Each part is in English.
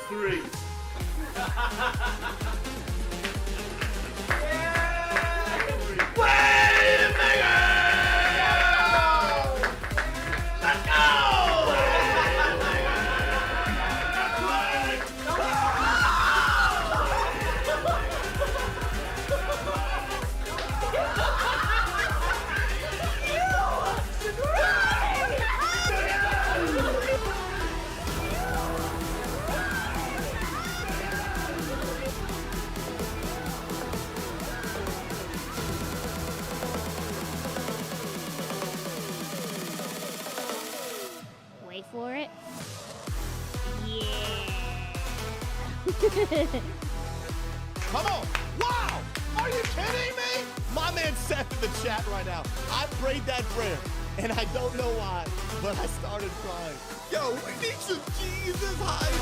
Three. Wait for it. Yeah. Come on. Wow. Are you kidding me? My man Seth in the chat right now. I prayed that prayer, and I don't know why, but I started crying. Yo, we need some Jesus hype.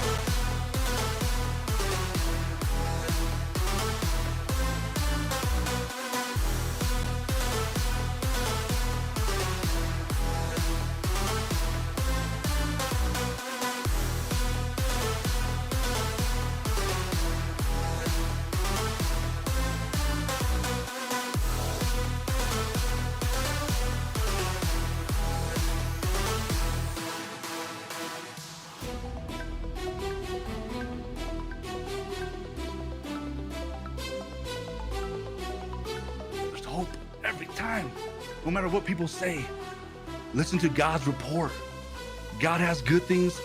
There's hope every time. No matter what people say, listen to God's report. God has good things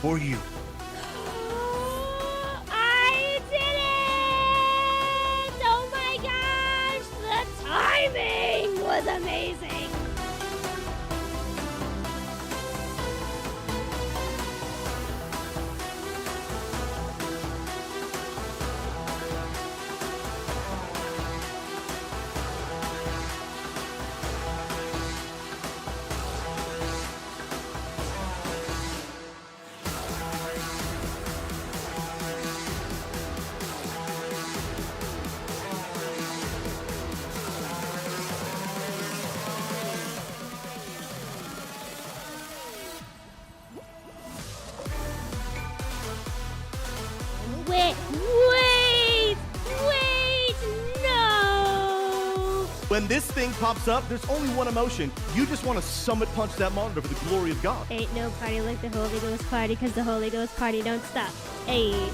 for you. I did it! Oh my gosh! The timing was amazing! Wait, no! When this thing pops up, there's only one emotion. You just want to summit punch that monitor for the glory of God. Ain't no party like the Holy Ghost party, cause the Holy Ghost party don't stop. Hey.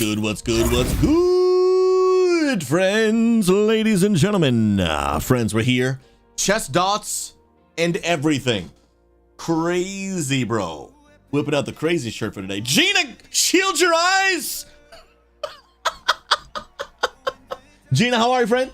What's good, friends, ladies and gentlemen? Friends, we're here. Chest dots and everything. Crazy, bro. Whipping out the crazy shirt for today. Gina, shield your eyes! Gina, how are you, friend?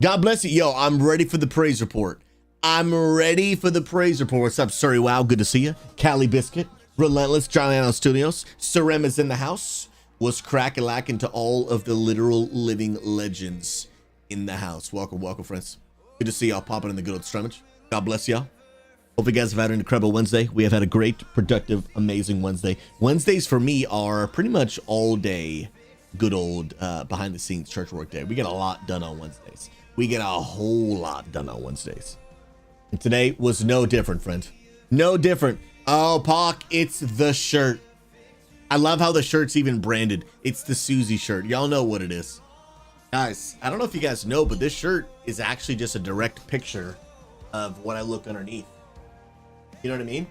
God bless you. Yo, I'm ready for the praise report. I'm ready for the praise report. What's up, Surrey Wow? Good to see you. Cali Biscuit, Relentless, Giuliano Studios. Surrem is in the house. Was crack-a-lacking to all of the literal living legends in the house. Welcome, welcome, friends. Good to see y'all popping in the good old scrummage. God bless y'all. Hope you guys have had an incredible Wednesday. We have had a great, productive, amazing Wednesday. Wednesdays for me are pretty much all day good old behind the scenes church work day. We get a lot done on Wednesdays. We get a whole lot done on Wednesdays. And today was no different, friend. No different. Oh, Pac, it's the shirt. I love how the shirt's even branded. It's the Susie shirt. Y'all know what it is. Guys, I don't know if you guys know, but this shirt is actually just a direct picture of what I look underneath. You know what I mean?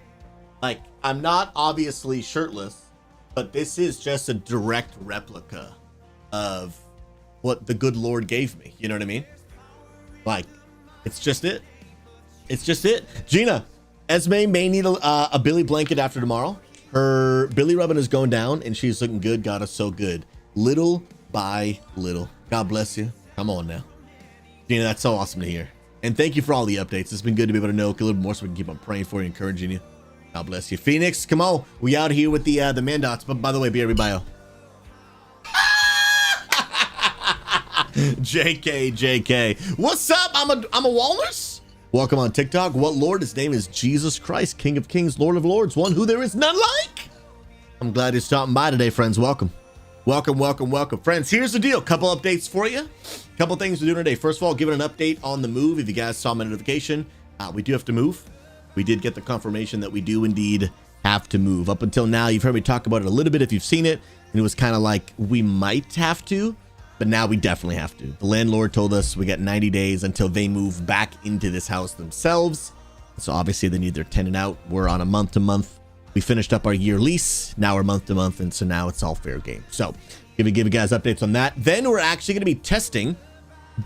Like, I'm not obviously shirtless, but this is just a direct replica of what the good Lord gave me. You know what I mean? Like, it's just it. It's just it. Gina, Esme may need a Billy blanket after tomorrow. Her Billy rubbing is going down, and she's looking good. God is so good. Little by little. God bless you. Come on now. Gina, that's so awesome to hear. And thank you for all the updates. It's been good to be able to know a little more so we can keep on praying for you, encouraging you. God bless you. Phoenix, come on. We out here with the Mandots. But by the way, BRB bio. JK. What's up? I'm a Walrus. Welcome on TikTok. What Lord? His name is Jesus Christ, King of Kings, Lord of Lords, one who there is none like. I'm glad you're stopping by today, friends. Welcome. Welcome. Friends, here's the deal. Couple updates for you. Couple things we're doing today. First of all, giving an update on the move. If you guys saw my notification, we do have to move. We did get the confirmation that we do indeed have to move. Up until now, you've heard me talk about it a little bit if you've seen it. And it was kind of like we might have to, but now we definitely have to. The landlord told us we got 90 days until they move back into this house themselves. So obviously they need their tenant out. We're on a month to month. We finished up our year lease. Now we're month to month. And so now it's all fair game. So give you guys updates on that. Then we're actually going to be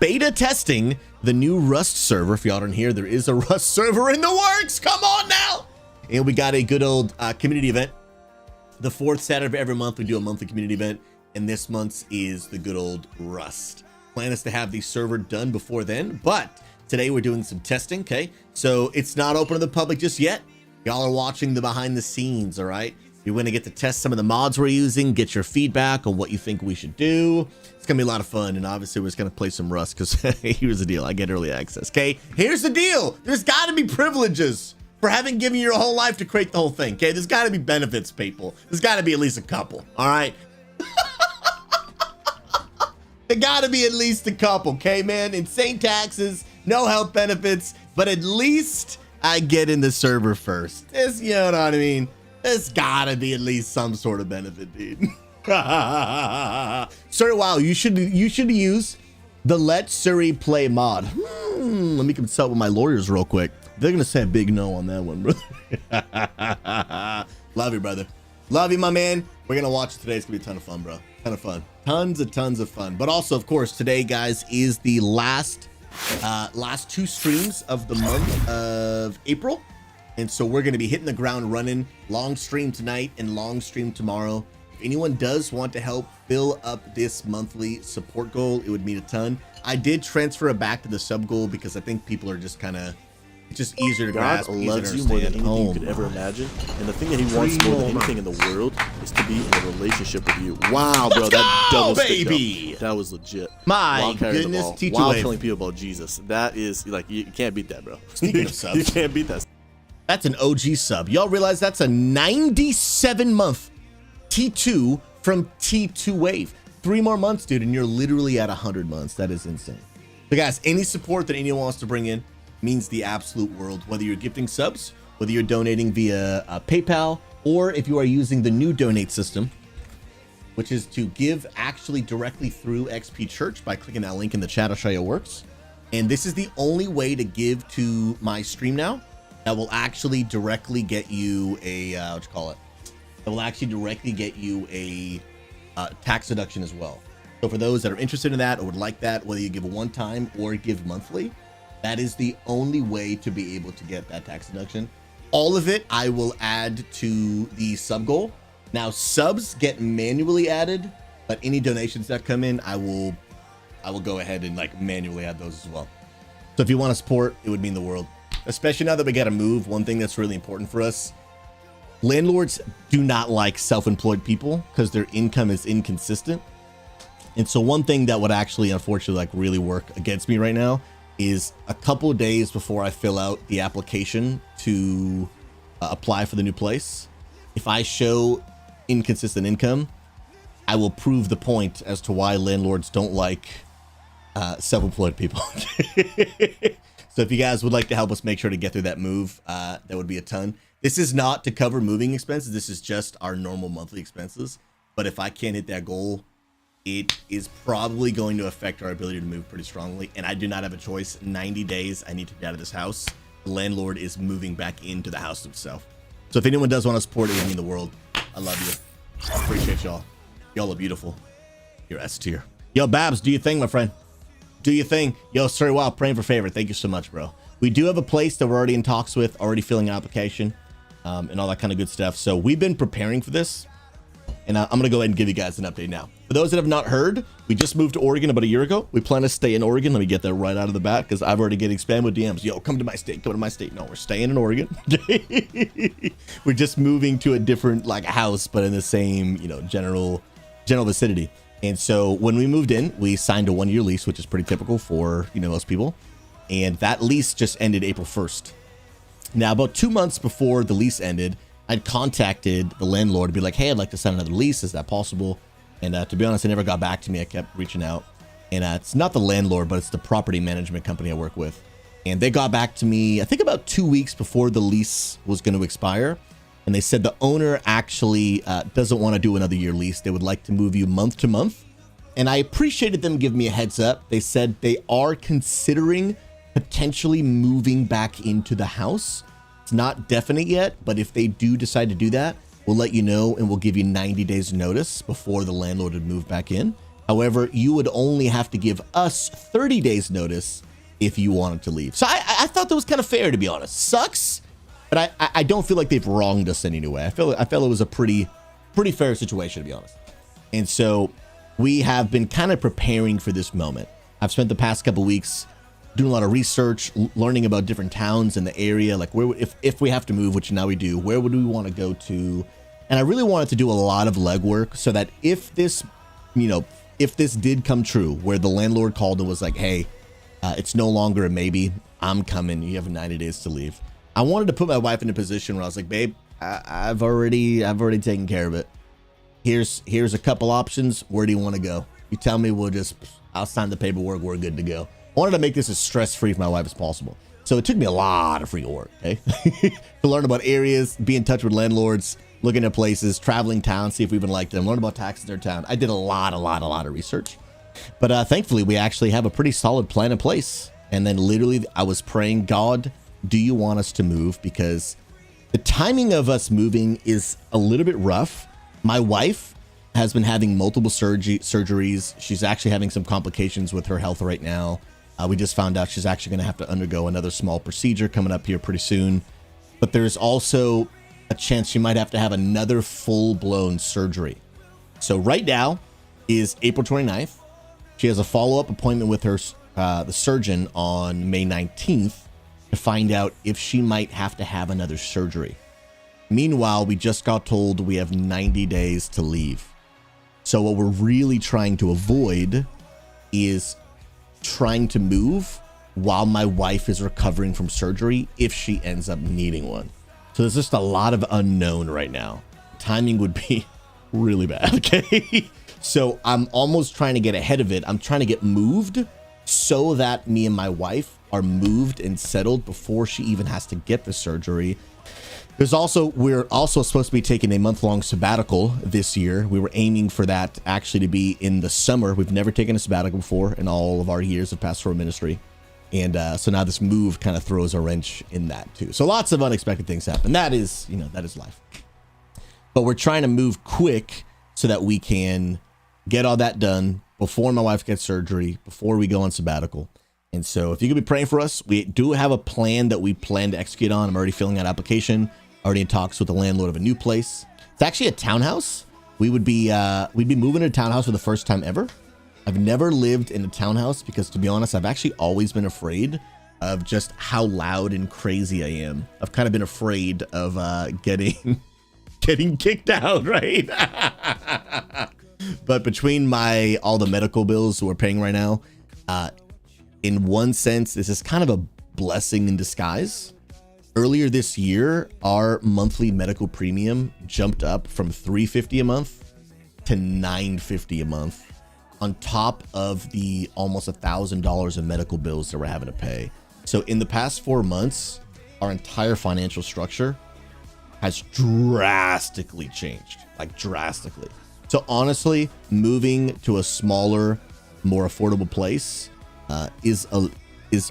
beta testing the new Rust server. If y'all aren't here, there is a Rust server in the works. Come on now. And we got a good old community event. The fourth Saturday of every month, we do a monthly community event. And this month's is the good old Rust. Plan is to have the server done before then. But today we're doing some testing. Okay. So it's not open to the public just yet. Y'all are watching the behind the scenes. All right. You're going to get to test some of the mods we're using, get your feedback on what you think we should do. It's going to be a lot of fun. And obviously, we're just going to play some Rust because here's the deal. I get early access. Okay, here's the deal. There's got to be privileges for having given your whole life to create the whole thing. Okay, there's got to be benefits, people. There's got to be at least a couple. All right. There got to be at least a couple. Okay, man. Insane taxes, no health benefits, but at least I get in the server first. It's, you know what I mean? There's gotta be at least some sort of benefit, dude. Sir, wow, you should use the Let Suri Play mod. Let me consult with my lawyers real quick. They're gonna say a big no on that one, brother. Love you, brother. Love you, my man. We're gonna watch it today. It's gonna be a ton of fun, bro. Ton of fun. Tons of fun. But also, of course, today, guys, is the last two streams of the month of April. And so we're going to be hitting the ground running. Long stream tonight and long stream tomorrow. If anyone does want to help fill up this monthly support goal, it would mean a ton. I did transfer it back to the sub goal because I think people are just kind of, it's just easier to grasp. God loves you more than anything you could ever imagine. And the thing that he wants more than anything in the world is to be in a relationship with you. Wow, bro, that double stick, that was legit. My goodness, T2 While Wave. telling people about Jesus. That is, like, you can't beat that, bro. Speaking of subs. You can't beat that. That's an OG sub. Y'all realize that's a 97-month T2 from T2 Wave. 3 more months, dude, and you're literally at 100 months. That is insane. So, guys, any support that anyone wants to bring in means the absolute world. Whether you're gifting subs, whether you're donating via PayPal, or if you are using the new donate system, which is to give actually directly through XP Church by clicking that link in the chat. I'll show you how it works. And this is the only way to give to my stream now. That will actually directly get you a That will actually directly get you a tax deduction as well. So for those that are interested in that or would like that, whether you give a one-time or give monthly, that is the only way to be able to get that tax deduction. All of it I will add to the sub goal. Now subs get manually added, but any donations that come in, I will go ahead and like manually add those as well. So if you want to support, it would mean the world. Especially now that we got to move. One thing that's really important for us, landlords do not like self-employed people because their income is inconsistent. And so one thing that would actually, unfortunately, like really work against me right now is a couple of days before I fill out the application to apply for the new place. If I show inconsistent income, I will prove the point as to why landlords don't like self-employed people. So if you guys would like to help us make sure to get through that move, that would be a ton. This is not to cover moving expenses. This is just our normal monthly expenses. But if I can't hit that goal, it is probably going to affect our ability to move pretty strongly. And I do not have a choice. 90 days, I need to get out of this house. The landlord is moving back into the house himself. So if anyone does want to support it, it would mean the world. I love you. I appreciate y'all. Y'all are beautiful. You're S tier. Yo, Babs, do your thing, my friend. Do your thing. Yo, Sir Wild, praying for favor. Thank you so much, bro. We do have a place that we're already in talks with, already filling an application, and all that kind of good stuff. So we've been preparing for this. And I'm going to go ahead and give you guys an update now. For those that have not heard, we just moved to Oregon about a year ago. We plan to stay in Oregon. Let me get that right out of the bat because I've already getting spammed with DMs. Yo, come to my state. Come to my state. No, we're staying in Oregon. We're just moving to a different like house, but in the same, general vicinity. And so when we moved in, we signed a 1-year lease, which is pretty typical for, most people. And that lease just ended April 1st. Now, about 2 months before the lease ended, I'd contacted the landlord to be like, hey, I'd like to sign another lease. Is that possible? And to be honest, they never got back to me. I kept reaching out. And it's not the landlord, but it's the property management company I work with. And they got back to me, I think about 2 weeks before the lease was going to expire. And they said the owner actually doesn't want to do another year lease. They would like to move you month to month. And I appreciated them giving me a heads up. They said they are considering potentially moving back into the house. It's not definite yet, but if they do decide to do that, we'll let you know and we'll give you 90 days notice before the landlord would move back in. However, you would only have to give us 30 days notice if you wanted to leave. So I thought that was kind of fair, to be honest. Sucks, but I don't feel like they've wronged us in any way. I felt it was a pretty fair situation, to be honest. And so we have been kind of preparing for this moment. I've spent the past couple weeks doing a lot of research, learning about different towns in the area, like where, if we have to move, which now we do, where would we want to go to? And I really wanted to do a lot of legwork so that if this did come true, where the landlord called and was like, hey, it's no longer a maybe, I'm coming, you have 90 days to leave. I wanted to put my wife in a position where I was like, babe, I've already taken care of it. Here's a couple options. Where do you want to go? You tell me, I'll sign the paperwork. We're good to go. I wanted to make this as stress-free for my wife as possible. So it took me a lot of freaking work, okay? To learn about areas, be in touch with landlords, looking at places, traveling towns, see if we even liked them, learn about taxes in their town. I did a lot of research. But thankfully, we actually have a pretty solid plan in place. And then literally, I was praying, God, do you want us to move? Because the timing of us moving is a little bit rough. My wife has been having multiple surgeries. She's actually having some complications with her health right now. We just found out she's actually going to have to undergo another small procedure coming up here pretty soon. But there's also a chance she might have to have another full-blown surgery. So right now is April 29th. She has a follow-up appointment with her the surgeon on May 19th to find out if she might have to have another surgery. Meanwhile, we just got told we have 90 days to leave. So what we're really trying to avoid is trying to move while my wife is recovering from surgery if she ends up needing one. So there's just a lot of unknown right now. Timing would be really bad, okay? So I'm almost trying to get ahead of it. I'm trying to get moved so that me and my wife are moved and settled before she even has to get the surgery. We're also supposed to be taking a month-long sabbatical this year. We were aiming for that actually to be in the summer. We've never taken a sabbatical before in all of our years of pastoral ministry. And so now this move kind of throws a wrench in that too. So lots of unexpected things happen. That is life. But we're trying to move quick so that we can get all that done before my wife gets surgery, before we go on sabbatical. And so if you could be praying for us, we do have a plan that we plan to execute on. I'm already filling out an application, already in talks with the landlord of a new place. It's actually a townhouse. We'd be moving to a townhouse for the first time ever. I've never lived in a townhouse because, to be honest, I've actually always been afraid of just how loud and crazy I am. I've kind of been afraid of getting kicked out, right? But between all the medical bills we're paying right now, in one sense, this is kind of a blessing in disguise. Earlier this year, our monthly medical premium jumped up from $350 a month to $950 a month, on top of the almost $1,000 in medical bills that we're having to pay. So in the past 4 months, our entire financial structure has drastically changed, like drastically. So honestly, moving to a smaller, more affordable place is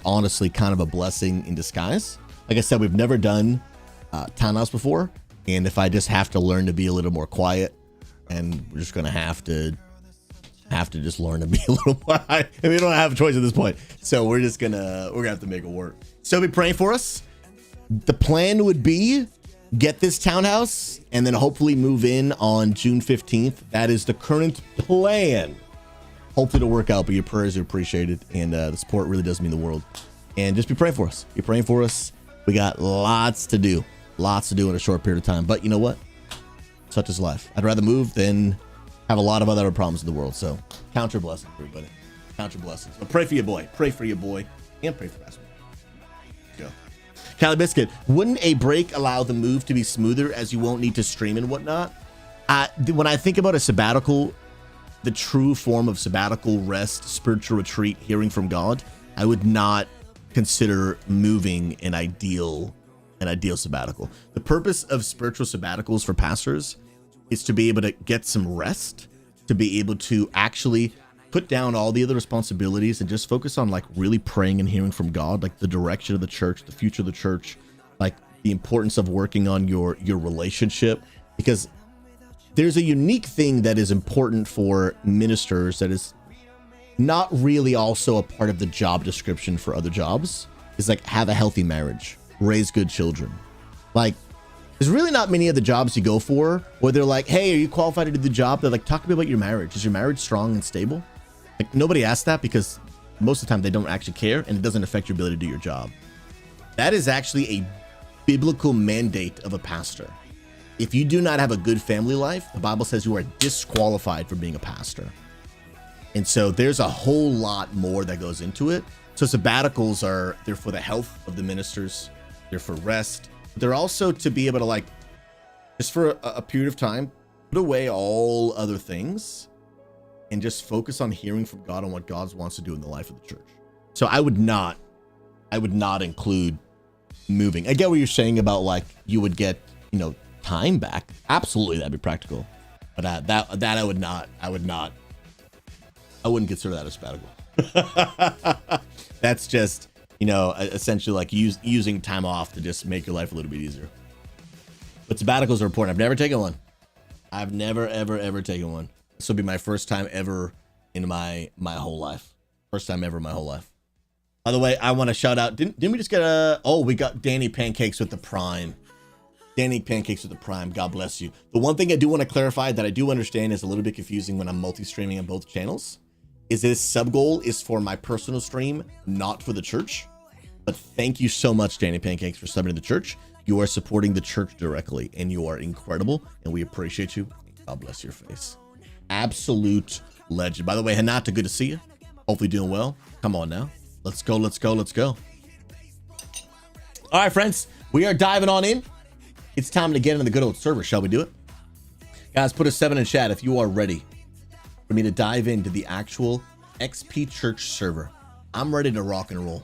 honestly kind of a blessing in disguise. Like I said, we've never done townhouse before, and if I just have to learn to be a little more quiet, and we're just gonna have to just learn to be a little quiet. I mean, we don't have a choice at this point, so we're gonna have to make it work. So be praying for us. The plan would be get this townhouse and then hopefully move in on June 15th. That is the current plan. Hopefully it'll work out, but your prayers are appreciated, and the support really does mean the world. And just be praying for us. Be praying for us. We got lots to do in a short period of time. But you know what? Such is life. I'd rather move than have a lot of other problems in the world. So count your blessings, everybody. Count your blessings. But pray for your boy. Pray for your boy. And pray for Pastor. Go. Cali Biscuit, wouldn't a break allow the move to be smoother as you won't need to stream and whatnot? When I think about a sabbatical, the true form of sabbatical, rest, spiritual retreat, hearing from God, I would not consider moving an ideal sabbatical. The purpose of spiritual sabbaticals for pastors is to be able to get some rest, to be able to actually put down all the other responsibilities and just focus on like really praying and hearing from God, like the direction of the church, the future of the church, like the importance of working on your relationship, because there's a unique thing that is important for ministers that is not really also a part of the job description for other jobs, is like have a healthy marriage, raise good children. Like there's really not many of the jobs you go for where they're like, hey, are you qualified to do the job? They're like, talk to me about your marriage. Is your marriage strong and stable? Like nobody asks that because most of the time they don't actually care, and it doesn't affect your ability to do your job. That is actually a biblical mandate of a pastor. If you do not have a good family life, the Bible says you are disqualified from being a pastor. And so there's a whole lot more that goes into it. So sabbaticals they're for the health of the ministers. They're for rest. They're also to be able to like, just for a period of time, put away all other things and just focus on hearing from God on what God wants to do in the life of the church. So I would not include moving. I get what you're saying about like, you would get, time back. Absolutely. That'd be practical. But that I wouldn't consider that a sabbatical. That's just, essentially like using time off to just make your life a little bit easier. But sabbaticals are important. I've never taken one. I've never, ever taken one. This will be my first time ever in my whole life. First time ever in my whole life. By the way, I want to shout out. Didn't we just get we got Danny Pancakes with the Prime. Danny Pancakes with the Prime. God bless you. The one thing I do want to clarify that I do understand is a little bit confusing when I'm multi-streaming on both channels is this sub goal is for my personal stream, not for the church. But thank you so much, Danny Pancakes, for subbing to the church. You are supporting the church directly, and you are incredible, and we appreciate you. God bless your face. Absolute legend. By the way, Hanata, good to see you. Hopefully doing well. Come on now. Let's go. All right, friends, we are diving on in. It's time to get into the good old server. Shall we do it? Guys, put a 7 in chat if you are ready for me to dive into the actual XP Church server. I'm ready to rock and roll.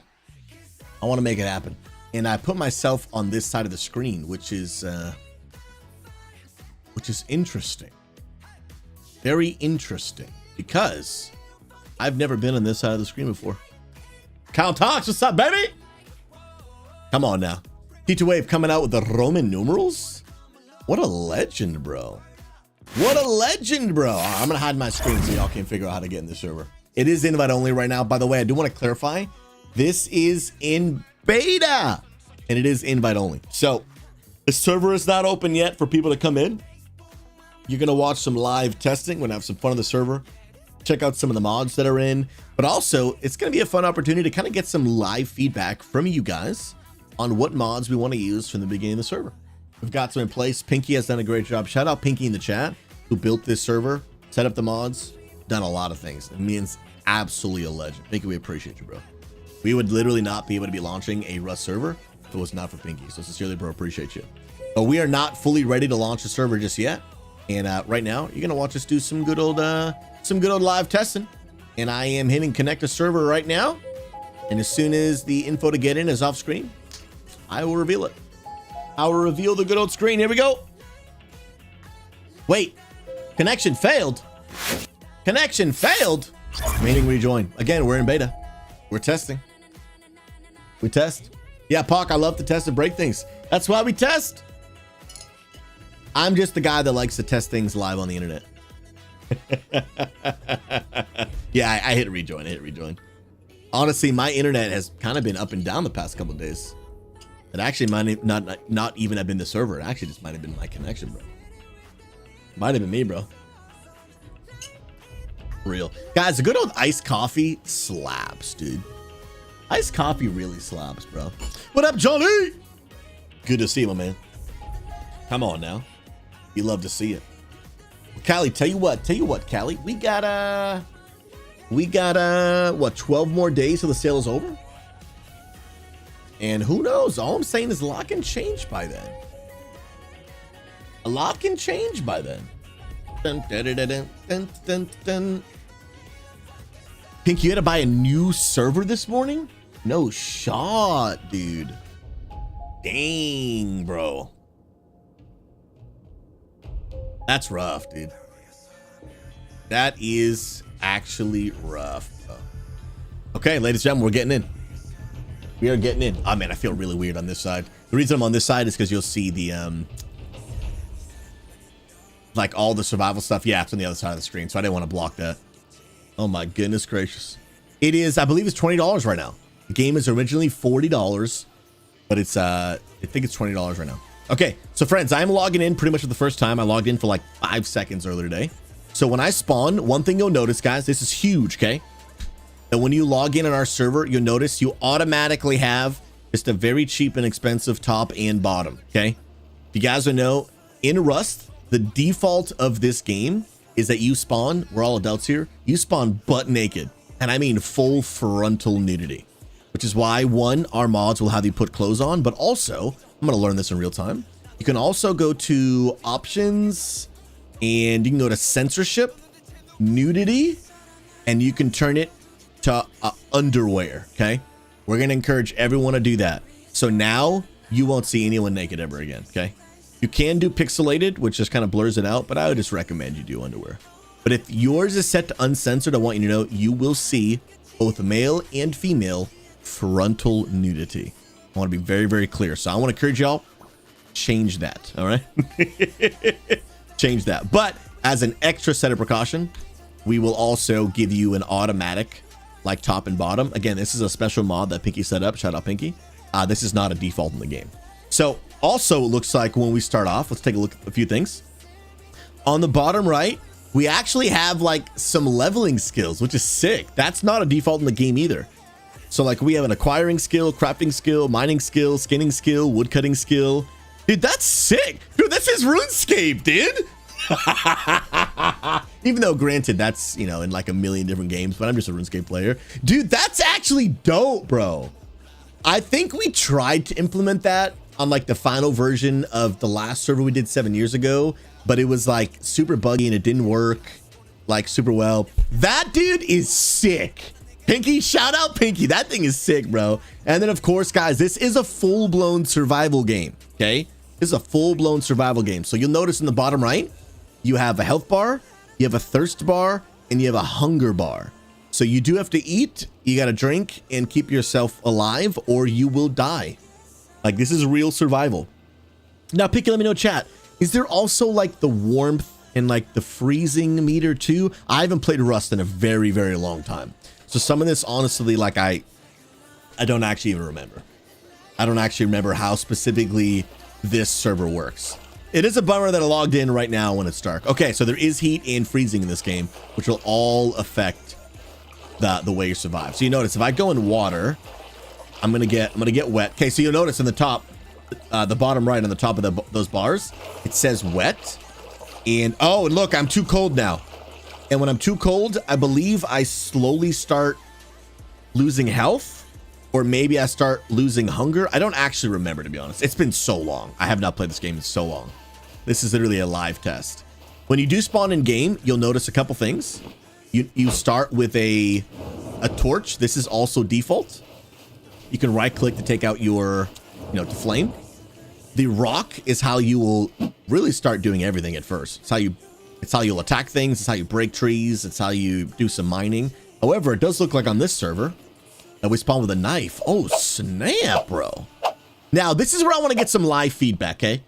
I want to make it happen. And I put myself on this side of the screen, which is interesting. Very interesting, because I've never been on this side of the screen before. Kyle Talks, what's up, baby? Come on now. Teacher Wave coming out with the Roman numerals? What a legend, bro. What a legend, bro. Right, I'm going to hide my screen so y'all can figure out how to get in the server. It is invite only right now. By the way, I do want to clarify. This is in beta, and it is invite only. So the server is not open yet for people to come in. You're going to watch some live testing. We're going to have some fun on the server. Check out some of the mods that are in. But also, it's going to be a fun opportunity to kind of get some live feedback from you guys on what mods we want to use from the beginning of the server. We've got some in place. Pinky has done a great job. Shout out Pinky in the chat, who built this server, set up the mods, done a lot of things. It means absolutely a legend. Pinky, we appreciate you, bro. We would literally not be able to be launching a Rust server if it was not for Pinky. So sincerely, bro, appreciate you. But we are not fully ready to launch a server just yet. And right now, you're gonna watch us do some good old live testing. And I am hitting connect a server right now. And as soon as the info to get in is off screen, I will reveal it. I will reveal the good old screen. Here we go. Wait, connection failed. Connection failed. Meaning rejoin. Again, we're in beta. We're testing. We test. Yeah, Pac, I love to test and break things. That's why we test. I'm just the guy that likes to test things live on the internet. Yeah, I hit rejoin. I hit rejoin. Honestly, my internet has kind of been up and down the past couple of days. It actually might not even have been the server. It actually just might have been my connection, bro. Might have been me, bro. Real. Guys, a good old iced coffee slaps, dude. Iced coffee really slaps, bro. What up, Johnny? Good to see you, my man. Come on now. You love to see it. Callie, tell you what, Callie, we got what, 12 more days till the sale is over? And who knows? All I'm saying is a lot can change by then. A lot can change by then. Dun, dun, dun, dun, dun, dun, dun. Pink, you had to buy a new server this morning? No shot, dude. Dang, bro. That's rough, dude. That is actually rough, bro. Okay, ladies and gentlemen, we're getting in. We are getting in. Oh man, I feel really weird on this side. The reason I'm on this side is because you'll see the like all the survival stuff. Yeah, it's on the other side of the screen, so I didn't want to block that. Oh my goodness gracious. It is, I believe it's $20 right now. The game is originally $40, but it's I think it's $20 right now. Okay, so friends, I'm logging in pretty much for the first time. I logged in for like 5 seconds earlier today. So when I spawn, one thing you'll notice, guys, this is huge, okay? That when you log in on our server, you'll notice you automatically have just a very cheap and expensive top and bottom, okay? If you guys don't know, in Rust, the default of this game is that you spawn, we're all adults here, you spawn butt naked. And I mean full frontal nudity. Which is why, one, our mods will have you put clothes on, but also, I'm gonna learn this in real time. You can also go to options and you can go to censorship, nudity, and you can turn it to underwear, okay? We're gonna encourage everyone to do that. So now you won't see anyone naked ever again, okay? You can do pixelated, which just kind of blurs it out, but I would just recommend you do underwear. But if yours is set to uncensored, I want you to know you will see both male and female frontal nudity. I want to be very, very clear. So I want to encourage y'all, change that, all right? Change that. But as an extra set of precaution, we will also give you an automatic like top and bottom. Again, this is a special mod that Pinky set up. Shout out Pinky. This is not a default in the game. So also it looks like when we start off, let's take a look at a few things. On the bottom right, we actually have like some leveling skills, which is sick. That's not a default in the game either. So like we have an acquiring skill, crafting skill, mining skill, skinning skill, woodcutting skill. Dude, that's sick. Dude, this is RuneScape, dude. Even though granted that's, you know, in like a million different games, but I'm just a RuneScape player. Dude, that's actually dope, bro. I think we tried to implement that on like the final version of the last server we did 7 years ago, but it was like super buggy and it didn't work like super well. That dude is sick. Pinky, shout out Pinky. That thing is sick, bro. And then of course, guys, this is a full-blown survival game, okay? This is a full-blown survival game. So you'll notice in the bottom right, you have a health bar, you have a thirst bar, and you have a hunger bar. So you do have to eat, you gotta drink and keep yourself alive or you will die. Like this is real survival. Now Pinky, let me know chat. Is there also like the warmth and like the freezing meter too? I haven't played Rust in a very, very long time. So some of this, honestly, like I don't actually even remember. I don't actually remember how specifically this server works. It is a bummer that I logged in right now when it's dark. Okay, so there is heat and freezing in this game, which will all affect the way you survive. So you notice if I go in water, I'm gonna get wet. Okay, so you'll notice in the top, the bottom right on the top of those bars, it says wet. And oh, and look, I'm too cold now. And when I'm too cold, I believe I slowly start losing health. or maybe I start losing hunger. I don't actually remember, to be honest. It's been so long. I have not played this game in so long. This is literally a live test. When you do spawn in game, you'll notice a couple things. You start with a torch. This is also default. You can right click to take out your, to flame. The rock is how you will really start doing everything at first. It's how you'll attack things. It's how you break trees. It's how you do some mining. However, it does look like on this server that we spawn with a knife. Oh, snap, bro. Now, this is where I want to get some live feedback, okay?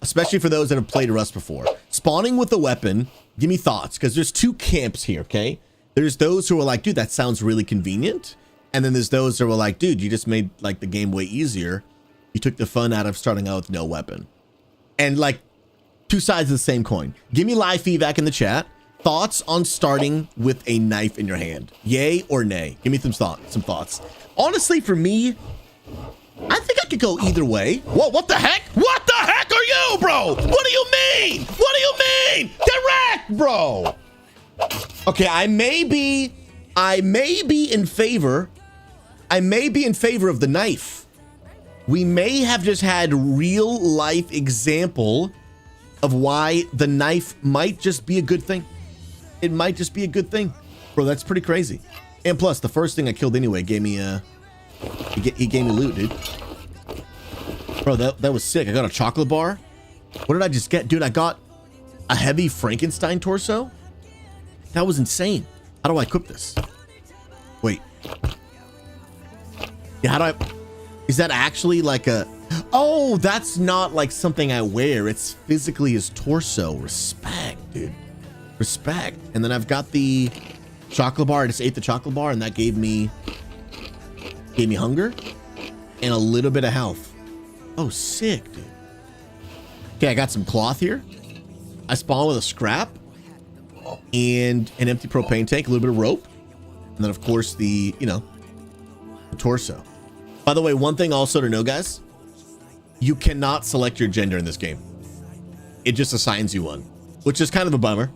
Especially for those that have played Rust before. Spawning with a weapon, give me thoughts, because there's two camps here, okay? There's those who are like, dude, that sounds really convenient. And then there's those who are like, dude, you just made like the game way easier. You took the fun out of starting out with no weapon. And like, two sides of the same coin. Give me live feedback in the chat. Thoughts on starting with a knife in your hand? Yay or nay? Give me some thoughts. Honestly, for me, I think I could go either way. Whoa, what the heck? What the heck are you, bro? What do you mean? What do you mean? Direct, bro. Okay, I may be in favor of the knife. We may have just had real life example of why the knife might just be a good thing. It might just be a good thing. Bro, that's pretty crazy. And plus, the first thing I killed anyway gave me he gave me loot, dude. Bro, that was sick. I got a chocolate bar. What did I just get? Dude, I got a heavy Frankenstein torso. That was insane. How do I equip this? Wait. Yeah, how do I... Is that actually like a... Oh, that's not like something I wear. It's physically his torso. Respect, dude. Respect. And then I've got the chocolate bar. I just ate the chocolate bar and that gave me hunger and a little bit of health. Oh, sick, dude. Okay, I got some cloth here. I spawn with a scrap and an empty propane tank, a little bit of rope. And then, of course, the torso. By the way, one thing also to know, guys, you cannot select your gender in this game. It just assigns you one, which is kind of a bummer.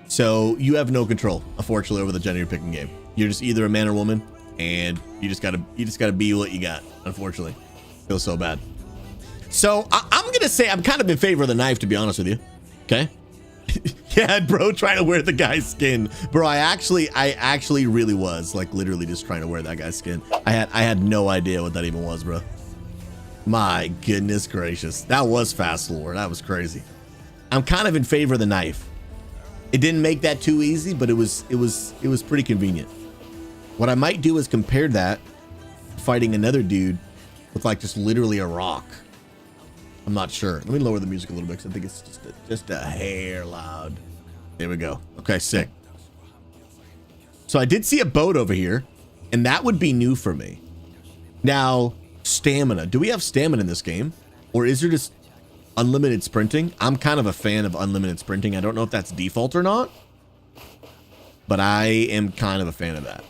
So you have no control, unfortunately, over the gender you're picking game. You're just either a man or woman, and you just gotta be what you got, unfortunately. Feels so bad. So I'm gonna say I'm kind of in favor of the knife, to be honest with you. Okay. Yeah, bro, trying to wear the guy's skin. Bro, I actually really was like literally just trying to wear that guy's skin. I had no idea what that even was, bro. My goodness gracious. That was fast lore. That was crazy. I'm kind of in favor of the knife. It didn't make that too easy, but it was pretty convenient. What I might do is compare that to fighting another dude with like just literally a rock. I'm not sure. Let me lower the music a little bit because I think it's just a hair loud. There we go. Okay, sick. So I did see a boat over here, and that would be new for me. Now, stamina. Do we have stamina in this game? Or is there just unlimited sprinting? I'm kind of a fan of unlimited sprinting. I don't know if that's default or not, but I am kind of a fan of that.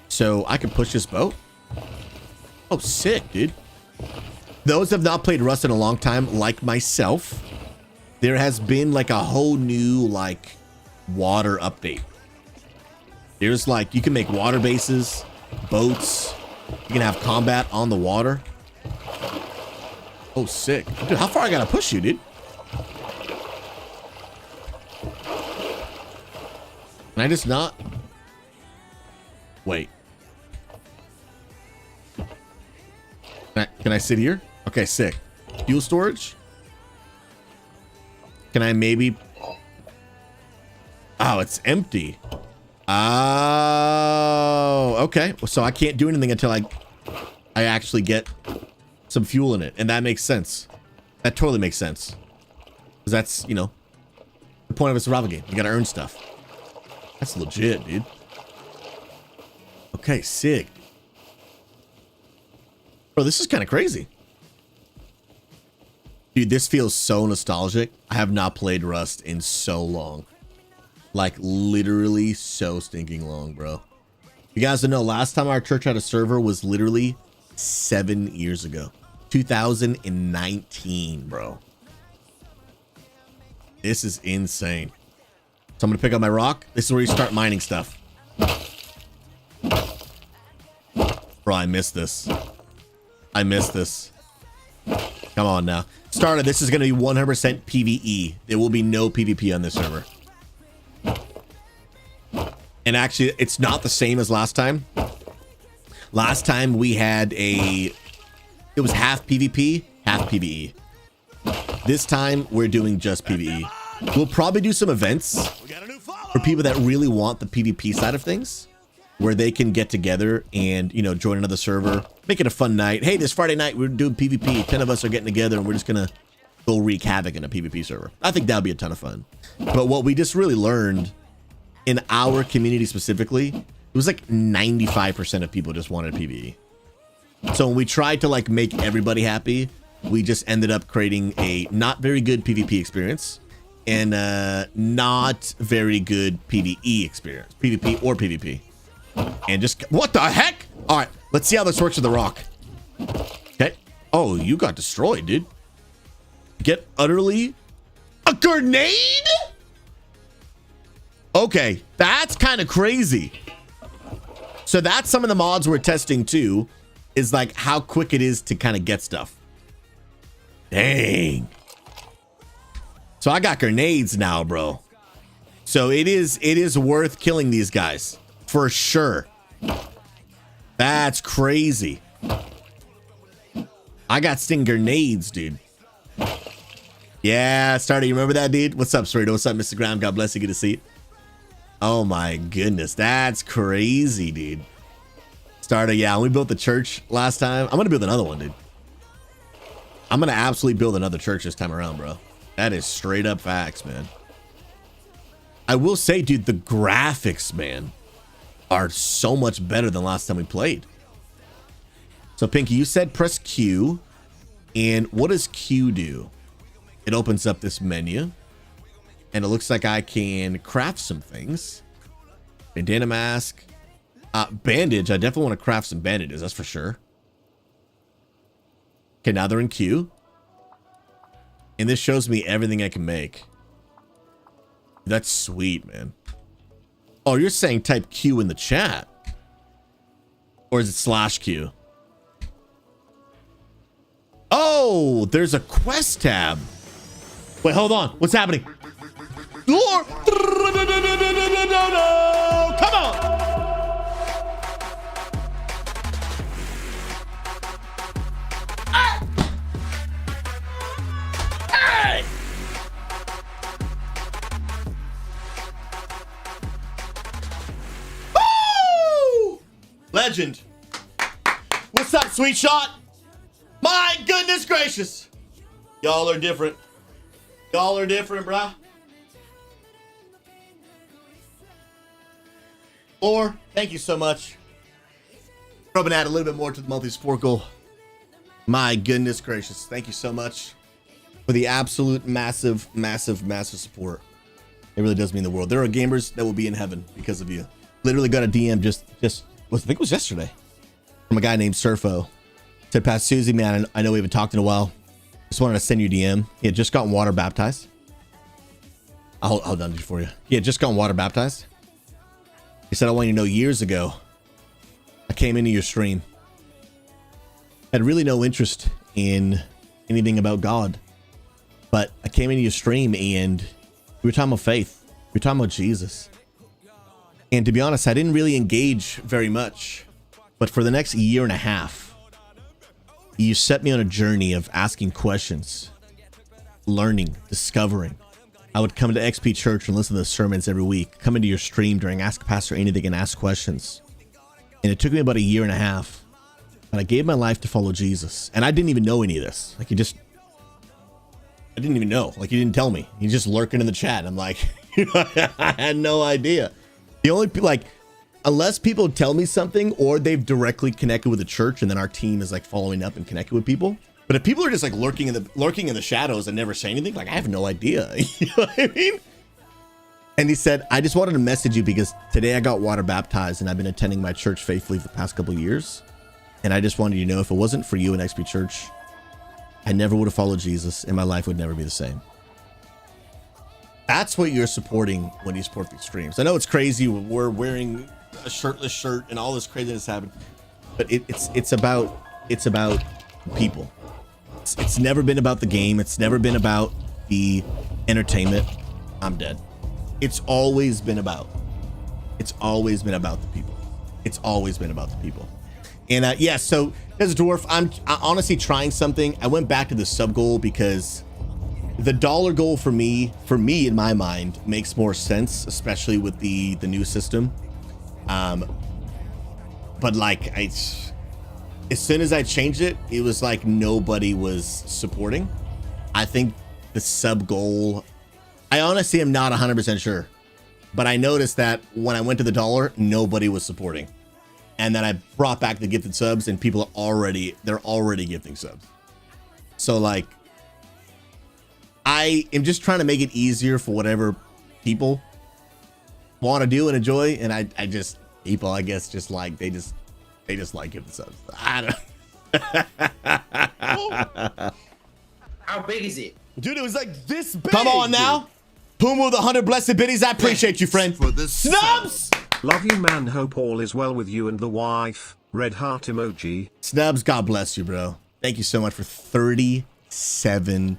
So I can push this boat. Oh, sick, dude. Those have not played Rust in a long time, like myself, there has been like a whole new like water update. There's like, you can make water bases, boats, you can have combat on the water. Oh, sick. Dude, how far I gotta push you, dude? Can I just not? Wait. Can I sit here? Okay, sick. Fuel storage? Can I maybe... Oh, it's empty. Oh, okay. So I can't do anything until I actually get some fuel in it. And that makes sense. That totally makes sense. Because that's, you know, the point of a survival game. You gotta earn stuff. That's legit, dude. Okay, sick. Bro, this is kind of crazy. Dude, this feels so nostalgic. I have not played Rust in so long. Like, literally so stinking long, bro. You guys don't know, last time our church had a server was literally 7 years ago. 2019, bro. This is insane. So I'm gonna pick up my rock. This is where you start mining stuff. Bro, I missed this. I missed this. Come on now. Starter, this is going to be 100% PvE. There will be no PvP on this server. And actually, it's not the same as last time. Last time we had it was half PvP, half PvE. This time we're doing just PvE. We'll probably do some events for people that really want the PvP side of things, where they can get together and, you know, join another server, make it a fun night. Hey, this Friday night we're doing PvP. 10 of us are getting together and we're just gonna go wreak havoc in a PvP server. I think that'd be a ton of fun. But what we just really learned in our community specifically, it was like 95% of people just wanted PvE. So when we tried to like make everybody happy, we just ended up creating a not very good PvP experience and not very good PvE experience, PvP or PvP. And just, what the heck? All right, let's see how this works with the rock. Okay. Oh, you got destroyed, dude. Get utterly a grenade? Okay, that's kind of crazy. So that's some of the mods we're testing too, is like how quick it is to kind of get stuff. Dang. So I got grenades now, bro. So it is worth killing these guys for sure. That's crazy. I got sting grenades, dude. Yeah, Starter, you remember that, dude? What's up, Cerrito? What's up, Mr. Graham? God bless you. Good to see you. Oh my goodness, that's crazy, dude. Starter, yeah, we built the church last time. I'm gonna build another one, dude. I'm gonna absolutely build another church this time around, bro. That is straight up facts, man. I will say, dude, the graphics, man, are so much better than last time we played. So Pinky, you said press Q, and what does Q do? It opens up this menu, and it looks like I can craft some things. Bandana mask, bandage. I definitely want to craft some bandages, that's for sure. Okay, now they're in Q, and this shows me everything I can make. That's sweet, man. Oh, you're saying type Q in the chat, or is it /Q? Oh, there's a quest tab. Wait, hold on. What's happening? Lord! Come on! Hey! Woo! Legend. What's up, sweet shot? My goodness gracious. Y'all are different. Y'all are different, bruh. Or, thank you so much. Probably add a little bit more to the monthly support goal. My goodness gracious. Thank you so much for the absolute massive, massive, massive support. It really does mean the world. There are gamers that will be in heaven because of you. Literally got a DM just I think it was yesterday, from a guy named Surfo. Said, Pat Susie, man, I know we haven't talked in a while. Just wanted to send you a DM. He had just gotten water baptized. I'll hold on for you. He had just gotten water baptized. He said, I want you to know, years ago, I came into your stream. Had really no interest in anything about God. But I came into your stream and we were talking about faith. We were talking about Jesus. And to be honest, I didn't really engage very much. But for the next year and a half, you set me on a journey of asking questions, learning, discovering. I would come to XP Church and listen to the sermons every week, come into your stream during Ask Pastor Anything and ask questions. And it took me about a year and a half, but I gave my life to follow Jesus. And I didn't even know any of this. Like, I didn't even know. Like, he didn't tell me. He's just lurking in the chat. I'm like, I had no idea. The only, like, unless people tell me something or they've directly connected with the church and then our team is like following up and connecting with people. But if people are just like lurking in the shadows and never say anything, like, I have no idea. You know what I mean? And he said, I just wanted to message you because today I got water baptized and I've been attending my church faithfully for the past couple of years. And I just wanted you to know, if it wasn't for you in XP Church, I never would have followed Jesus and my life would never be the same. That's what you're supporting when you support these streams. I know it's crazy. We're wearing a shirtless shirt and all this craziness happened. but it's about people. It's never been about the game. It's never been about the entertainment. I'm dead. It's always been about the people. It's always been about the people. And yeah, so as a dwarf, I'm honestly trying something. I went back to the sub goal because the dollar goal for me in my mind makes more sense, especially with the new system. But like as soon as I changed it, it was like nobody was supporting. I think the sub goal, I honestly am not 100% sure, but I noticed that when I went to the dollar, nobody was supporting. And then I brought back the gifted subs and people they're already gifting subs. So like, I am just trying to make it easier for whatever people want to do and enjoy. And I guess just like, they just like gifted subs. I don't. How big is it? Dude, it was like this big. Come on now. Pumu with 100 blessed biddies. I appreciate you, friend. For the Snubs! Love you, man. Hope all is well with you and the wife. Red heart emoji. Snubs, God bless you, bro. Thank you so much for 37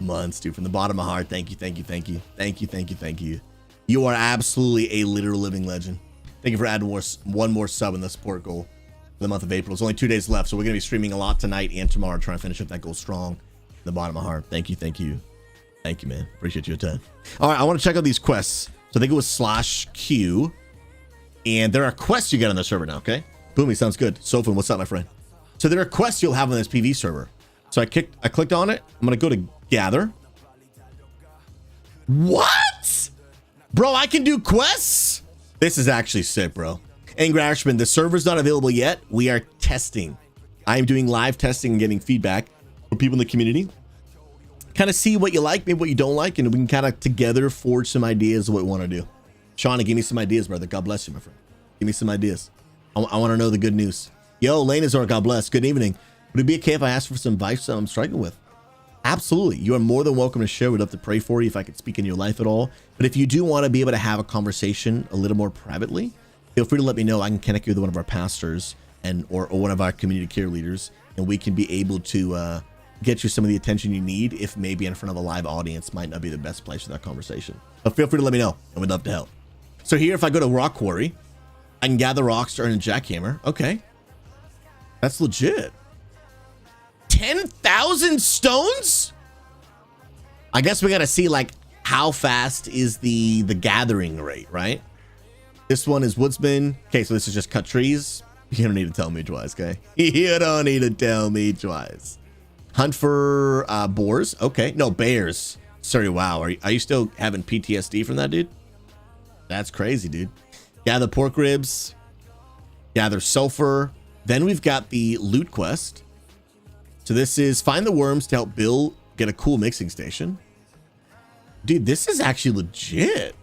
months, dude. From the bottom of my heart, thank you, thank you, thank you. Thank you, thank you, thank you. You are absolutely a literal living legend. Thank you for adding one more sub in the support goal for the month of April. It's only 2 days left, so we're going to be streaming a lot tonight and tomorrow, trying to finish up that goal strong. From the bottom of my heart, thank you, thank you. Thank you, man. Appreciate your time. All right, I want to check out these quests. So I think it was /Q. And there are quests you get on the server now, okay? Boomy, sounds good. Sofin, what's up, my friend? So there are quests you'll have on this PV server. So I clicked on it. I'm going to go to gather. What? Bro, I can do quests? This is actually sick, bro. Angry Irishman, the server's not available yet. We are testing. I am doing live testing and getting feedback from people in the community. Kind of see what you like, maybe what you don't like, and we can kind of together forge some ideas of what we want to do. Shauna, give me some ideas, brother. God bless you, my friend. Give me some ideas. I want to know the good news. Yo, Lanazor, God bless. Good evening. Would it be okay if I asked for some advice that I'm struggling with? Absolutely. You are more than welcome to share. We'd love to pray for you if I could speak in your life at all. But if you do want to be able to have a conversation a little more privately, feel free to let me know. I can connect you with one of our pastors or one of our community care leaders, and we can be able to get you some of the attention you need if maybe in front of a live audience might not be the best place for that conversation. But feel free to let me know, and we'd love to help. So here, if I go to Rock Quarry, I can gather rocks to earn a jackhammer. Okay. That's legit. 10,000 stones? I guess we got to see like how fast is the gathering rate, right? This one is woodsman. Okay, so this is just cut trees. You don't need to tell me twice, okay? You don't need to tell me twice. Hunt for boars. Okay. No, bears. Sorry, wow. Are you still having PTSD from that, dude? That's crazy, dude. Gather pork ribs. Gather sulfur. Then we've got the loot quest. So this is find the worms to help Bill get a cool mixing station. Dude, this is actually legit.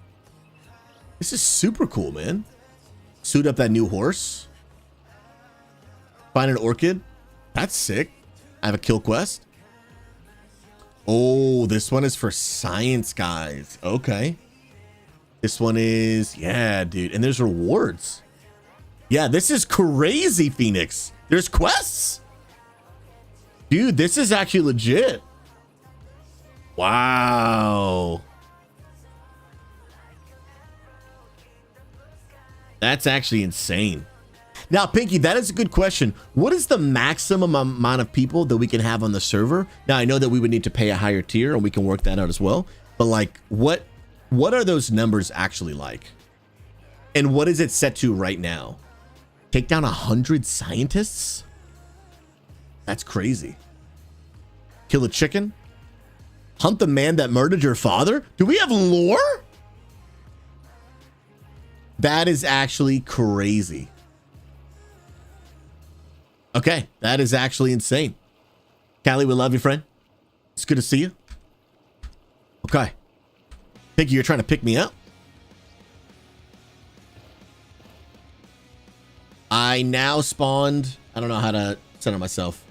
This is super cool, man. Suit up that new horse. Find an orchid. That's sick. I have a kill quest. Oh, this one is for science guys. Okay. This one is, yeah, dude. And there's rewards. Yeah, this is crazy, Phoenix. There's quests. Dude, this is actually legit. Wow. That's actually insane. Now, Pinky, that is a good question. What is the maximum amount of people that we can have on the server? Now, I know that we would need to pay a higher tier, and we can work that out as well. But like, what are those numbers actually like? And what is it set to right now? Take down 100 scientists? That's crazy. Kill a chicken? Hunt the man that murdered your father? Do we have lore? That is actually crazy. Okay, that is actually insane. Callie, we love you, friend. It's good to see you. Okay. Think you're trying to pick me up? I now spawned. I don't know how to center myself.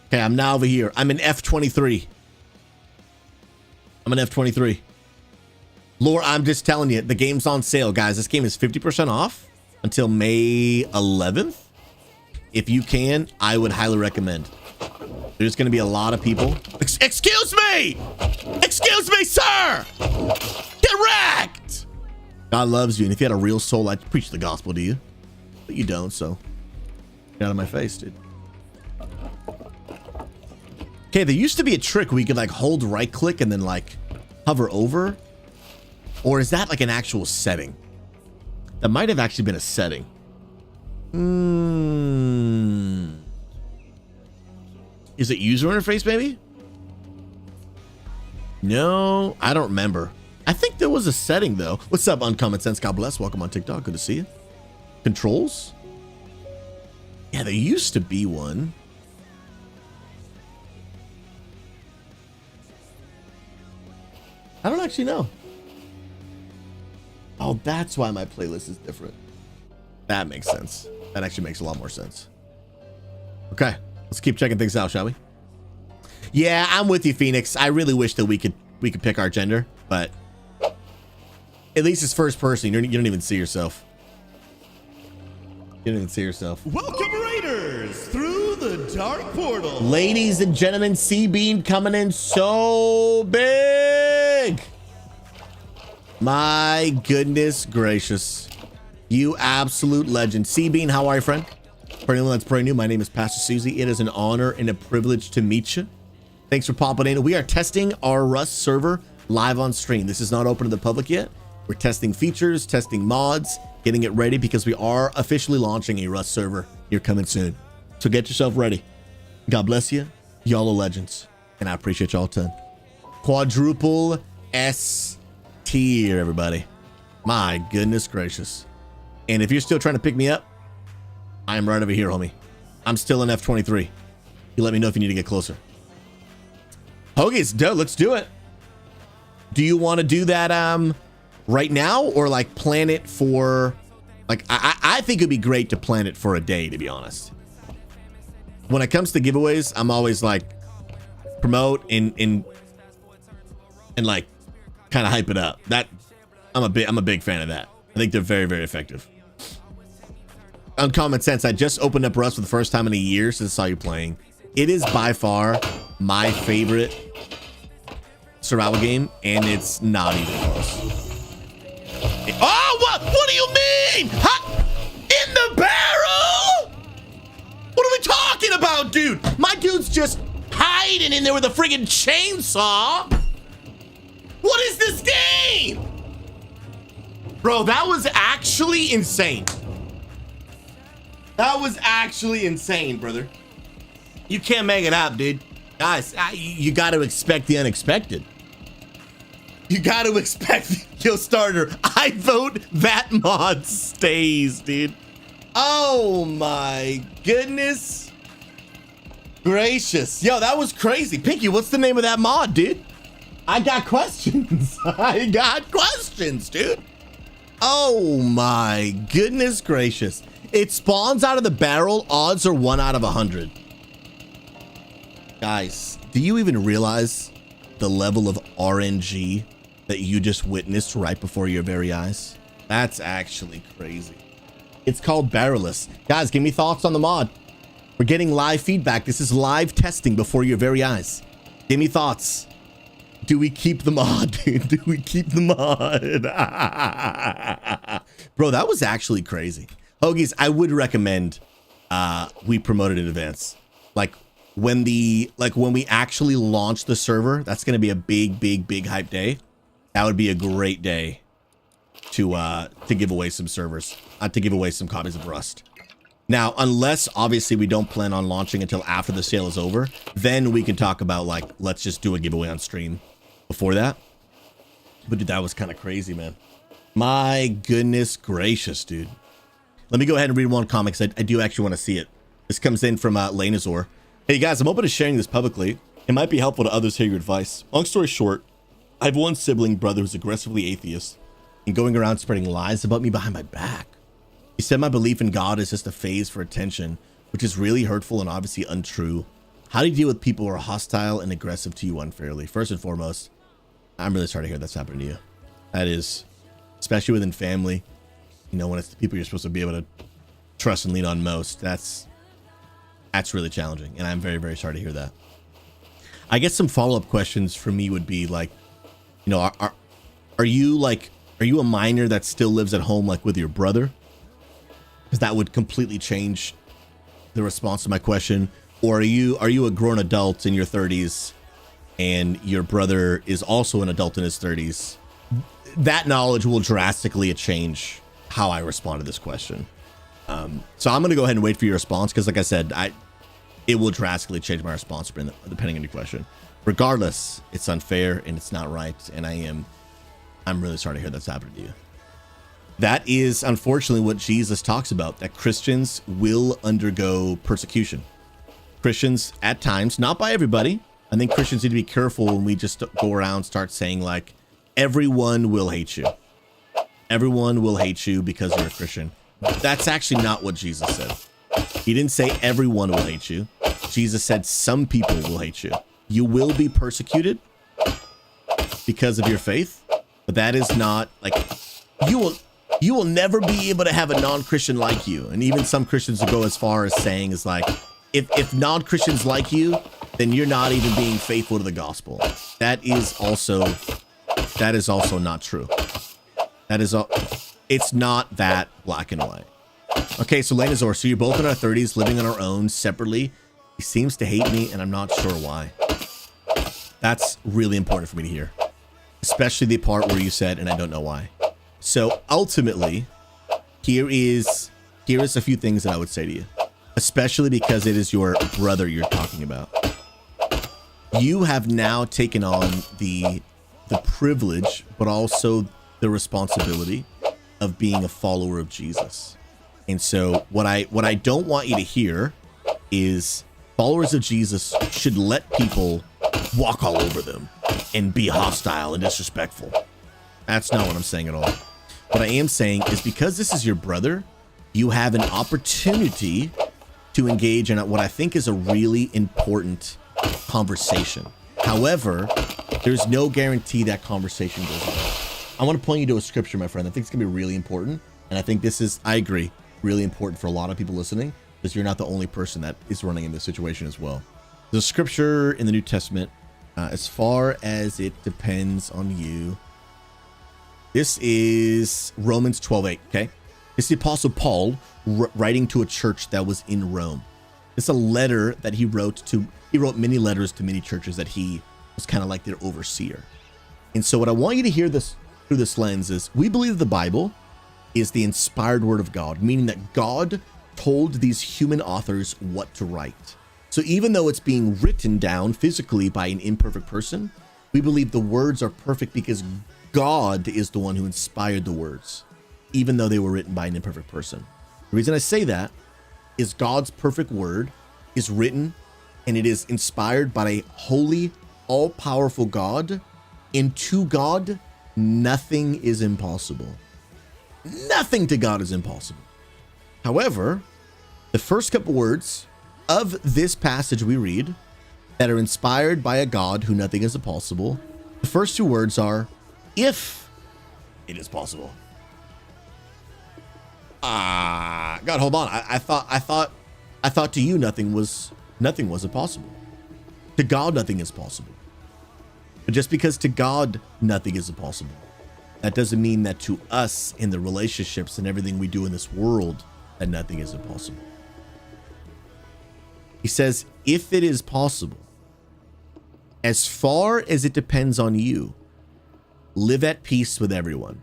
Okay, I'm now over here. I'm in F23. I'm in F23. Lore, I'm just telling you, the game's on sale, guys. This game is 50% off until May 11th. if you can, I would highly recommend. There's going to be a lot of people. Excuse me! Excuse me, sir! Get wrecked! God loves you, and if you had a real soul, I'd preach the gospel to you. But you don't, so get out of my face, dude. Okay, there used to be a trick where you could like hold right click and then like hover over. Or is that like an actual setting? That might have actually been a setting. Is it user interface maybe? No, I don't remember. I think there was a setting though. What's up, Uncommon Sense? God bless. Welcome on TikTok. Good to see you. Controls? Yeah, there used to be one. I don't actually know. Oh, that's why my playlist is different. That makes sense. That actually makes a lot more sense. Okay, let's keep checking things out, shall we? Yeah, I'm with you, Phoenix. I really wish that we could pick our gender, but at least it's first person. You don't even see yourself. You don't even see yourself. Welcome, Raiders, through the dark portal. Ladies and gentlemen, C-Bean coming in so big. My goodness gracious. You absolute legend. C-Bean, how are you, friend? For anyone that's brand new, my name is Pastor Susie. It is an honor and a privilege to meet you. Thanks for popping in. We are testing our Rust server live on stream. This is not open to the public yet. We're testing features, testing mods, getting it ready because we are officially launching a Rust server here coming soon. So get yourself ready. God bless you. Y'all are legends. And I appreciate y'all a ton. Quadruple S tier, everybody. My goodness gracious. And if you're still trying to pick me up, I am right over here, homie. I'm still in F23. You let me know if you need to get closer. Hoagies, dude, let's do it. Do you want to do that right now or like plan it for like I think it'd be great to plan it for a day, to be honest. When it comes to giveaways, I'm always like promote and like kind of hype it up. That I'm a big fan of that. I think they're very, very effective. Uncommon Sense, I just opened up Rust for the first time in a year since I saw you playing. It is by far my favorite survival game, and it's not even close. Oh, what do you mean? In the barrel? What are we talking about, dude? My dude's just hiding in there with a friggin' chainsaw. What is this game? Bro, that was actually insane. That was actually insane, brother. You can't make it up, dude. Guys, you got to expect the unexpected. You got to expect Kill Starter. I vote that mod stays, dude. Oh my goodness gracious. Yo, that was crazy. Pinky, what's the name of that mod, dude? I got questions. I got questions, dude. Oh my goodness gracious. It spawns out of the barrel. Odds are 1 out of 100. Guys, do you even realize the level of RNG that you just witnessed right before your very eyes? That's actually crazy. It's called Barrelless. Guys, give me thoughts on the mod. We're getting live feedback. This is live testing before your very eyes. Give me thoughts. Do we keep the mod, dude? Do we keep the mod? Bro, that was actually crazy. Hoagies, I would recommend we promote it in advance. Like when we actually launch the server, that's gonna be a big hype day. That would be a great day to give away some servers, to give away some copies of Rust. Now, unless obviously we don't plan on launching until after the sale is over, then we can talk about like, let's just do a giveaway on stream before that. But dude, that was kind of crazy, man. My goodness gracious, dude. Let me go ahead and read one comment because I do actually want to see it. This comes in from Lanazor. Hey guys, I'm open to sharing this publicly. It might be helpful to others to hear your advice. Long story short, I have one sibling brother who's aggressively atheist and going around spreading lies about me behind my back. He said my belief in God is just a phase for attention, which is really hurtful and obviously untrue. How do you deal with people who are hostile and aggressive to you unfairly? First and foremost, I'm really sorry to hear that's happening to you. That is, especially within family, you know, when it's the people you're supposed to be able to trust and lean on most. That's That's really challenging, and I'm very, very sorry to hear that. I guess some follow-up questions for me would be like, you know, are you a minor that still lives at home like with your brother? Because that would completely change the response to my question. Or are you a grown adult in your 30s and your brother is also an adult in his 30s? That knowledge will drastically change how I respond to this question. So I'm going to go ahead and wait for your response because, like I said, it will drastically change my response depending on your question. Regardless, it's unfair and it's not right, and I'm really sorry to hear that's happened to you. That is unfortunately what Jesus talks about, that Christians will undergo persecution. Christians at times, not by everybody. I think Christians need to be careful when we just go around and start saying like, everyone will hate you. Everyone will hate you because you're a Christian. That's actually not what Jesus said. He didn't say everyone will hate you. Jesus said some people will hate you. You will be persecuted because of your faith, but that is not like you will never be able to have a non-Christian like you. And even some Christians will go as far as saying is like, if non-Christians like you, then you're not even being faithful to the gospel. That is also not true. It's not that black and white. Okay, so Lanazor, so you're both in our 30s, living on our own separately. He seems to hate me, and I'm not sure why. That's really important for me to hear. Especially the part where you said, and I don't know why. So ultimately, here is a few things that I would say to you. Especially because it is your brother you're talking about. You have now taken on the privilege, but also the responsibility of being a follower of Jesus. And so what I don't want you to hear is followers of Jesus should let people walk all over them and be hostile and disrespectful. That's not what I'm saying at all. What I am saying is because this is your brother, you have an opportunity to engage in what I think is a really important conversation. However, there's no guarantee that conversation goes well. I want to point you to a scripture, my friend. I think it's going to be really important. And I think this is, I agree, really important for a lot of people listening because you're not the only person that is running in this situation as well. There's a scripture in the New Testament, as far as it depends on you. This is Romans 12:8, okay? It's the Apostle Paul writing to a church that was in Rome. It's a letter that he wrote many letters to many churches that he was kind of like their overseer. And so what I want you to hear this through this lens is we believe the Bible is the inspired word of God, meaning that God told these human authors what to write. So even though it's being written down physically by an imperfect person, we believe the words are perfect because God is the one who inspired the words, even though they were written by an imperfect person. The reason I say that is God's perfect word is written and it is inspired by a holy, all-powerful God, and to God, nothing is impossible. Nothing to God is impossible. However, the first couple words of this passage we read that are inspired by a God who nothing is impossible, the first two words are, if it is possible. God, hold on. I thought to you nothing was impossible. To God, nothing is possible. But just because to God nothing is impossible, that doesn't mean that to us in the relationships and everything we do in this world, that nothing is impossible. He says, if it is possible, as far as it depends on you, live at peace with everyone.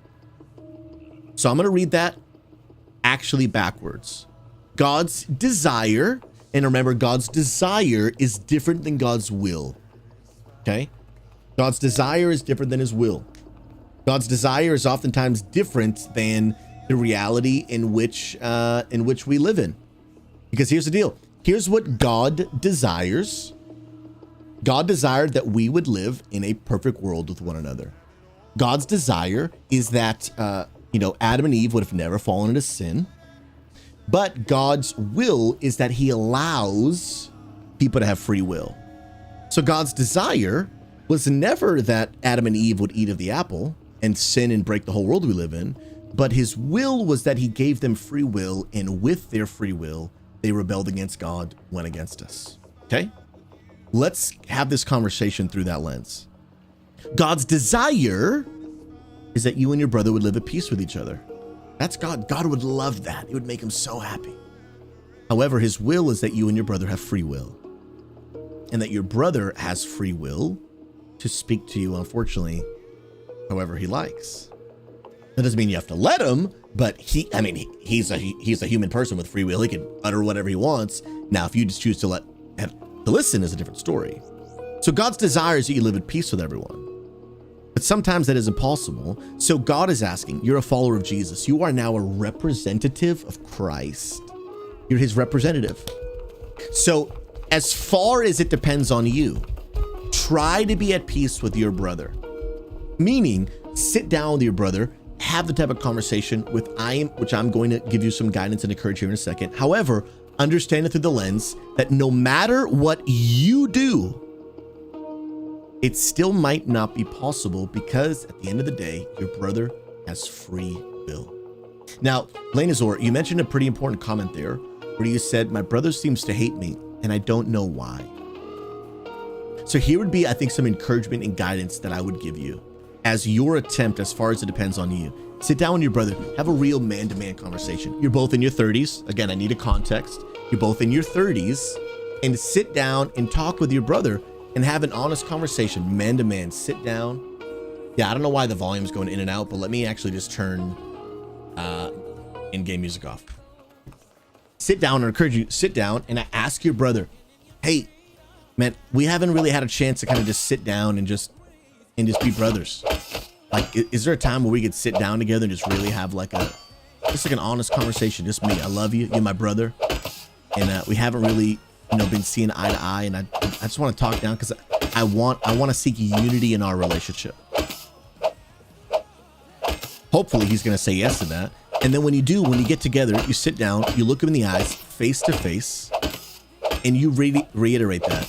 So I'm going to read that actually backwards. God's desire, and remember, God's desire is different than God's will. Okay? God's desire is different than his will. God's desire is oftentimes different than the reality in which we live in. Because here's the deal. Here's what God desires. God desired that we would live in a perfect world with one another. God's desire is that, Adam and Eve would have never fallen into sin. But God's will is that he allows people to have free will. So God's desire was never that Adam and Eve would eat of the apple and sin and break the whole world we live in. But his will was that he gave them free will, and with their free will, they rebelled against God, went against us. Okay? Let's have this conversation through that lens. God's desire is that you and your brother would live at peace with each other. That's God. God would love that. It would make him so happy. However, his will is that you and your brother have free will, and that your brother has free will to speak to you, unfortunately, however he likes. That doesn't mean you have to let him, but he's a human person with free will. He can utter whatever he wants. Now, if you just choose to listen, is a different story. So God's desire is that you live at peace with everyone. But sometimes that is impossible. So God is asking, you're a follower of Jesus. You are now a representative of Christ. You're his representative. So as far as it depends on you, try to be at peace with your brother. Meaning, sit down with your brother, have the type of conversation which I'm going to give you some guidance and encourage here in a second. However, understand it through the lens that no matter what you do, it still might not be possible, because at the end of the day, your brother has free will. Now, Lanazor, you mentioned a pretty important comment there where you said, my brother seems to hate me and I don't know why. So here would be, I think, some encouragement and guidance that I would give you as your attempt, as far as it depends on you. Sit down with your brother, have a real man-to-man conversation. You're both in your 30s. Again, I need a context. You're both in your 30s, and sit down and talk with your brother and have an honest conversation, man-to-man. Sit down. Yeah, I don't know why the volume's going in and out, but let me actually just turn in-game music off. Sit down, and encourage you, sit down and ask your brother, hey, man, we haven't really had a chance to kind of just sit down and just be brothers. Like, is there a time where we could sit down together and just really have just an honest conversation? Just me. I love you. You're my brother. And we haven't really, been seeing eye to eye. And I just want to talk down because I want to seek unity in our relationship. Hopefully he's going to say yes to that. And then when you get together, you sit down, you look him in the eyes, face to face, and you reiterate that.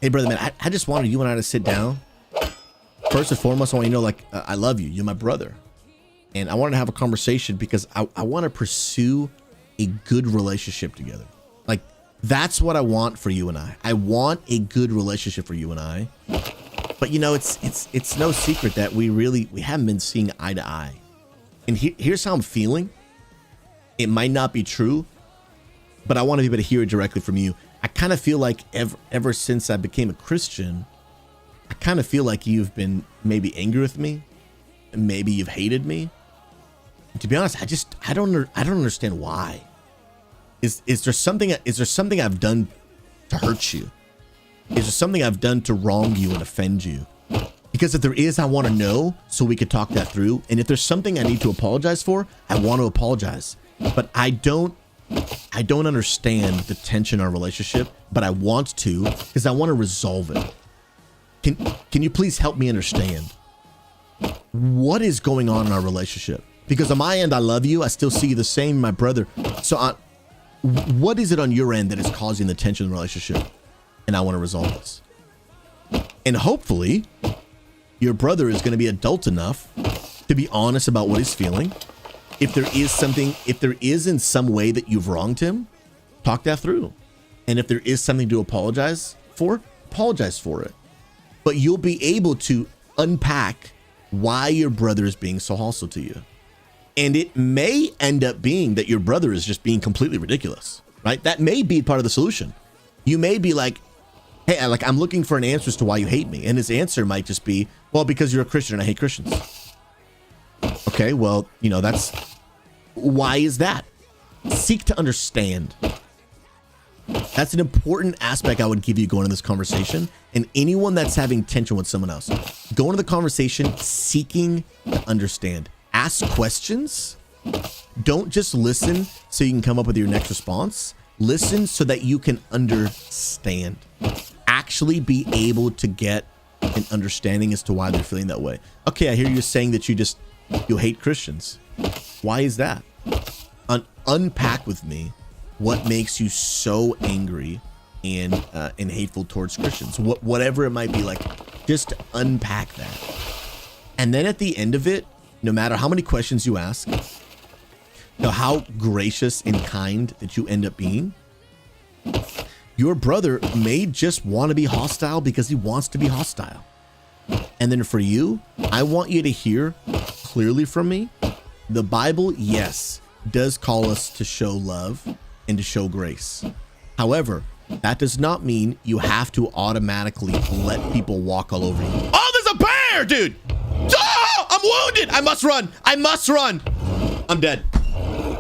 Hey, brother, man, I just wanted you and I to sit down. First and foremost, I want you to know, I love you. You're my brother. And I wanted to have a conversation because I want to pursue a good relationship together. Like, that's what I want for you and I. I want a good relationship for you and I. But, it's no secret that we haven't been seeing eye to eye. And here's how I'm feeling. It might not be true, but I want to be able to hear it directly from you. I kind of feel like ever since I became a Christian, I kind of feel like you've been maybe angry with me, and maybe you've hated me. And to be honest, I don't understand why. Is there something I've done to hurt you? Is there something I've done to wrong you and offend you? Because if there is, I want to know so we could talk that through. And if there's something I need to apologize for, I want to apologize. But I don't understand the tension in our relationship, but I want to, because I want to resolve it. Can you please help me understand what is going on in our relationship? Because on my end, I love you. I still see you the same, my brother. So what is it on your end that is causing the tension in the relationship? And I want to resolve this. And hopefully your brother is going to be adult enough to be honest about what he's feeling. If there is in some way that you've wronged him, talk that through. And if there is something to apologize for it. But you'll be able to unpack why your brother is being so hostile to you. And it may end up being that your brother is just being completely ridiculous, right? That may be part of the solution. You may be like, hey, I'm looking for an answer as to why you hate me. And his answer might just be, well, because you're a Christian and I hate Christians. Okay, well, why is that? Seek to understand. That's an important aspect I would give you going into this conversation. And anyone that's having tension with someone else, go into the conversation seeking to understand. Ask questions. Don't just listen so you can come up with your next response. Listen so that you can understand. Actually be able to get an understanding as to why they're feeling that way. Okay, I hear you saying that you hate Christians. Why is that? Unpack with me what makes you so angry and hateful towards Christians. Whatever it might be, just unpack that. And then at the end of it, no matter how many questions you ask, to how gracious and kind that you end up being, your brother may just want to be hostile because he wants to be hostile. And then for you, I want you to hear clearly from me, the Bible, yes, does call us to show love and to show grace. However, that does not mean you have to automatically let people walk all over you. Oh, there's a bear, dude! Oh, I'm wounded! I must run! I must run! I'm dead.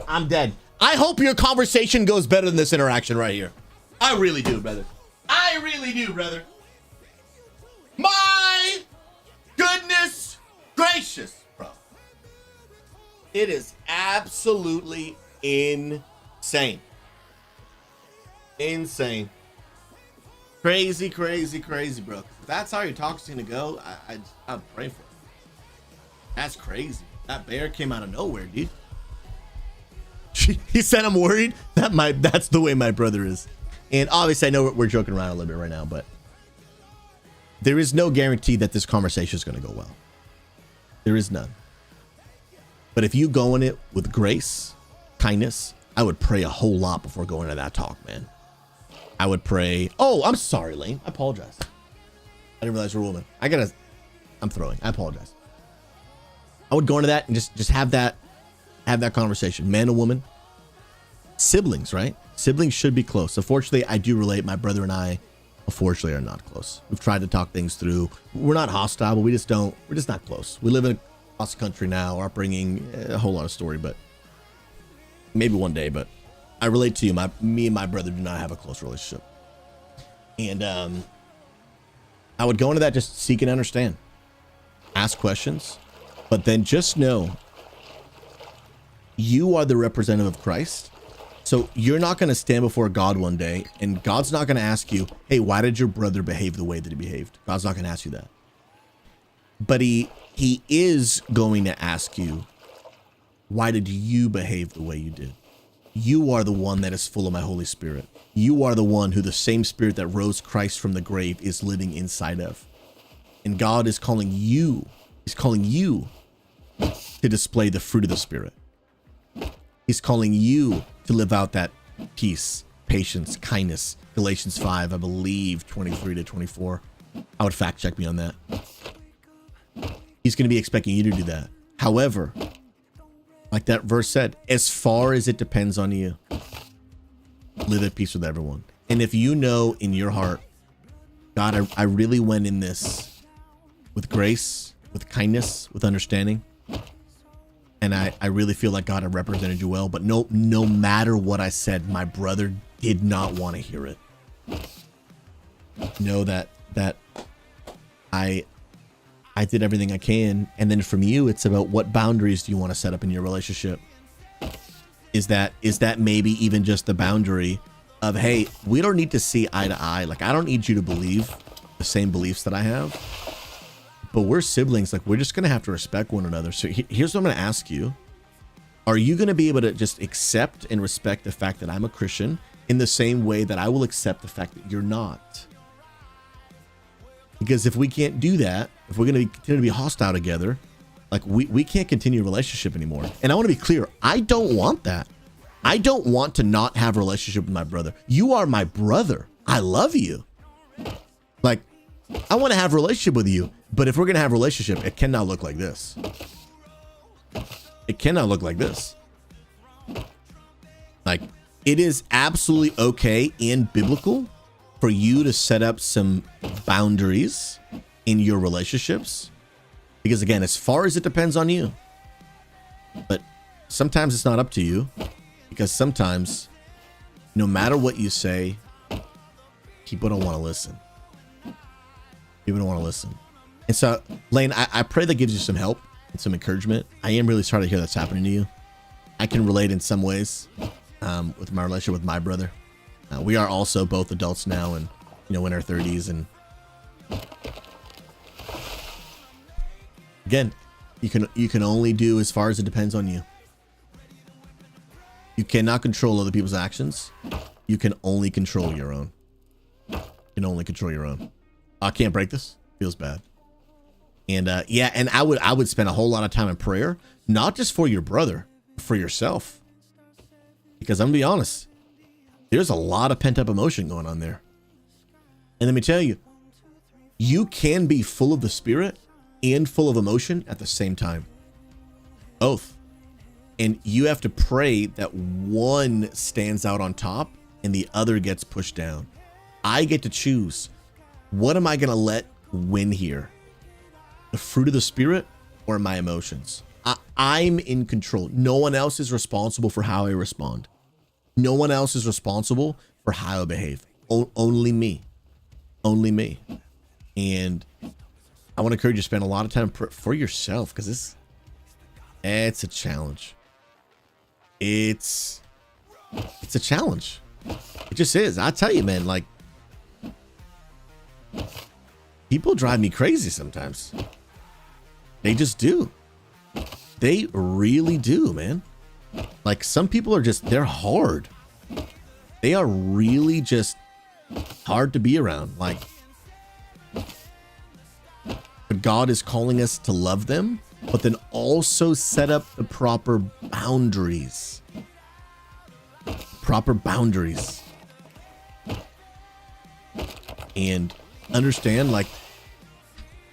I'm dead. I hope your conversation goes better than this interaction right here. I really do, brother. I really do, brother. My goodness gracious, bro. It is absolutely insane. Insane. Crazy, crazy, crazy, bro. If that's how your talk's gonna go, I'd pray for it. That's crazy. That bear came out of nowhere, dude. He said I'm worried. That's the way my brother is. And obviously I know we're joking around a little bit right now, but there is no guarantee that this conversation is going to go well. There is none. But if you go in it with grace, kindness, I would pray a whole lot before going into that talk, man. I would pray. Oh, I'm sorry, Lane. I apologize. I didn't realize you're a woman. I'm throwing. I apologize. I would go into that and just have that conversation. Man and woman. Siblings, right? Siblings should be close. Unfortunately, I do relate. My brother and I, unfortunately, are not close. We've tried to talk things through. We're not hostile, but we're just not close. We live in across the country now. Our upbringing, a whole lot of story, but maybe one day. But I relate to you. Me and my brother do not have a close relationship. And I would go into that just seek and understand. Ask questions. But then just know you are the representative of Christ. So you're not going to stand before God one day and God's not going to ask you, hey, why did your brother behave the way that he behaved? God's not going to ask you that. But he is going to ask you, why did you behave the way you did? You are the one that is full of my Holy Spirit. You are the one who the same Spirit that rose Christ from the grave is living inside of. And God is calling you. He's calling you to display the fruit of the Spirit. He's calling you to live out that peace, patience, kindness. Galatians 5, I believe 23 to 24. I would fact check me on that. He's going to be expecting you to do that. However, like that verse said, as far as it depends on you, live at peace with everyone. And if you know in your heart, God, I really went in this with grace, with kindness, with understanding. And I really feel like God, I represented you well, but no matter what I said, my brother did not want to hear it. Know that I did everything I can. And then from you, it's about what boundaries do you want to set up in your relationship? Is that maybe even just the boundary of, hey, we don't need to see eye to eye. Like, I don't need you to believe the same beliefs that I have. But we're siblings. Like, we're just going to have to respect one another. So here's what I'm going to ask you. Are you going to be able to just accept and respect the fact that I'm a Christian in the same way that I will accept the fact that you're not? Because if we can't do that, if we're going to continue to be hostile together, like we can't continue a relationship anymore. And I want to be clear. I don't want that. I don't want to not have a relationship with my brother. You are my brother. I love you. Like, I want to have a relationship with you. But if we're going to have a relationship, it cannot look like this. It cannot look like this. Like, it is absolutely okay and biblical for you to set up some boundaries in your relationships. Because again, as far as it depends on you. But sometimes it's not up to you. Because sometimes, no matter what you say, people don't want to listen. People don't want to listen. And so, Lane, I pray that gives you some help and some encouragement. I am really sorry to hear that's happening to you. I can relate in some ways with my relationship with my brother. We are also both adults now and, in our 30s. And again, you can only do as far as it depends on you. You cannot control other people's actions. You can only control your own. You can only control your own. I can't break this. Feels bad. And and I would spend a whole lot of time in prayer, not just for your brother, for yourself. Because I'm gonna be honest, there's a lot of pent up emotion going on there. And let me tell you, you can be full of the Spirit and full of emotion at the same time. Both. And you have to pray that one stands out on top and the other gets pushed down. I get to choose. What am I going to let win here? The fruit of the Spirit or my emotions? I'm in control. No one else is responsible for how I respond. No one else is responsible for how I behave. Only me. Only me. And I want to encourage you to spend a lot of time for yourself, because it's a challenge. It's a challenge. It just is. I tell you, man, like, people drive me crazy sometimes. They just do. They really do, man. Like, some people are just, they're hard. They are really just hard to be around. Like, but God is calling us to love them, but then also set up the proper boundaries. Proper boundaries. And understand, like,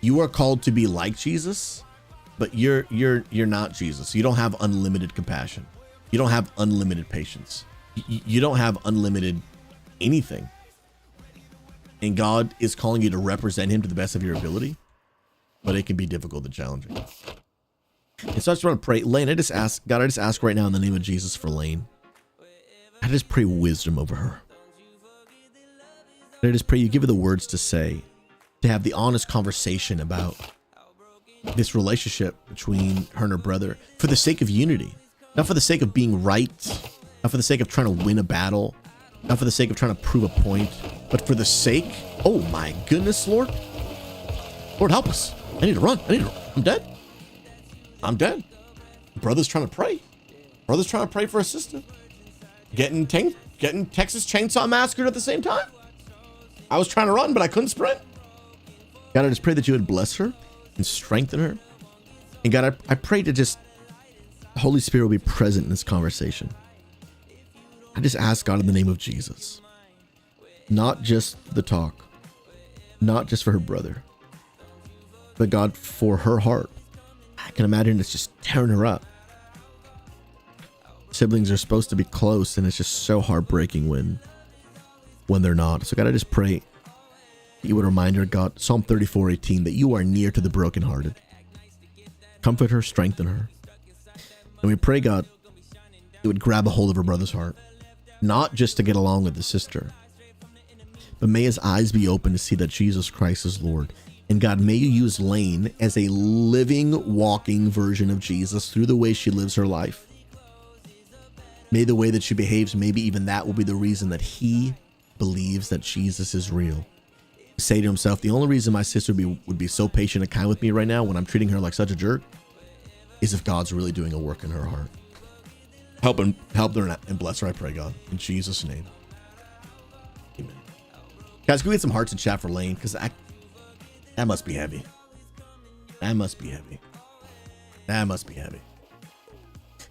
you are called to be like Jesus, but you're not Jesus. You don't have unlimited compassion. You don't have unlimited patience. You don't have unlimited anything. And God is calling you to represent him to the best of your ability, but it can be difficult and challenging. And so I just want to pray. Lane, I just ask right now in the name of Jesus for Lane. I just pray wisdom over her. I just pray you give her the words to say, to have the honest conversation about this relationship between her and her brother, for the sake of unity, not for the sake of being right, not for the sake of trying to win a battle, not for the sake of trying to prove a point, but for the sake, oh my goodness, Lord. Lord, help us. I need to run. I'm dead. I'm dead. Brother's trying to pray. Brother's trying to pray for a sister. Getting Texas Chainsaw Massacred at the same time. I was trying to run, but I couldn't sprint. God, I just pray that you would bless her and strengthen her. And God, I pray to just, the Holy Spirit will be present in this conversation. I just ask God in the name of Jesus, not just the talk, not just for her brother, but God, for her heart. I can imagine it's just tearing her up. Siblings are supposed to be close, and it's just so heartbreaking when they're not. So God, I just pray that you would remind her, God, Psalm 34:18, that you are near to the brokenhearted. Comfort her, strengthen her. And we pray, God, you would grab a hold of her brother's heart, not just to get along with the sister, but may his eyes be open to see that Jesus Christ is Lord. And God, may you use Lane as a living, walking version of Jesus through the way she lives her life. May the way that she behaves, maybe even that will be the reason that he believes that Jesus is real. Say to himself, the only reason my sister would be so patient and kind with me right now when I'm treating her like such a jerk is if God's really doing a work in her heart. Help her and bless her, I pray, God, in Jesus' name. Amen. Guys, can we get some hearts in chat for Lane? Because that must be heavy. That must be heavy. That must be heavy.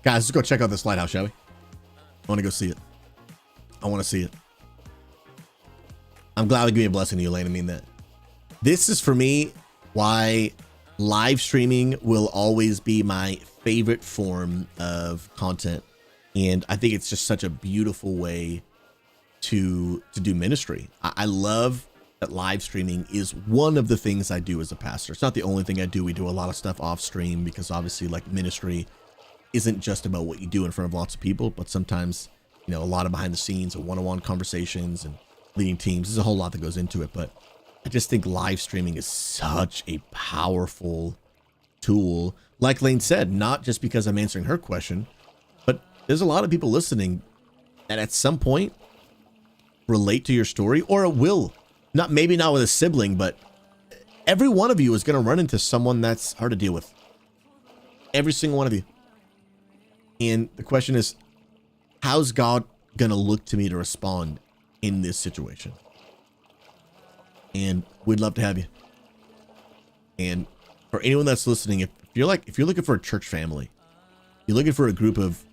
Guys, let's go check out this lighthouse, shall we? I want to go see it. I want to see it. I'm glad we gave me a blessing to you, Lane. I mean that. This is for me why live streaming will always be my favorite form of content. And I think it's just such a beautiful way to do ministry. I love that live streaming is one of the things I do as a pastor. It's not the only thing I do. We do a lot of stuff off stream because obviously, like, ministry isn't just about what you do in front of lots of people, but sometimes, you know, a lot of behind the scenes and one-on-one conversations and leading teams. There's a whole lot that goes into it, but I just think live streaming is such a powerful tool. Like Lane said, not just because I'm answering her question, but there's a lot of people listening that at some point relate to your story, or it will. Maybe not with a sibling, but every one of you is going to run into someone that's hard to deal with. Every single one of you. And the question is, how's God going to look to me to respond in this situation? And we'd love to have you. And for anyone that's listening, if you're looking for a church family, you're looking for a group of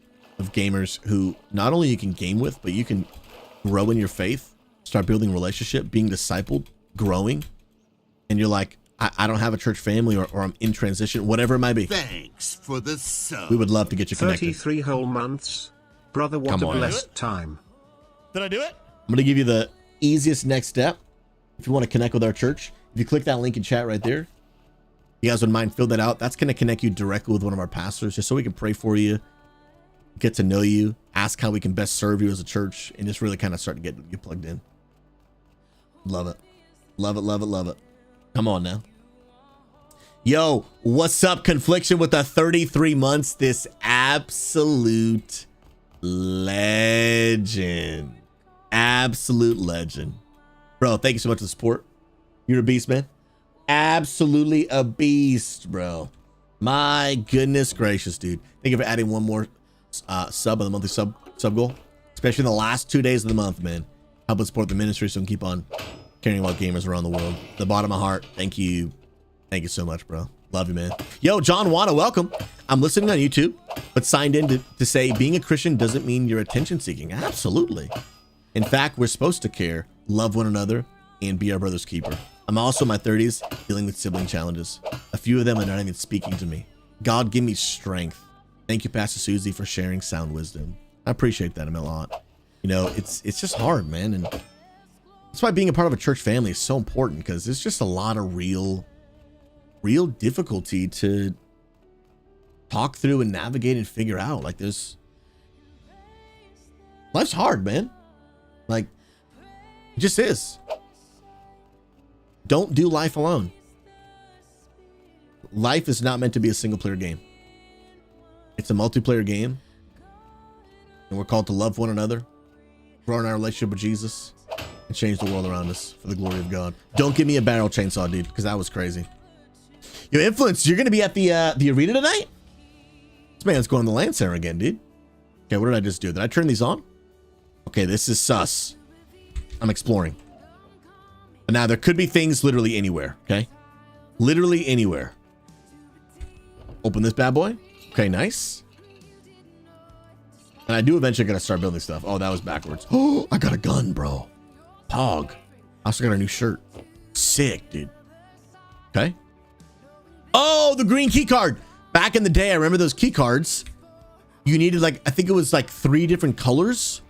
of gamers who not only you can game with, but you can grow in your faith, start building a relationship, being discipled, growing. And you're like, I don't have a church family or I'm in transition, whatever it might be. Thanks for the sub. We would love to get you connected. 33 whole months. Brother, what Come a on. blessed time. Did I do it? I'm going to give you the easiest next step. If you want to connect with our church, if you click that link in chat right there, you guys wouldn't mind fill that out. That's going to connect you directly with one of our pastors, just so we can pray for you, get to know you, ask how we can best serve you as a church, and just really kind of start to get you plugged in. Love it. Love it, love it, love it. Come on now. Yo, what's up, Confliction, with the 33 months? This absolute legend. Absolute legend. Bro, thank you so much for the support. You're a beast, man. Absolutely a beast, bro. My goodness gracious, dude. Thank you for adding one more sub on the monthly sub goal, especially in the last 2 days of the month, man. Help us support the ministry so we can keep on caring about gamers around the world. The bottom of my heart, thank you. Thank you so much, bro. Love you, man. Yo, John Wana, welcome. I'm listening on YouTube, but signed in to say being a Christian doesn't mean you're attention seeking. Absolutely. In fact, we're supposed to care, love one another, and be our brother's keeper. I'm also in my 30s dealing with sibling challenges. A few of them are not even speaking to me. God, give me strength. Thank you, Pastor Susie, for sharing sound wisdom. I appreciate that a lot. You know, it's just hard, man. And that's why being a part of a church family is so important, because there's just a lot of real difficulty to talk through and navigate and figure out. Like, life's hard, man. Like, it just is. Don't do life alone. Life is not meant to be a single player game. It's a multiplayer game. And we're called to love one another, grow in our relationship with Jesus, and change the world around us for the glory of God. Don't give me a barrel chainsaw, dude, because that was crazy. Yo, Influence, you're going to be at the arena tonight? This man's going to the LAN Center again, dude. Okay, what did I just do? Did I turn these on? Okay, this is sus. I'm exploring. But now, there could be things literally anywhere, okay? Literally anywhere. Open this bad boy. Okay, nice. And I do eventually got to start building stuff. Oh, that was backwards. Oh, I got a gun, bro. Pog. I also got a new shirt. Sick, dude. Okay. Oh, the green key card. Back in the day, I remember those key cards. You needed, like, I think it was like 3 different colors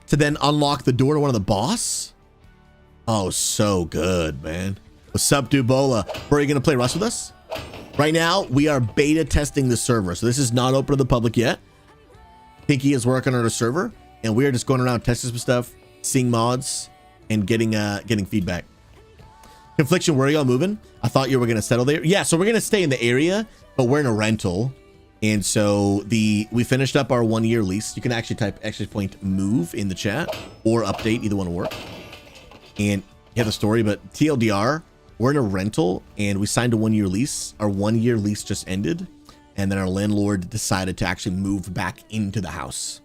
to then unlock the door to one of the boss. Oh, so good, man. What's up, Dubola? Bro, are you going to play Rust with us? Right now, we are beta testing the server. So this is not open to the public yet. Pinky is working on a server, and we are just going around testing some stuff, seeing mods, and getting feedback. Confliction, where are y'all moving? I thought you were going to settle there. Yeah, so we're going to stay in the area, but we're in a rental. And so we finished up our 1-year lease. You can actually type ! move in the chat or update, either one will work. And you have the story, but TLDR, we're in a rental and we signed a 1-year lease. Our 1-year lease just ended, and then our landlord decided to actually move back into the house.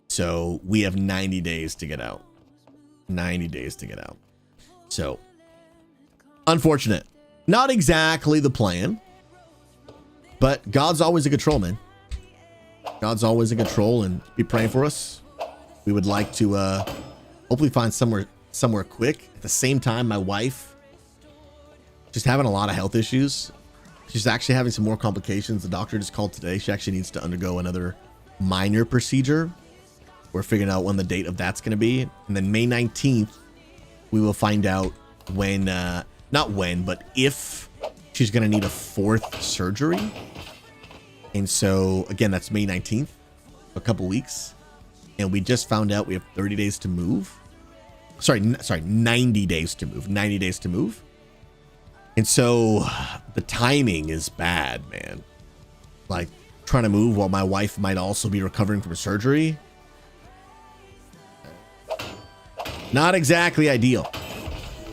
So we have 90 days to get out. 90 days to get out. So unfortunate. Not exactly the plan, but God's always in control, man. God's always in control, and be praying for us. We would like to hopefully find somewhere quick. At the same time, my wife, she's having a lot of health issues. She's actually having some more complications. The doctor just called today. She actually needs to undergo another minor procedure. We're figuring out when the date of that's going to be. And then May 19th, we will find out when, not when, but if she's going to need a 4th surgery. And so, again, that's May 19th, a couple weeks. And we just found out we have 30 days to move. Sorry, 90 days to move. 90 days to move. And so the timing is bad, man. Like, trying to move while my wife might also be recovering from surgery. Not exactly ideal.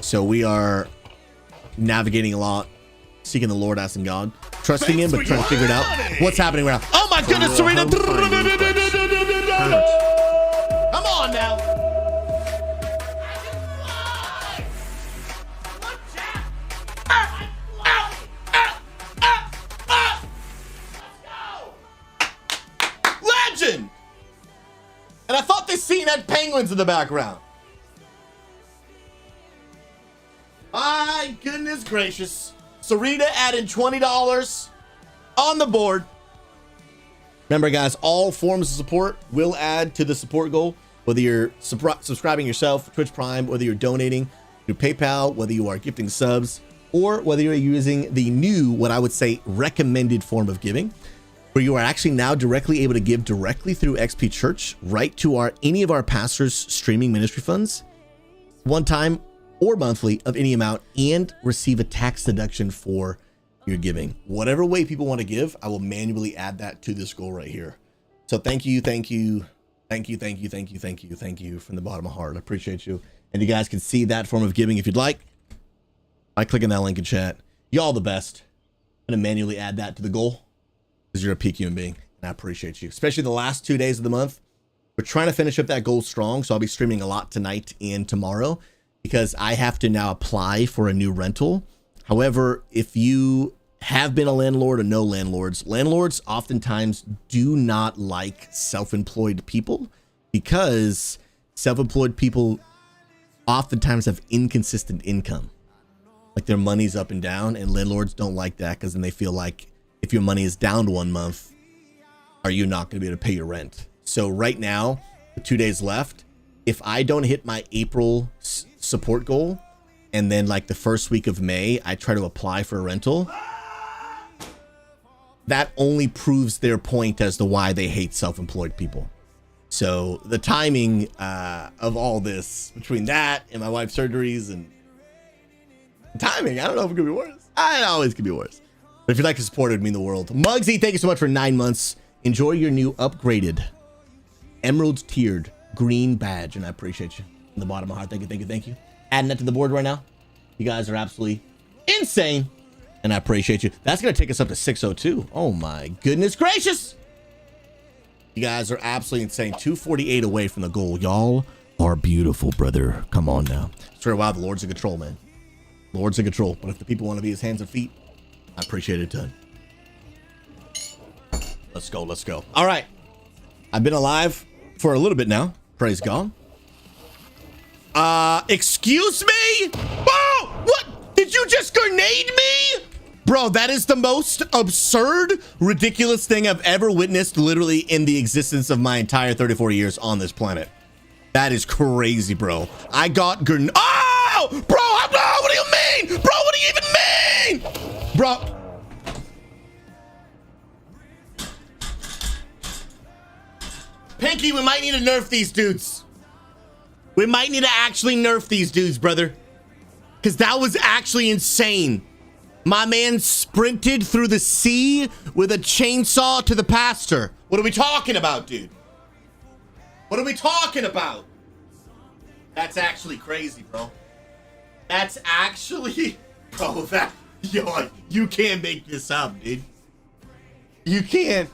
So we are navigating a lot, seeking the Lord, asking God, trusting Him, but trying to figure it out. What's happening right now? Oh my goodness, Serena! Come on now. Legend! had penguins in the background. My goodness gracious. Sarita adding $20 on the board. Remember, guys, all forms of support will add to the support goal. Whether you're subscribing yourself, Twitch Prime, whether you're donating through PayPal, whether you are gifting subs, or whether you're using the new, what I would say, recommended form of giving, where you are actually now directly able to give directly through XP Church right to any of our pastors' streaming ministry funds, one time or monthly of any amount, and receive a tax deduction for your giving. Whatever way people want to give, I will manually add that to this goal right here. So thank you from the bottom of my heart. I appreciate you. And you guys can see that form of giving if you'd like by clicking that link in chat. Y'all the best. I'm gonna manually add that to the goal because you're a peak human being, and I appreciate you, especially the last 2 days of the month. We're trying to finish up that goal strong, so I'll be streaming a lot tonight and tomorrow because I have to now apply for a new rental. However, if you have been a landlord or know landlords oftentimes do not like self-employed people because self-employed people oftentimes have inconsistent income. Like their money's up and down, and landlords don't like that because then they feel like if your money is down 1 month, are you not going to be able to pay your rent? So right now, with 2 days left, if I don't hit my April support goal, and then like the first week of May, I try to apply for a rental, that only proves their point as to why they hate self-employed people. So the timing of all this, between that and my wife's surgeries and timing, I don't know if it could be worse. It always could be worse. But if you'd like to support, it would mean the world. Muggsy, thank you so much for 9 months. Enjoy your new upgraded emerald tiered green badge, and I appreciate you from the bottom of my heart. Thank you. Adding that to the board right now. You guys are absolutely insane, and I appreciate you. That's gonna take us up to 602. Oh my goodness gracious. You guys are absolutely insane. 248 away from the goal. Y'all are beautiful, brother. Come on now. Swear to wow, the Lord's in control, man. Lord's in control. But if the people want to be his hands and feet, I appreciate it a ton. Let's go. All right. I've been alive for a little bit now. Praise God. Excuse me? Whoa! What? Did you just grenade me? Bro, that is the most absurd, ridiculous thing I've ever witnessed literally in the existence of my entire 34 years on this planet. That is crazy, bro. I got Oh! Bro, what do you mean? Bro, what do you even mean? Bro. Pinky, we might need to nerf these dudes. We might need to actually nerf these dudes, brother. Because that was actually insane. My man sprinted through the sea with a chainsaw to the pastor. What are we talking about, dude? What are we talking about? That's actually crazy, bro. That's actually... Bro, you can't make this up, dude. You can't.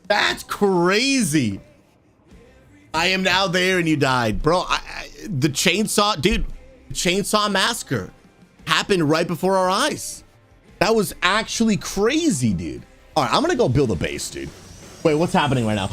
That's crazy. I am now there and you died. Bro, the chainsaw... Dude, chainsaw massacre happened right before our eyes. That was actually crazy, dude. All right, I'm gonna go build a base, dude. Wait, what's happening right now?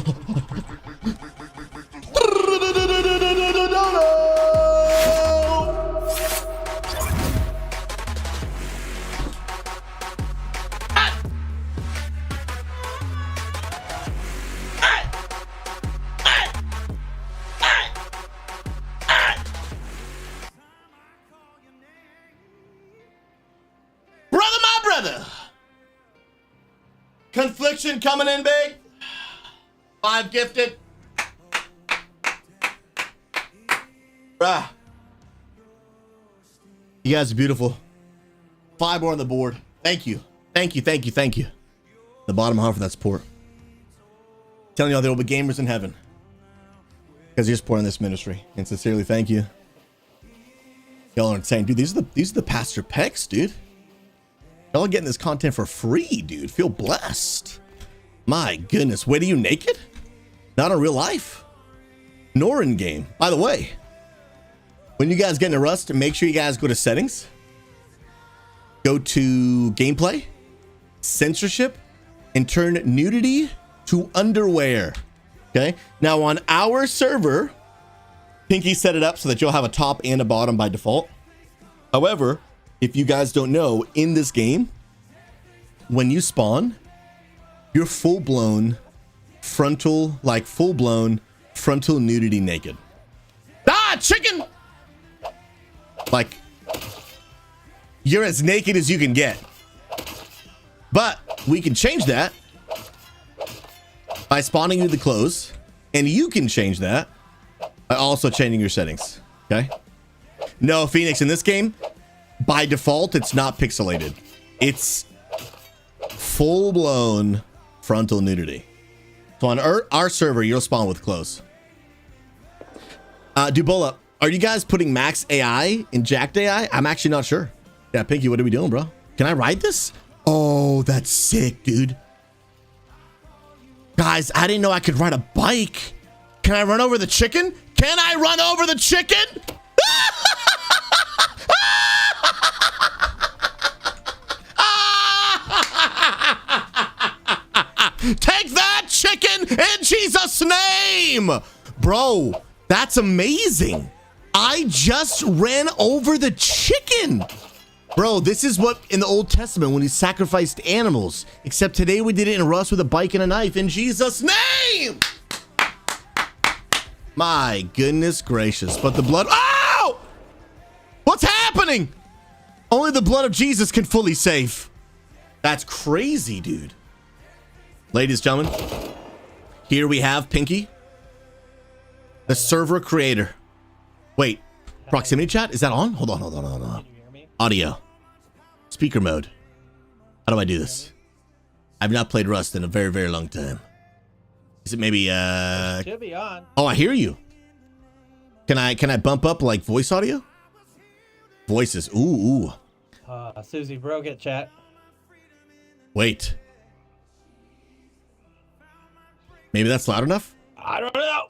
Confliction coming in big. 5 gifted. Bruh. You guys are beautiful. 5 more on the board. Thank you. Thank you. The bottom half for that support. Telling y'all there will be gamers in heaven because you're supporting this ministry. And sincerely, thank you. Y'all are insane. Dude, these are the Pastor Pecs, dude. Y'all are getting this content for free, dude. Feel blessed. My goodness. Wait, are you naked? Not in real life. Nor in game. By the way, when you guys get into Rust, make sure you guys go to settings. Go to gameplay, censorship, and turn nudity to underwear. Okay. Now on our server, Pinky set it up so that you'll have a top and a bottom by default. However, if you guys don't know, in this game, when you spawn, you're full-blown frontal nudity naked. Ah, chicken! Like, you're as naked as you can get. But we can change that by spawning you the clothes, and you can change that by also changing your settings. Okay? No, Phoenix, in this game, by default, it's not pixelated. It's full-blown frontal nudity. So on our server, you'll spawn with clothes. Dubola, are you guys putting max AI in Jacked AI? I'm actually not sure. Yeah, Pinky, what are we doing, bro? Can I ride this? Oh, that's sick, dude. Guys, I didn't know I could ride a bike. Can I run over the chicken? Can I run over the chicken? Take that, chicken, in Jesus' name. Bro, that's amazing. I just ran over the chicken. Bro, this is what in the Old Testament when he sacrificed animals. Except today we did it in Rust with a bike and a knife in Jesus' name. My goodness gracious. But the blood... Oh! What's happening? Only the blood of Jesus can fully save. That's crazy, dude. Ladies and gentlemen, here we have Pinky, the server creator. Wait, proximity chat? Is that on? Hold on. Audio. Speaker mode. How do I do this? I've not played Rust in a very, very long time. Is it maybe Should be on. Oh, I hear you. Can I bump up like voice audio? Voices. Ooh. Susie broke it, chat. Wait. Maybe that's loud enough? I don't know.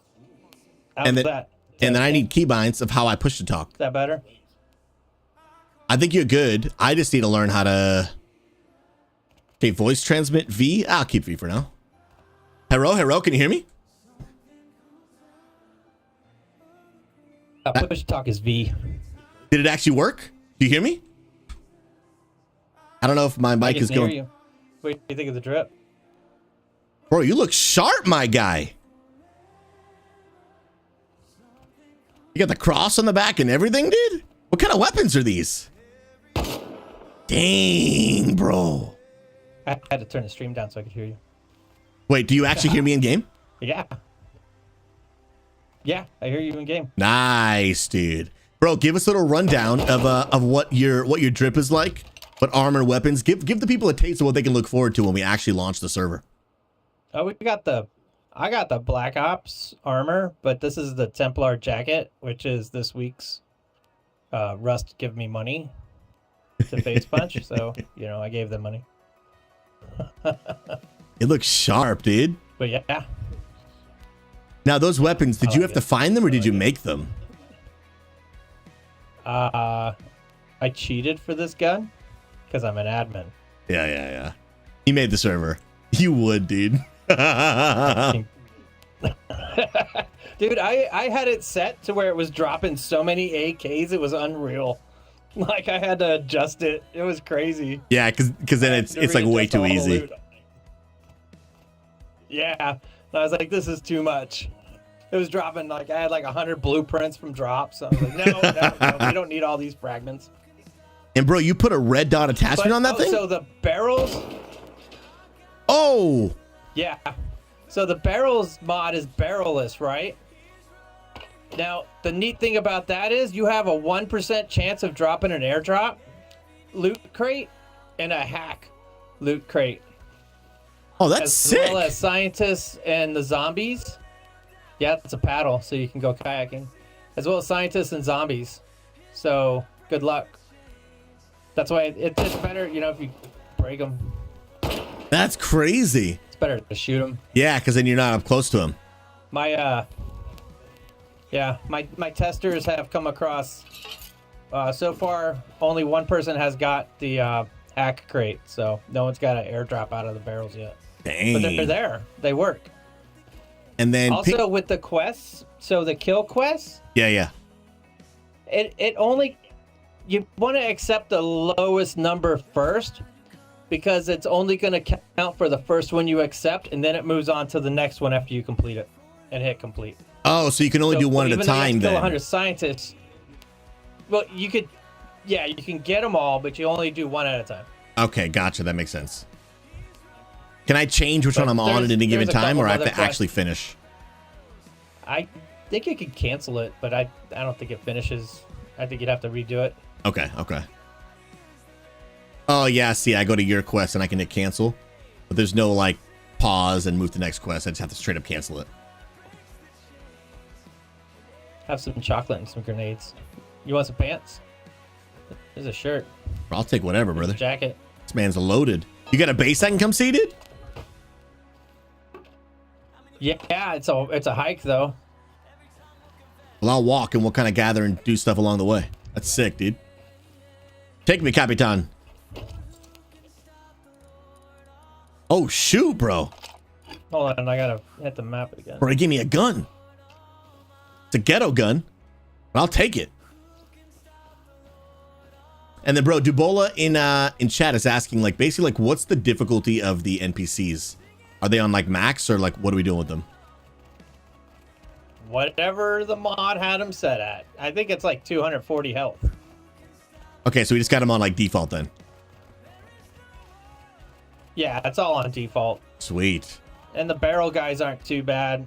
How's And then, that? and then I need keybinds of how I push to talk. Is that better? I think you're good. I just need to learn how to... Okay, voice transmit V. I'll keep V for now. Hello, can you hear me? Push to talk is V. Did it actually work? Do you hear me? I don't know if my mic is hear going... you. What do you think of the drip? Bro, you look sharp, my guy. You got the cross on the back and everything, dude? What kind of weapons are these? Dang, bro. I had to turn the stream down so I could hear you. Wait, do you actually hear me in game? Yeah. Yeah, I hear you in game. Nice, dude. Bro, give us a little rundown of what your drip is like, what armor and weapons. Give the people a taste of what they can look forward to when we actually launch the server. Oh, I got the Black Ops armor, but this is the Templar jacket, which is this week's Rust give me money to face punch. So, you know, I gave them money. It looks sharp, dude. But yeah. Now, those weapons, did you have to find them or did you make them? I cheated for this gun because I'm an admin. Yeah. You made the server. You would, dude. Dude, I had it set to where it was dropping so many AKs, it was unreal. Like, I had to adjust it. It was crazy. Yeah, because then it's like way too easy. Yeah. And I was like, this is too much. It was dropping, like, I had like 100 blueprints from drops. So I was like, no, we don't need all these fragments. And bro, you put a red dot attachment on that thing? So the barrels... Oh! Yeah. So the barrels mod is barrelless, right? Now, the neat thing about that is you have a 1% chance of dropping an airdrop loot crate and a hack loot crate. Oh, that's as sick. As well as scientists and the zombies. Yeah, it's a paddle, so you can go kayaking. As well as scientists and zombies. So, good luck. That's why it's better, you know, if you break them. That's crazy. It's better to shoot them. Yeah, because then you're not up close to him. My testers have come across. So far, only one person has got the hack crate, so no one's got an airdrop out of the barrels yet. Dang. But they're there. They work. And then Also with the quests, so the kill quests, yeah. it only, you want to accept the lowest number first, because it's only going to count for the first one you accept, and then it moves on to the next one after you complete it and hit complete. Oh, so you can only do one at a time Kill then. 100 scientists. Well, you could, yeah, you can get them all, but you only do one at a time. Okay, gotcha. That makes sense. Can I change which But one I'm on at any given there's a time, couple or I have other to quests. actually finish? I think you could cancel it, but I don't think it finishes. I think you'd have to redo it. Okay. Oh yeah, see, I go to your quest and I can hit cancel, but there's no like pause and move to the next quest. I just have to straight up cancel it. Have some chocolate and some grenades. You want some pants? There's a shirt. I'll take whatever, There's brother. a jacket. This man's loaded. You got a base I can come see, dude? Yeah, it's a hike though. Well, I'll walk and we'll kind of gather and do stuff along the way. That's sick, dude. Take me, Capitan. Oh, shoot, bro. Hold on, I gotta hit the map again. Bro, he gave me a gun. It's a ghetto gun, but I'll take it. And then, bro, Dubola in chat is asking, like, basically, like, what's the difficulty of the NPCs? Are they on, like, max, or, like, what are we doing with them? Whatever the mod had them set at. I think it's like 240 health. Okay, so we just got them on, like, default then. Yeah, it's all on default. Sweet. And the barrel guys aren't too bad.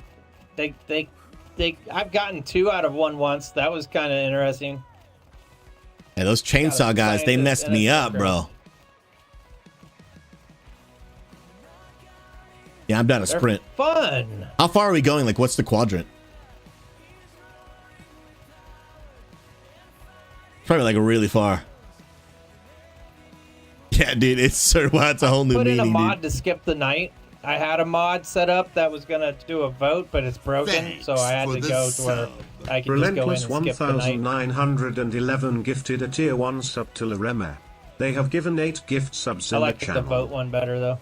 I've gotten 2 out of 1 once. That was kind of interesting. And those chainsaw guys, they messed me up, bro. Yeah, I'm down to They're sprint. fun. How far are we going? Like, what's the quadrant? Probably like really far. Yeah, dude, it's a whole new Put in a meaning, mod dude. to skip the night. I had a mod set up that was gonna do a vote, but it's broken, so I had to go to where I can just go in Relentless and skip the night. 1911 gifted a tier 1 sub to Larema. They have given 8 gift subs I in like the the channel. vote one better though.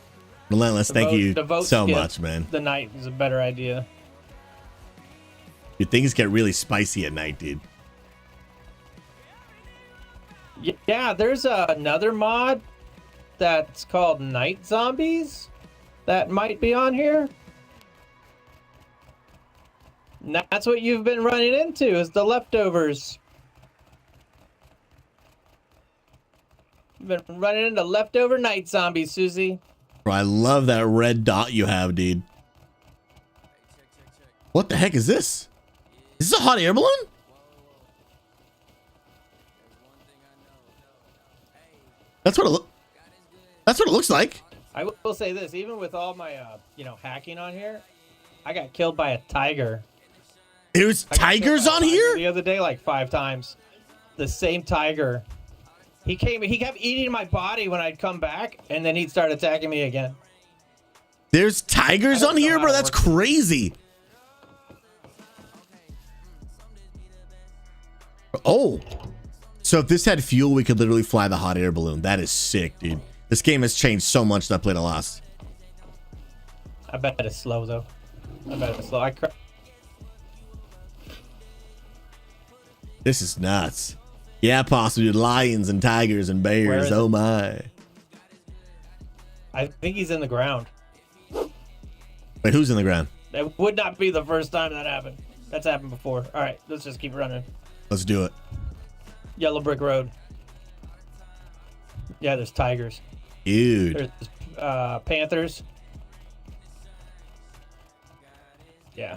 Relentless, The thank vote- you the vote so skip much, man. The night is a better idea. Dude, things get really spicy at night, dude. Yeah, there's another mod that's called Night Zombies that might be on here. And that's what you've been running into, is the leftovers. You've been running into leftover night zombies, Susie. Bro, I love that red dot you have, dude. What the heck is this? Is this a hot air balloon? That's what it looks like. I will say this, even with all my hacking on here, I got killed by a tiger. There's I got killed tigers by a on tiger here? the other day like 5 times. The same tiger. He kept eating my body when I'd come back, and then he'd start attacking me again. There's tigers I don't on know here, how bro? it That's works. crazy. Oh. So if this had fuel, we could literally fly the hot air balloon. That is sick, dude. This game has changed so much that I played it last. I bet it's slow, though. I bet it's slow. This is nuts. Yeah, possibly lions and tigers and Where bears. is Oh it? my. I think he's in the ground. Wait, who's in the ground? That would not be the first time that happened. That's happened before. All right, let's just keep running. Let's do it. Yellow Brick Road. Yeah, there's tigers. Dude. There's panthers. Yeah.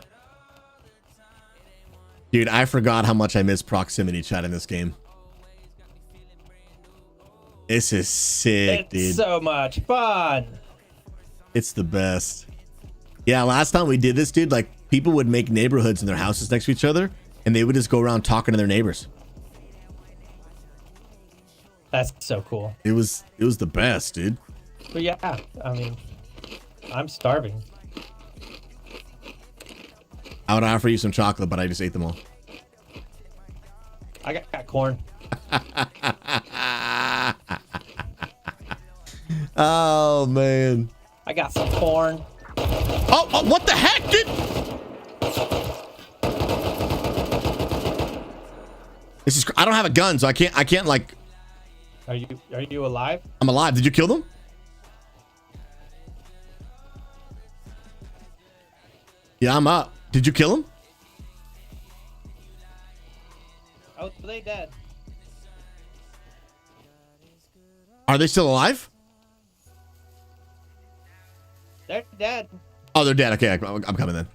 Dude, I forgot how much I miss proximity chat in this game. This is sick, It's dude. so much fun. It's the best. Yeah, last time we did this, dude, like people would make neighborhoods in their houses next to each other, and they would just go around talking to their neighbors. That's so cool. It was the best, dude. But yeah, I mean, I'm starving. I would offer you some chocolate, but I just ate them all. I got corn. Oh man. I got some corn. Oh, what the heck, dude? This is. I don't have a gun, so I can't like. Are you alive? I'm alive. Did you kill them? Yeah, I'm up. Did you kill them? Oh, they dead. Are they still alive? They're dead. Oh, they're dead. Okay, I'm coming then.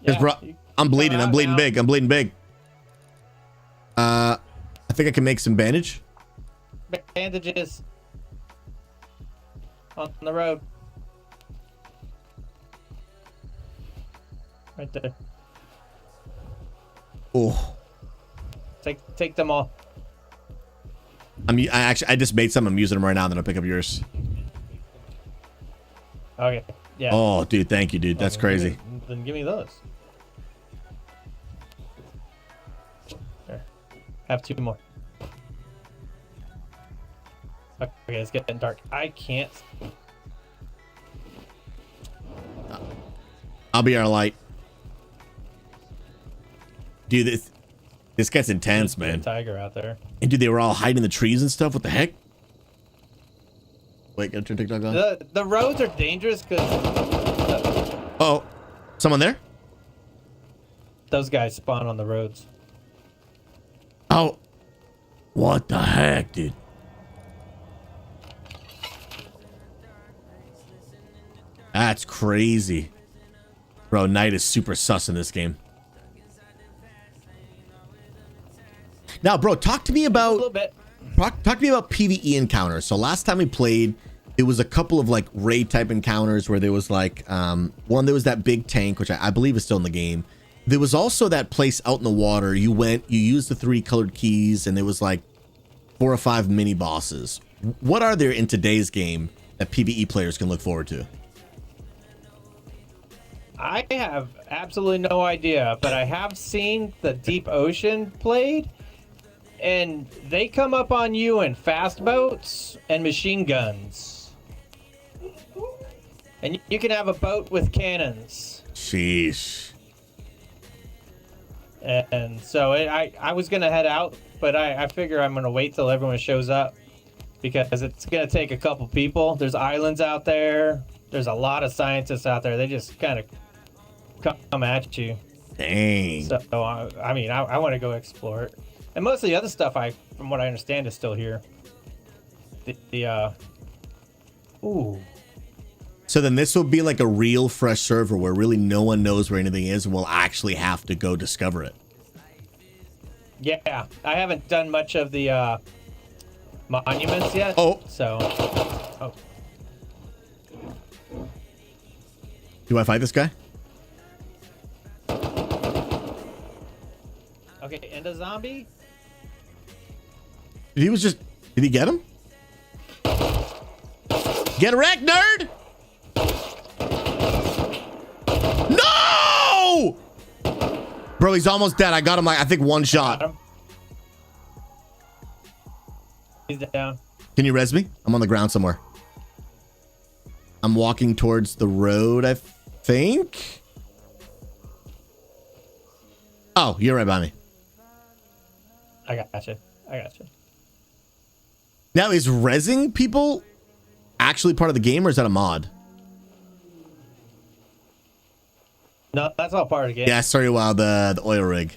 Yeah, Bro, I'm bleeding. I'm bleeding now. big. I'm bleeding big. I think I can make some bandage. Bandages on the road. Right there. Oh, Take them all. I just made some. I'm using them right now. Then I'll pick up yours. Okay. Yeah. Oh, dude, thank you, dude. That's crazy. Then give me those. There. Have 2 more. Okay, it's getting dark. I can't. I'll be our light. Dude, this gets intense, man. Tiger out there. And dude, they were all hiding in the trees and stuff. What the heck? Wait, get your TikTok on. The roads are dangerous because Oh, someone there? those guys spawn on the roads. Oh, what the heck, dude? That's crazy. Bro, Knight is super sus in this game. Now, bro, talk to me A about little bit. talk to me about PvE encounters. So last time we played, it was a couple of like raid type encounters where there was like one, there was that big tank, which I believe is still in the game. There was also that place out in the water. You used the 3 colored keys, and there was like 4 or 5 mini bosses. What are there in today's game that PvE players can look forward to? I have absolutely no idea, but I have seen the Deep Ocean played, and they come up on you in fast boats and machine guns. And you can have a boat with cannons. Sheesh. And so I was going to head out, but I figure I'm going to wait till everyone shows up because it's going to take a couple people. There's islands out there. There's a lot of scientists out there. They just kind of come at you. Dang. So, I mean, I want to go explore it. And most of the other stuff, from what I understand, is still here. Ooh. So then this will be like a real fresh server where really no one knows where anything is, and we'll actually have to go discover it. Yeah, I haven't done much of the monuments yet. Oh. So. Oh. Do I fight this guy? Okay, and a zombie? Did he get him? Get wrecked, nerd! No! Bro, he's almost dead. I got him like, I think 1 shot. Got him. He's down. Can you res me? I'm on the ground somewhere. I'm walking towards the road, I think. Oh, you're right by me. I got you. Now, is resing people actually part of the game, or is that a mod? No, that's all part of the game. Yeah, sorry, wow, the oil rig.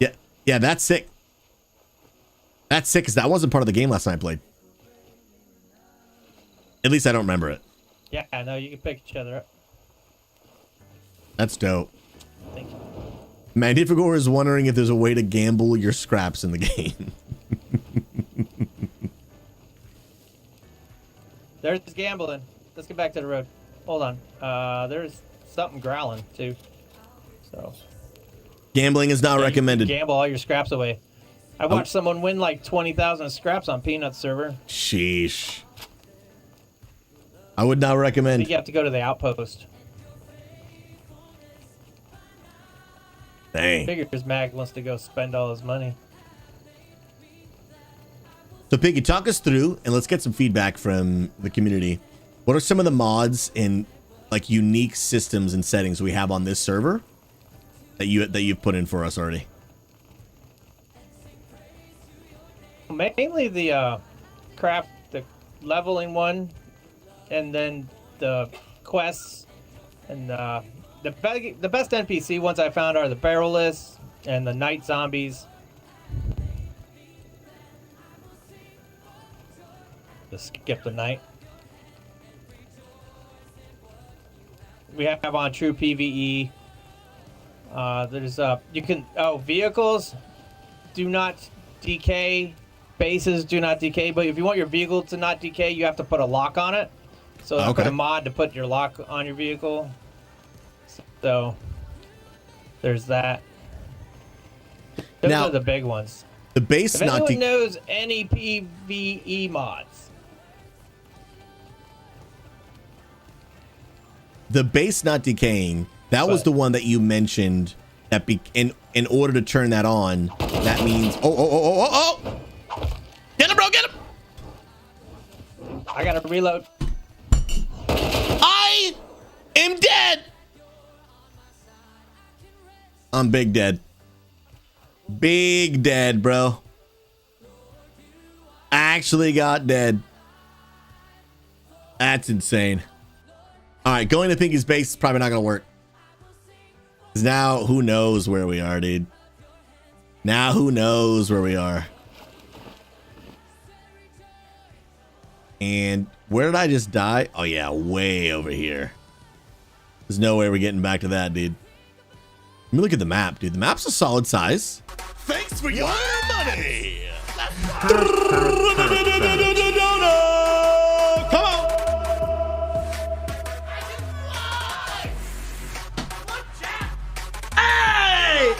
Yeah, that's sick. That's sick, because that wasn't part of the game last time I played. At least I don't remember it. Yeah, I know. You can pick each other up. That's dope. Thank you. Magnificor is wondering if there's a way to gamble your scraps in the game. There's gambling. Let's get back to the road. Hold on. There's something growling, too. So. Gambling is not recommended. Gamble all your scraps away. I watched someone win like 20,000 scraps on Peanut server. Sheesh. I would not I recommend. think you have to go to the outpost. Dang. Figures Mag wants to go spend all his money. So Piggy, talk us through, and let's get some feedback from the community. What are some of the mods and like unique systems and settings we have on this server that you've put in for us already? Mainly the craft, the leveling one, and then the quests, and the best NPC ones I found are the barrelless and the night zombies. The skip the night. We have on true PvE. There's you can vehicles do not decay, bases do not decay, but if you want your vehicle to not decay, you have to put a lock on it. So I put a mod to put your lock on your vehicle. So there's that. Those Now, are the big ones. The base If not anyone knows any PvE mods, the base not decaying. That was the one that you mentioned. That in order to turn that on, that means oh! Get him, bro! Get him! I gotta reload. I am dead. I'm big dead. Big dead, bro. I actually got dead. That's insane. All right, going to Pinky's base is probably not going to work. 'Cause now, who knows where we are, dude? Now, who knows where we are? And where did I just die? Oh, yeah, way over here. There's no way we're getting back to that, dude. Let me look at the map, dude. The map's a solid size. Thanks for your money. Come on. Hey!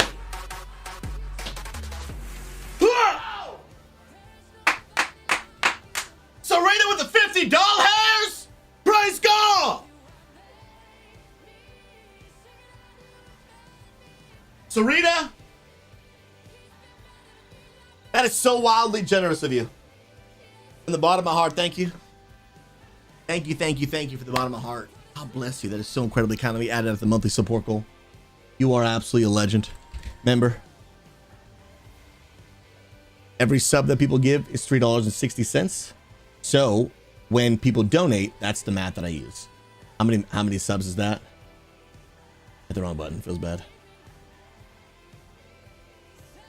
Serena with the 50 doll hairs. Praise God. Sarita, that is so wildly generous of you. From the bottom of my heart, thank you. Thank you from the bottom of my heart. God bless you. That is so incredibly kind of me. Added at the monthly support goal. You are absolutely a legend. Remember, every sub that people give is $3.60. So when people donate, that's the math that I use. How many subs is that? Hit the wrong button. Feels bad.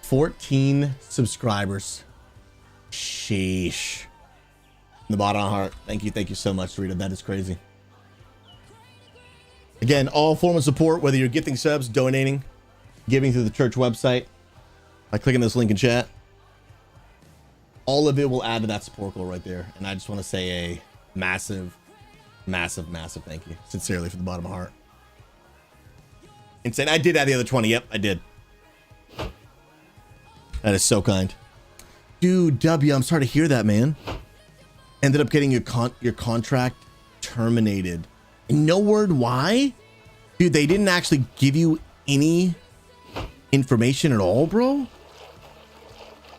14 subscribers. Sheesh. From the bottom of my heart. Thank you so much, Rita. That is crazy. Again, all form of support, whether you're gifting subs, donating, giving through the church website, by clicking this link in chat, all of it will add to that support goal right there. And I just want to say a massive thank you. Sincerely, from the bottom of my heart. Insane. I did add the other 20. Yep, I did. That is so kind. Dude, W, I'm sorry to hear that, man. Ended up getting your contract terminated. And no word why? Dude, they didn't actually give you any information at all, bro? And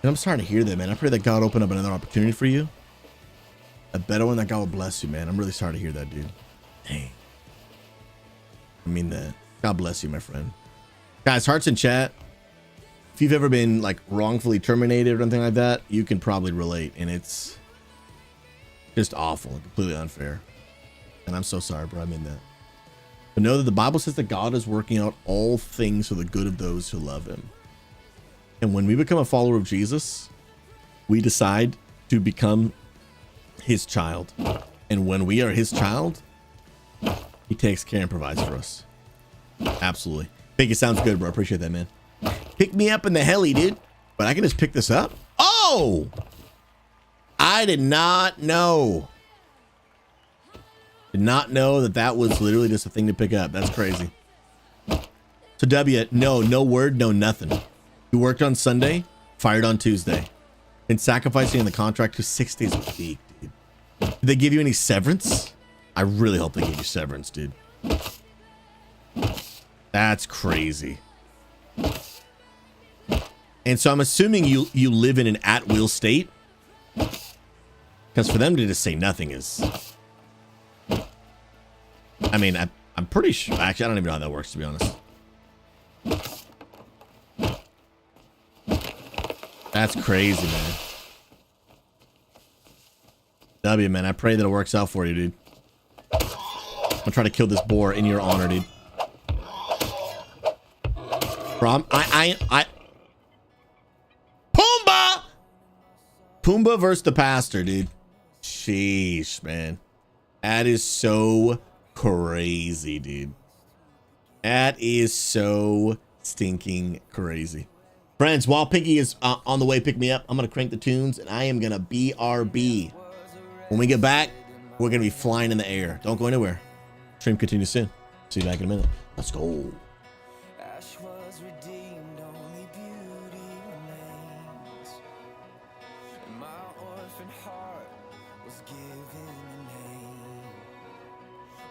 I'm sorry to hear that, man. I pray that God open up another opportunity for you. A better one, that God will bless you, man. I'm really sorry to hear that, dude. Dang. I mean that. God bless you, my friend. Guys, hearts in chat. If you've ever been like wrongfully terminated or something like that, you can probably relate, and it's just awful and completely unfair. And I'm so sorry, bro. I mean that. But know that the Bible says that God is working out all things for the good of those who love him. And when we become a follower of Jesus, we decide to become his child. And when we are his child, he takes care and provides for us. Absolutely. Think it sounds good, bro. Appreciate that, man. Pick me up in the heli, dude. But I can just pick this up. Oh! I did not know. Did not know that that was literally just a thing to pick up. That's crazy. So W, no word, no nothing. You worked on Sunday, fired on Tuesday. And sacrificing in the contract to 6 days a week, dude. Did they give you any severance? I really hope they gave you severance, dude. That's crazy. And so I'm assuming you live in an at-will state. Because for them to just say nothing is... I mean, I'm pretty sure... Actually, I don't even know how that works, to be honest. That's crazy, man. W, man. I pray that it works out for you, dude. I'm gonna try to kill this boar in your honor, dude. Bro, Pumbaa! Pumbaa versus the pastor, dude. Sheesh, man. That is so crazy, dude. That is so stinking crazy. Friends, while Pinky is on the way, pick me up. I'm going to crank the tunes, and I am going to BRB. When we get back, we're going to be flying in the air. Don't go anywhere. Stream continues soon. See you back in a minute. Let's go. Ash was redeemed, only beauty remains. And my orphan heart was given a name.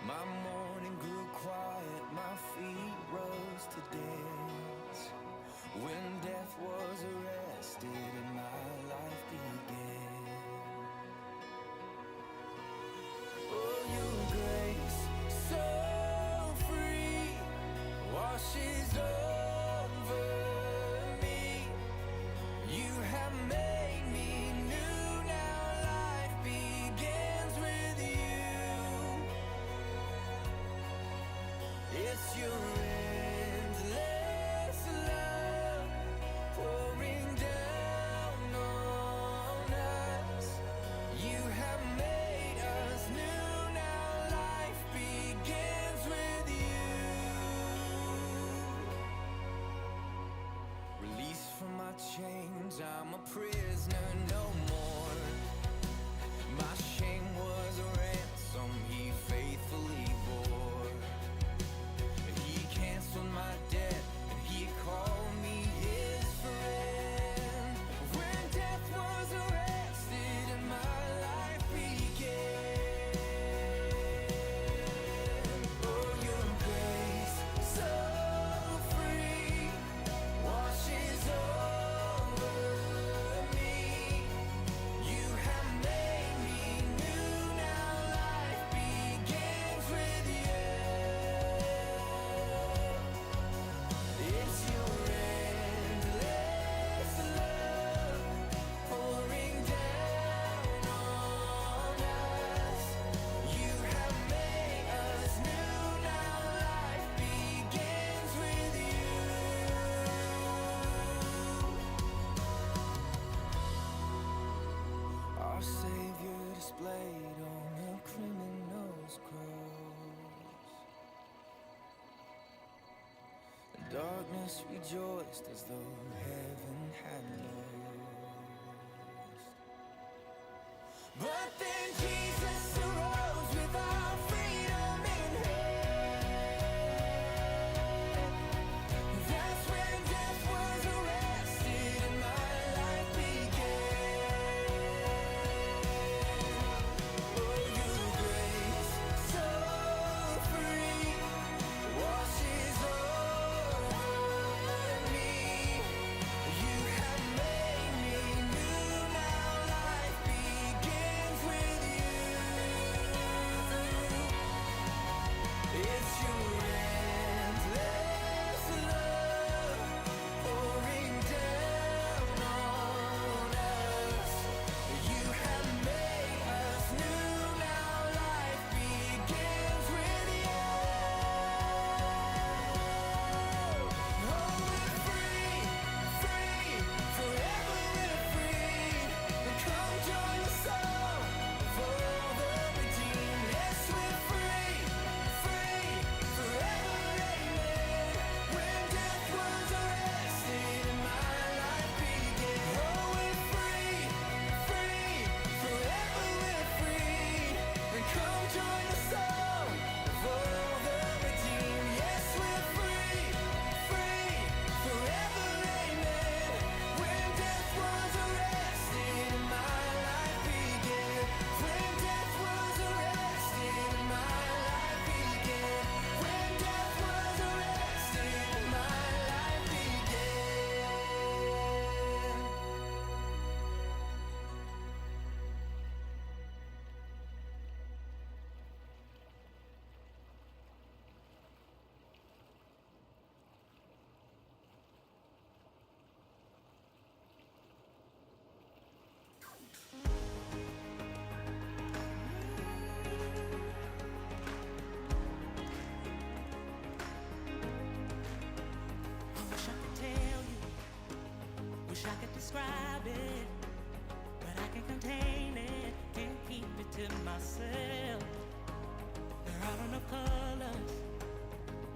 My morning grew quiet, my feet rose to dance. When death was arrested and my life began. Oh, your grace, so free, washes over me. You have made me new, now life begins with you. It's your endless love pouring down on us. You have made us new, now life begins with you. Released from my chains, I'm a prisoner no more. My shame was a ransom he faithfully bore. And he canceled my debt, and he called me his friend. When death was arrested and my life began. Oh, your grace, so free, washes over me. You have made me new, now life begins with you. It's your endless love pouring down on us. You have made us new, now life begins with you. Our Savior displayed on a criminal's cross. And darkness rejoiced as though heaven had lost. But then Jesus arose with our freedom in hand. That's when death was arrested and my life began. Oh, your grace, so free, washes over me. You have made me new, now life begins with you. It's your endless love pouring down on us. You have made us new, now life begins with you. Oh, we're free, free, forever we're free. Come join the song of all the redeemed. Yes, we're free, free, describe it, but I can contain it, can't keep it to myself. There are enough colors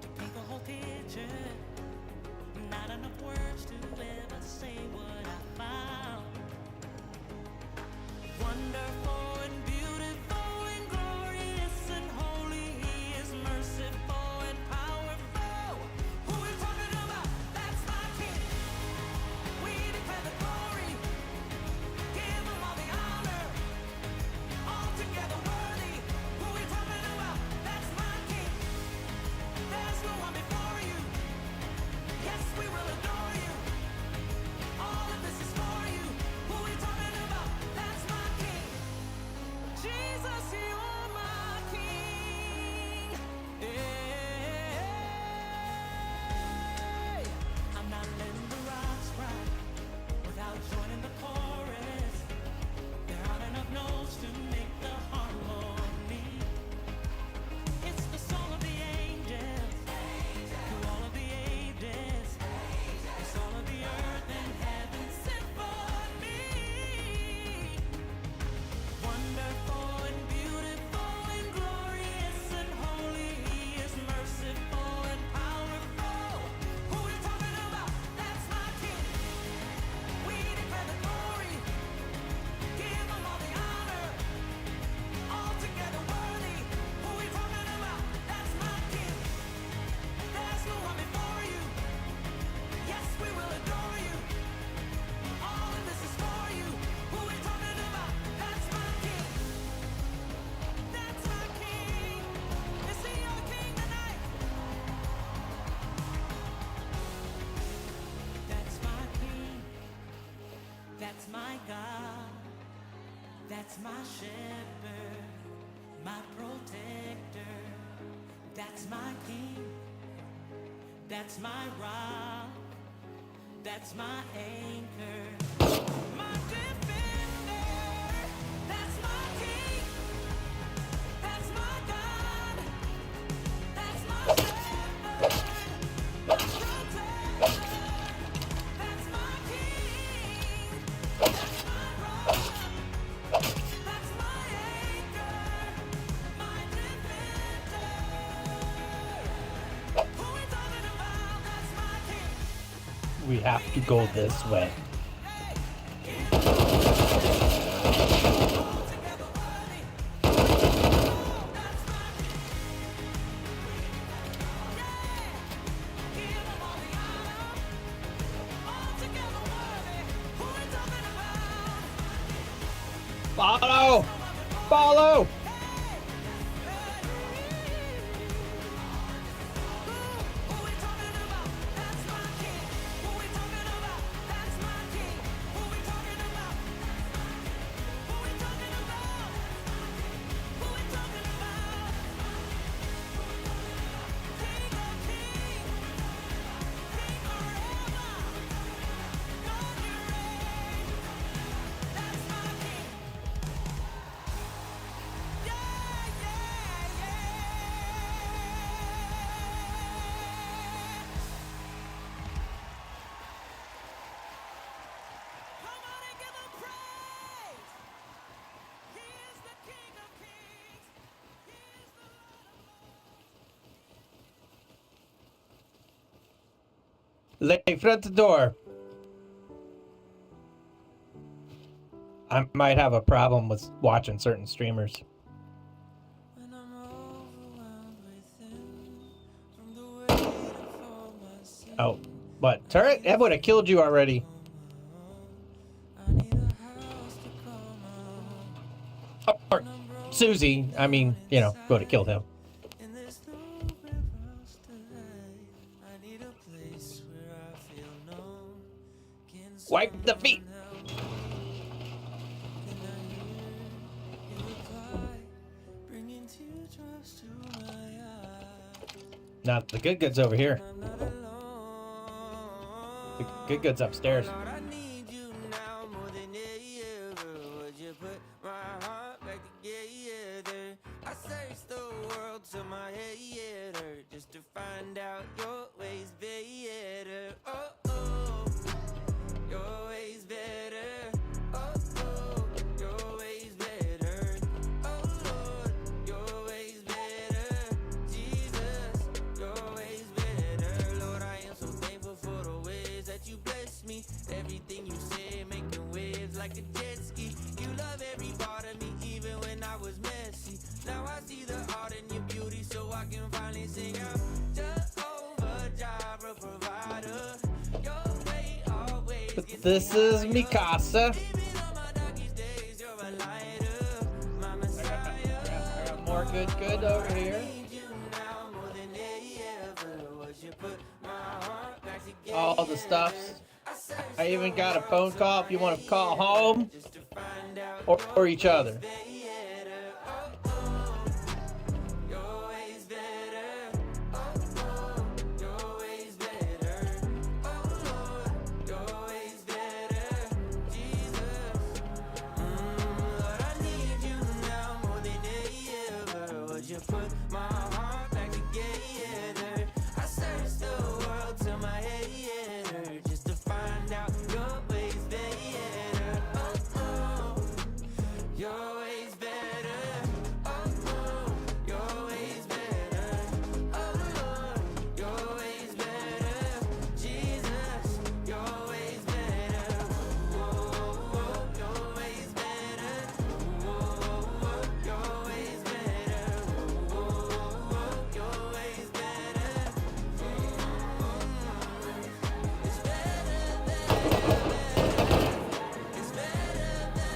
to paint the whole picture, not enough words to ever say what I found. Wonderful and beautiful and glorious and holy, He is merciful and powerful. Who we talking about? That's my King. We declare the glory, give Him all the honor, altogether worthy. Who we talking about? That's my King. There's no one before you. Yes, we will adore you. All of this is for you. Who we talking about? That's my King. Jesus, you're my King. Hey, I'm not letting the rocks cry without joining the chorus. There aren't enough notes to make the harmony. It's the song of the angels through all of the ages. It's all of the earth and heaven symphony. Wonderful and beautiful and glorious and holy, He is merciful and powerful. Who we talking about? That's my King. We declare the glory, give Him all the honor, altogether worthy. Who we talking about? That's my King. There's no one before you. Yes, we will adore you. All of this is for you. Who we talking about? That's my King. That's my King. Is He your King tonight? That's my King. That's my God. That's my shepherd, my protector. That's my King. That's my rock. That's my anchor. My defender. That's my King. That's my God. That's my shepherd, my protector. That's my King. That's my rock. That's my anchor. My defender. Who we talking about? That's my King. We have to go this way. Follow! Follow! Lay front the door. I might have a problem with watching certain streamers. Oh, but turret? That would have killed you already. Oh, or Susie, I mean, you know, would have killed him. Wipe the feet. Now the good goods over here. The good goods upstairs. Just to find out your ways better. Oh, oh, your ways better. like a jet ski. You love every part of me, even when I was messy. Now I see the art in your beauty, so I can finally sing out. Jehovah Jireh, provider. Your way always gets This is Mikasa. even on my darkest days, you're a lighter. My Messiah. I got more good over here. All the stuffs. I even got a phone call if you want to call home or each other. Put my heart back together. I searched the world till my head just to find out your ways better. Oh, oh, your ways better. Oh, oh, your ways better. Oh, Lord, your ways better. Jesus, your ways better. Whoa, whoa, your ways better. Whoa, whoa, your ways better. Your ways better. It's better than it's better than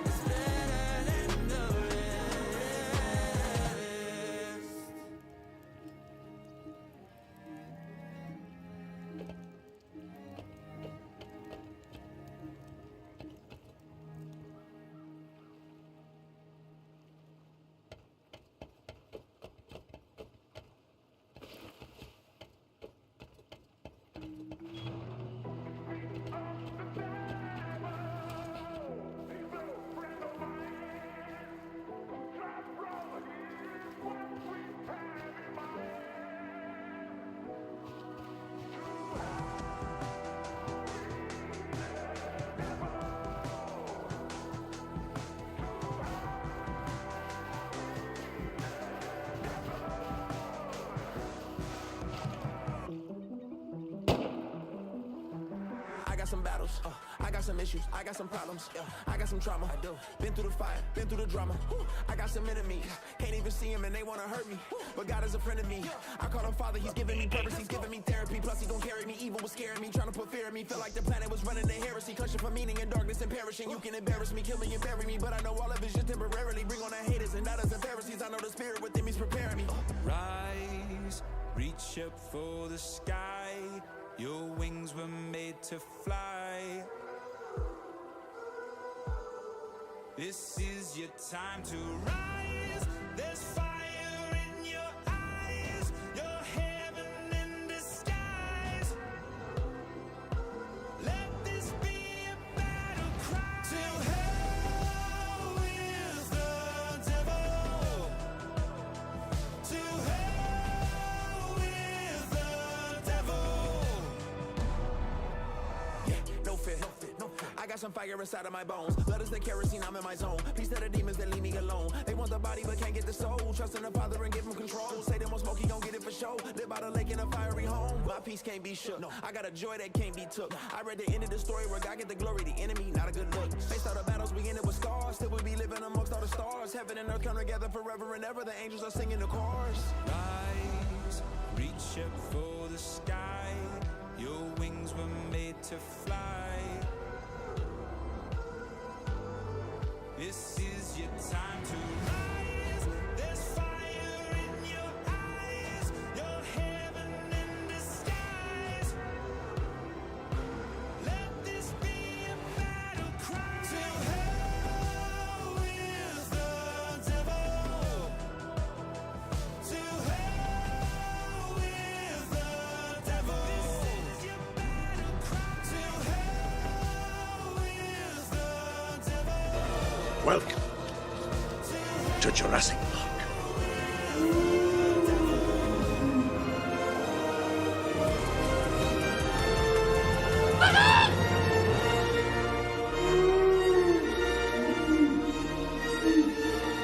it's better than the rest. I got some battles, I got some issues, I got some problems, I got some trauma. I do. Been through the fire, been through the drama. I got some enemies, can't even see him and they wanna hurt me. But God is a friend of me. I call him Father, he's giving me purpose, he's giving me therapy. Plus he gon' carry me, evil was scaring me, trying to put fear in me. Feel like the planet was running to heresy, clutching for meaning in darkness and perishing. You can embarrass me, kill me and bury me, but I know all of it's just temporarily. Bring on the haters and doubters and Pharisees. I know the spirit within me's preparing me. Rise, reach up for the sky. Your wings were made to fly. This is your time to rise. There's fire in your eyes. You're heaven in disguise. Let this be a battle cry. To hell with the devil. To hell with the devil. Yeah, no fear, no fear, no fear. I got some fire inside of my bones. Blood is the kerosene, I'm in my zone. Peace to the demons that leave me alone. They want the body but can't get the soul. Trust in the Father and give him control. Say they want smoke, he gon' get it for show. Live by the lake in a fiery home. My peace can't be shook. No, I got a joy that can't be took. I read the end of the story where God get the glory. The enemy, not a good look. Faced all the battles, we ended with scars. Still we be living amongst all the stars. Heaven and earth come together forever and ever. The angels are singing the chorus. Rise, reach up for the sky. Your wings were made to fly. This is your time to rise. There's fire in your eyes. You're heaven in disguise. Let this be a battle cry. To hell with the devil. To hell with the devil. This is your battle cry. To hell with the devil. Welcome to Jurassic Park.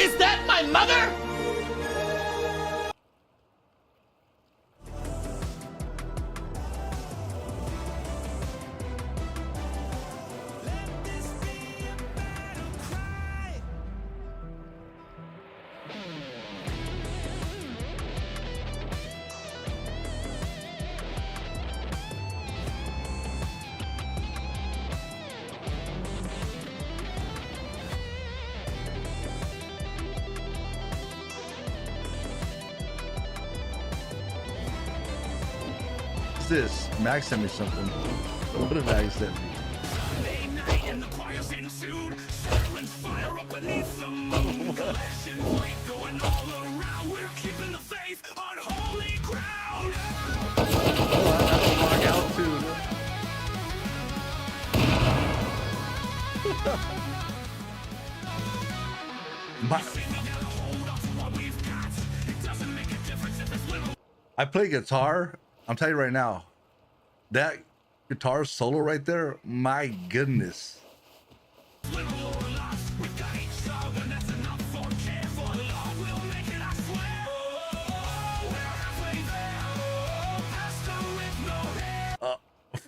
Is that my mother? What's this? Max sent me something. What did Max send me? I play guitar. I'm telling you right now, that guitar solo right there, my goodness.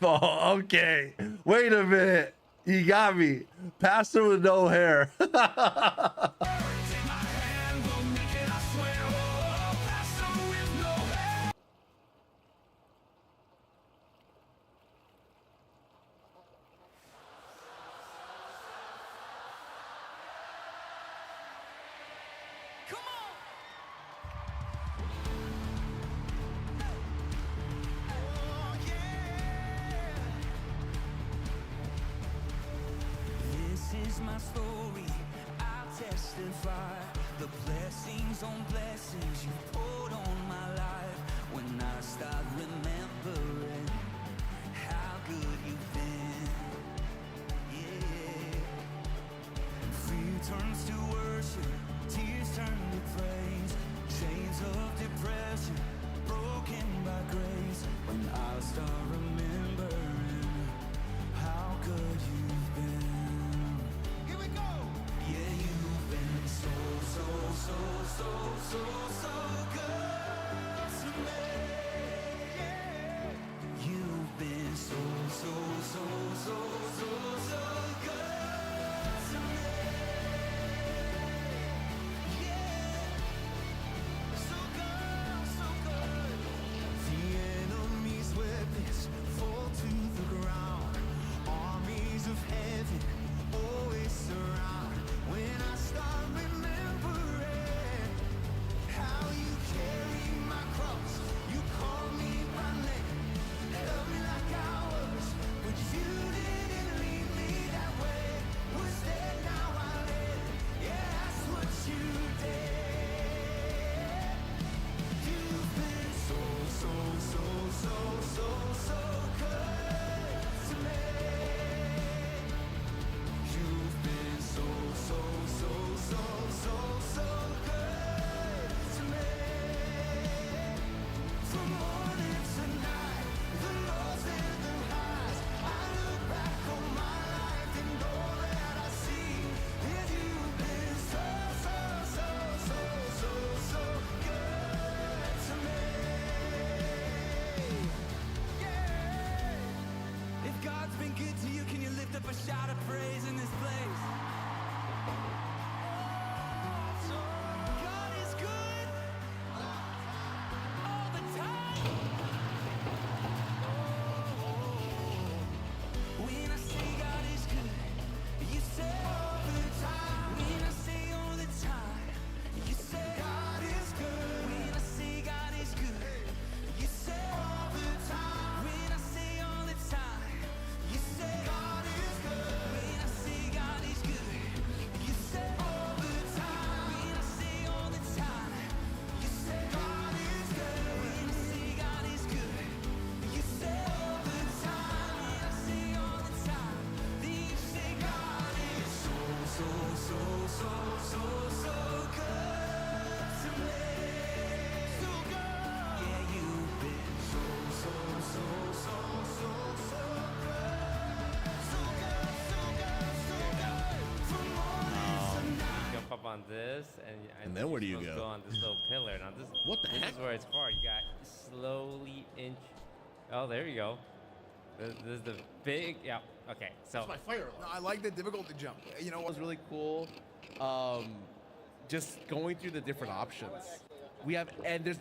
Oh, okay. Wait a minute. You got me. Pastor with no hair. This is my story, I'll testify. The blessings on blessings you poured on my life. When I start remembering how good you've been. Yeah. Fear turns to worship, tears turn to praise. Chains of depression, broken by grace. When I start remembering how good you've been. Here we go! Yeah, you've been so, so, so, so, so, so good to me. Yeah. You've been so, so, so, so, so, so good to me. Yeah. So good, so good. The enemy's weapons fall to the ground. Armies of heaven always surround. When I start remembering how you carry my cross, you call me by name, love me like I was, but you didn't leave me that way. Was dead, now I live. Yeah, that's what you did. You've been so, so, so, so, so, so good to me. You've been so, so, so, so, so, so good to me. From morning to night, the lows and the highs. I look back on my life and all that I see is you've been so, so, so, so, so, so good to me. Yeah. If God's been good to you, can you lift up a shout of praise in this place? God is good all the time. When I say God is good, you say all the time. When I say all the time, you say God is good. When I say God is good, you say all the time. When I say all the time, you say God is good. When I say God is good, you say all the time. When I say all the time, you say God is good. When I say God is good, you say all the time. When I say all the time, then you say God is so, so, so, so, so, so good to me. So good. Yeah, you've been so, so, so, so, so, so good. So good, so good, so good. From morning to night. Jump up on this, and then where do you supposed to go? go on this little pillar. Now this, What the this heck? is where it's hard. You got slowly inch. Oh, there you go. This is the big. Yeah. Okay. So fire alarm. No, I like the difficulty jump. You know It what? was really cool. Just going through the different options. We have, and there's,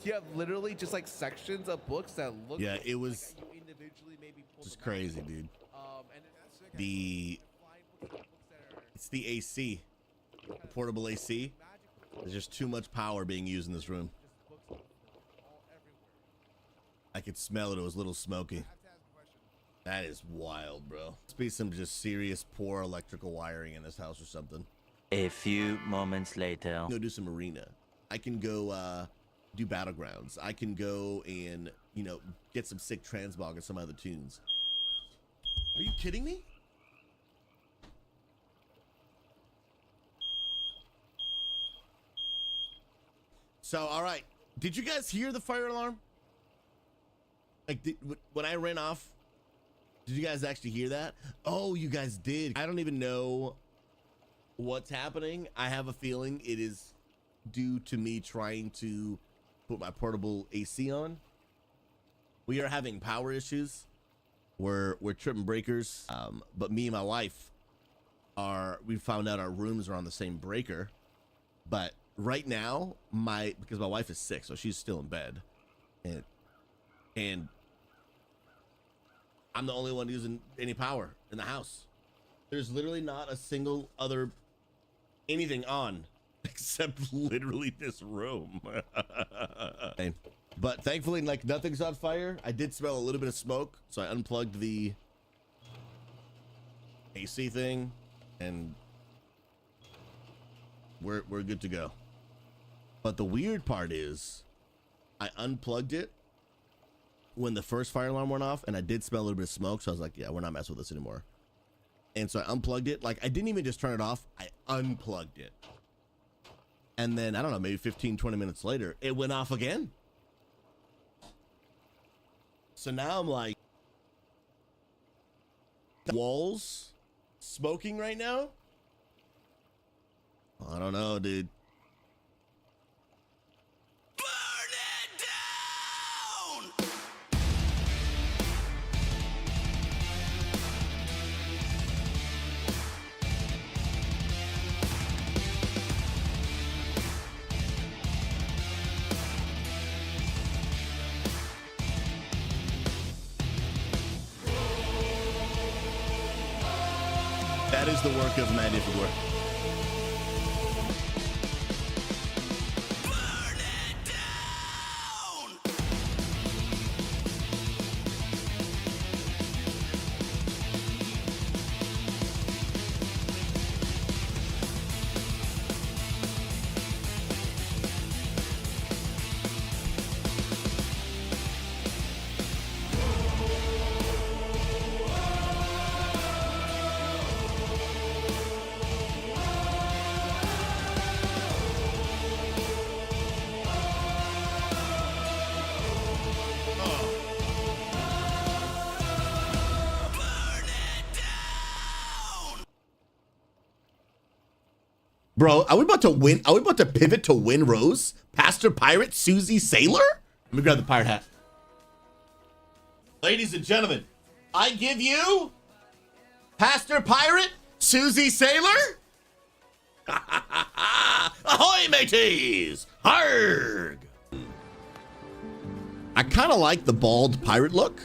you have literally just like sections of books that look. Yeah, it was like you individually maybe pull just them out. crazy, dude. And It's the AC, the portable AC. There's just too much power being used in this room. I could smell it. It was a little smoky. That is wild, bro. Must be some just serious poor electrical wiring in this house or something. A few moments later. Go do some arena. I can go do battlegrounds. I can go and, you know, get some sick transmog and some other tunes. Are you kidding me? So, all right. Did you guys hear the fire alarm? Like, when I ran off, did you guys actually hear that? Oh, you guys did. I don't even know what's happening. I have a feeling it is due to me trying to put my portable AC on. We are having power issues. We're tripping breakers. But me and my wife we found out our rooms are on the same breaker. But right now, because my wife is sick, so she's still in bed. And I'm the only one using any power in the house. There's literally not a single other anything on except literally this room. But thankfully, like, nothing's on fire. I did smell a little bit of smoke, so I unplugged the AC thing, and we're good to go. But the weird part is I unplugged it when the first fire alarm went off, and I did smell a little bit of smoke, so I was like, yeah, we're not messing with this anymore. And so I unplugged it. Like, I didn't even just turn it off. I unplugged it. And then, I don't know, maybe 15, 20 minutes later, it went off again. So now I'm like, walls smoking right now? I don't know, dude. That is the work of Mandy Figueroa. Bro, are we about to win? Are we about to pivot to Win Rose? Pastor Pirate, Susie Sailor? Let me grab the pirate hat. Ladies and gentlemen, I give you Pastor Pirate, Susie Sailor. Ahoy, mateys! Harg! I kind of like the bald pirate look,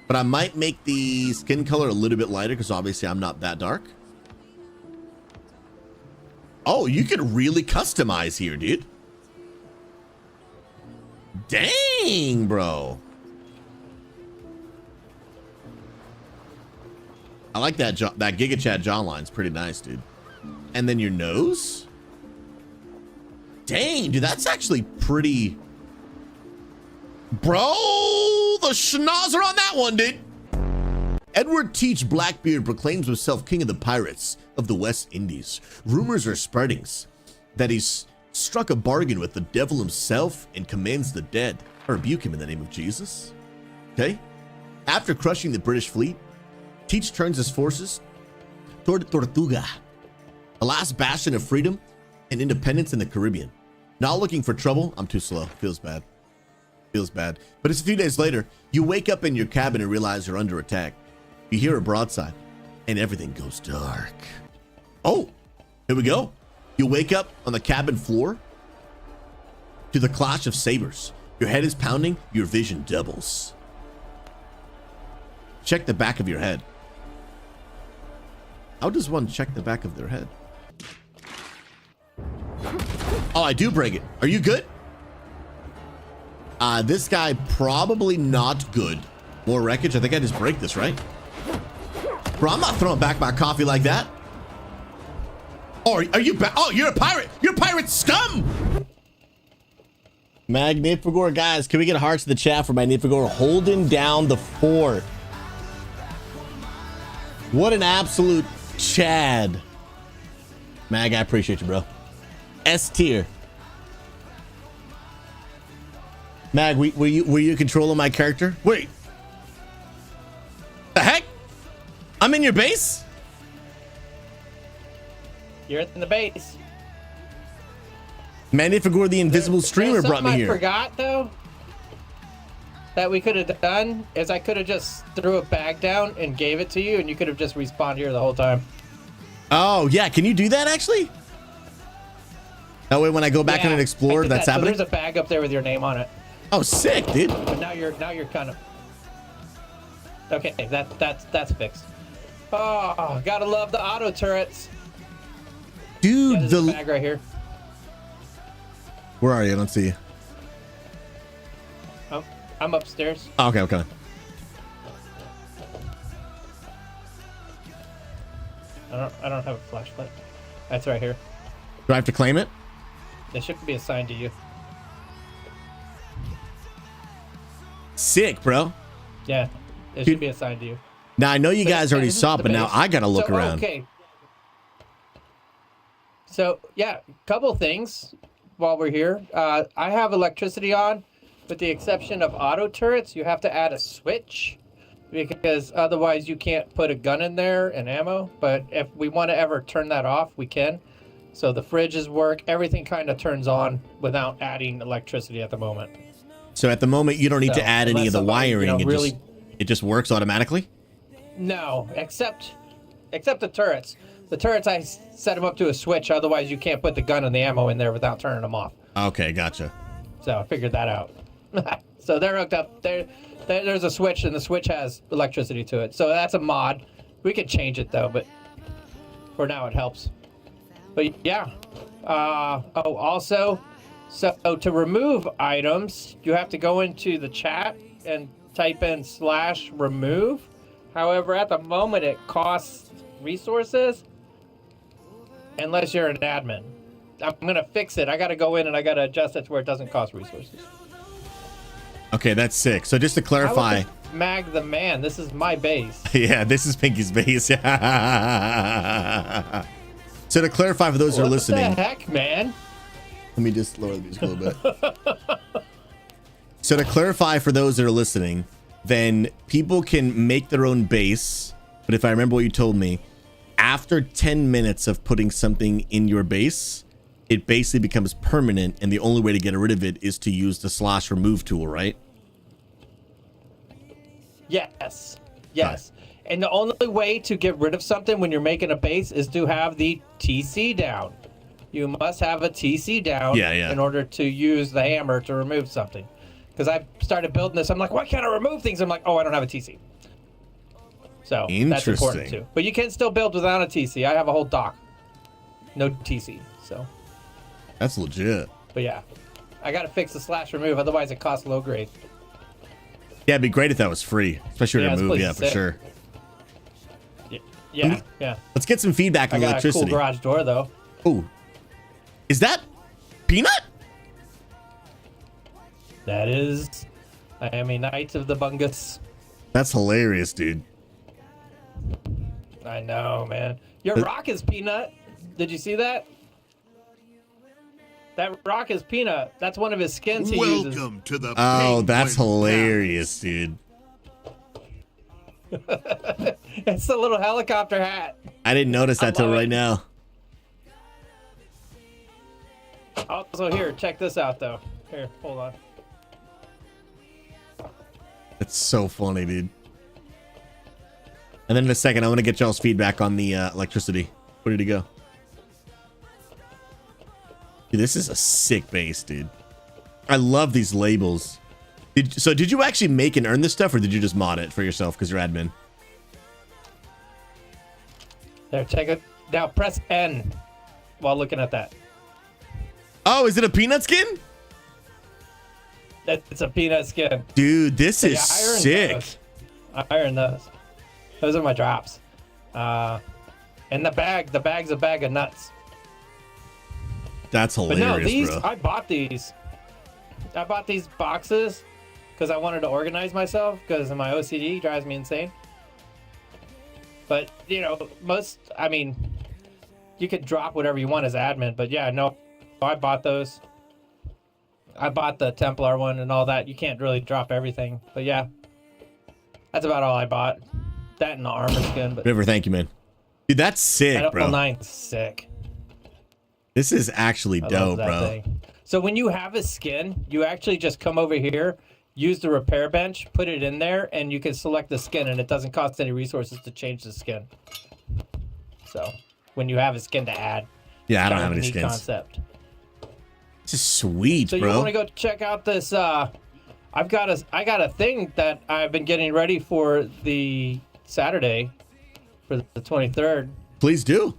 but I might make the skin color a little bit lighter because obviously I'm not that dark. Oh, you can really customize here, dude. Dang, bro. I like that that Giga Chat jawline's pretty nice, dude. And then your nose? Dang, dude, that's actually pretty... Bro, the schnauzer on that one, dude. Edward Teach Blackbeard proclaims himself king of the pirates of the West Indies. Rumors are spreading that he's struck a bargain with the devil himself and commands the dead. I rebuke him in the name of Jesus. Okay? After crushing the British fleet, Teach turns his forces toward Tortuga, the last bastion of freedom and independence in the Caribbean. Not looking for trouble. I'm too slow. Feels bad. Feels bad. But it's a few days later. You wake up in your cabin and realize you're under attack. You hear a broadside and everything goes dark. Oh, here we go. You wake up on the cabin floor to the clash of sabers. Your head is pounding. Your vision doubles. Check the back of your head. How does one check the back of their head? Oh, I do break it. Are you good? This guy probably not good. More wreckage. I think I just break this, right? Bro, I'm not throwing back my coffee like that. Oh, are you back? Oh, you're a pirate. You're pirate scum. Magnifigor, guys, can we get hearts in the chat for Magnifigor holding down the fort? What an absolute Chad. Mag, I appreciate you, bro. S tier. Mag, were you controlling my character? Wait. The heck? I'm in your base? You're in the base. Magnifigor, the invisible streamer, brought me here. I forgot though that we could have done is I could have just threw a bag down and gave it to you, and you could have just respawned here the whole time. Oh yeah, can you do that actually? That way, when I go back in and explore, that's happening. So there's a bag up there with your name on it. Oh, sick, dude. But now you're kind of okay. That's fixed. Oh, gotta love the auto turrets, dude. Yeah, there's a bag right here. Where are you? I don't see you. I'm upstairs. Oh, okay. I don't have a flashlight. That's right here. Do I have to claim it? They should be assigned to you. Sick, bro. Yeah, it should be assigned to you. Now I know you guys already saw it, but now base. I gotta look around. Okay. So yeah, couple things while we're here. I have electricity on, with the exception of auto turrets. You have to add a switch because otherwise you can't put a gun in there and ammo. But if we want to ever turn that off, we can. So the fridges work. Everything kind of turns on without adding electricity at the moment. So at the moment, you don't need to add any of the wiring. It just works automatically. No, except the turrets. The turrets, I set them up to a switch. Otherwise, you can't put the gun and the ammo in there without turning them off. Okay, gotcha. So I figured that out. So they're hooked up. There's a switch, and the switch has electricity to it. So that's a mod. We could change it though, but for now it helps. But yeah. Also, so to remove items, you have to go into the chat and type in /remove. However, at the moment, it costs resources unless you're an admin. I'm going to fix it. I got to go in and I got to adjust it to where it doesn't cost resources. Okay, that's sick. So just to clarify. Mag the man, this is my base. Yeah, this is Pinky's base. So to clarify for those who are listening. What the heck, man? Let me just lower the music a little bit. So to clarify for those that are listening, then people can make their own base. But if I remember what you told me, after 10 minutes of putting something in your base, it basically becomes permanent. And the only way to get rid of it is to use the /remove tool, right? Yes. And the only way to get rid of something when you're making a base is to have the TC down. You must have a TC down in order to use the hammer to remove something. Because I started building this, I'm like, why can't I remove things? I'm like, oh, I don't have a TC. So that's important too. But you can still build without a TC. I have a whole dock. No TC, so. That's legit. But yeah, I got to fix the /remove, otherwise it costs low grade. Yeah, it'd be great if that was free, especially to remove. Yeah, for sure. Yeah. Let's get some feedback on electricity. I got a cool garage door though. Oh, is that Peanut? That is Miami Knights of the Bungus. That's hilarious, dude. I know, man. Your rock is Peanut. Did you see that? That rock is Peanut. That's one of his skins he uses. Welcome to the Oh, that's hilarious, dude. It's the little helicopter hat. I didn't notice that till right now. Also, here, check this out, though. Here, hold on. It's so funny, dude. And then in a second, I want to get y'all's feedback on the electricity. Where did he go? Dude, this is a sick base, dude. I love these labels. Did you actually make and earn this stuff, or did you just mod it for yourself because you're admin? There, check it. Now press N while looking at that. Oh, is it a Peanut skin? It's a peanut skin. Dude, this So, is yeah, I earned sick. those. I earned those. Those are my drops. And the bag's a bag of nuts. That's But hilarious, no, these bro. I bought these. I bought these boxes because I wanted to organize myself because my OCD drives me insane. But you know, you could drop whatever you want as admin. But yeah, no, I bought those. I bought the Templar one and all that. You can't really drop everything. But yeah, that's about all I bought. That and the armor skin. But River, thank you, man. Dude, that's sick, Battlefield bro. 9's sick. This is actually I love dope, that bro. thing. So when you have a skin, you actually just come over here, use the repair bench, put it in there, and you can select the skin, and it doesn't cost any resources to change the skin. So when you have a skin to add, Yeah, I don't kind have of a any neat skins. Concept. This is sweet, So you bro. want to go check out this? I got a thing that I've been getting ready for the Saturday, for the 23rd. Please do.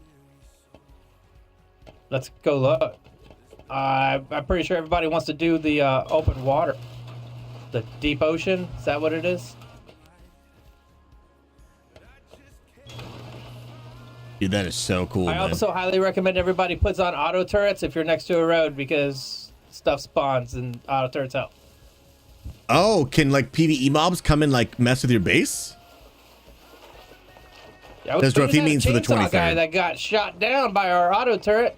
Let's go look. I'm pretty sure everybody wants to do the open water, the deep ocean. Is that what it is? Dude, that is so cool, I man. also highly recommend everybody puts on auto turrets if you're next to a road because stuff spawns and auto turrets help. Oh, can like PvE mobs come and like mess with your base? Yeah, That's we what he just had a means for the chainsaw guy 23rd. that got shot down by our auto turret.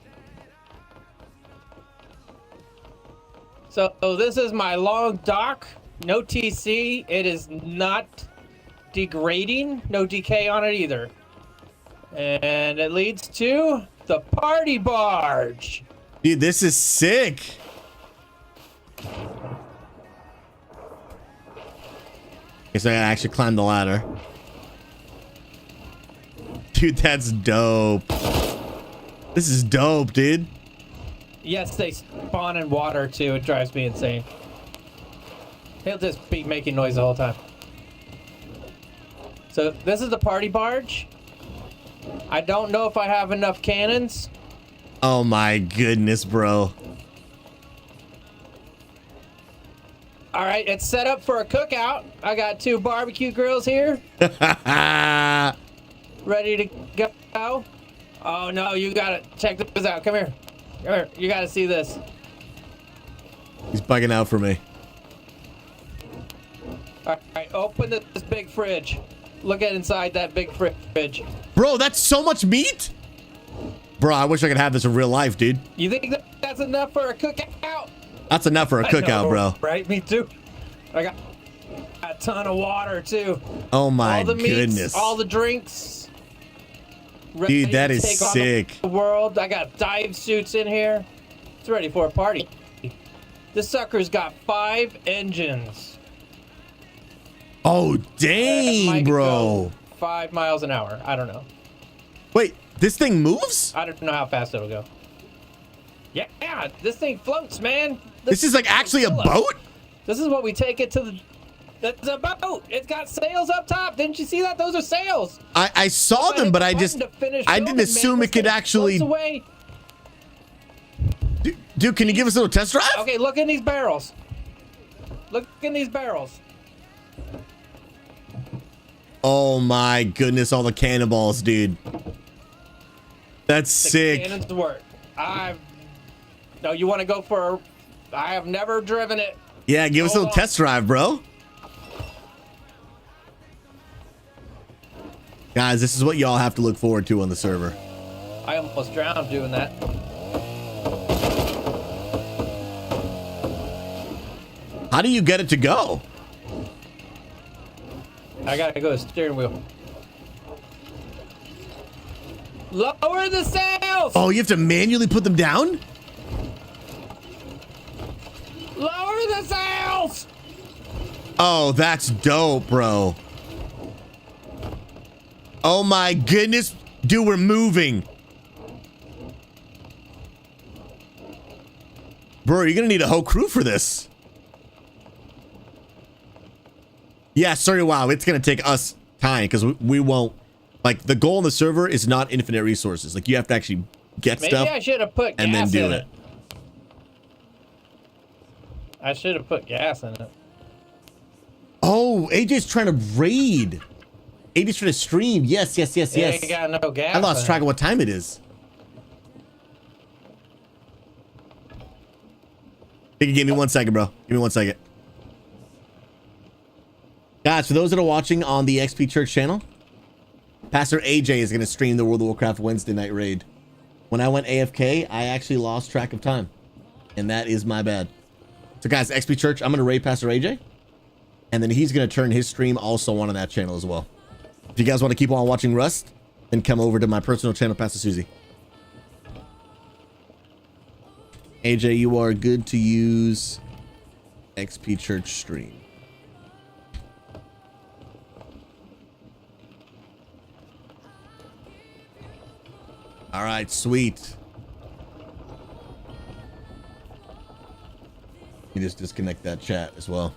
So this is my long dock. No TC. It is not degrading. No decay on it either. And it leads to the party barge. Dude, this is sick. Guess I gotta actually climb the ladder. Dude, that's dope. This is dope, dude. Yes, they spawn in water too. It drives me insane. He'll just be making noise the whole time. So this is the party barge. I don't know if I have enough cannons. Oh my goodness, bro. All right, it's set up for a cookout. I got 2 barbecue grills here, ready to go. Oh no, you gotta check this out. Come here. Come here. You gotta see this. He's bugging out for me. All right, open this big fridge. Look at inside that big fridge. Bro, that's so much meat. Bro, I wish I could have this in real life, dude. You think that's enough for a cookout? That's enough for a I cookout, know, bro. Right, me too. I got a ton of water too. Oh my all the meats, goodness. all the drinks. Ready Dude, that to is take on sick. the world. I got dive suits in here. It's ready for a party. This sucker's got 5 engines. Oh, It dang, might bro. go 5 miles an hour. I don't know. Wait, this thing moves? I don't know how fast it'll go. Yeah, this thing floats, man. This is like actually a boat? This is what we take it to the... That's a boat. It's got sails up top. Didn't you see that? Those are sails. I saw them, but I didn't assume it could actually... Floats away. Dude, can you give us a little test drive? Okay, look in these barrels. Look in these barrels. Oh my goodness, all the cannonballs, dude. That's sick. Cannons work. No, you want to go for... I have never driven it. Yeah, give us a little test drive, bro. Guys, this is what y'all have to look forward to on the server. I almost drowned doing that. How do you get it to go? I gotta go to the steering wheel. Lower the sails! Oh, you have to manually put them down? Lower the sails! Oh, that's dope, bro. Oh my goodness. Dude, we're moving. Bro, you're gonna need a whole crew for this. Yeah, sorry, wow. It's gonna take us time because we won't. Like, the goal on the server is not infinite resources. Like, you have to actually get Maybe stuff I should have put and then gas do in it. I should have put gas in it. Oh, AJ's trying to raid. AJ's trying to stream. Yes. It ain't got no gas. I lost in track it. of what time it is. Give me 1 second, bro. Give me 1 second. Guys, for those that are watching on the XP Church channel, Pastor AJ is going to stream the World of Warcraft Wednesday night raid. When I went AFK, I actually lost track of time. And that is my bad. So guys, XP Church, I'm going to raid Pastor AJ. And then he's going to turn his stream also on that channel as well. If you guys want to keep on watching Rust, then come over to my personal channel, Pastor Susie. AJ, you are good to use XP Church stream. All right, sweet. You just disconnect that chat as well.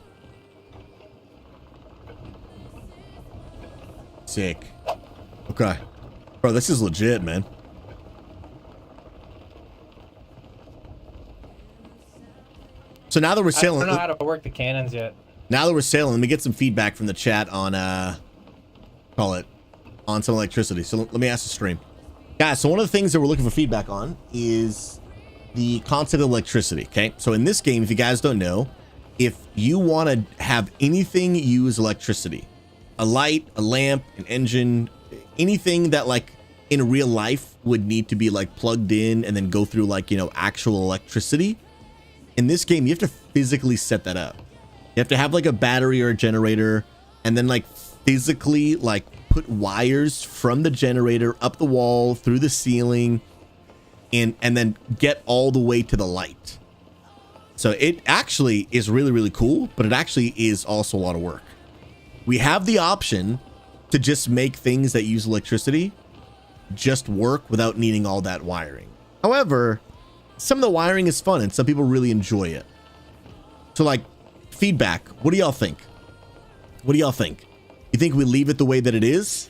Sick. Okay. Bro, this is legit, man. So now that we're sailing, I don't know how to work the cannons yet. now that we're sailing, let me get some feedback from the chat on call it on some electricity. So let me ask the stream. Guys, so one of the things that we're looking for feedback on is the concept of electricity, okay? So in this game, if you guys don't know, if you want to have anything use electricity, a light, a lamp, an engine, anything that like in real life would need to be like plugged in and then go through like, you know, actual electricity, in this game, you have to physically set that up. You have to have like a battery or a generator and then like physically like put wires from the generator up the wall, through the ceiling, and then get all the way to the light. So it actually is really, really cool, but it actually is also a lot of work. We have the option to just make things that use electricity just work without needing all that wiring. However, some of the wiring is fun and some people really enjoy it. So like feedback, what do y'all think? What do y'all think? You think we leave it the way that it is,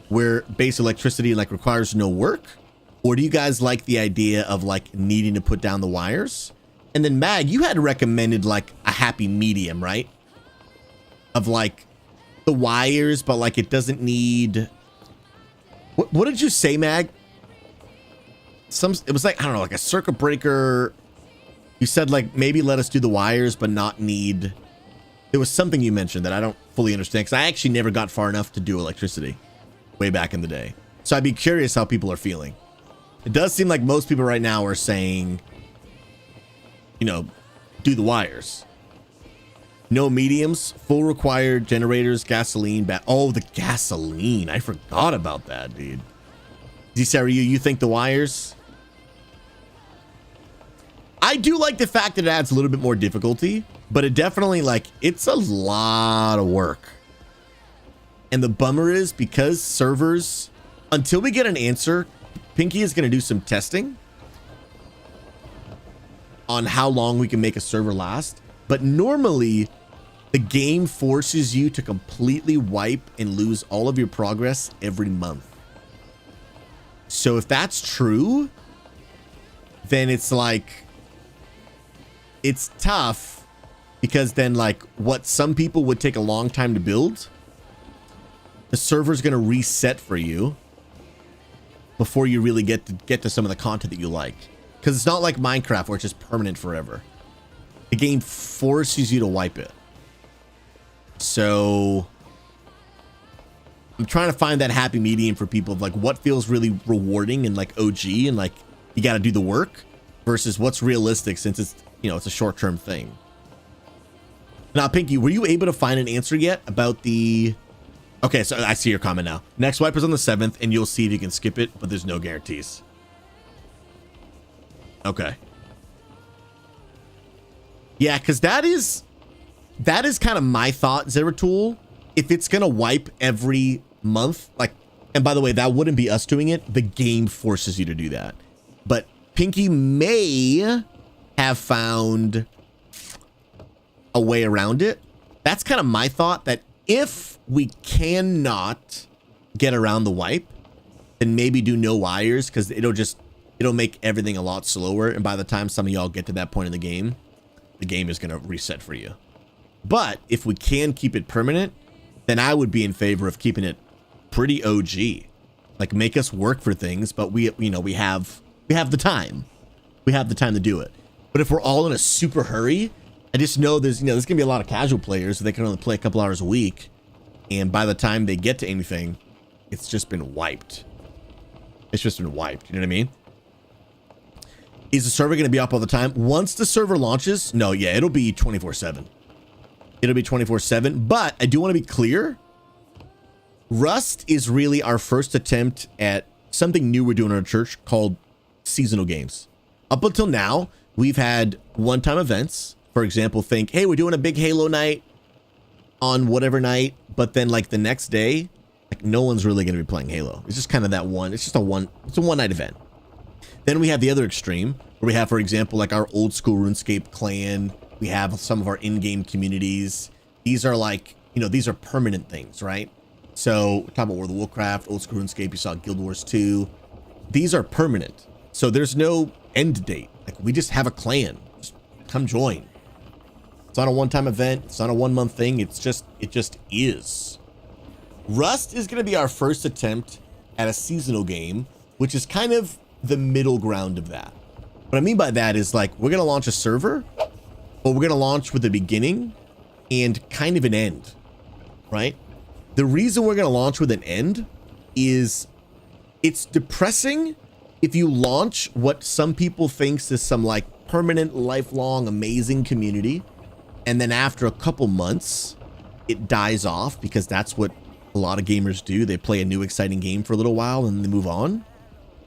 where base electricity like requires no work? Or do you guys like the idea of like needing to put down the wires? And then Mag, you had recommended like a happy medium, right? Of like the wires, but like it doesn't need... What did you say, Mag? It was like, I don't know, like a circuit breaker. You said like maybe let us do the wires, but not need... There was something you mentioned that I don't fully understand, because I actually never got far enough to do electricity way back in the day. So I'd be curious how people are feeling. It does seem like most people right now are saying, you know, do the wires. No mediums, full required generators, gasoline, oh, the gasoline. I forgot about that, dude. D-Sarah, you think the wires? I do like the fact that it adds a little bit more difficulty, but it definitely, like, it's a lot of work. And the bummer is, because servers, until we get an answer, Pinky is going to do some testing on how long we can make a server last. But normally, the game forces you to completely wipe and lose all of your progress every month. So if that's true, then it's like, it's tough, because then like what some people would take a long time to build, the server's going to reset for you before you really get to some of the content that you like. Because it's not like Minecraft where it's just permanent forever. The game forces you to wipe it. So I'm trying to find that happy medium for people of like what feels really rewarding and like OG and like you got to do the work versus what's realistic, since it's, you know, it's a short-term thing. Now, Pinky, were you able to find an answer yet about the... Okay, so I see your comment now. Next wipe is on the 7th, and you'll see if you can skip it, but there's no guarantees. Okay. Yeah, because that is kind of my thought, Zeratul. If it's going to wipe every month, like, and by the way, that wouldn't be us doing it. The game forces you to do that. But Pinky may have found a way around it. That's kind of my thought, that if we cannot get around the wipe, then maybe do no wires, because it'll make everything a lot slower. And by the time some of y'all get to that point in the game, the game is going to reset for you. But if we can keep it permanent, then I would be in favor of keeping it pretty OG. Like, make us work for things, but we have the time. We have the time to do it. But if we're all in a super hurry, I just know there's going to be a lot of casual players, so they can only play a couple hours a week. And by the time they get to anything, it's just been wiped. It's just been wiped. You know what I mean? Is the server going to be up all the time? Once the server launches, no, yeah, it'll be 24/7. It'll be 24/7. But I do want to be clear. Rust is really our first attempt at something new we're doing in our church called seasonal games. Up until now, we've had one-time events. For example, think, hey, we're doing a big Halo night on whatever night, but then like the next day, like no one's really going to be playing Halo. It's just kind of that one. It's a one-night event. Then we have the other extreme where we have, for example, like our old school RuneScape clan. We have some of our in-game communities. These are like, these are permanent things, right? So we're talking about World of Warcraft, old school RuneScape. You saw Guild Wars 2. These are permanent. So there's no end date. Like, we just have a clan. Just come join. It's not a one-time event. It's not a one-month thing. It just is. Rust is going to be our first attempt at a seasonal game, which is kind of the middle ground of that. What I mean by that is, like, we're going to launch a server, but we're going to launch with a beginning and kind of an end, right? The reason we're going to launch with an end is it's depressing if you launch what some people thinks is some like permanent, lifelong, amazing community, and then after a couple months, it dies off, because that's what a lot of gamers do. They play a new exciting game for a little while and they move on.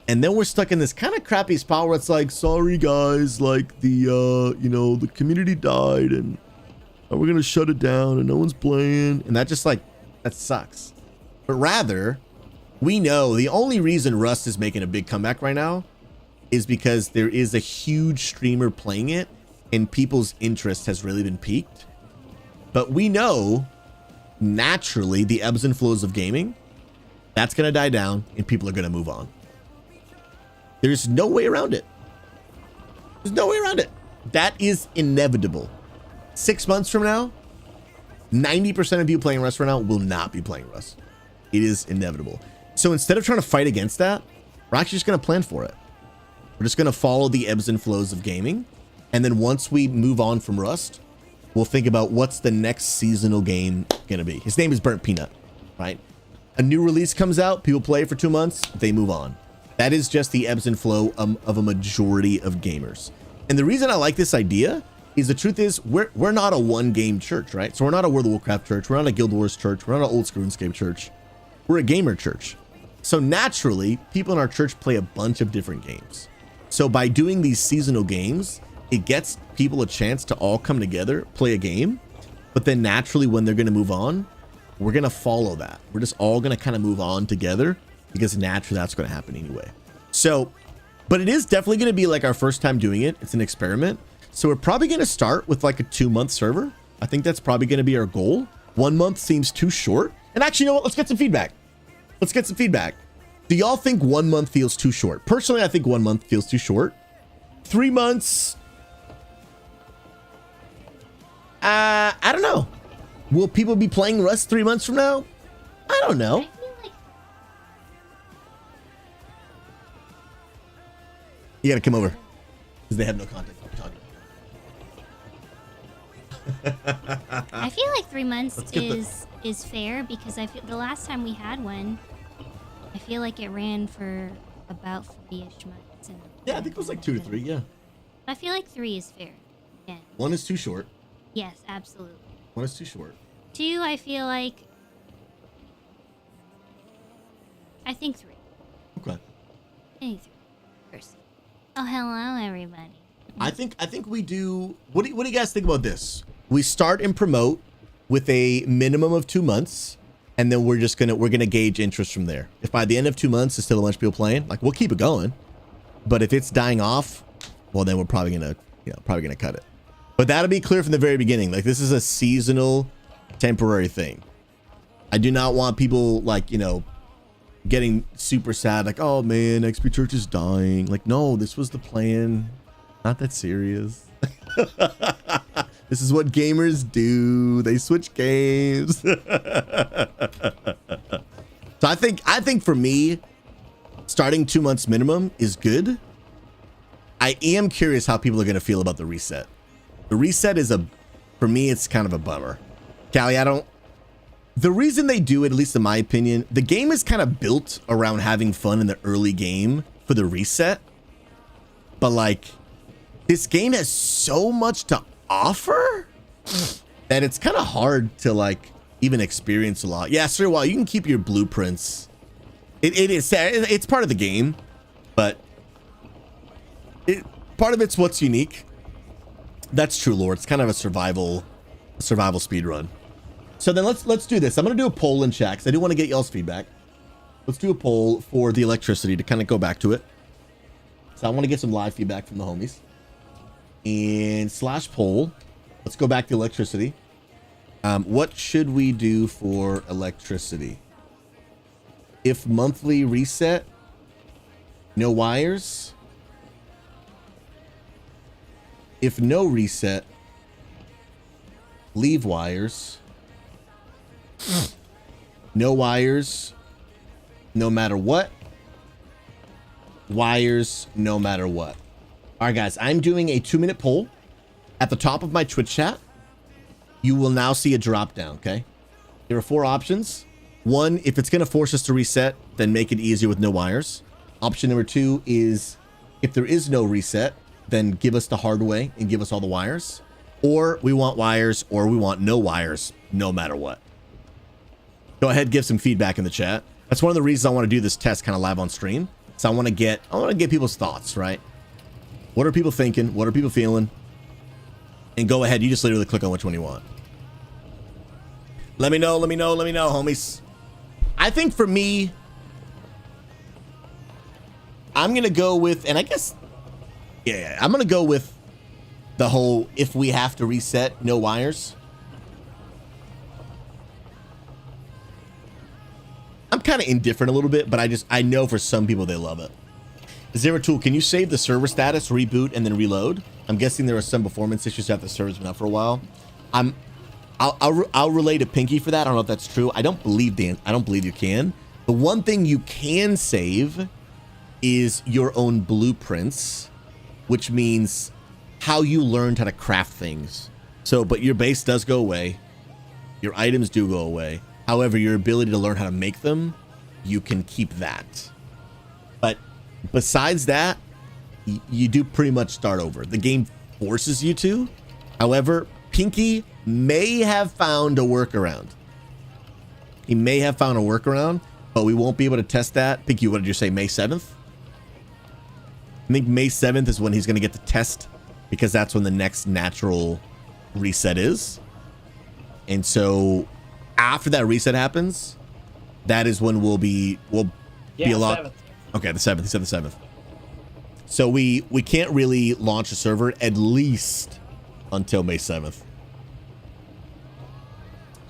And then we're stuck in this kind of crappy spot where it's like, sorry guys, like the community died and we're going to shut it down and no one's playing. And that just like, that sucks. But rather, we know the only reason Rust is making a big comeback right now is because there is a huge streamer playing it and people's interest has really been piqued. But we know naturally the ebbs and flows of gaming, that's going to die down and people are going to move on. There's no way around it. There's no way around it. That is inevitable. 6 months from now, 90% of you playing Rust right now will not be playing Rust. It is inevitable. So instead of trying to fight against that, we're actually just going to plan for it. We're just going to follow the ebbs and flows of gaming. And then once we move on from Rust, we'll think about what's the next seasonal game going to be. His name is Burnt Peanut, right? A new release comes out, people play it for 2 months, they move on. That is just the ebbs and flow of a majority of gamers. And the reason I like this idea is the truth is we're not a one game church, right? So we're not a World of Warcraft church. We're not a Guild Wars church. We're not an old school RuneScape church. We're a gamer church. So naturally, people in our church play a bunch of different games. So by doing these seasonal games, it gets people a chance to all come together, play a game. But then naturally, when they're going to move on, we're going to follow that. We're just all going to kind of move on together, because naturally that's going to happen anyway. So, but it is definitely going to be like our first time doing it. It's an experiment. So we're probably going to start with like a 2-month server. I think that's probably going to be our goal. 1 month seems too short. And actually, you know what? Let's get some feedback. Let's get some feedback. Do y'all think 1 month feels too short? Personally, I think 1 month feels too short. 3 months. I don't know. Will people be playing Rust 3 months from now? I don't know. You gotta come over, because they have no content. I feel like 3 months is fair, because I feel the last time we had one, I feel like it ran for about 3-ish months. And yeah, I think it was like 2 to 3. Yeah. I feel like 3 is fair. Yeah. 1 is too short. Yes, absolutely. 1 is too short. 2, I feel like. I think 3. Okay. I think 3. First. Oh, hello, everybody. I think we do. What do you guys think about this? We start and promote with a minimum of 2 months, and then we're gonna gauge interest from there. If by the end of 2 months there's still a bunch of people playing, like, we'll keep it going. But if it's dying off, well, then we're probably gonna cut it. But that'll be clear from the very beginning. Like, this is a seasonal, temporary thing. I do not want people like, getting super sad, like, oh man, XP Church is dying. Like, no, this was the plan. Not that serious. This is what gamers do. They switch games. So I think for me, starting 2 months minimum is good. I am curious how people are going to feel about the reset. The reset is for me, it's kind of a bummer. Callie, the reason they do it, at least in my opinion, the game is kind of built around having fun in the early game for the reset. But like, this game has so much to offer that it's kind of hard to like even experience a lot. Yeah, sure. Well, you can keep your blueprints. It's part of the game, but part of it's what's unique. That's true, Lord. It's kind of a survival speed run. So then let's do this. I'm gonna do a poll in chat because I do want to get y'all's feedback. Let's do a poll for the electricity to kind of go back to it. So I want to get some live feedback from the homies. And /poll. Let's go back to electricity. What should we do for electricity? If monthly reset, no wires. If no reset, leave wires. No wires, no matter what. Wires, no matter what. All right, guys, I'm doing a 2-minute poll. At the top of my Twitch chat, you will now see a drop down, okay? There are 4 options. 1, if it's going to force us to reset, then make it easier with no wires. Option number 2 is if there is no reset, then give us the hard way and give us all the wires. Or we want wires, or we want no wires, no matter what. Go ahead, give some feedback in the chat. That's one of the reasons I want to do this test kind of live on stream. So I want to get people's thoughts, right? What are people thinking? What are people feeling? And go ahead, you just literally click on which one you want. Let me know, homies. I think for me, I'm going to go with, and I guess, yeah, I'm going to go with the whole, if we have to reset, no wires. I'm kind of indifferent a little bit, but I know for some people they love it. Zeratul, can you save the server status, reboot, and then reload? I'm guessing there are some performance issues after the server's been up for a while. I'll relay to Pinky for that. I don't know if that's true. I don't believe you can. The one thing you can save is your own blueprints, which means how you learned how to craft things. So, but your base does go away. Your items do go away. However, your ability to learn how to make them, you can keep that. But besides that, you do pretty much start over. The game forces you to. However, Pinky may have found a workaround. He may have found a workaround, but we won't be able to test that. Pinky, what did you say, May 7th? I think May 7th is when he's going to get the test, because that's when the next natural reset is. And so after that reset happens, that is when we'll be a lot. 7th. Okay, the 7th. He said the 7th. So we can't really launch a server at least until May 7th.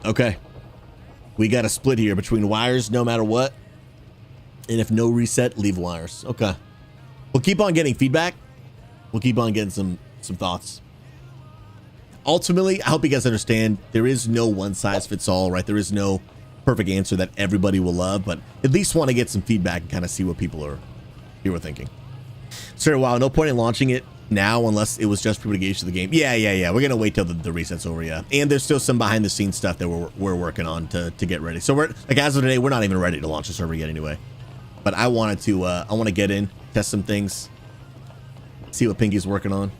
Okay. We got a split here between wires no matter what, and if no reset, leave wires. Okay. We'll keep on getting feedback. We'll keep on getting some thoughts. Ultimately, I hope you guys understand there is no one size fits all, right? There is no perfect answer that everybody will love, but at least want to get some feedback and kind of see what people are thinking. Sir, wow, no point in launching it now unless it was just for people to get used to the game. Yeah. We're gonna wait till the reset's over, yeah. And there's still some behind the scenes stuff that we're working on to get ready. So we're like, as of today, we're not even ready to launch the server yet anyway. But I want to get in, test some things, see what Pinky's working on,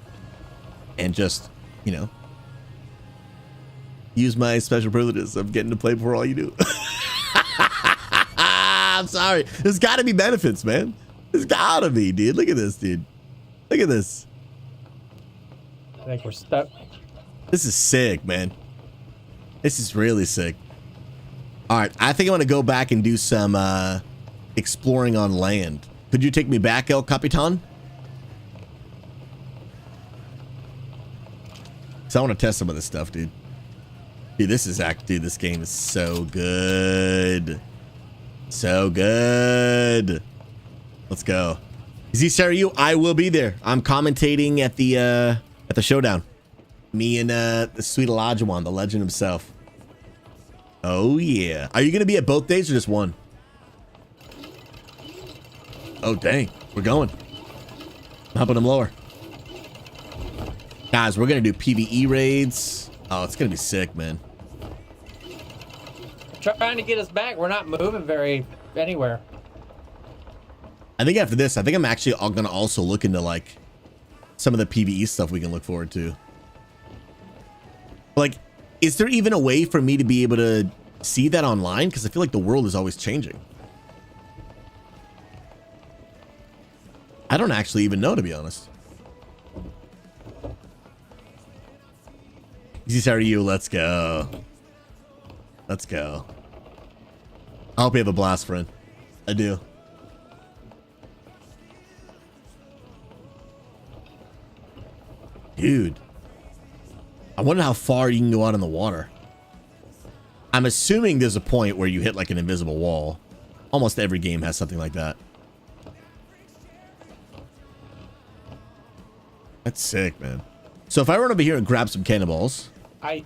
and just, you know, use my special privileges of getting to play before all you do. I'm sorry. There's got to be benefits, man. There's got to be, dude. Look at this, dude. Look at this. I think we're stuck. This is sick, man. This is really sick. All right. I think I want to go back and do some exploring on land. Could you take me back, El Capitan? So I want to test some of this stuff, dude. Dude, this game is so good. So good. Let's go. Z-Star, I will be there. I'm commentating at the showdown. Me and the sweet Olajuwon, the legend himself. Oh yeah. Are you gonna be at both days or just one? Oh dang, we're going. I'm helping him lower. Guys, we're gonna do PvE raids. Oh, it's gonna be sick, man. Trying to get us back. We're not moving very anywhere. I think after this, I think I'm actually gonna also look into like some of the PvE stuff we can look forward to. Like, is there even a way for me to be able to see that online? Because I feel like the world is always changing. I don't actually even know, to be honest. Easy to you. Let's go. Let's go. I hope you have a blast, friend. I do. Dude. I wonder how far you can go out in the water. I'm assuming there's a point where you hit like an invisible wall. Almost every game has something like that. That's sick, man. So if I run over here and grab some cannonballs. I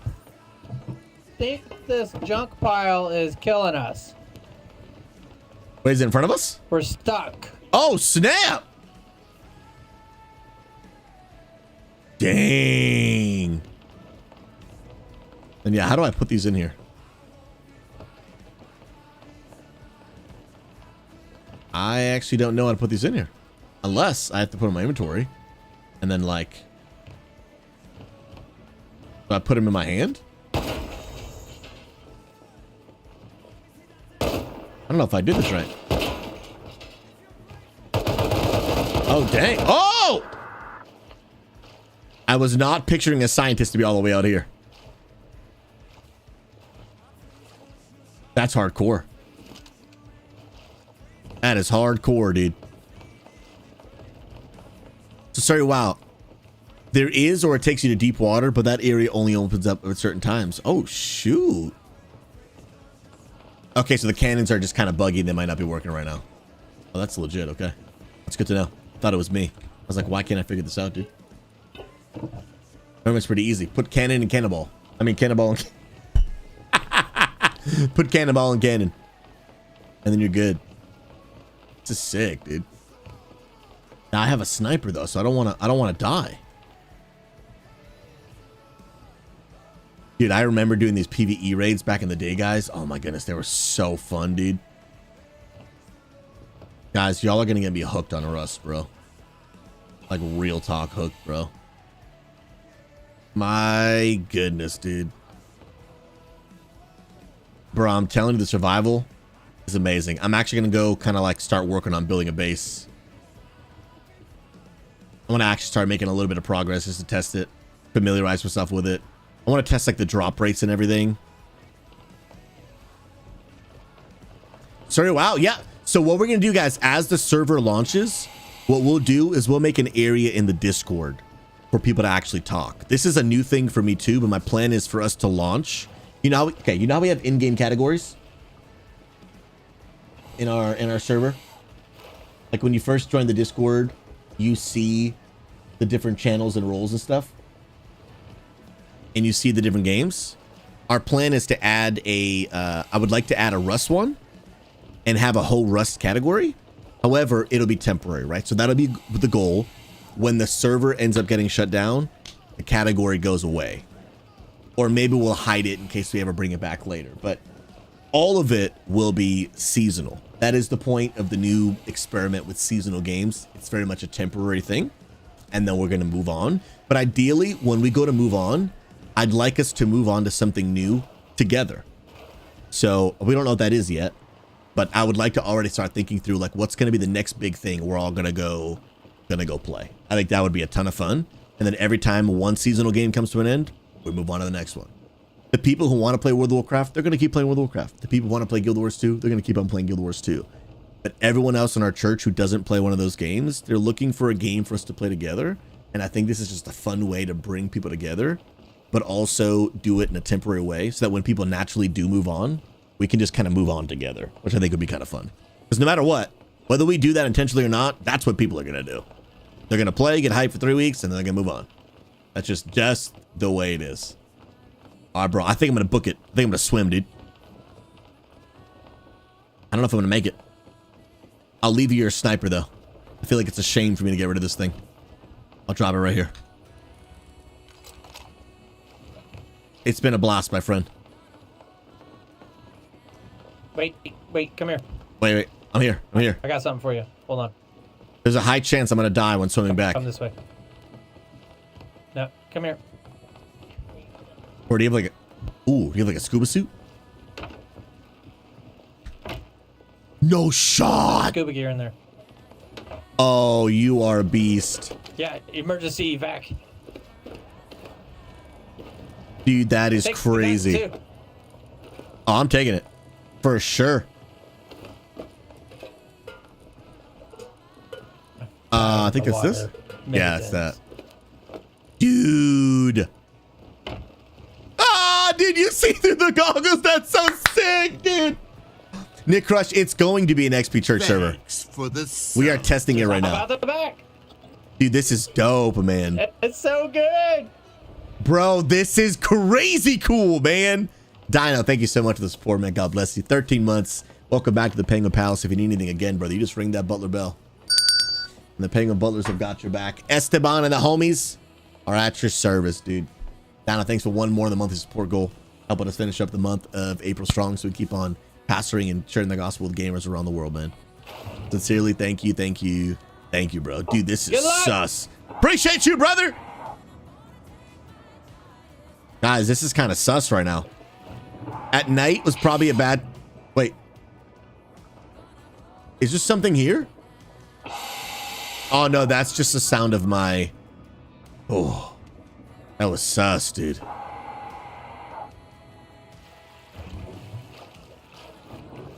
think this junk pile is killing us. Wait, is it in front of us? We're stuck. Oh, snap! Dang. And yeah, how do I put these in here? I actually don't know how to put these in here. Unless I have to put them in my inventory. And then like... Do I put them in my hand? I don't know if I did this right. Oh, dang. Oh! I was not picturing a scientist to be all the way out here. That's hardcore. That is hardcore, dude. So sorry, wow. There is, or it takes you to deep water, but that area only opens up at certain times. Oh, shoot. Okay, so the cannons are just kind of buggy. They might not be working right now. Oh, that's legit. Okay. That's good to know. Thought it was me. I was like, why can't I figure this out, dude? Remember, it's pretty easy. Put cannon and cannonball. I mean, cannonball and... Put cannonball and cannon. And then you're good. This is sick, dude. Now, I have a sniper, though, so I don't want to die. Dude, I remember doing these PvE raids back in the day, guys. Oh my goodness, they were so fun, dude. Guys, y'all are gonna get me hooked on Rust, bro. Like real talk hooked, bro. My goodness, dude. Bro, I'm telling you, the survival is amazing. I'm actually gonna go kind of like start working on building a base. I want to actually start making a little bit of progress just to test it, familiarize myself with it. I want to test like the drop rates and everything. Sorry, wow, yeah. So what we're gonna do, guys, as the server launches, what we'll do is we'll make an area in the Discord for people to actually talk. This is a new thing for me too, but my plan is for us to launch. You know, okay, you know how we have in-game categories in our server? Like when you first join the Discord, you see the different channels and roles and stuff. And you see the different games. Our plan is to add a, I would like to add a Rust one and have a whole Rust category. However, it'll be temporary, right? So that'll be the goal. When the server ends up getting shut down, the category goes away. Or maybe we'll hide it in case we ever bring it back later. But all of it will be seasonal. That is the point of the new experiment with seasonal games. It's very much a temporary thing. And then we're going to move on. But ideally, when we go to move on, I'd like us to move on to something new together. So we don't know what that is yet, but I would like to already start thinking through like what's going to be the next big thing we're all going to go play. I think that would be a ton of fun. And then every time one seasonal game comes to an end, we move on to the next one. The people who want to play World of Warcraft, they're going to keep playing World of Warcraft. The people who want to play Guild Wars 2, they're going to keep on playing Guild Wars 2. But everyone else in our church who doesn't play one of those games, they're looking for a game for us to play together. And I think this is just a fun way to bring people together, but also do it in a temporary way so that when people naturally do move on, we can just kind of move on together, which I think would be kind of fun. Because no matter what, whether we do that intentionally or not, that's what people are going to do. They're going to play, get hyped for 3 weeks, and then they're going to move on. That's just the way it is. All right, bro. I think I'm going to book it. I think I'm going to swim, dude. I don't know if I'm going to make it. I'll leave you your sniper, though. I feel like it's a shame for me to get rid of this thing. I'll drop it right here. It's been a blast, my friend. Wait, come here. Wait. I'm here. I got something for you. Hold on. There's a high chance I'm going to die when swimming back. Come this way. No, come here. Or do you have like a... Ooh, you have like a scuba suit? No shot! Scuba gear in there. Oh, you are a beast. Yeah, emergency evac. Dude, that is Take the crazy. vent, too. Oh, I'm taking it. For sure. I think it's this. Yeah, it's that. Dude. Ah, did you see through the goggles? That's so sick, dude. Nick Crush, it's going to be an XP Church server. For this. We are testing it right now. About the back. Dude, this is dope, man. It's so good. Bro, this is crazy cool, man. Dino, thank you so much for the support, man. God bless you. 13 months. Welcome back to the Penguin Palace. If you need anything again, brother, you just ring that Butler bell. And the Penguin Butlers have got your back. Esteban and the homies are at your service, dude. Dino, thanks for one more of the monthly support goal. Helping us finish up the month of April strong so we keep on pastoring and sharing the gospel with gamers around the world, man. Sincerely, thank you, bro. Dude, this is sus. Appreciate you, brother. Guys, this is kind of sus right now. At night was probably a bad... Wait. Is there something here? Oh, no, that's just the sound of my... Oh, that was sus, dude.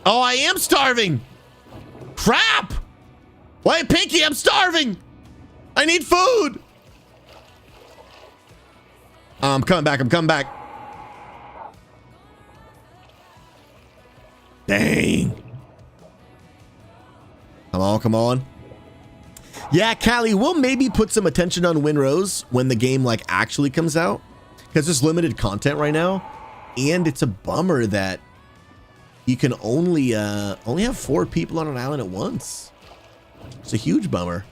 Oh, I am starving. Crap. Wait, Pinky, I'm starving. I need food. I'm coming back. Dang. Come on. Yeah, Callie, we'll maybe put some attention on Winrose when the game like actually comes out, because there's limited content right now, and it's a bummer that you can only have 4 people on an island at once. It's a huge bummer.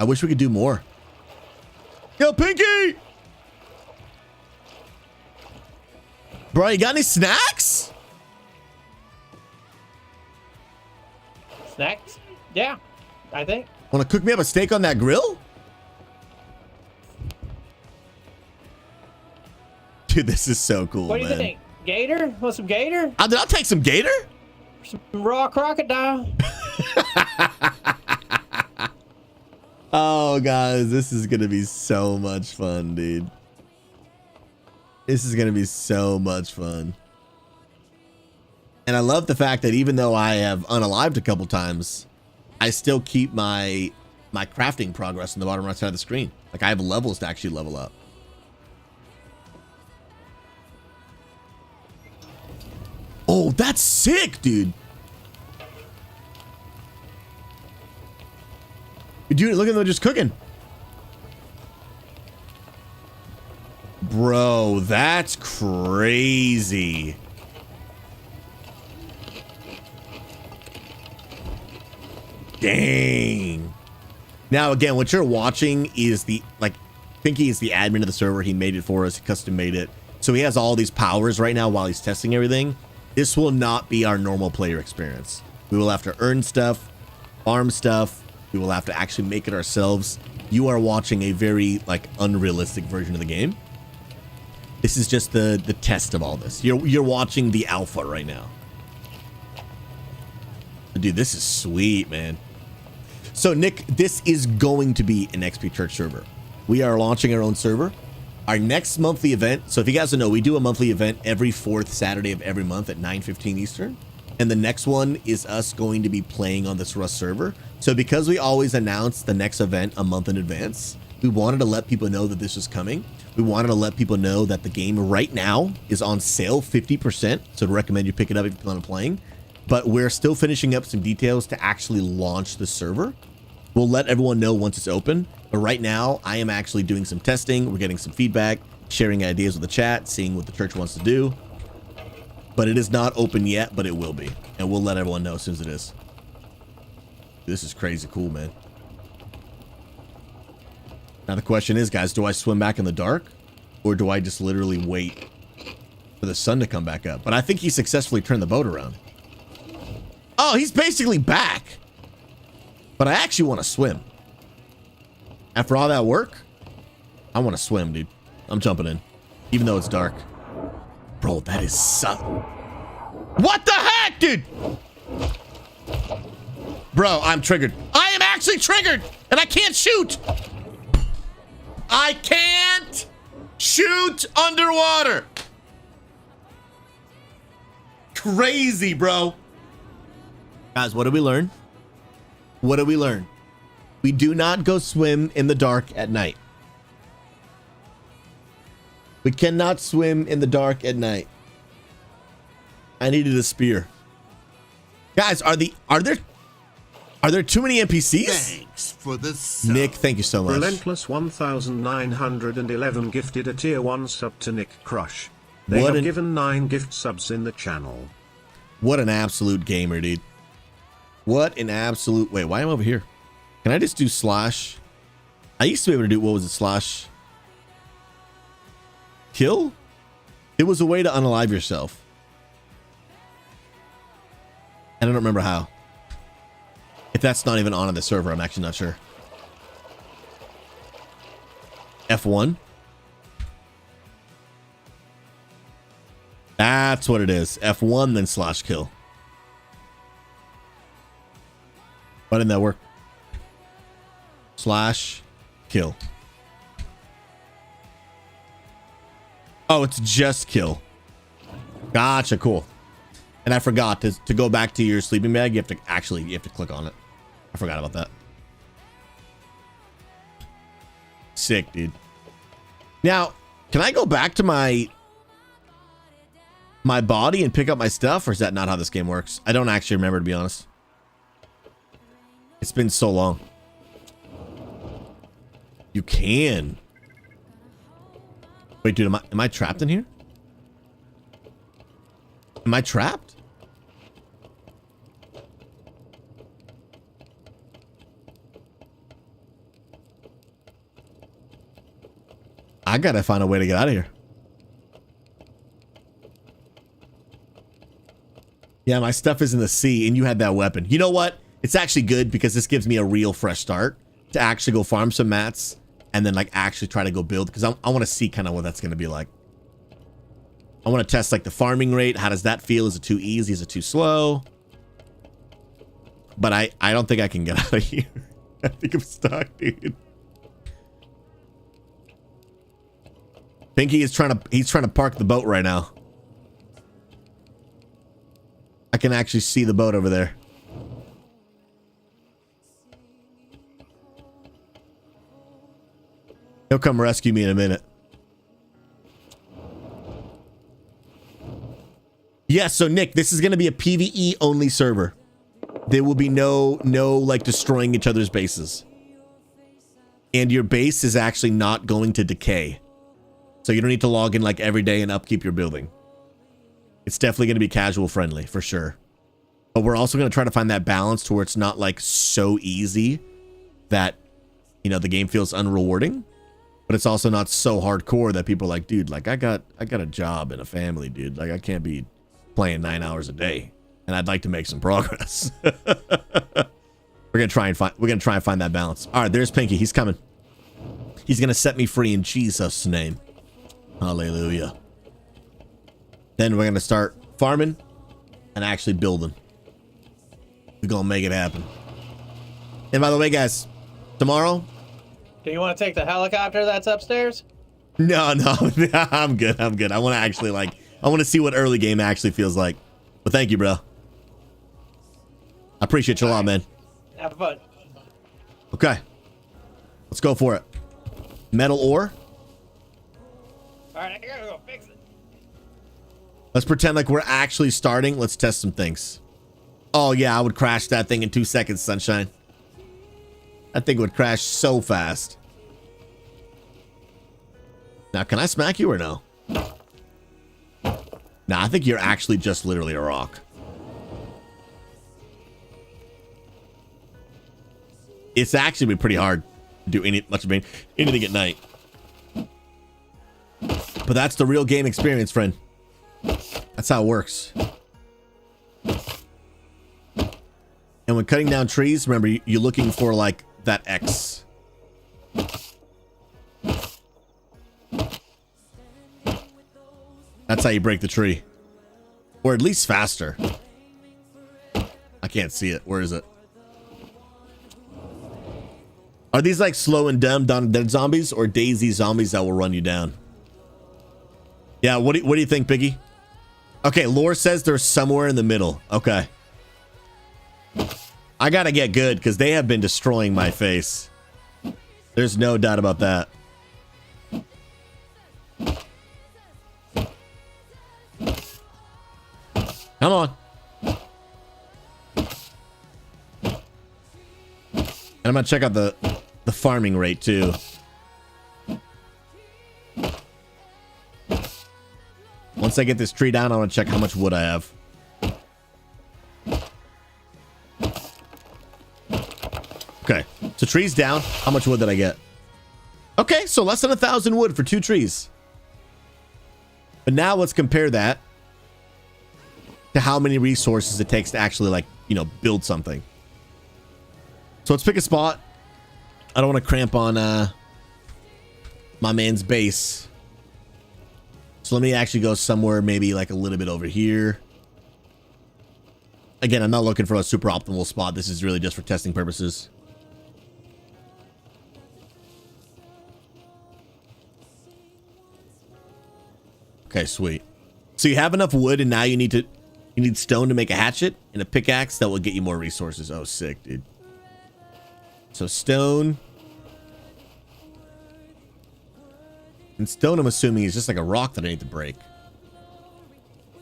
I wish we could do more. Yo, Pinky! Bro, you got any snacks? Snacks? Yeah, I think. Want to cook me up a steak on that grill? Dude, this is so cool, What do you man. think? Gator? Want some gator? I'll take some gator. Some raw crocodile. Oh, guys, this is going to be so much fun, dude. This is going to be so much fun. And I love the fact that even though I have unalived a couple times, I still keep my crafting progress on the bottom right side of the screen. Like, I have levels to actually level up. Oh, that's sick, dude. Dude, look at them just cooking. Bro, that's crazy. Dang. Now, again, what you're watching is Pinky is the admin of the server. He made it for us. He custom made it. So he has all these powers right now while he's testing everything. This will not be our normal player experience. We will have to earn stuff, farm stuff. We will have to actually make it ourselves. You are watching a very unrealistic version of the game. This is just the test of all this. You're watching the alpha right now. Dude, this is sweet, man. So Nick, this is going to be an XP Church server. We are launching our own server. Our next monthly event, so if you guys don't know, we do a monthly event every 4th Saturday of every month at 9:15 Eastern. And the next one is us going to be playing on this Rust server. So because we always announce the next event a month in advance, we wanted to let people know that this was coming. We wanted to let people know that the game right now is on sale 50%. So I'd recommend you pick it up if you plan on playing. But we're still finishing up some details to actually launch the server. We'll let everyone know once it's open. But right now, I am actually doing some testing. We're getting some feedback, sharing ideas with the chat, seeing what the church wants to do. But it is not open yet, but it will be. And we'll let everyone know as soon as it is. This is crazy cool, man. Now the question is, guys, do I swim back in the dark? Or do I just literally wait for the sun to come back up? But I think he successfully turned the boat around. Oh, he's basically back. But I actually want to swim. After all that work, I want to swim, dude. I'm jumping in. Even though it's dark. Bro, that is what the heck, dude? Bro, I'm triggered. I am actually triggered. And I can't shoot. I can't shoot underwater. Crazy, bro. Guys, what did we learn? What did we learn? We do not go swim in the dark at night. We cannot swim in the dark at night. I needed a spear. Guys, are there too many NPCs? Thanks for the sub. Nick, thank you so much. Relentless 1911 gifted a tier 1 sub to Nick Crush. They What have an- given 9 gift subs in the channel. What an absolute gamer, dude. What an absolute... Wait, why am I over here? Can I just do slash? I used to be able to do... What was it? Slash... Kill? It was a way to unalive yourself. And I don't remember how. If that's not even on the server, I'm actually not sure. F1? That's what it is. F1, then slash kill. Why didn't that work? Slash kill. Oh, it's just kill. Gotcha, cool. And I forgot to go back to your sleeping bag, you have to click on it. I forgot about that. Sick, dude. Now, can I go back to my body and pick up my stuff, or is that not how this game works? I don't actually remember, to be honest. It's been so long. You can. Wait, dude, am I trapped in here? Am I trapped? I gotta find a way to get out of here. Yeah, my stuff is in the sea, and you had that weapon. You know what? It's actually good because this gives me a real fresh start to actually go farm some mats and then like actually try to go build, because I want to see kind of what that's going to be like. I want to test like the farming rate. How does that feel? Is it too easy? Is it too slow? But I don't think I can get out of here. I think I'm stuck, dude. Pinky is he's trying to park the boat right now. I can actually see the boat over there. He'll come rescue me in a minute. Yeah, so Nick, this is going to be a PvE only server. There will be no like destroying each other's bases. And your base is actually not going to decay. So you don't need to log in like every day and upkeep your building. It's definitely going to be casual friendly for sure. But we're also going to try to find that balance to where it's not like so easy that, you know, the game feels unrewarding. But it's also not so hardcore that people are like, dude, like I got a job and a family, dude. Like I can't be playing 9 hours a day, and I'd like to make some progress. We're gonna try and find that balance. All right, there's Pinky. He's coming. He's gonna set me free in Jesus' name. Hallelujah. Then we're gonna start farming and actually building. We're gonna make it happen. And by the way, guys, tomorrow. Do you want to take the helicopter that's upstairs? No, I'm good. I want to actually I want to see what early game actually feels like. But thank you, bro. I appreciate you a lot, man. Have fun. Okay. Let's go for it. Metal ore. All right, I gotta go fix it. Let's pretend like we're actually starting. Let's test some things. Oh, yeah, I would crash that thing in 2 seconds, sunshine. That thing would crash so fast. Now, can I smack you or no? Nah, I think you're actually just literally a rock. It's actually been pretty hard to do anything at night. But that's the real game experience, friend. That's how it works. And when cutting down trees, remember, you're looking for like that X. That's how you break the tree. Or at least faster. I can't see it. Where is it? Are these like slow and dumb Dawn of the Dead zombies or Daisy zombies that will run you down? Yeah, what do you think, Biggie? Okay, lore says they're somewhere in the middle. Okay. I gotta get good because they have been destroying my face. There's no doubt about that. Come on. And I'm gonna check out the farming rate too. Once I get this tree down, I want to check how much wood I have. Okay, so trees down. How much wood did I get? Okay, so less than 1,000 wood for 2 trees. But now let's compare that to how many resources it takes to actually, like, you know, build something. So let's pick a spot. I don't want to cramp on my man's base. So let me actually go somewhere maybe like a little bit over here. Again, I'm not looking for a super optimal spot. This is really just for testing purposes. Okay, sweet. So you have enough wood and now you need stone to make a hatchet and a pickaxe that will get you more resources. Oh, sick, dude. So stone. And stone, I'm assuming, is just like a rock that I need to break.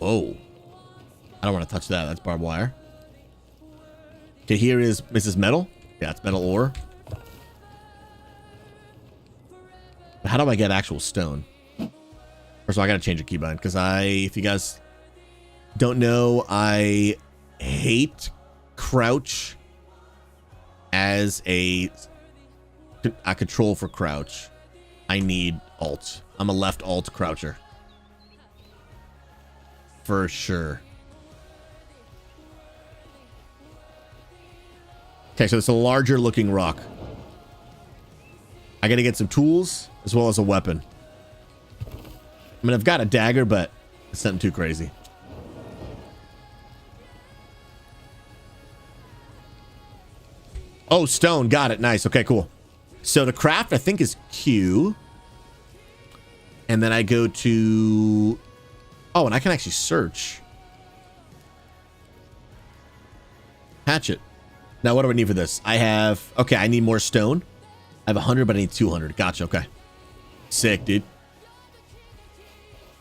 Oh. I don't want to touch that. That's barbed wire. Okay, here is Mrs. Metal. Yeah, it's metal ore. But how do I get actual stone? First of all, I gotta change the keybind because if you guys don't know, I hate crouch as a control for crouch. I need alt. I'm a left alt croucher. For sure. Okay, so it's a larger looking rock. I gotta get some tools as well as a weapon. I mean, I've got a dagger, but it's nothing too crazy. Oh, stone. Got it. Nice. Okay, cool. So the craft, I think, is Q. And then I go to... Oh, and I can actually search. Hatchet. Now, what do I need for this? I have... Okay, I need more stone. I have 100, but I need 200. Gotcha. Okay. Sick, dude.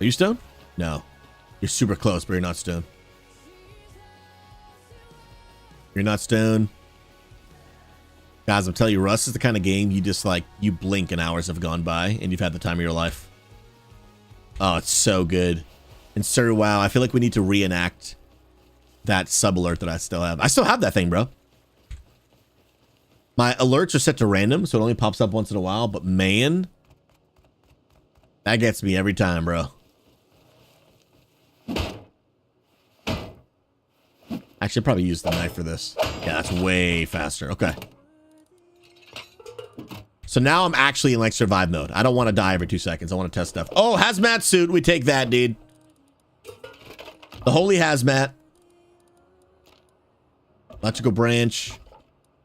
Are you stone? No. You're super close, but you're not stone. You're not stone. Guys, I'm telling you, Rust is the kind of game you just like, you blink and hours have gone by and you've had the time of your life. Oh, it's so good. And Sir WoW, I feel like we need to reenact that sub alert that I still have. I still have that thing, bro. My alerts are set to random, so it only pops up once in a while, but man, that gets me every time, bro. Actually, I'll probably use the knife for this. Yeah, that's way faster. Okay. So now I'm actually in like survive mode. I don't want to die every 2 seconds. I want to test stuff. Oh, hazmat suit. We take that, dude. The holy hazmat. Electrical branch.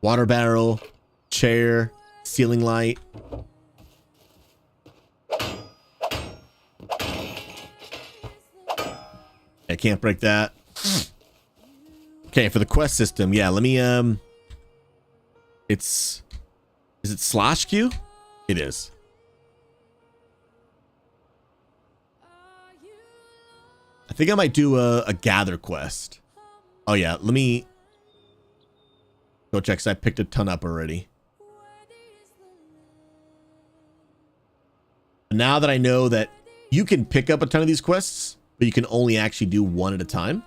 Water barrel. Chair. Ceiling light. I can't break that. Okay, for the quest system, yeah, let me, is it /Q? It is. I think I might do a gather quest. Oh yeah, let me go check, because I picked a ton up already. Now that I know that you can pick up a ton of these quests, but you can only actually do one at a time.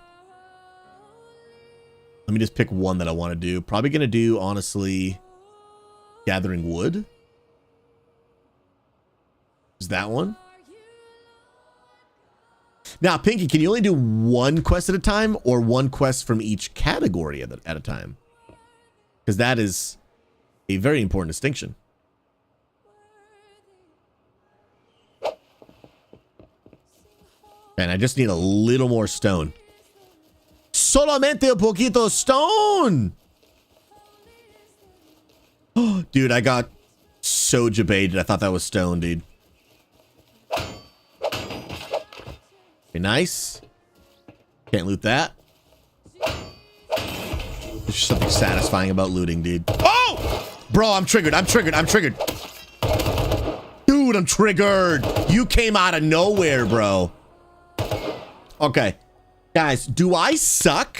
Let me just pick one that I want to do. Probably going to do, honestly, Gathering Wood. Is that one? Now, Pinky, can you only do one quest at a time or one quest from each category at a time? Because that is a very important distinction. And I just need a little more stone. Solamente un poquito stone! Oh, dude, I got so jebaited. I thought that was stone, dude. Okay, nice. Can't loot that. There's just something satisfying about looting, dude. Oh! Bro, I'm triggered. I'm triggered. I'm triggered. Dude, I'm triggered. You came out of nowhere, bro. Okay. Guys, do I suck?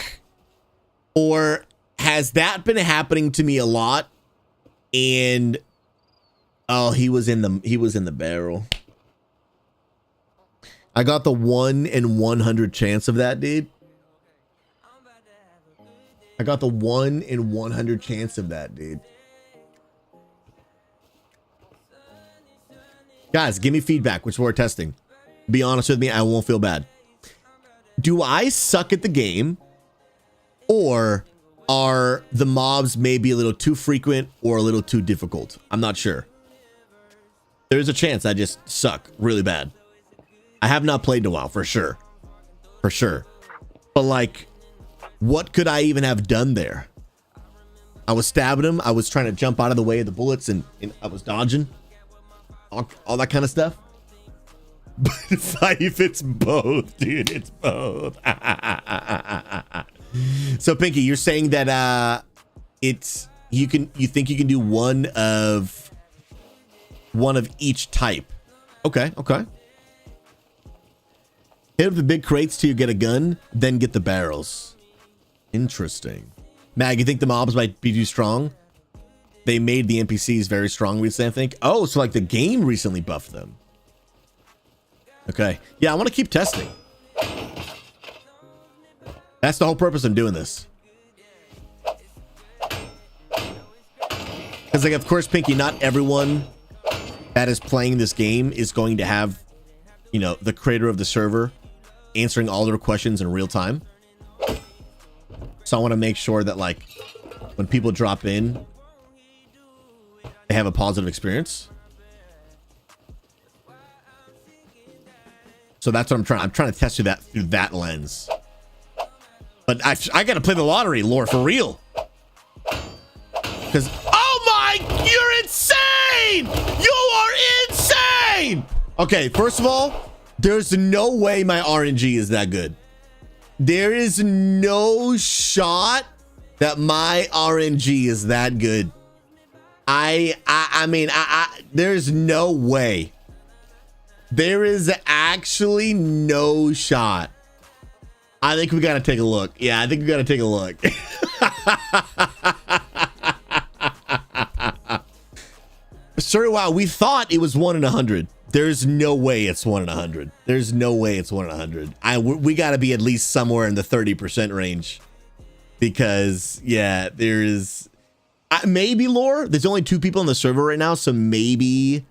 Or has that been happening to me a lot? And oh, he was in the barrel. I got the 1 in 100 chance of that, dude. I got the 1 in 100 chance of that, dude. Guys, give me feedback, which we're testing. Be honest with me, I won't feel bad. Do I suck at the game? Or are the mobs maybe a little too frequent or a little too difficult? I'm not sure. There's a chance I just suck really bad. I have not played in a while, for sure. For sure. But like, what could I even have done there? I was stabbing him. I was trying to jump out of the way of the bullets and I was dodging. All that kind of stuff. But if it's both, dude, it's both. So Pinky, you're saying that you think you can do one of each type. Okay. Hit up the big crates till you get a gun, then get the barrels. Interesting. Mag, you think the mobs might be too strong? They made the NPCs very strong recently, I think. Oh, so like the game recently buffed them. Okay. Yeah, I want to keep testing. That's the whole purpose of doing this. Because, like, of course, Pinky, not everyone that is playing this game is going to have, you know, the creator of the server answering all their questions in real time. So I want to make sure that, like, when people drop in, they have a positive experience. So that's what I'm trying to test through that lens. But I gotta play the lottery, lore, for real. Because, oh my, you're insane! You are insane! Okay, first of all, there's no way my RNG is that good. There is no shot that my RNG is that good. I mean, there's no way. There is actually no shot. I think we got to take a look. Yeah, I think we got to take a look. Sorry, wow, we thought it was 1 in 100. There's no way it's 1 in 100. There's no way it's 1 in 100. We got to be at least somewhere in the 30% range. Because, yeah, there is... maybe, lore. There's only 2 people on the server right now, so maybe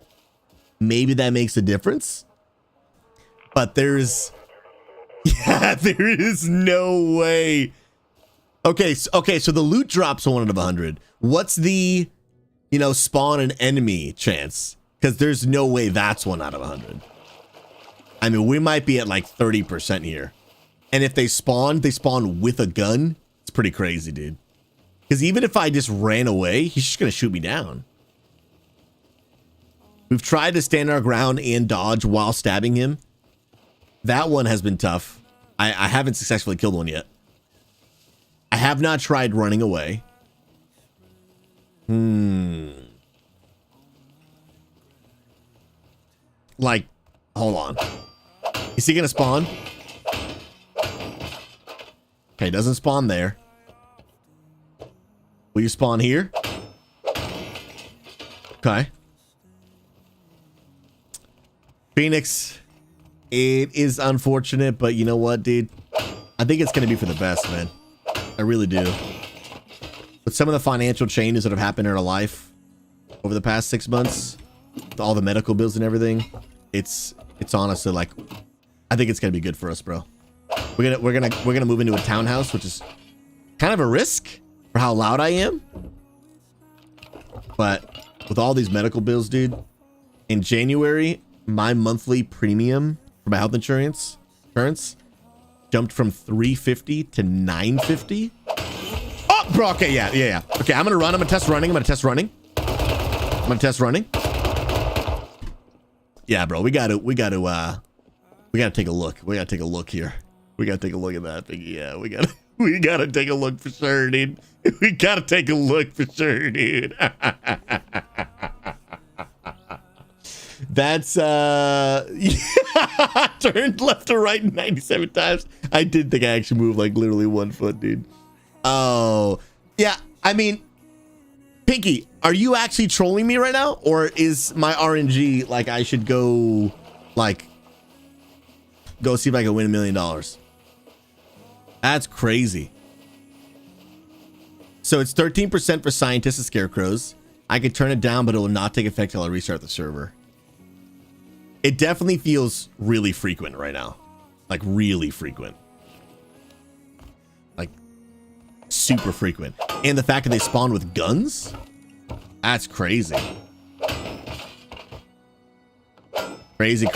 that makes a difference. But there's... yeah, there is no way. Okay, so the loot drops 1 out of 100. What's the, you know, spawn an enemy chance? Because there's no way that's 1 out of 100. I mean, we might be at like 30% here. And if they spawn with a gun. It's pretty crazy, dude. Because even if I just ran away, he's just going to shoot me down. We've tried to stand our ground and dodge while stabbing him. That one has been tough. I haven't successfully killed one yet. I have not tried running away. Like, hold on. Is he going to spawn? Okay, doesn't spawn there. Will you spawn here? Okay. Phoenix, it is unfortunate, but you know what, dude? I think it's going to be for the best, man. I really do. With some of the financial changes that have happened in our life over the past 6 months, all the medical bills and everything, it's honestly like, I think it's going to be good for us, bro. We're gonna move into a townhouse, which is kind of a risk for how loud I am. But with all these medical bills, dude, in January, my monthly premium for my health insurance jumped from $350 to $950. Oh, bro. Okay, yeah. Okay, I'm gonna test running. Yeah, bro. We gotta take a look. We gotta take a look here. We gotta take a look at that thing. Yeah, we gotta take a look for sure, dude. We gotta take a look for sure, dude. That's turned left to right 97 times. I did think I actually moved like literally 1 foot, dude. Oh, yeah. I mean, Pinky, are you actually trolling me right now? Or is my RNG like I should go see if I can win $1 million? That's crazy. So it's 13% for scientists and scarecrows. I could turn it down, but it will not take effect till I restart the server. It definitely feels really frequent right now. Like really frequent. Like super frequent. And the fact that they spawn with guns? That's crazy. Crazy.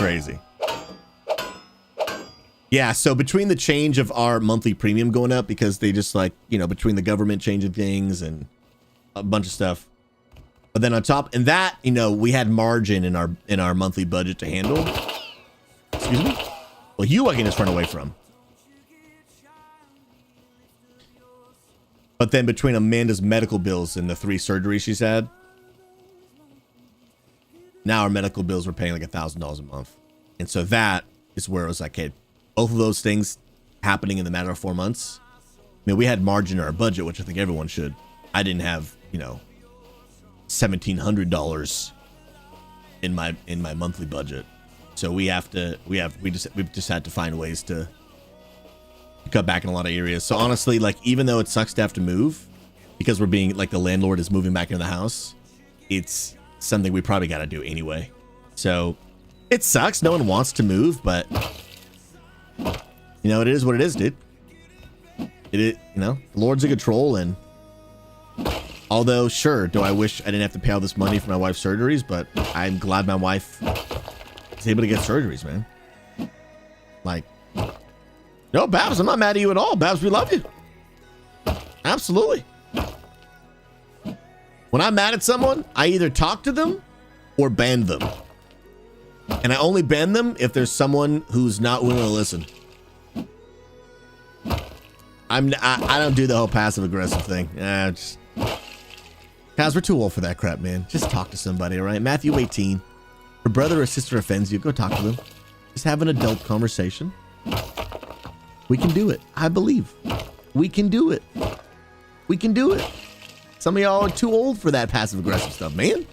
Yeah, so between the change of our monthly premium going up because they just like, you know, between the government changing things and a bunch of stuff. But then on top, and that, you know, we had margin in our monthly budget to handle. Excuse me? Well, you I can just run away from. But then between Amanda's medical bills and the 3 surgeries she's had, now our medical bills were paying like $1,000 a month. And so that is where it was like, hey, both of those things happening in the matter of 4 months. I mean, we had margin in our budget, which I think everyone should. I didn't have, you know, $1,700 in my monthly budget. So we've just had to find ways to cut back in a lot of areas. So honestly, like, even though it sucks to have to move because we're being like the landlord is moving back into the house, it's something we probably got to do anyway. So it sucks. No one wants to move, but you know, it is what it is, dude. You know, the Lord's in control. And although, sure, do I wish I didn't have to pay all this money for my wife's surgeries, but I'm glad my wife is able to get surgeries, man. Like, no, Babs, I'm not mad at you at all. Babs, we love you. Absolutely. When I'm mad at someone, I either talk to them or ban them. And I only ban them if there's someone who's not willing to listen. I don't do the whole passive aggressive thing. Guys, we're too old for that crap, man. Just talk to somebody, all right? Matthew 18. If your brother or sister offends you, go talk to them. Just have an adult conversation. We can do it. I believe. We can do it. We can do it. Some of y'all are too old for that passive aggressive stuff, man.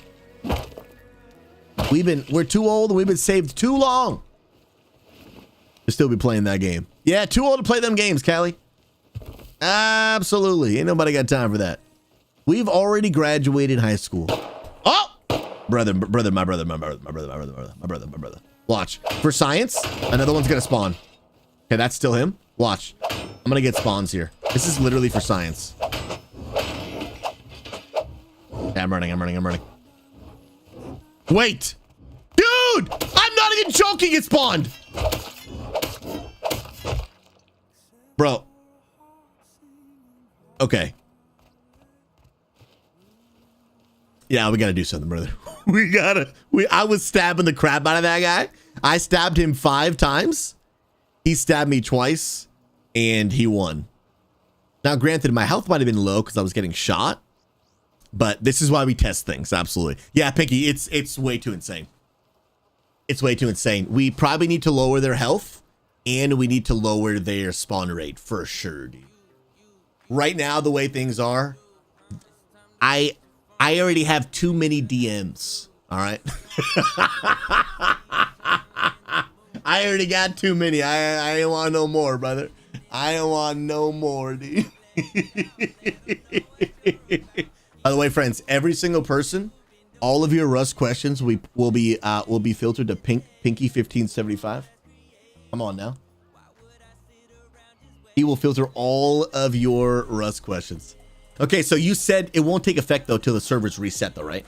We're too old and we've been saved too long to still be playing that game. Yeah, too old to play them games, Callie. Absolutely. Ain't nobody got time for that. We've already graduated high school. Oh! My brother. Watch. For science, another one's gonna spawn. Okay, that's still him. Watch. I'm gonna get spawns here. This is literally for science. Okay, I'm running. Wait! Dude! I'm not even joking, it spawned! Bro. Okay. Yeah, we gotta do something, brother. I was stabbing the crap out of that guy. I stabbed him 5 times. He stabbed me twice, and he won. Now, granted, my health might have been low because I was getting shot, but this is why we test things, absolutely. Yeah, Pinky, it's way too insane. It's way too insane. We probably need to lower their health, and we need to lower their spawn rate, for sure, dude. Right now, the way things are, I already have too many DMs, all right? I already got too many. I ain't want no more, brother. I don't want no more, dude. By the way, friends, every single person, all of your Rust questions will be filtered to Pinky 1575. Come on now. He will filter all of your Rust questions. Okay, so you said it won't take effect though till the server's reset though, right?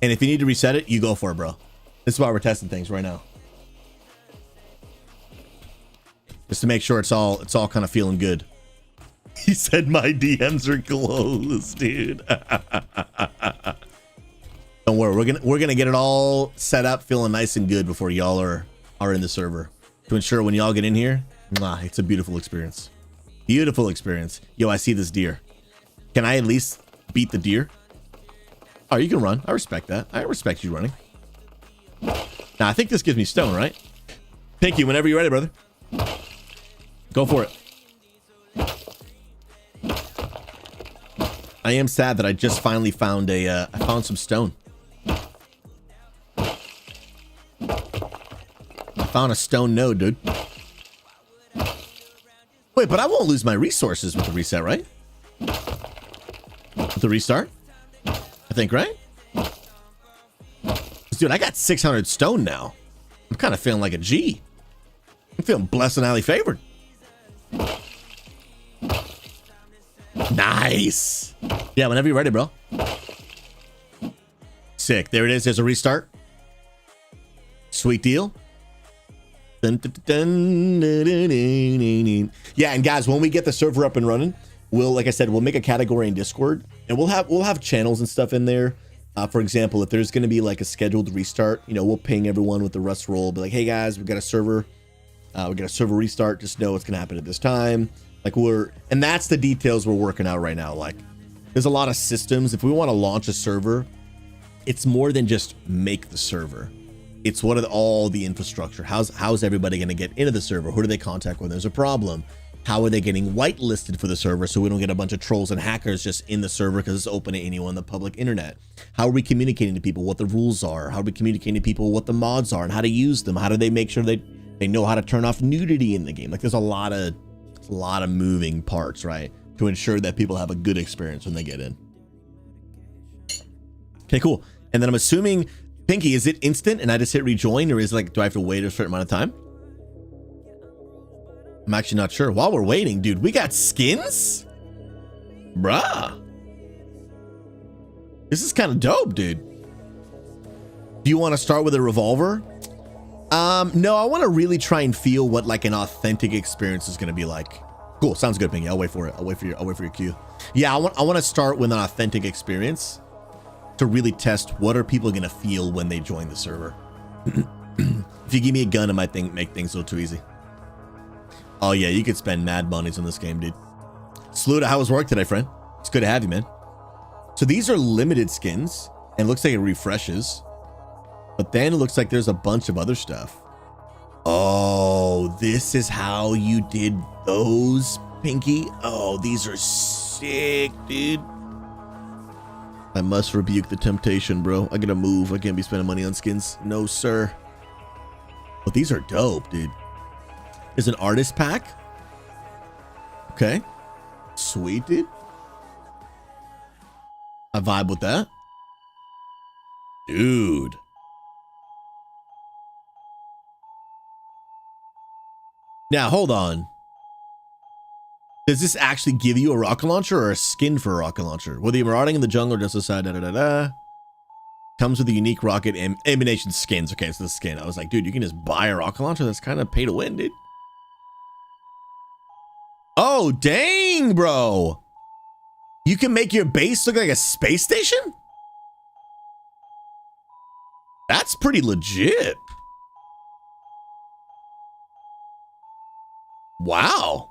And if you need to reset it, you go for it, bro. This is why we're testing things right now. Just to make sure it's all kind of feeling good. He said my DMs are closed, dude. Don't worry, we're gonna get it all set up, feeling nice and good before y'all are in the server. To ensure when y'all get in here, it's a beautiful experience. Beautiful experience. Yo, I see this deer. Can I at least beat the deer? Oh, you can run. I respect that. I respect you running. Now, I think this gives me stone, right? Pinky, whenever you're ready, brother. Go for it. I am sad that I just finally found I found some stone. I found a stone node, dude. Wait, but I won't lose my resources with the reset, right? With the restart? I think, right? Dude, I got 600 stone now. I'm kind of feeling like a G. I'm feeling blessed and highly favored. Nice. Yeah, whenever you're ready, bro. Sick. There it is. There's a restart. Sweet deal. Dun, dun, dun, dun, dun, dun, dun. Yeah, and guys, when we get the server up and running, we'll, like I said, we'll make a category in Discord, and we'll have channels and stuff in there. For example, if there's going to be like a scheduled restart, you know, we'll ping everyone with the Rust roll, be like, hey guys, we've got a server, restart. Just know it's going to happen at this time. Like and that's the details we're working out right now. Like, there's a lot of systems. If we want to launch a server, it's more than just make the server. It's what are all the infrastructure? How's everybody going to get into the server? Who do they contact when there's a problem? How are they getting whitelisted for the server so we don't get a bunch of trolls and hackers just in the server because it's open to anyone on the public internet? How are we communicating to people what the rules are? How are we communicating to people what the mods are and how to use them? How do they make sure they know how to turn off nudity in the game? Like, there's a lot of moving parts, right? To ensure that people have a good experience when they get in. Okay, cool. And then I'm assuming, Pinky, is it instant and I just hit rejoin, or is it like, do I have to wait a certain amount of time? I'm actually not sure. While we're waiting, dude, we got skins? Bruh. This is kind of dope, dude. Do you want to start with a revolver? No, I want to really try and feel what like an authentic experience is going to be like. Cool. Sounds good, Pinky. I'll wait for it. I'll wait for your cue. Yeah, I want to start with an authentic experience to really test what are people going to feel when they join the server. If you give me a gun, it might make things a little too easy. Oh yeah, you could spend mad monies on this game, dude. Sluta, how was work today, friend? It's good to have you, man. So these are limited skins, and it looks like it refreshes. But then it looks like there's a bunch of other stuff. Oh, this is how you did those, Pinky? Oh, these are sick, dude. I must rebuke the temptation, bro. I gotta move. I can't be spending money on skins. No, sir. But these are dope, dude. There's an artist pack. Okay. Sweet, dude. I vibe with that. Dude. Now, hold on. Does this actually give you a rocket launcher or a skin for a rocket launcher? Whether you're marauding in the jungle or just aside, comes with a unique rocket ammunition skins. Okay, so the skin. I was like, dude, you can just buy a rocket launcher? That's kind of pay to win, dude. Oh, dang, bro. You can make your base look like a space station? That's pretty legit. Wow.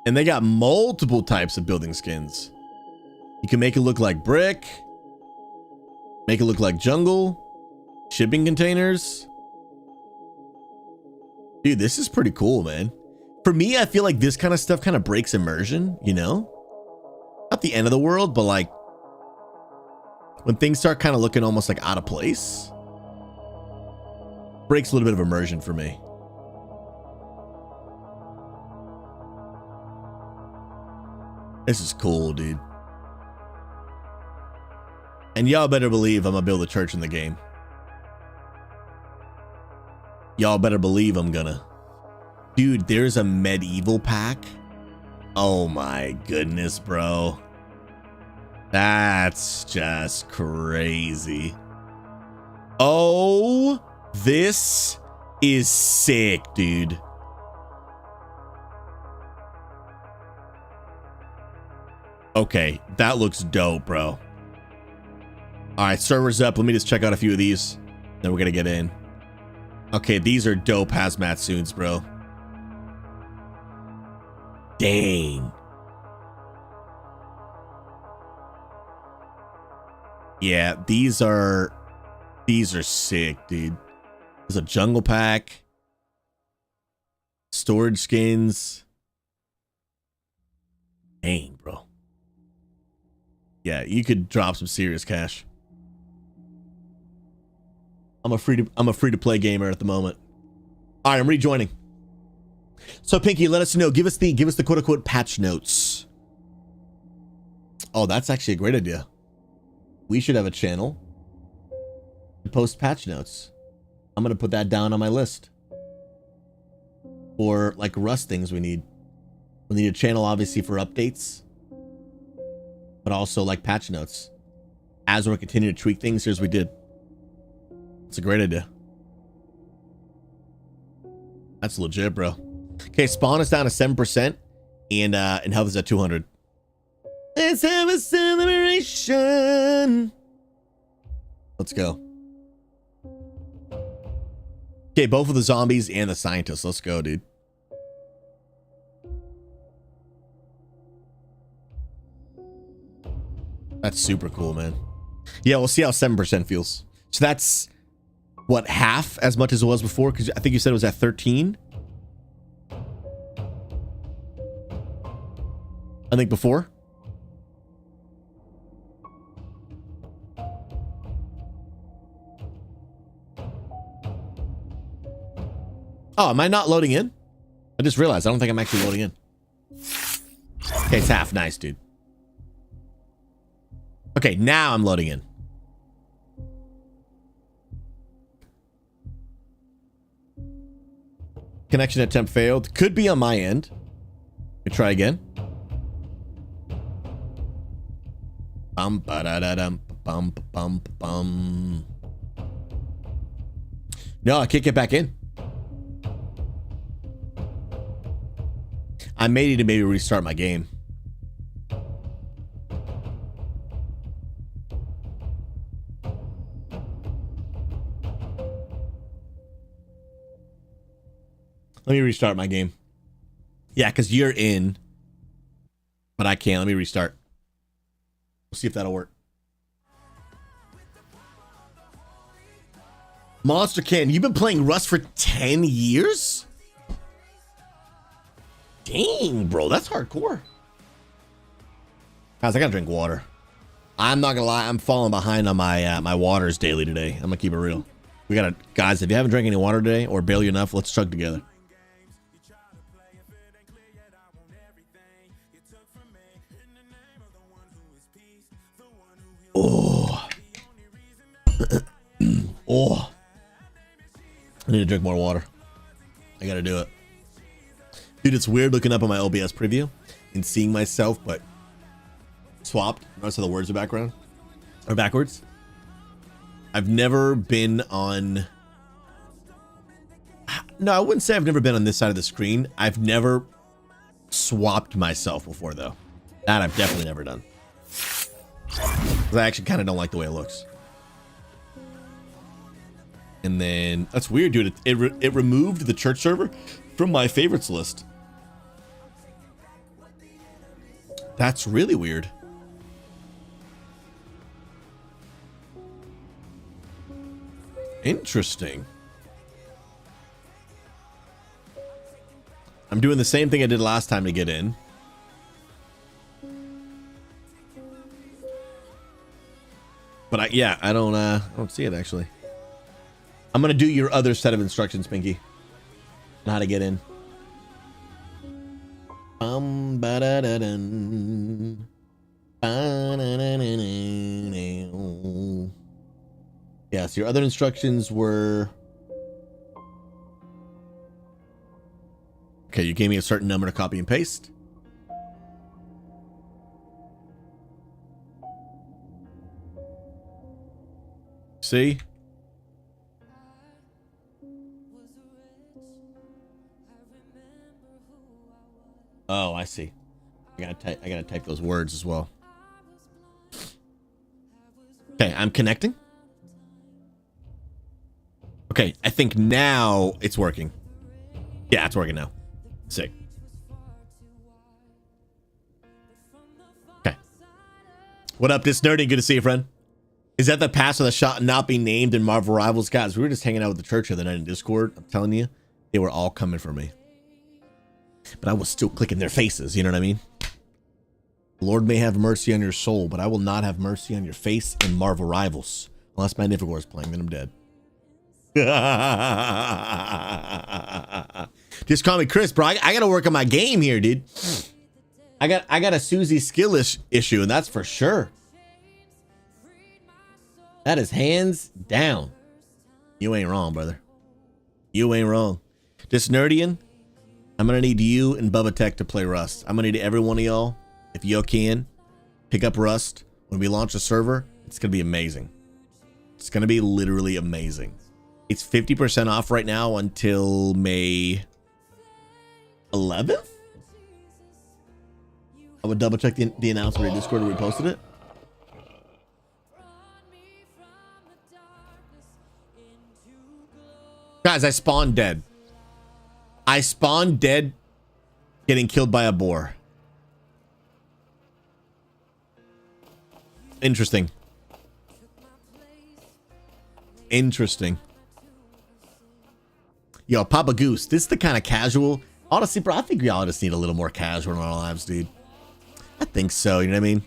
And they got multiple types of building skins. You can make it look like brick. Make it look like jungle. Shipping containers. Dude, this is pretty cool, man. For me, I feel like this kind of stuff kind of breaks immersion, you know? Not the end of the world, but like when things start kind of looking almost like out of place, breaks a little bit of immersion for me. This is cool, dude. And y'all better believe I'm gonna build a church in the game. Y'all better believe I'm gonna. Dude, there's a medieval pack. Oh my goodness, bro. That's just crazy. Oh, this is sick, dude. Okay, that looks dope, bro. All right, server's up. Let me just check out a few of these. Then we're gonna get in. Okay, these are dope hazmat suits, bro. Dang. Yeah, these are sick, dude. There's a jungle pack. Storage skins. Dang, bro. Yeah, you could drop some serious cash. I'm a free to play gamer at the moment. All right, I'm rejoining. So Pinky, let us know. Give us the quote unquote patch notes. Oh, that's actually a great idea. We should have a channel to post patch notes. I'm gonna put that down on my list. Or like Rust things we need. We need a channel obviously for updates, but also like patch notes. As we're continuing to tweak things, here's what we did. It's a great idea. That's legit, bro. Okay, spawn is down to 7%, and health is at 200. Let's have a celebration. Let's go. Okay, both of the zombies and the scientists. Let's go, dude. That's super cool, man. Yeah, we'll see how 7% feels. So that's what, half as much as it was before? Because I think you said it was at 13. I think before. Oh, am I not loading in? I just realized I don't think I'm actually loading in. Okay, it's half. Nice, dude. Okay, now I'm loading in. Connection attempt failed. Could be on my end. Let me try again. Bum ba da da dum bum bum bum. No, I can't get back in. I may need to maybe restart my game. Let me restart my game. Yeah, because you're in, but I can't. Let me restart. We'll see if that'll work. Monster Ken, you've been playing Rust for 10 years? Dang, bro, that's hardcore. Guys, I gotta drink water. I'm not gonna lie, I'm falling behind on my my waters daily today. I'm gonna keep it real. We gotta, guys, if you haven't drank any water today or barely enough, let's chug together. Oh. Oh. I need to drink more water. I gotta do it. Dude, it's weird looking up on my OBS preview and seeing myself, but swapped. Notice how the words are background or backwards. I've never been on. No, I wouldn't say I've never been on this side of the screen. I've never swapped myself before, though. That I've definitely never done. I actually kind of don't like the way it looks. And then that's weird, dude. It removed the church server from my favorites list. That's really weird. Interesting. I'm doing the same thing I did last time to get in. But I don't see it actually. I'm gonna do your other set of instructions, Pinky. On how to get in. Ba-da-da-dun. Ba-da-da-da-da-da. Yes, your other instructions were. Okay, you gave me a certain number to copy and paste. See? Oh, I see. I gotta type those words as well. Okay, I'm connecting. Okay, I think now it's working. Yeah, it's working now. Sick. Okay. What up, this nerdy? Good to see you, friend. Is that the pastor that shot not be named in Marvel Rivals? Guys, we were just hanging out with the church the other night in Discord. I'm telling you, they were all coming for me. But I was still clicking their faces, you know what I mean? The Lord may have mercy on your soul, but I will not have mercy on your face in Marvel Rivals. Unless Magnificor is playing, then I'm dead. Just call me Chris, bro. I gotta work on my game here, dude. I got a Susie skill issue, and that's for sure. That is hands down. You ain't wrong, brother. You ain't wrong. Just Nerdian, I'm gonna need you and Bubba Tech to play Rust. I'm gonna need every one of y'all, if y'all can, pick up Rust when we launch a server. It's gonna be amazing. It's gonna be literally amazing. It's 50% off right now until May 11th. I would double check the announcement in Discord. We posted it. Guys, I spawned dead. I spawned dead getting killed by a boar. Interesting. Interesting. Yo, Papa Goose, this is the kind of casual. Honestly, bro, I think we all just need a little more casual in our lives, dude. I think so, you know what I mean?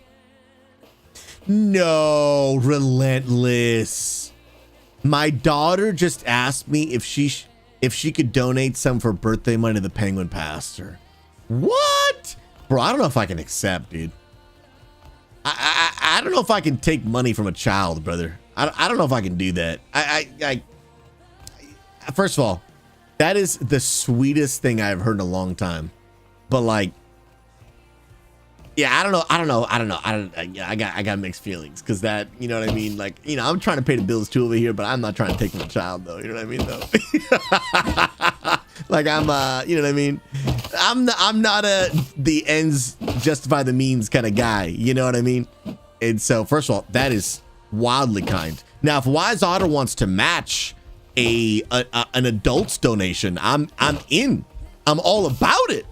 No, Relentless. My daughter just asked me if she could donate some for birthday money to the Penguin Pastor. What? Bro, I don't know if I can accept, dude. I don't know if I can take money from a child, brother. I don't know if I can do that. First of all, that is the sweetest thing I've heard in a long time. But like, yeah, I don't know. I got mixed feelings because that, you know what I mean? Like, you know, I'm trying to pay the bills too over here, but I'm not trying to take from a child though. You know what I mean though? Like I'm, you know what I mean? I'm not the ends justify the means kind of guy. You know what I mean? And so first of all, that is wildly kind. Now, if Wise Otter wants to match an adult's donation, I'm in. I'm all about it.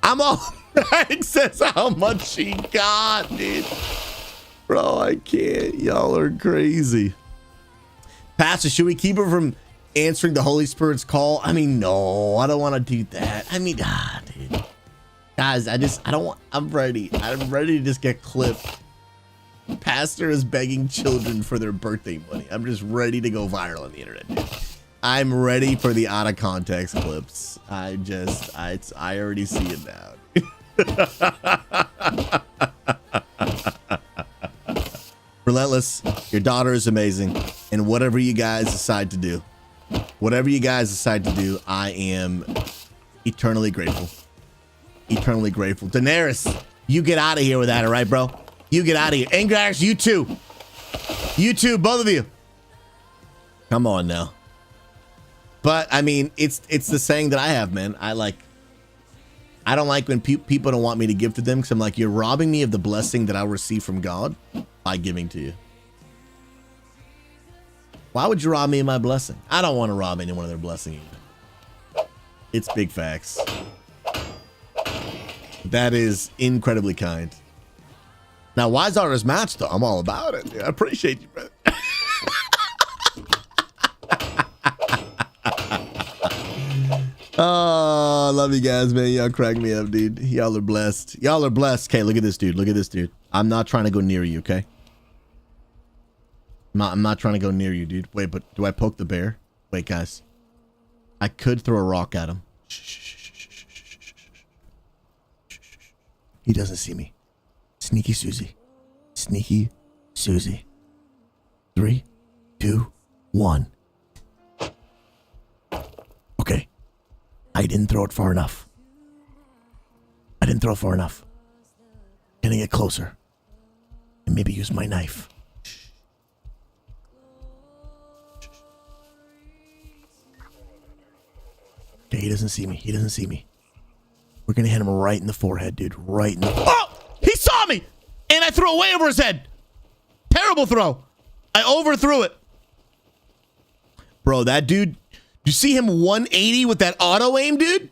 I'm all. Says how much she got, dude. Bro, I can't. Y'all are crazy. Pastor, should we keep her from answering the Holy Spirit's call? I mean, no, I don't want to do that. I mean, dude. Guys, I don't want. I'm ready. I'm ready to just get clipped. Pastor is begging children for their birthday money. I'm just ready to go viral on the internet, dude. I'm ready for the out of context clips. I already see it now. Relentless, your daughter is amazing, and whatever you guys decide to do, I am eternally grateful. Eternally grateful. Daenerys, you get out of here with that, all right, bro? You get out of here. Angrax, you too. You too, both of you. Come on now. But I mean, it's the saying that I have, man. I don't like when people don't want me to give to them because I'm like, you're robbing me of the blessing that I'll receive from God by giving to you. Why would you rob me of my blessing? I don't want to rob anyone of their blessing either. It's big facts. That is incredibly kind. Now, Wise Otter's match, though, I'm all about it. Dude. I appreciate you, brother. Oh, love you guys, man. Y'all crack me up, dude. Y'all are blessed. Y'all are blessed. Okay, look at this dude. Look at this dude. I'm not trying to go near you, okay? I'm not trying to go near you, dude. Wait, but do I poke the bear? Wait, guys. I could throw a rock at him. He doesn't see me. Sneaky Susie. Sneaky Susie. 3, 2, 1. Okay. I didn't throw it far enough. Can I get closer? And maybe use my knife. Okay, he doesn't see me. We're gonna hit him right in the forehead, dude. Right in the... Oh! He saw me! And I threw it way over his head! Terrible throw! I overthrew it. Bro, that dude... You see him 180 with that auto aim, dude?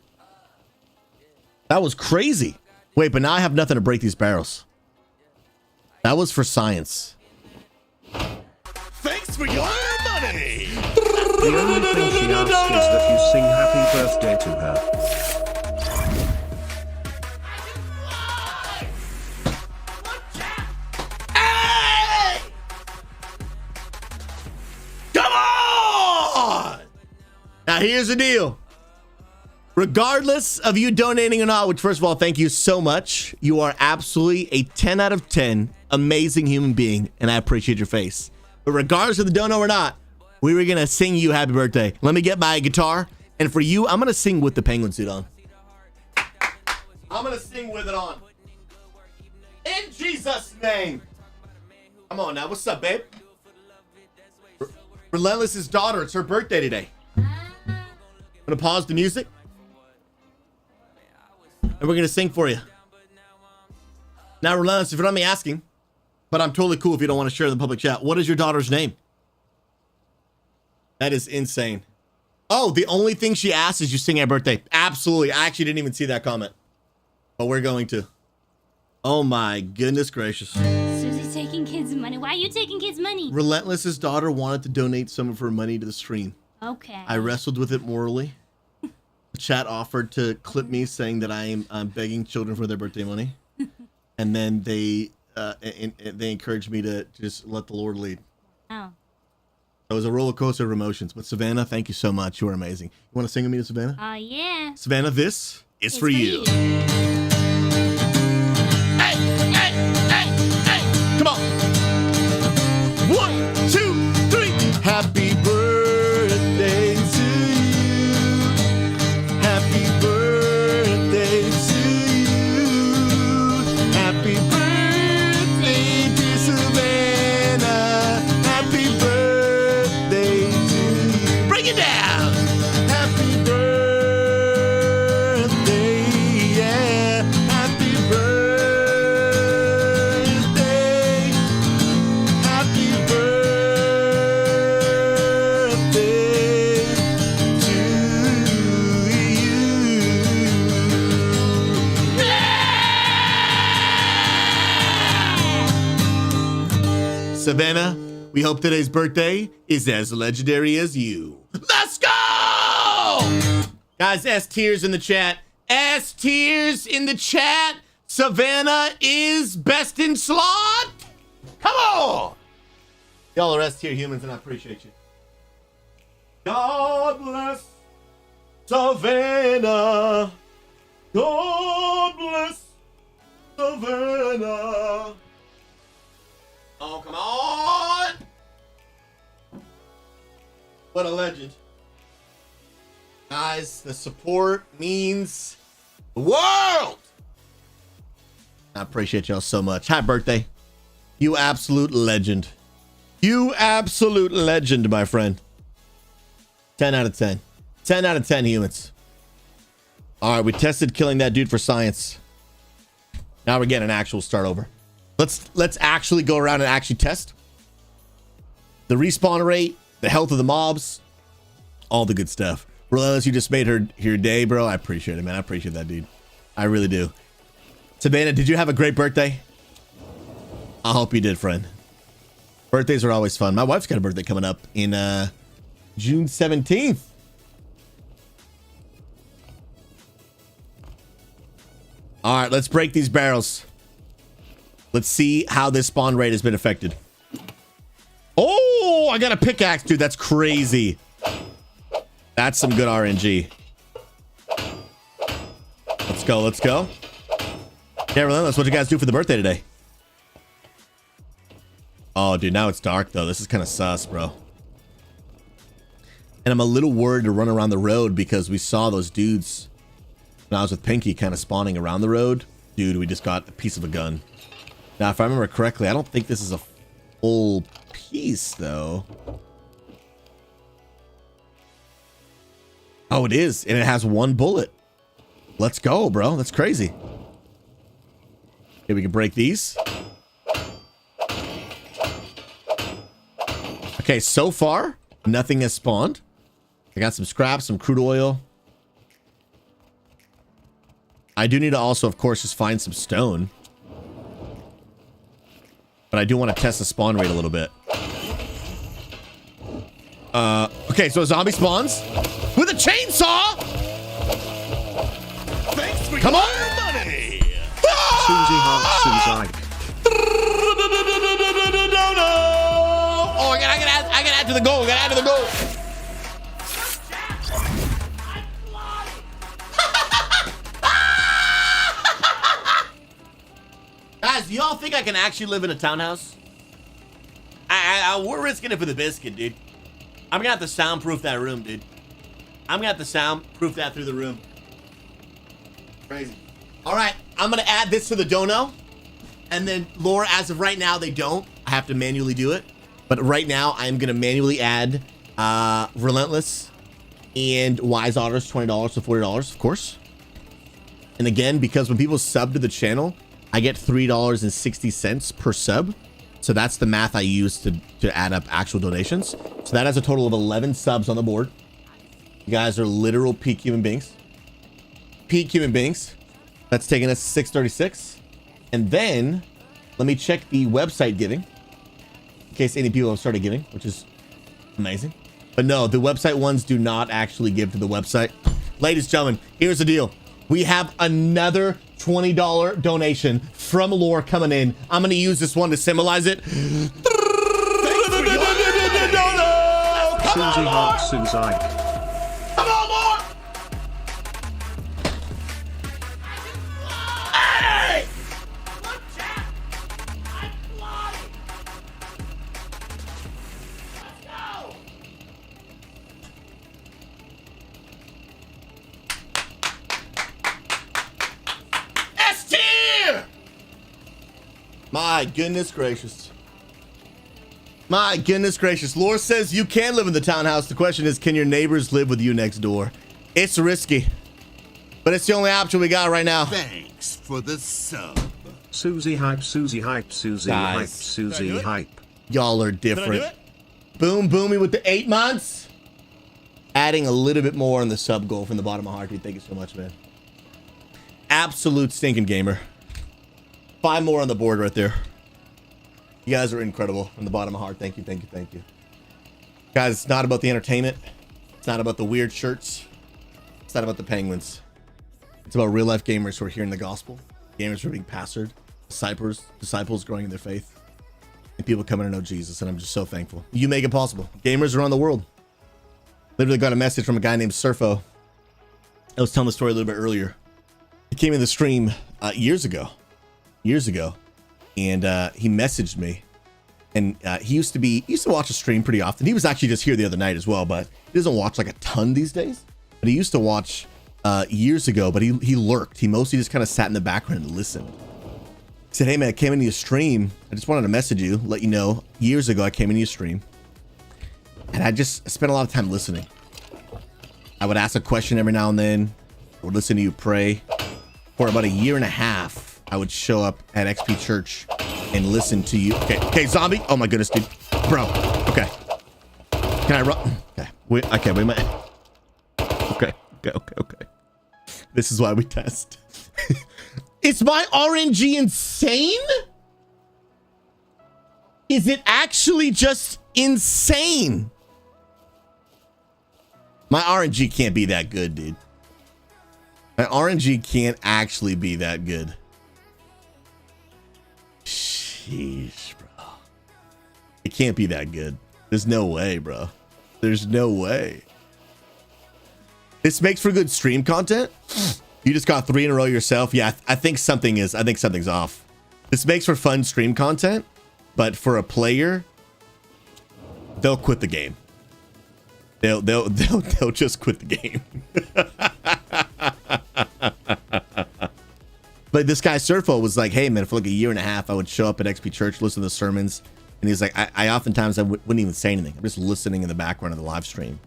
That was crazy. Wait, but now I have nothing to break these barrels. That was for science. Thanks for your money! The only thing she asked is that you sing happy birthday to her. Hey! Come on! Now here's the deal. Regardless of you donating or not, which first of all, thank you so much. You are absolutely a 10 out of 10 amazing human being, and I appreciate your face. But regardless of the dono or not, we were gonna sing you happy birthday. Let me get my guitar, and for you, I'm gonna sing with the penguin suit on. I'm gonna sing with it on. In Jesus' name. Come on now, what's up, babe? Relentless's daughter, it's her birthday today. I'm gonna pause the music. And we're gonna sing for you. Now, Relentless, if you don't mind me asking, but I'm totally cool if you don't want to share in the public chat. What is your daughter's name? That is insane. Oh, the only thing she asked is you sing happy birthday. Absolutely. I actually didn't even see that comment. But we're going to. Oh my goodness gracious. Susie's taking kids' money. Why are you taking kids' money? Relentless's daughter wanted to donate some of her money to the stream. Okay. I wrestled with it morally. The chat offered to clip me saying that I'm begging children for their birthday money. And then they encouraged me to just let the Lord lead. Oh. It was a roller coaster of emotions. But Savannah, thank you so much. You are amazing. You want to sing with me, Savannah? Yeah. Savannah, this is It's for you. Hey, hey, hey, hey! Come on. 1, 2, 3. Happy birthday to you. Happy birthday to you. Happy birthday to Savannah. Happy birthday to you. Break it down. Happy birthday, yeah. Happy birthday. Happy birthday to you. Savannah, we hope today's birthday is as legendary as you. Let's go! Guys, S tiers in the chat. S tiers in the chat. Savannah is best in slot. Come on! Y'all are S tier humans, and I appreciate you. God bless Savannah. God bless Savannah. Oh, come on! What a legend. Guys, the support means the world! I appreciate y'all so much. Happy birthday. You absolute legend. You absolute legend, my friend. 10 out of 10. 10 out of 10 humans. All right, we tested killing that dude for science. Now we're getting an actual start over. Let's actually go around and actually test the respawn rate, the health of the mobs, all the good stuff. Relentless, you just made her day, bro. I appreciate it, man. I appreciate that, dude. I really do. Savannah, did you have a great birthday? I hope you did, friend. Birthdays are always fun. My wife's got a birthday coming up in June 17th. All right, let's break these barrels. Let's see how this spawn rate has been affected. Oh! I got a pickaxe, dude. That's crazy. That's some good RNG. Let's go. Let's go. Yeah, Relentless, what'd you guys do for the birthday today? Oh, dude, now it's dark, though. This is kind of sus, bro. And I'm a little worried to run around the road because we saw those dudes when I was with Pinky kind of spawning around the road. Dude, we just got a piece of a gun. Now, if I remember correctly, I don't think this is a full piece, though. Oh, it is. And it has one bullet. Let's go, bro. That's crazy. Okay, we can break these. Okay, so far, nothing has spawned. I got some scraps, some crude oil. I do need to also, of course, just find some stone. But I do want to test the spawn rate a little bit. Okay, so a zombie spawns with a chainsaw. Thanks for Come on! money. Susie Hart, Susie. Oh, I gotta add to the goal. I gotta add to the goal. Guys, do y'all think I can actually live in a townhouse? We're risking it for the biscuit, dude. I'm gonna have to soundproof that room, dude. I'm gonna have to soundproof that through the room. Crazy. All right, I'm gonna add this to the dono. And then, Laura, as of right now, they don't. I have to manually do it. But right now, I'm gonna manually add Relentless and Wise Otters, $20 to $40, of course. And again, because when people sub to the channel, I get $3.60 per sub. So that's the math I use to add up actual donations. So that has a total of 11 subs on the board. You guys are literal peak human beings. Peak human beings. That's taking us 636. And then let me check the website giving in case any people have started giving, which is amazing. But no, the website ones do not actually give to the website. Ladies and gentlemen, here's the deal. We have another $20 donation from Lore coming in. I'm going to use this one to symbolize it. Susie Hart, Susie. Come on, Lore! Hey! S-tier! My goodness gracious. My goodness gracious. Lore says you can live in the townhouse. The question is, can your neighbors live with you next door? It's risky, but it's the only option we got right now. Thanks for the sub. Susie hype, Susie hype, Susie hype, Guys. Susie hype. Y'all are different. Boom Boomy with the 8 months. Adding a little bit more on the sub goal from the bottom of my heart, dude. Thank you so much, man. Absolute stinking gamer. 5 more on the board right there. You guys are incredible from the bottom of my heart. Thank you, thank you, thank you. Guys, it's not about the entertainment. It's not about the weird shirts. It's not about the penguins. It's about real life gamers who are hearing the gospel. Gamers who are being pastored. Disciples growing in their faith. And people coming to know Jesus. And I'm just so thankful. You make it possible. Gamers around the world. Literally got a message from a guy named Surfo. I was telling the story a little bit earlier. He came in the stream years ago. And he messaged me, and he used to watch a stream pretty often. He was actually just here the other night as well, but he doesn't watch like a ton these days. But he used to watch years ago, but he lurked. He mostly just kind of sat in the background and listened. He said, "Hey man, I came into your stream. I just wanted to message you, let you know. Years ago, I came into your stream, and I just spent a lot of time listening. I would ask a question every now and then. I would listen to you pray. For about a year and a half, I would show up at XP Church and listen to you." Okay, zombie. Oh my goodness, dude. Bro. Okay. Can I run? Okay. Wait a minute. Okay. This is why we test. Is my RNG insane? Is it actually just insane? My RNG can't be that good, dude. My RNG can't actually be that good. Sheesh, bro. It can't be that good. There's no way, bro. There's no way. This makes for good stream content. You just got 3 in a row yourself. Yeah, I think something's off. This makes for fun stream content, but for a player, they'll quit the game. They'll just quit the game. But this guy Surfo was like, hey man, for like a year and a half, I would show up at XP Church, listen to the sermons, and he's like, I oftentimes wouldn't even say anything. I'm just listening in the background of the live stream.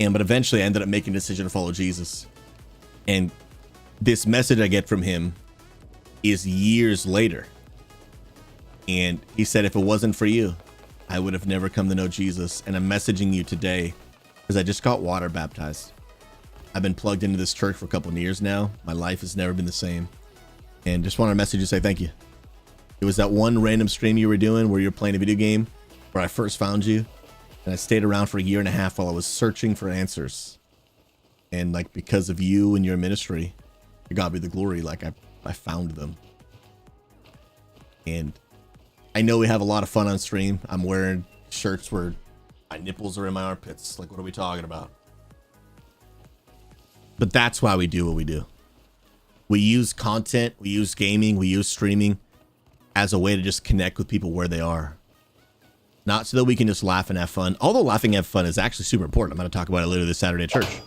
But eventually I ended up making a decision to follow Jesus. And this message I get from him is years later. And he said, if it wasn't for you, I would have never come to know Jesus. And I'm messaging you today because I just got water baptized. I've been plugged into this church for a couple of years now. My life has never been the same. And just want to message you to say thank you. It was that one random stream you were doing where you're playing a video game where I first found you. And I stayed around for a year and a half while I was searching for answers. And like, because of you and your ministry, to God be the glory, like I found them. And I know we have a lot of fun on stream. I'm wearing shirts where my nipples are in my armpits. Like, what are we talking about? But that's why we do what we do. We use content, we use gaming, we use streaming as a way to just connect with people where they are. Not so that we can just laugh and have fun. Although laughing and have fun is actually super important. I'm going to talk about it later this Saturday at church.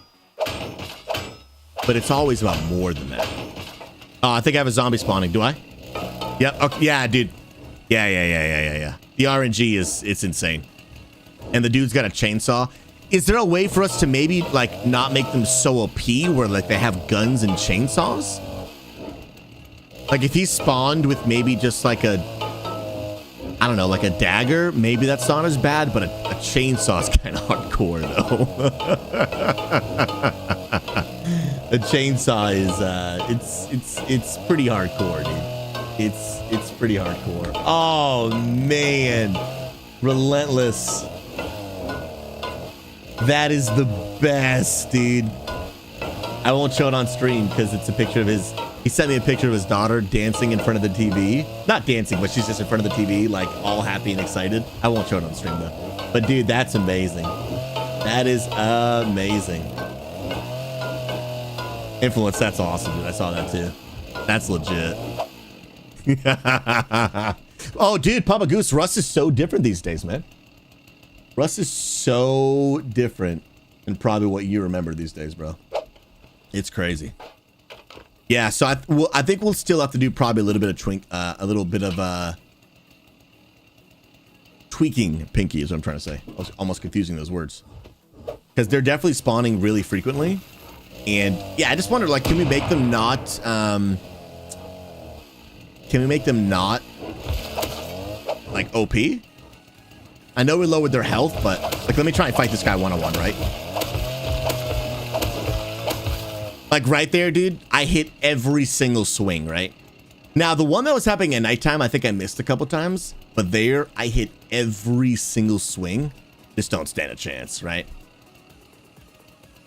But it's always about more than that. Oh, I think I have a zombie spawning. Do I? Yep. Okay. Yeah, dude. Yeah. The RNG it's insane. And the dude's got a chainsaw. Is there a way for us to maybe like not make them so OP where like they have guns and chainsaws? Like if he spawned with maybe just like a, I don't know, like a dagger, maybe that's not as bad, but a chainsaw is kind of hardcore though. A chainsaw is it's pretty hardcore, dude. It's pretty hardcore. Oh man, relentless. That is the best, dude. I won't show it on stream because it's a picture of his. He sent me a picture of his daughter dancing in front of the TV. Not dancing, but she's just in front of the TV, like all happy and excited. I won't show it on stream though. But dude, that's amazing. That is amazing. Influence, that's awesome, dude. I saw that too. That's legit. Oh, dude, Papa Goose, Russ is so different these days, man. Russ is so different than probably what you remember these days, bro. It's crazy. Yeah, so I think we'll still have to do probably a little bit of tweaking Pinky is what I'm trying to say. I was almost confusing those words. Because they're definitely spawning really frequently. And yeah, I just wonder, like, can we make them not like OP? I know we lowered their health, but like, let me try and fight this guy one-on-one, right? Like right there, dude, I hit every single swing, right? Now, the one that was happening at nighttime, I think I missed a couple times, but there I hit every single swing. Just don't stand a chance, right?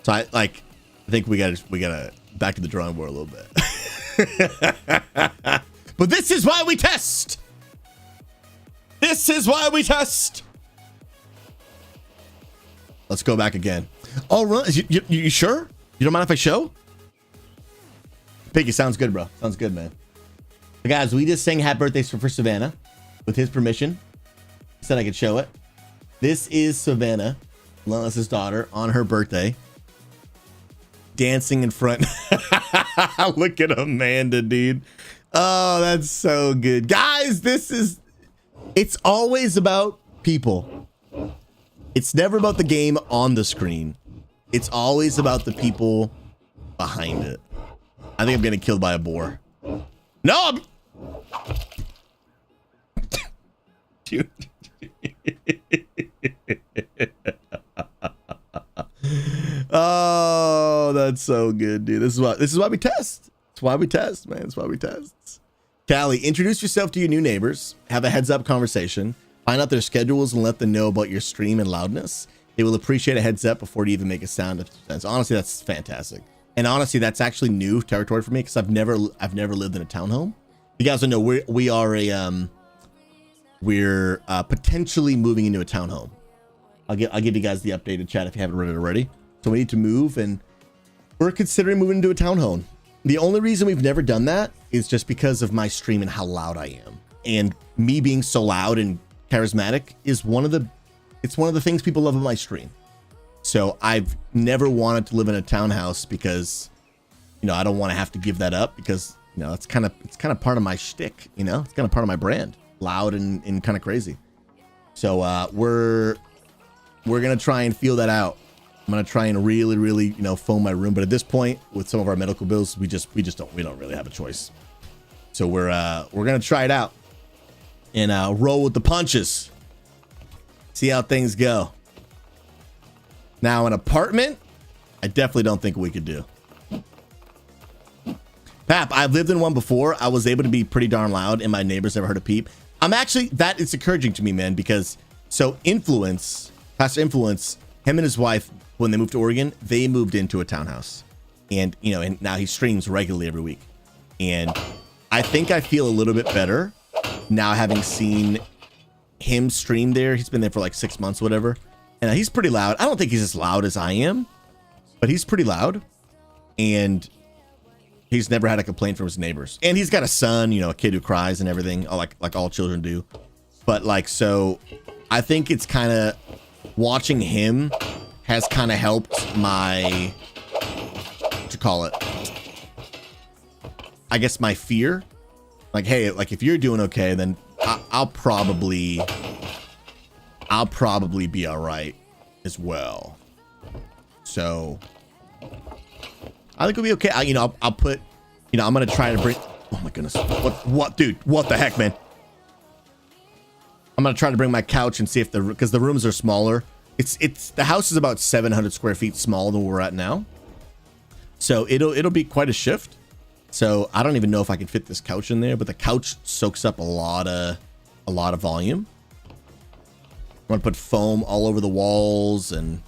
So I think we gotta back to the drawing board a little bit. But this is why we test. This is why we test. Let's go back again. All right, you sure? You don't mind if I show? Piggy, sounds good, bro. Sounds good, man. But guys, we just sang happy birthdays for Savannah with his permission. He said I could show it. This is Savannah, Relentless's daughter, on her birthday. Dancing in front. Look at Amanda, dude. Oh, that's so good. Guys, it's always about people. It's never about the game on the screen. It's always about the people behind it. I think I'm getting killed by a boar. No! Dude. Oh, that's so good, dude. This is why we test. It's why we test, man. It's why we test. Callie, introduce yourself to your new neighbors. Have a heads up conversation. Find out their schedules and let them know about your stream and loudness. They will appreciate a heads up before you even make a sound. Honestly, that's fantastic. And honestly, that's actually new territory for me because I've never lived in a townhome. You guys don't know we're we're potentially moving into a townhome. I'll give you guys the updated chat if you haven't read it already. So we need to move, and we're considering moving into a townhome. The only reason we've never done that is just because of my stream and how loud I am. And me being so loud and charismatic is one of the things people love about my stream. So I've never wanted to live in a townhouse because, you know, I don't want to have to give that up because, you know, it's kind of part of my shtick, you know, it's kind of part of my brand, loud and kind of crazy. So we're going to try and feel that out. I'm going to try and really, really, you know, foam my room. But at this point, with some of our medical bills, we don't really have a choice. So we're going to try it out and roll with the punches. See how things go. Now, an apartment, I definitely don't think we could do. Pap, I've lived in one before. I was able to be pretty darn loud and my neighbors never heard a peep. It's encouraging to me, man, because Pastor Influence, him and his wife, when they moved to Oregon, they moved into a townhouse. And, you know, and now he streams regularly every week. And I think I feel a little bit better now having seen him stream there. He's been there for like 6 months, whatever. And he's pretty loud. I don't think he's as loud as I am, but he's pretty loud. And he's never had a complaint from his neighbors. And he's got a son, you know, a kid who cries and everything, like all children do. But like, so I think it's kind of watching him has kind of helped my, what you call it? I guess my fear. Like, hey, like if you're doing okay, then I'll probably be all right as well. So I think we'll be okay. I'll put, you know, I'm going to try to bring, oh my goodness. What, dude, what the heck, man? I'm going to try to bring my couch and see if because the rooms are smaller. The house is about 700 square feet smaller than we're at now. So it'll be quite a shift. So I don't even know if I can fit this couch in there, but the couch soaks up a lot of volume. I'm going to put foam all over the walls and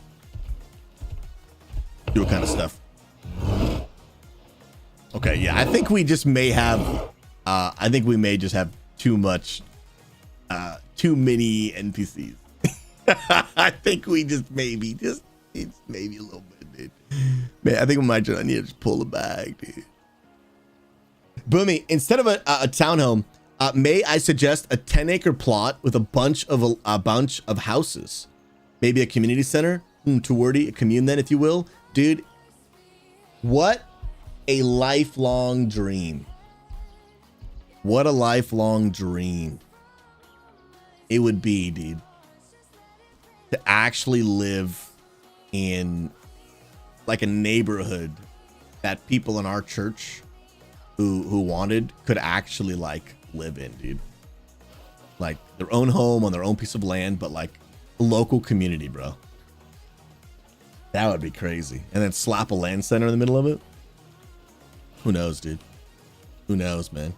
do a kind of stuff. Okay, yeah, I think we just may have, I think we may just have too many NPCs. I think we just maybe a little bit, dude. Man, I think we might need to just pull the bag, dude. Boomy, instead of a townhome, may I suggest a 10-acre plot with a bunch of houses, maybe a community center, a commune, then, if you will, dude. What a lifelong dream! What a lifelong dream it would be, dude, to actually live in like a neighborhood that people in our church who wanted could actually like live in, dude. Like their own home on their own piece of land, but like a local community, bro. That would be crazy. And then slap a land center in the middle of it. Who knows, dude? Who knows, man?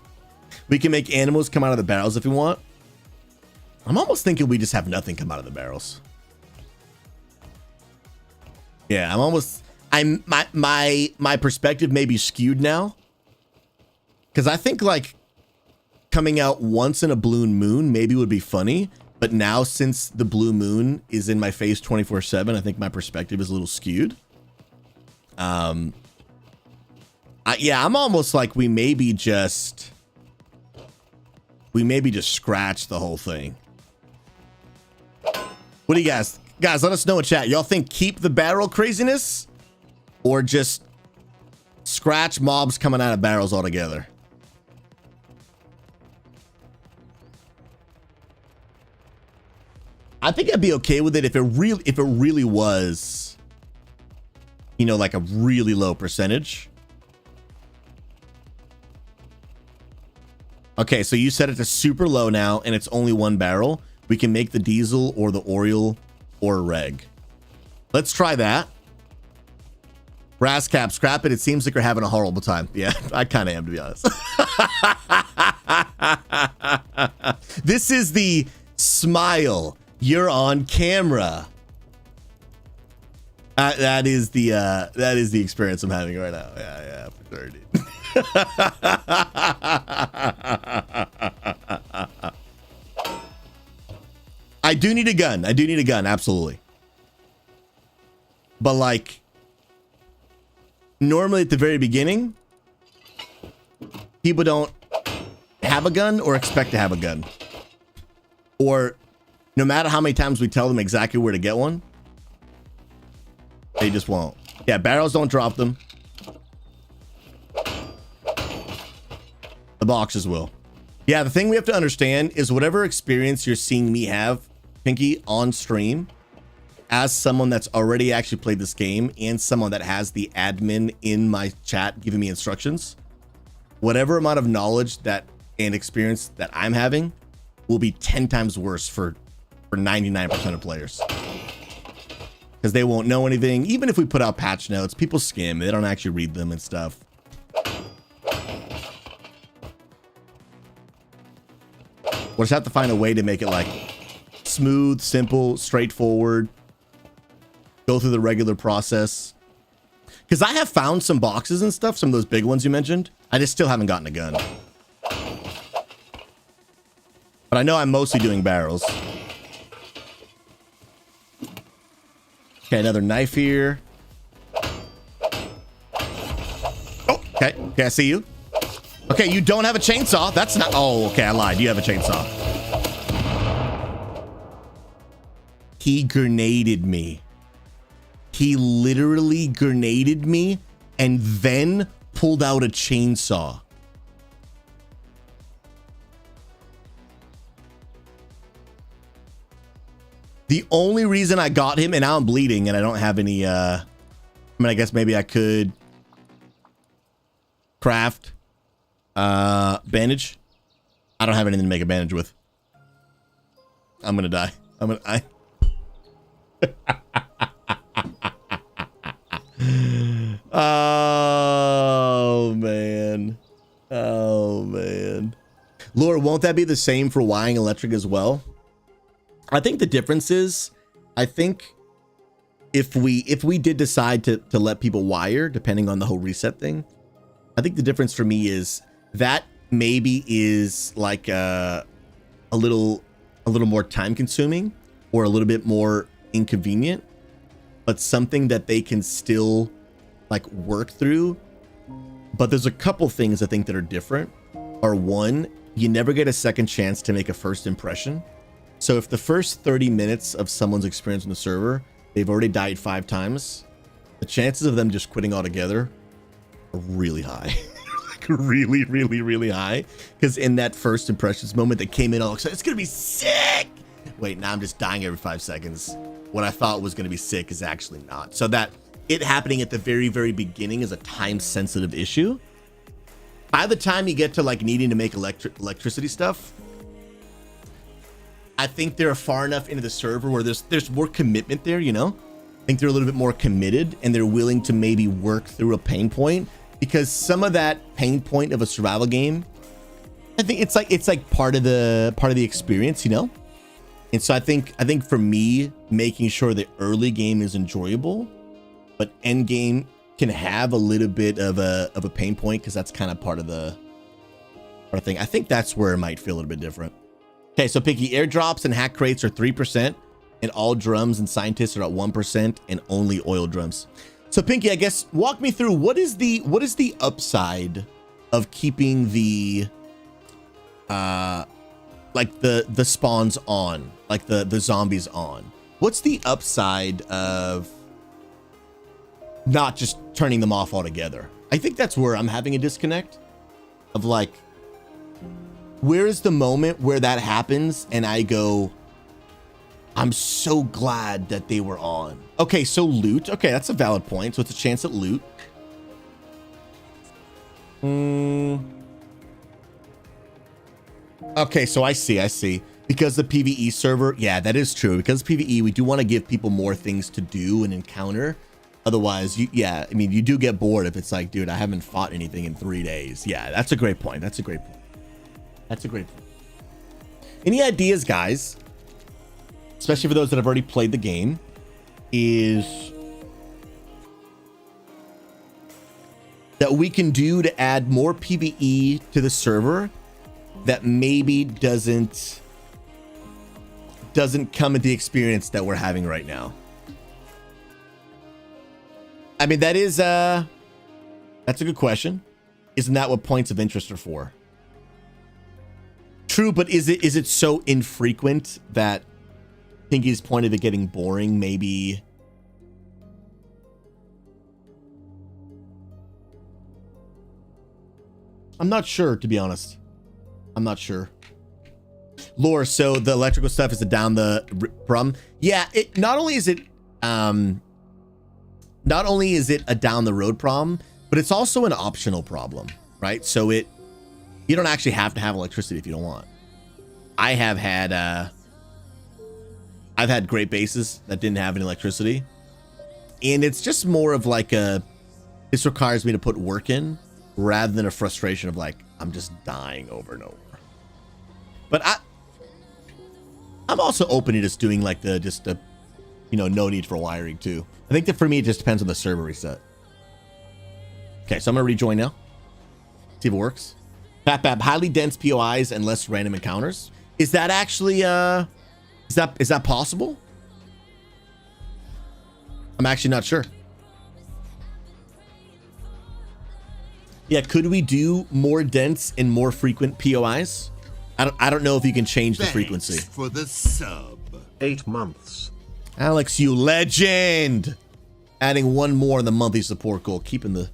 We can make animals come out of the barrels if we want. I'm almost thinking we just have nothing come out of the barrels. Yeah, my perspective may be skewed now. Because I think like coming out once in a blue moon maybe would be funny. But now since the blue moon is in my face 24/7, I think my perspective is a little skewed. Yeah, I'm almost like we maybe just scratch the whole thing. What do you guys let us know in chat. Y'all think keep the barrel craziness or just scratch mobs coming out of barrels altogether? I think I'd be okay with it if it really was, you know, like a really low percentage. Okay, so you set it to super low now, and it's only one barrel. We can make the diesel or the oil or reg. Let's try that. Brasscap, scrap it. It seems like you're having a horrible time. Yeah, I kind of am, to be honest. This is the smile. You're on camera. That is the experience I'm having right now. Yeah, for sure, dude. do need a gun. I do need a gun, absolutely. But like, normally at the very beginning, people don't have a gun or expect to have a gun. Or no matter how many times we tell them exactly where to get one, they just won't. Yeah, barrels don't drop them. The boxes will. Yeah, the thing we have to understand is whatever experience you're seeing me have, Pinky, on stream, as someone that's already actually played this game and someone that has the admin in my chat giving me instructions, whatever amount of knowledge that and experience that I'm having will be 10 times worse for 99% of players. Because they won't know anything. Even if we put out patch notes, people skim. They don't actually read them and stuff. We'll just have to find a way to make it like smooth, simple, straightforward. Go through the regular process. Because I have found some boxes and stuff, some of those big ones you mentioned. I just still haven't gotten a gun. But I know I'm mostly doing barrels. Okay, another knife here. Oh, okay. Okay, I see you. Okay, you don't have a chainsaw. That's not... Oh, okay, I lied. You have a chainsaw. He grenaded me. He literally grenaded me and then pulled out a chainsaw. The only reason I got him, and now I'm bleeding and I don't have any, I mean, I guess maybe I could craft bandage. I don't have anything to make a bandage with. I'm gonna die. Oh man. Oh man. Lord, won't that be the same for wiring electric as well? I think the difference is, I think if we did decide to let people wire, depending on the whole reset thing, I think the difference for me is that maybe is like a little more time consuming or a little bit more inconvenient, but something that they can still like work through. But there's a couple things I think that are different. Are one, you never get a second chance to make a first impression. So if the first 30 minutes of someone's experience on the server, they've already died 5 times, the chances of them just quitting altogether are really high. Like really, really, really high. Because in that first impressions moment, they came in all excited, it's going to be sick. Wait, now I'm just dying every 5 seconds. What I thought was going to be sick is actually not. So that it happening at the very, very beginning is a time-sensitive issue. By the time you get to like needing to make electricity stuff, I think they're far enough into the server where there's more commitment there, you know? I think they're a little bit more committed and they're willing to maybe work through a pain point, because some of that pain point of a survival game, I think it's like part of the experience, you know? And so I think for me, making sure the early game is enjoyable, but end game can have a little bit of a pain point, because that's kind of part of the thing. I think that's where it might feel a little bit different. Okay, so Pinky, airdrops and hack crates are 3%, and all drums and scientists are at 1%, and only oil drums. So Pinky, I guess walk me through what is the upside of keeping the like the spawns on, like the zombies on? What's the upside of not just turning them off altogether? I think that's where I'm having a disconnect of like, where is the moment where that happens and I go, I'm so glad that they were on. Okay, so loot. Okay, that's a valid point. So it's a chance at loot. Okay, so I see. Because the PvE server, yeah, that is true. Because PvE, we do want to give people more things to do and encounter. Otherwise, you do get bored if it's like, dude, I haven't fought anything in 3 days. Yeah, that's a great point. Any ideas, guys, especially for those that have already played the game, is that we can do to add more PvE to the server that maybe doesn't doesn't come at the experience that we're having right now? I mean, that's a good question. Isn't that what points of interest are for? True, but is it so infrequent that Pinky's point of it getting boring maybe? I'm not sure, to be honest. I'm not sure. Lore, so the electrical stuff is a down the problem. Yeah, it not only is it a down the road problem, but it's also an optional problem, right? So you don't actually have to have electricity if you don't want. I've had great bases that didn't have any electricity, and it's just more of like this requires me to put work in rather than a frustration of like I'm just dying over and over. But I'm also open to just doing like no need for wiring too. I think that for me it just depends on the server reset. Okay, so I'm gonna rejoin now. See if it works. Bap, highly dense POIs and less random encounters. Is that actually is that possible? I'm actually not sure. Yeah, could we do more dense and more frequent POIs? I don't know if you can change the frequency. For the sub. 8 months. Alex, you legend. Adding one more in the monthly support goal, keeping the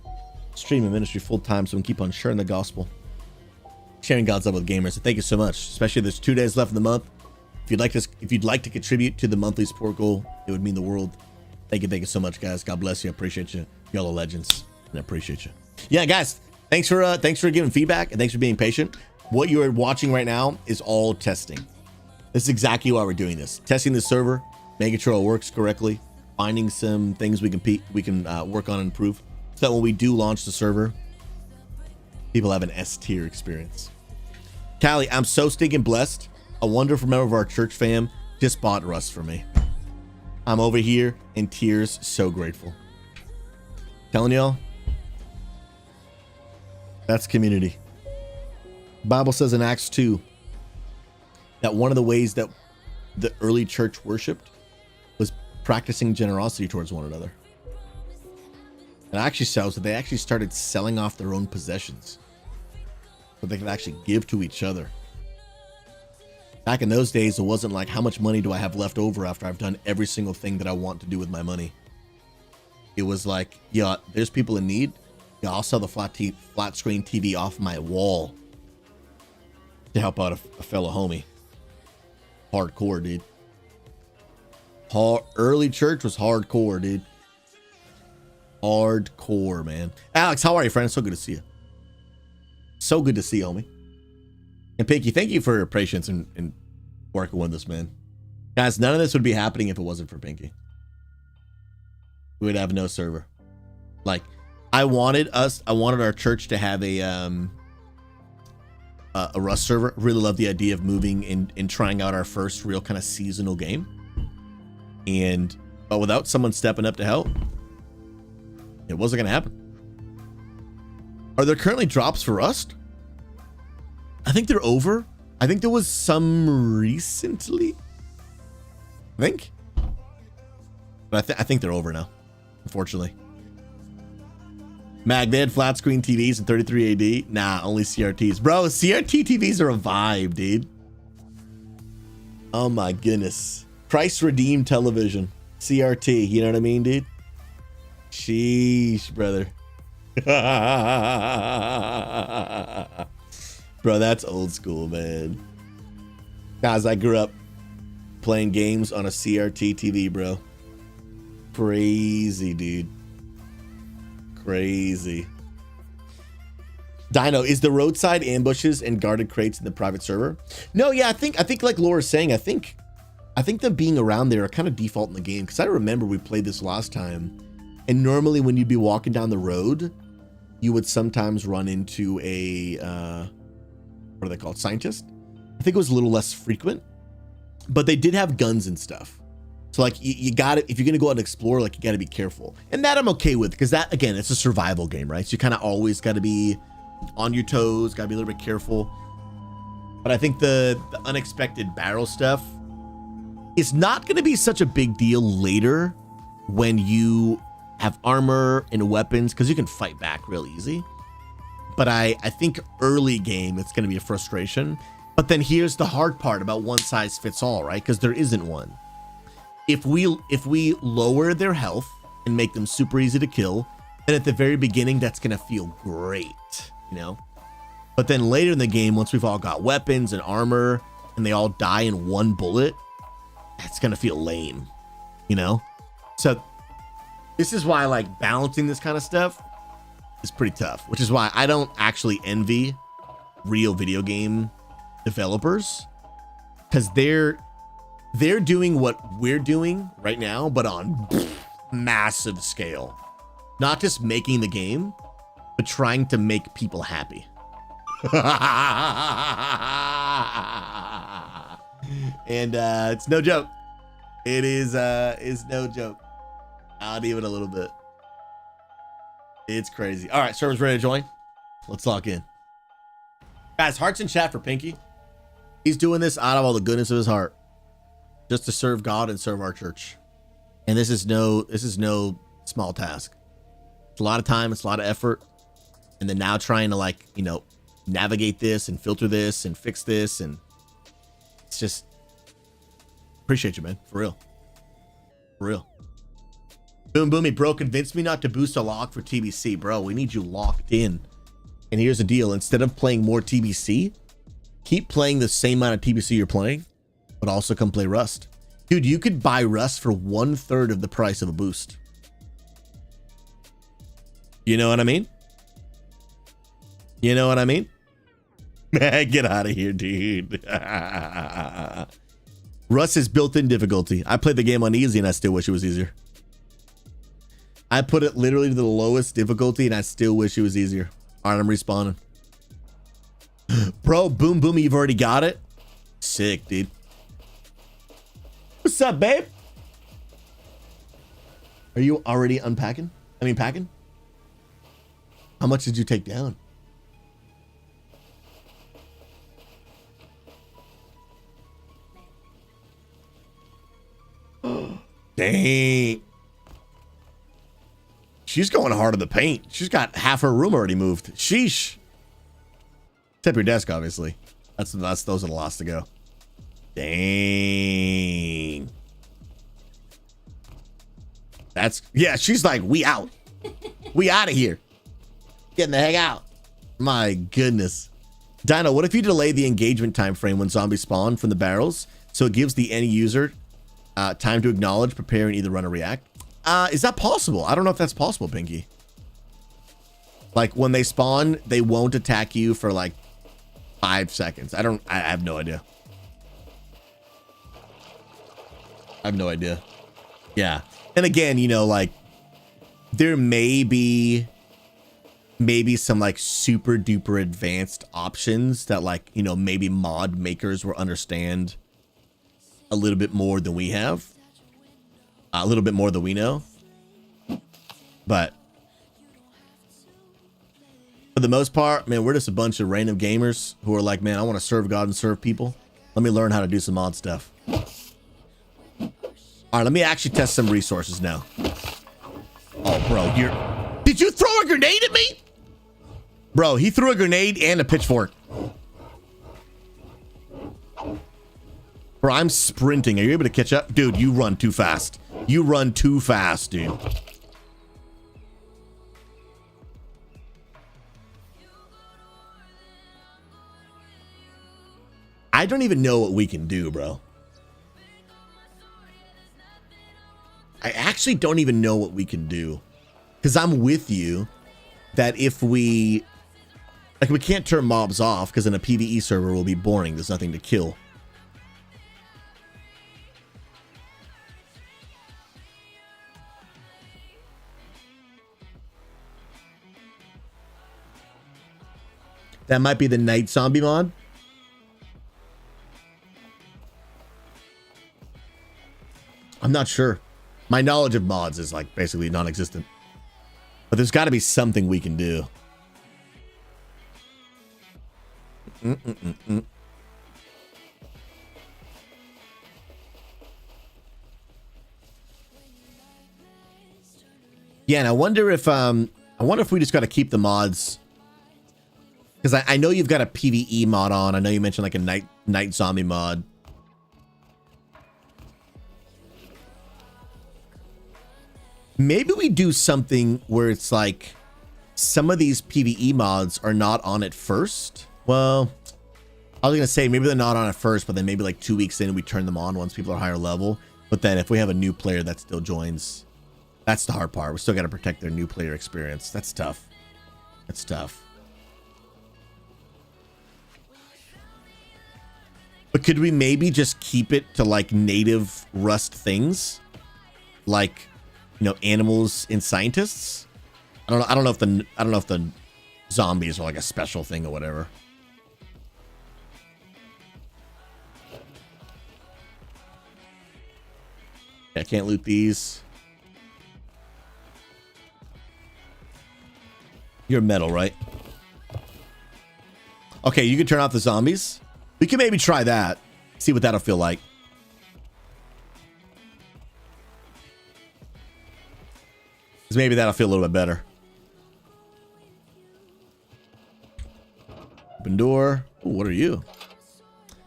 stream and ministry full time so we can keep on sharing the gospel. Sharing God's love with gamers. So thank you so much. Especially there's 2 days left in the month. If you'd like to contribute to the monthly support goal, it would mean the world. Thank you so much, guys. God bless you. I appreciate you. Y'all are legends, and I appreciate you. Yeah, guys, thanks for giving feedback and thanks for being patient. What you are watching right now is all testing. This is exactly why we're doing this. Testing the server, making sure it works correctly, finding some things we can work on and improve, so that when we do launch the server, people have an S-tier experience. Callie, I'm so stinking blessed. A wonderful member of our church fam just bought Rust for me. I'm over here in tears, so grateful. Telling y'all, that's community. Bible says in Acts 2 that one of the ways that the early church worshiped was practicing generosity towards one another. It actually shows that they actually started selling off their own possessions so they could actually give to each other. Back in those days, it wasn't like, how much money do I have left over after I've done every single thing that I want to do with my money? It was like, yeah, there's people in need. Yeah, I'll sell the flat screen TV off my wall to help out a fellow homie. Hardcore, dude. Early church was hardcore, dude. Hardcore, man. Alex, how are you, friend? So good to see you. So good to see you, homie. And Pinky, thank you for your patience in working with us, man. Guys, none of this would be happening if it wasn't for Pinky. We would have no server. Like, I wanted our church to have a Rust server. Really love the idea of moving and trying out our first real kind of seasonal game. But without someone stepping up to help, it wasn't going to happen. Are there currently drops for Rust? I think they're over. I think there was some recently. But I think they're over now, unfortunately. Mag, they had flat screen TVs in 33 AD. Nah, only CRTs. Bro, CRT TVs are a vibe, dude. Oh my goodness. Christ redeemed television. CRT, you know what I mean, dude? Sheesh, brother. Bro, that's old school, man. Guys, I grew up playing games on a CRT TV, bro. Crazy, dude. Crazy. Dino, is the roadside ambushes and guarded crates in the private server? No, yeah, I think like Laura's saying, I think them being around there are kind of default in the game, because I remember we played this last time, and normally when you'd be walking down the road, you would sometimes run into a what are they called? Scientist? I think it was a little less frequent, but they did have guns and stuff. So like you got to, if you're going to go out and explore, like you got to be careful. And that I'm okay with, because that, again, it's a survival game, right? So you kind of always got to be on your toes, got to be a little bit careful. But I think the unexpected barrel stuff It's not going to be such a big deal later when you have armor and weapons, because you can fight back real easy. But I think early game, it's going to be a frustration. But then here's the hard part about one size fits all, right? Because there isn't one. If we lower their health and make them super easy to kill, then at the very beginning, that's going to feel great, you know? But then later in the game, once we've all got weapons and armor and they all die in one bullet, that's going to feel lame, you know? So this is why like balancing this kind of stuff is pretty tough, which is why I don't actually envy real video game developers, because they're doing what we're doing right now, but on massive scale. Not just making the game, but trying to make people happy. And it's no joke. It is no joke. Not even a little bit. It's crazy. All right, server's ready to join. Let's lock in. Guys, hearts in chat for Pinky. He's doing this out of all the goodness of his heart, just to serve God and serve our church. And this is no small task. It's a lot of time, it's a lot of effort. And then now trying to like, you know, navigate this and filter this and fix this, and it's just appreciate you, man. For real. For real. Boom Boomy, bro, convinced me not to boost a lock for TBC. Bro, we need you locked in. And here's the deal. Instead of playing more TBC, keep playing the same amount of TBC you're playing, but also come play Rust. Dude, you could buy Rust for 1/3 of the price of a boost. You know what I mean? You know what I mean? Get out of here, dude. Rust is built-in difficulty. I played the game on easy and I still wish it was easier. I put it literally to the lowest difficulty and I still wish it was easier. All right, I'm respawning. Bro, Boom Boomy, you've already got it? Sick, dude. What's up, babe? Are you already unpacking? I mean, packing? How much did you take down? Dang. She's going hard in the paint. She's got half her room already moved. Sheesh. Tip your desk, obviously. That's those are the lost to go. Dang. Yeah, she's like, we out. We out of here. Getting the heck out. My goodness. Dino, what if you delay the engagement time frame when zombies spawn from the barrels so it gives the end user time to acknowledge, prepare, and either run or react? Is that possible? I don't know if that's possible, Pinky. Like when they spawn, they won't attack you for like 5 seconds. I have no idea. I have no idea. Yeah. And again, you know, like there may be some like super duper advanced options that like, you know, maybe mod makers will understand a little bit more than we have. A little bit more than we know. But for the most part, man, we're just a bunch of random gamers who are like, man, I want to serve God and serve people. Let me learn how to do some mod stuff. All right, let me actually test some resources now. Oh, bro, did you throw a grenade at me? Bro, he threw a grenade and a pitchfork. Bro, I'm sprinting. Are you able to catch up? Dude, you run too fast. You run too fast, dude. I don't even know what we can do, bro. I actually don't even know what we can do. Because I'm with you that if we... Like, we can't turn mobs off because in a PvE server will be boring. There's nothing to kill. That might be the night zombie mod. I'm not sure. My knowledge of mods is like basically non-existent. But there's got to be something we can do. Yeah, and I wonder if we just got to keep the mods, because I know you've got a PvE mod on. I know you mentioned like a night zombie mod. Maybe we do something where it's like some of these PvE mods are not on at first. Well, I was gonna say maybe they're not on at first, but then maybe like 2 weeks in we turn them on once people are higher level. But then if we have a new player that still joins, that's the hard part. We still got to protect their new player experience. That's tough. That's tough. But could we maybe just keep it to like native Rust things, like, you know, animals and scientists? I don't know if the zombies are like a special thing or whatever. I can't loot these. You're metal, right? Okay, you can turn off the zombies. We can maybe try that. See what that'll feel like. Because maybe that'll feel a little bit better. Open door. Ooh, what are you?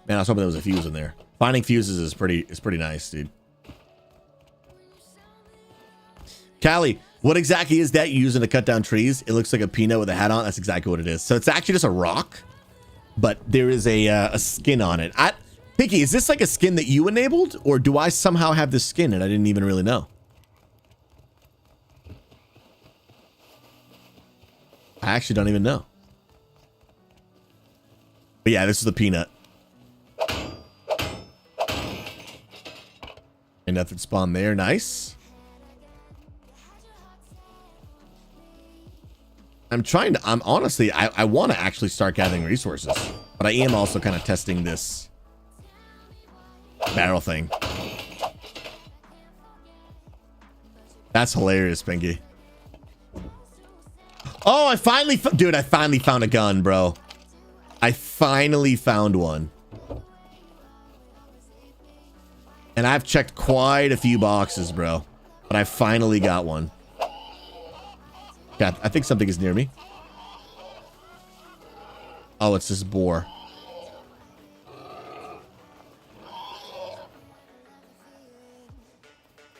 Man, I was hoping there was a fuse in there. Finding fuses is pretty nice, dude. Callie, what exactly is that you using to cut down trees? It looks like a peanut with a hat on. That's exactly what it is. So it's actually just a rock, but there is a skin on it. Pinky, is this like a skin that you enabled, or do I somehow have this skin and I didn't even really know? I actually don't even know. But yeah, this is the peanut. And nothing spawned there. Nice. I'm honestly, I want to actually start gathering resources, but I am also kind of testing this barrel thing. That's hilarious, Pinky. Oh, I finally found a gun, bro. I finally found one. And I've checked quite a few boxes, bro, but I finally got one. Yeah, I think something is near me. Oh, it's this boar.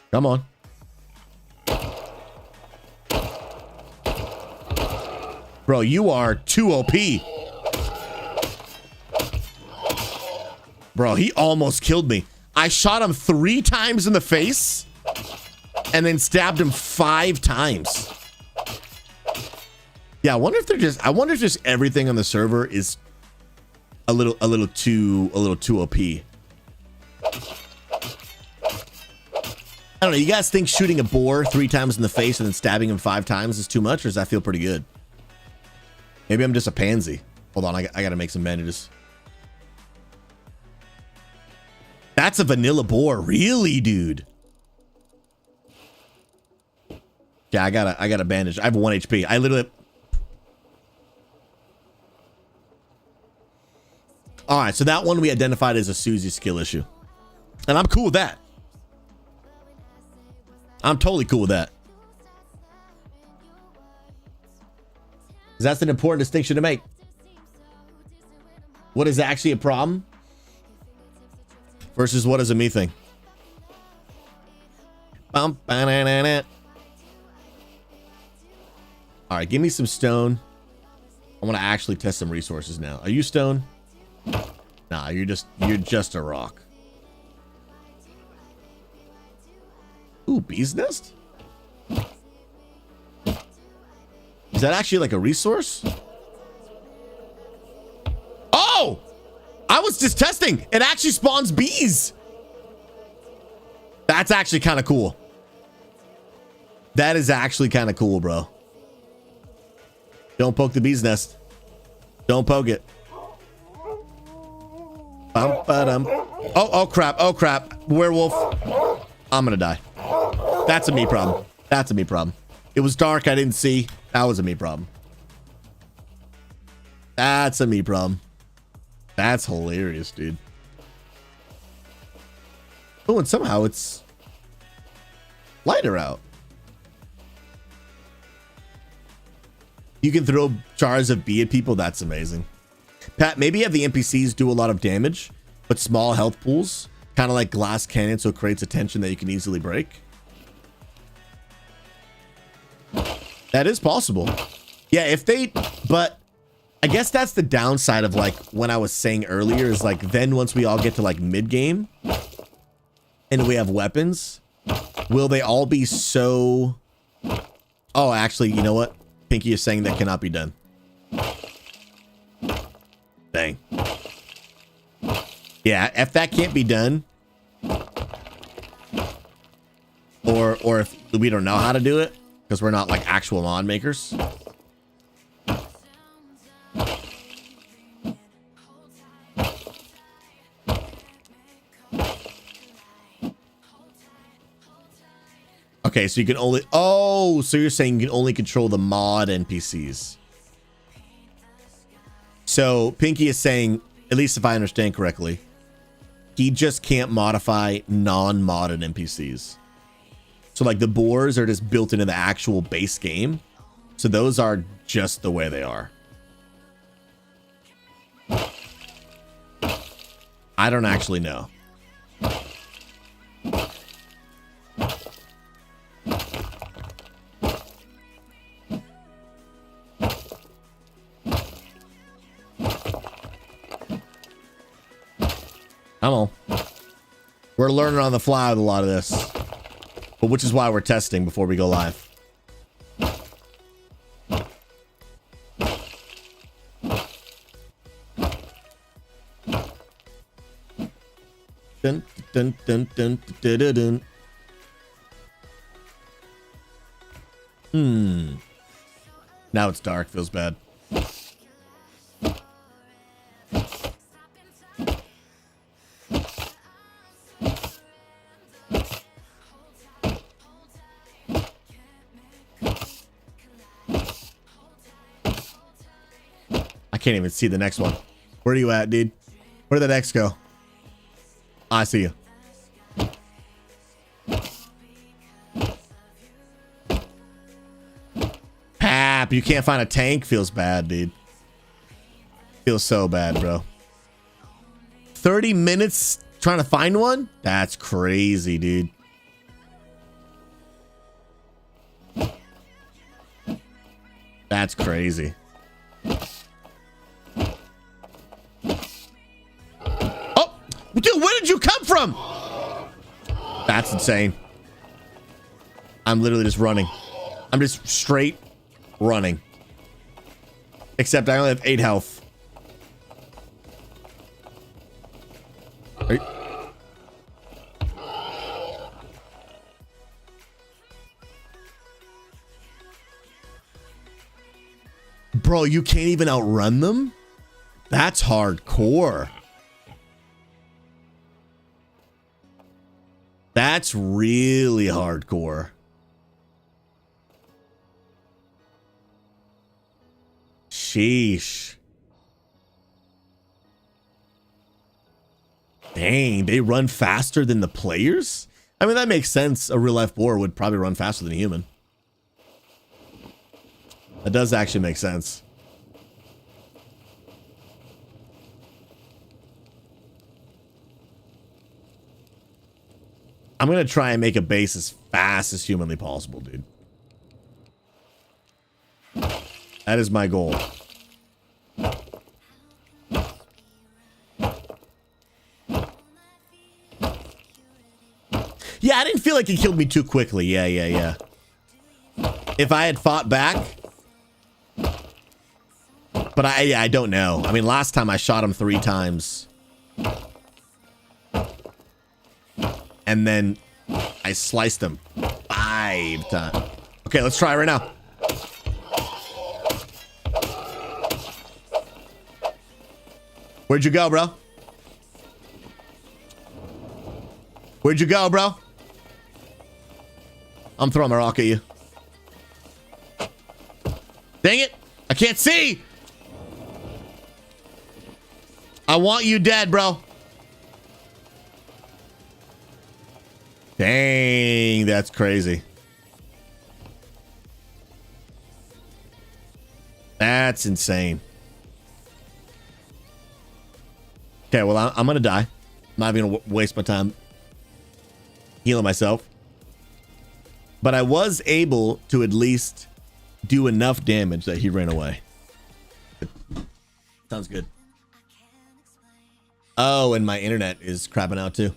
Come on. Bro, you are too OP. Bro, he almost killed me. I shot him 3 times in the face and then stabbed him 5 times. Yeah, I wonder if just everything on the server is a little too OP. I don't know. You guys think shooting a boar 3 times in the face and then stabbing him 5 times is too much, or does that feel pretty good? Maybe I'm just a pansy. Hold on, I gotta make some bandages. That's a vanilla boar, really, dude. Yeah, I got a bandage. I have 1 HP. I literally. All right, so that one we identified as a Susie skill issue, and I'm cool with that. I'm totally cool with that. That's an important distinction to make. What is actually a problem versus what is a me thing? All right, give me some stone. I want to actually test some resources now. Are you stone? Nah, you're just a rock. Ooh, bee's nest? Is that actually like a resource? Oh! I was just testing. It actually spawns bees. That's actually kind of cool. That is actually kind of cool, bro. Don't poke the bee's nest. Don't poke it. Oh crap. Oh crap. Werewolf. I'm gonna die. That's a me problem. That's a me problem. It was dark. I didn't see. That was a me problem. That's a me problem. That's hilarious, dude. Oh, and somehow it's lighter out. You can throw jars of bee at people. That's amazing. Pat, maybe have the NPCs do a lot of damage, but small health pools, kind of like glass cannon, so it creates a tension that you can easily break. That is possible. Yeah, if they, but I guess that's the downside of like when I was saying earlier is like then once we all get to like mid game and we have weapons, will they all be so? Oh, actually, you know what? Pinky is saying that cannot be done. Dang. Yeah, if that can't be done, or if we don't know how to do it because we're not like actual mod makers. Okay, so you can only... Oh, so you're saying you can only control the mod NPCs. So Pinky is saying, at least if I understand correctly, he just can't modify non-modded NPCs. So like the boars are just built into the actual base game. So those are just the way they are. I don't actually know. Come on. We're learning on the fly with a lot of this. But which is why we're testing before we go live. Dun, dun, dun, dun, dun, dun, dun. Now it's dark. Feels bad. I can't even see the next one. Where are you at, dude? Where did the next go? I see you. Pap, you can't find a tank? Feels bad, dude. Feels so bad, bro. 30 minutes trying to find one? That's crazy, dude. That's crazy. Dude, where did you come from? That's insane. I'm literally just running. I'm just straight running. Except I only have 8 health. Bro, you can't even outrun them? That's hardcore. That's really hardcore. Sheesh. Dang, they run faster than the players? I mean, that makes sense. A real life boar would probably run faster than a human. That does actually make sense. I'm going to try and make a base as fast as humanly possible, dude. That is my goal. Yeah, I didn't feel like he killed me too quickly. Yeah. If I had fought back. But I don't know. I mean, last time I shot him 3 times. And then I sliced him 5 times. Okay, let's try right now. Where'd you go, bro? Where'd you go, bro? I'm throwing my rock at you. Dang it. I can't see. I want you dead, bro. Dang, that's crazy. That's insane. Okay, well, I'm going to die. I'm not even going to waste my time healing myself. But I was able to at least do enough damage that he ran away. Sounds good. Oh, and my internet is crapping out too.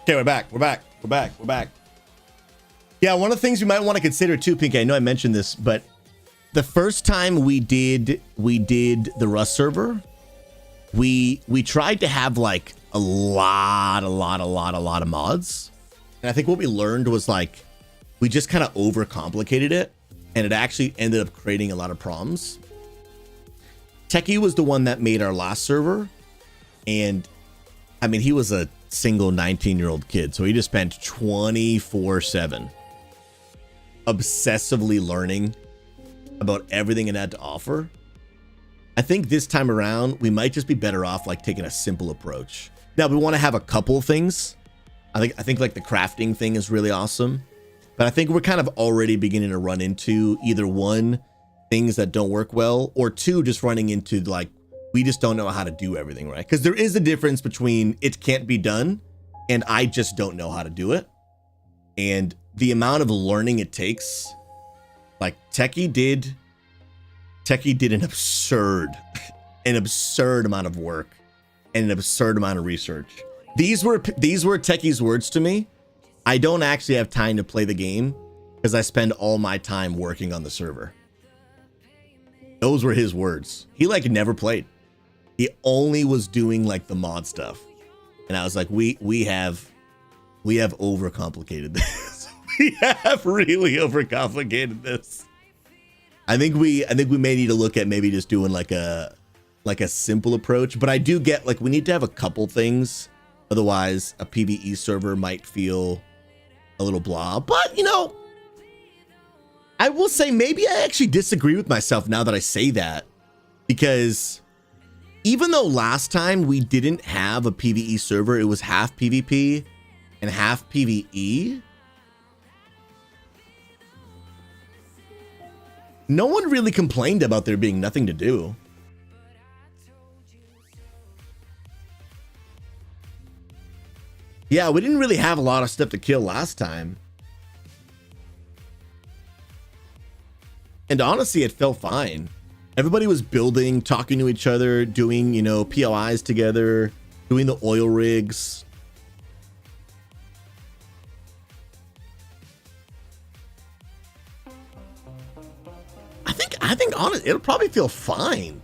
Okay, we're back. We're back. We're back. We're back. Yeah, one of the things you might want to consider too, Pinky, I know I mentioned this, but the first time we did the Rust server, we tried to have like a lot of mods. And I think what we learned was like we just kind of overcomplicated it, and it actually ended up creating a lot of problems. Techie was the one that made our last server, and I mean, he was a single 19-year-old kid, so he just spent 24/7 obsessively learning about everything it had to offer. I think this time around we might just be better off like taking a simple approach. Now we want to have a couple things. I think like the crafting thing is really awesome, but I think we're kind of already beginning to run into either one, things that don't work well, or two, just running into like we just don't know how to do everything right. Because there is a difference between it can't be done and I just don't know how to do it. And the amount of learning it takes, like Techie did an absurd amount of work and an absurd amount of research. These were Techie's words to me. I don't actually have time to play the game because I spend all my time working on the server. Those were his words. He like never played. He only was doing like the mod stuff. And I was like, we have overcomplicated this. We have really overcomplicated this. I think we may need to look at maybe just doing like a simple approach, but I do get like we need to have a couple things. Otherwise a PvE server might feel a little blah. But you know, I will say maybe I actually disagree with myself now that I say that, because even though last time we didn't have a PvE server, it was half PvP and half PvE. No one really complained about there being nothing to do. Yeah, we didn't really have a lot of stuff to kill last time. And honestly, it felt fine. Everybody was building, talking to each other, doing, you know, POIs together, doing the oil rigs. I think honestly, it'll probably feel fine.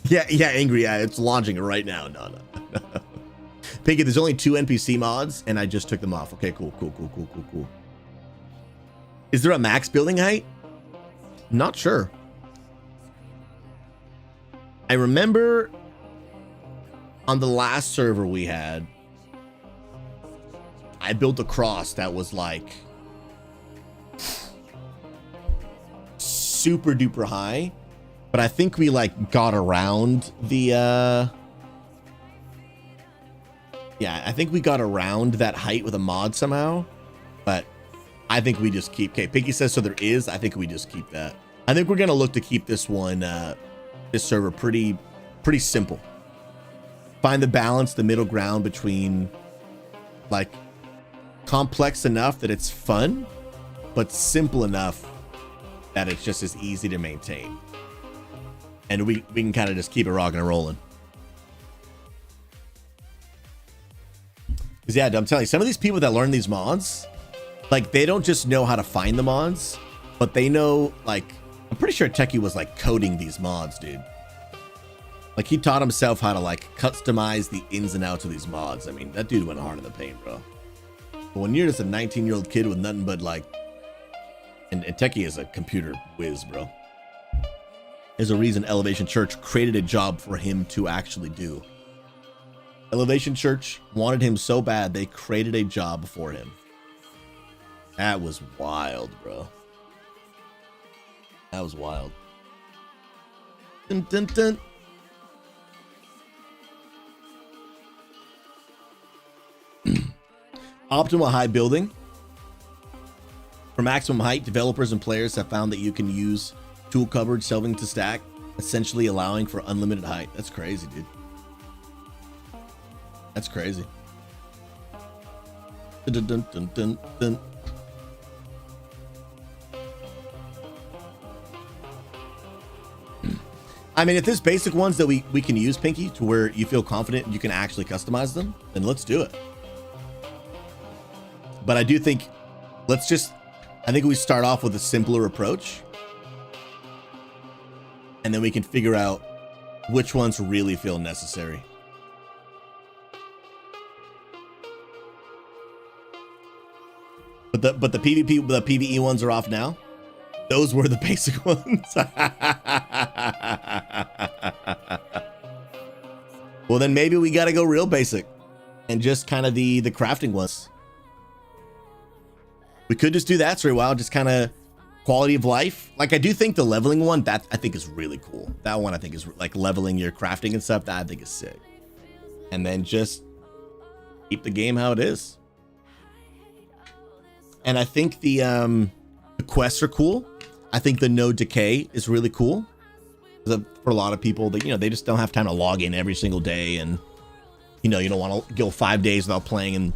Yeah, Angry. Yeah, it's launching right now. No. Pinky, there's only 2 NPC mods, and I just took them off. Okay, cool. Is there a max building height? Not sure. I remember on the last server we had, I built a cross that was like super duper high, but I think we like got around the I think we got around that height with a mod somehow, but I think we just keep, okay, Pinky says so there is, I think we just keep that. I think we're gonna look to keep this one this server pretty simple. Find the balance, the middle ground between like complex enough that it's fun, but simple enough that it's just as easy to maintain. And we can kind of just keep it rocking and rolling. Because yeah, I'm telling you, some of these people that learn these mods, like they don't just know how to find the mods, but they know, like, I'm pretty sure Techie was like coding these mods, dude. Like he taught himself how to like customize the ins and outs of these mods. I mean, that dude went hard in the paint, bro. But when you're just a 19-year-old kid with nothing but like, and Techie is a computer whiz, bro. is a reason Elevation Church created a job for him to actually do. Elevation Church wanted him so bad they created a job for him. That was wild, bro. That was wild. Dun, dun, dun. Optimal height building. For maximum height, developers and players have found that you can use tool cupboard shelving to stack, essentially allowing for unlimited height. That's crazy, dude. That's crazy. Dun, dun, dun, dun, dun. I mean, if there's basic ones that we can use, Pinky, to where you feel confident you can actually customize them, then let's do it. But I do think, I think we start off with a simpler approach. And then we can figure out which ones really feel necessary. But the PvE ones are off now. Those were the basic ones. Well, then maybe we got to go real basic and just kind of the crafting ones. We could just do that for a while, just kind of quality of life. Like, I do think the leveling one, that I think is really cool. That one I think is like leveling your crafting and stuff. That I think is sick. And then just keep the game how it is. And I think the quests are cool. I think the no decay is really cool. For a lot of people that, they just don't have time to log in every single day. And, you don't want to go 5 days without playing. And,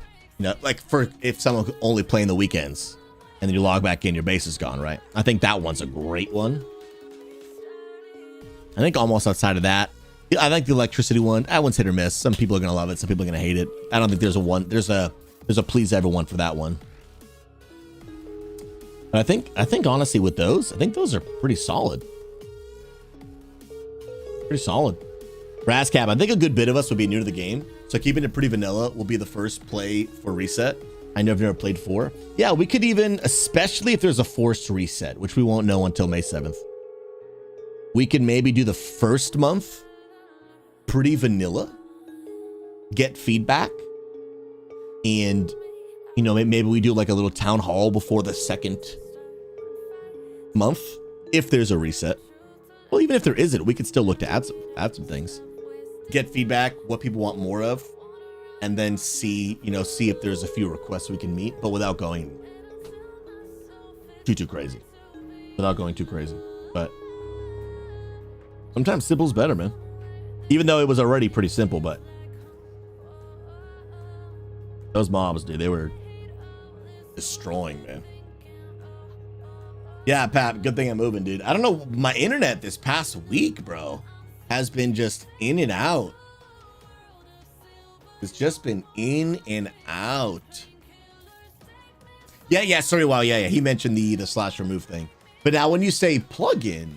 like if someone only playing the weekends and then you log back in, your base is gone, right? I think that one's a great one. I think almost outside of that, I like the electricity one. That one's hit or miss. Some people are going to love it. Some people are going to hate it. I don't think there's a please everyone for that one. But I think honestly with those, I think those are pretty solid. Pretty solid. Razzcap, I think a good bit of us would be new to the game. So keeping it pretty vanilla will be the first play for reset. I know I've never played 4. Yeah, we could even, especially if there's a forced reset, which we won't know until May 7th. We could maybe do the first month pretty vanilla, get feedback, and maybe we do like a little town hall before the second month, if there's a reset. Well, even if there isn't, we could still look to add some things. Get feedback, what people want more of, and then see if there's a few requests we can meet, but without going too crazy. Without going too crazy. But sometimes simple's better, man. Even though it was already pretty simple, but those mobs, dude, they were destroying, man. Yeah, Pat, good thing I'm moving, dude. I don't know, my internet this past week, bro, has been just in and out. It's just been in and out. Yeah, sorry, wow, yeah. He mentioned the slash remove thing. But now when you say plugin,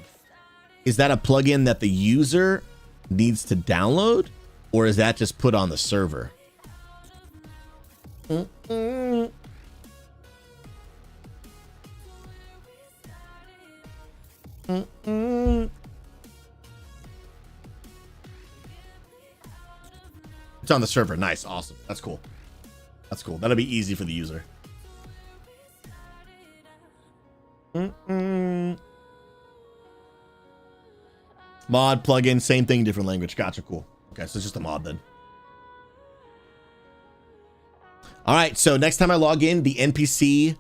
is that a plugin that the user needs to download? Or is that just put on the server? It's on the server. Nice. Awesome. That's cool. That's cool. That'll be easy for the user. Mod, plugin, same thing, different language. Gotcha. Cool. Okay, so it's just a mod then. All right, so next time I log in, the NPC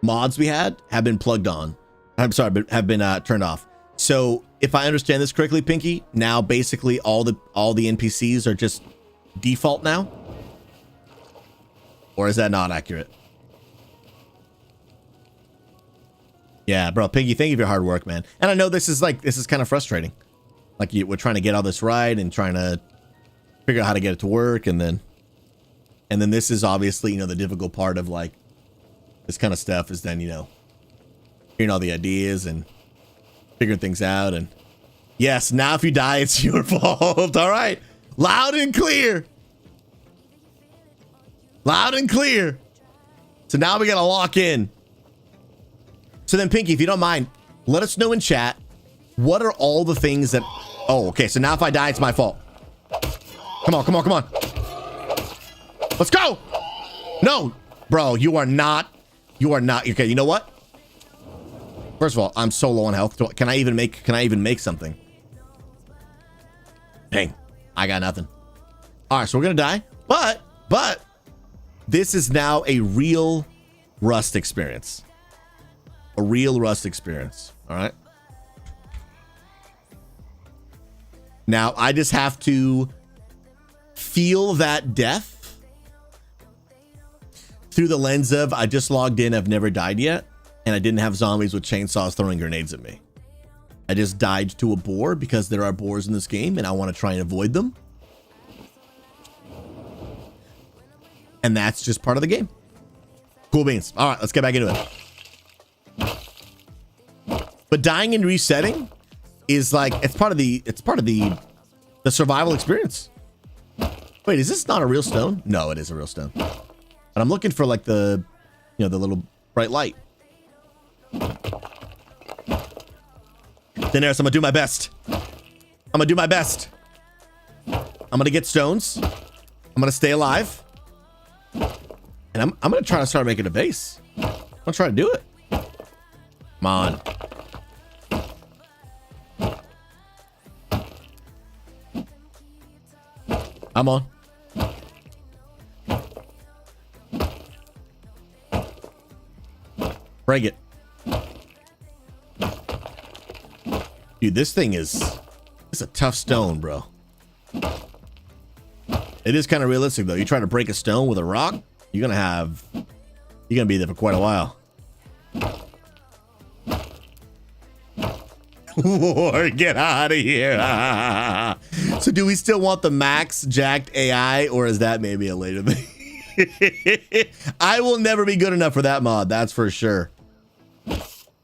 mods we had have been plugged on. I'm sorry, but have been turned off. So if I understand this correctly, Pinky, now basically all the NPCs are just default now? Or is that not accurate? Yeah, bro, Pinky, thank you for your hard work, man. And I know this is kind of frustrating. Like we're trying to get all this right and trying to figure out how to get it to work, and then this is obviously, the difficult part of like this kind of stuff is then, hearing all the ideas and figuring things out. And yes, now if you die, it's your fault. All right. Loud and clear. Loud and clear. So now we got to lock in. So then, Pinky, if you don't mind, let us know in chat What are all the things that... Oh, okay. So now if I die, it's my fault. Come on, come on, come on. Let's go. No, bro, you are not. You are not. Okay, you know what? First of all, I'm so low on health. Can I even make something? Dang, I got nothing. All right, so we're gonna die. But this is now a real Rust experience. A real Rust experience. All right. Now I just have to feel that death through the lens of I just logged in, I've never died yet, and I didn't have zombies with chainsaws throwing grenades at me. I just died to a boar because there are boars in this game and I want to try and avoid them. And that's just part of the game. Cool beans. All right, let's get back into it. But dying and resetting is like it's part of the survival experience. Wait, is this not a real stone? No, it is a real stone. But I'm looking for like the little bright light. Daenerys, I'm gonna do my best. I'm gonna do my best. I'm gonna get stones. I'm gonna stay alive. And I'm gonna try to start making a base. I'm gonna try to do it. Come on. I'm on. Break it. Dude, this thing it's a tough stone, bro. It is kind of realistic though. You try to break a stone with a rock, you're gonna be there for quite a while. War, get out of here. So do we still want the max jacked AI, or is that maybe a later thing? I will never be good enough for that mod, that's for sure.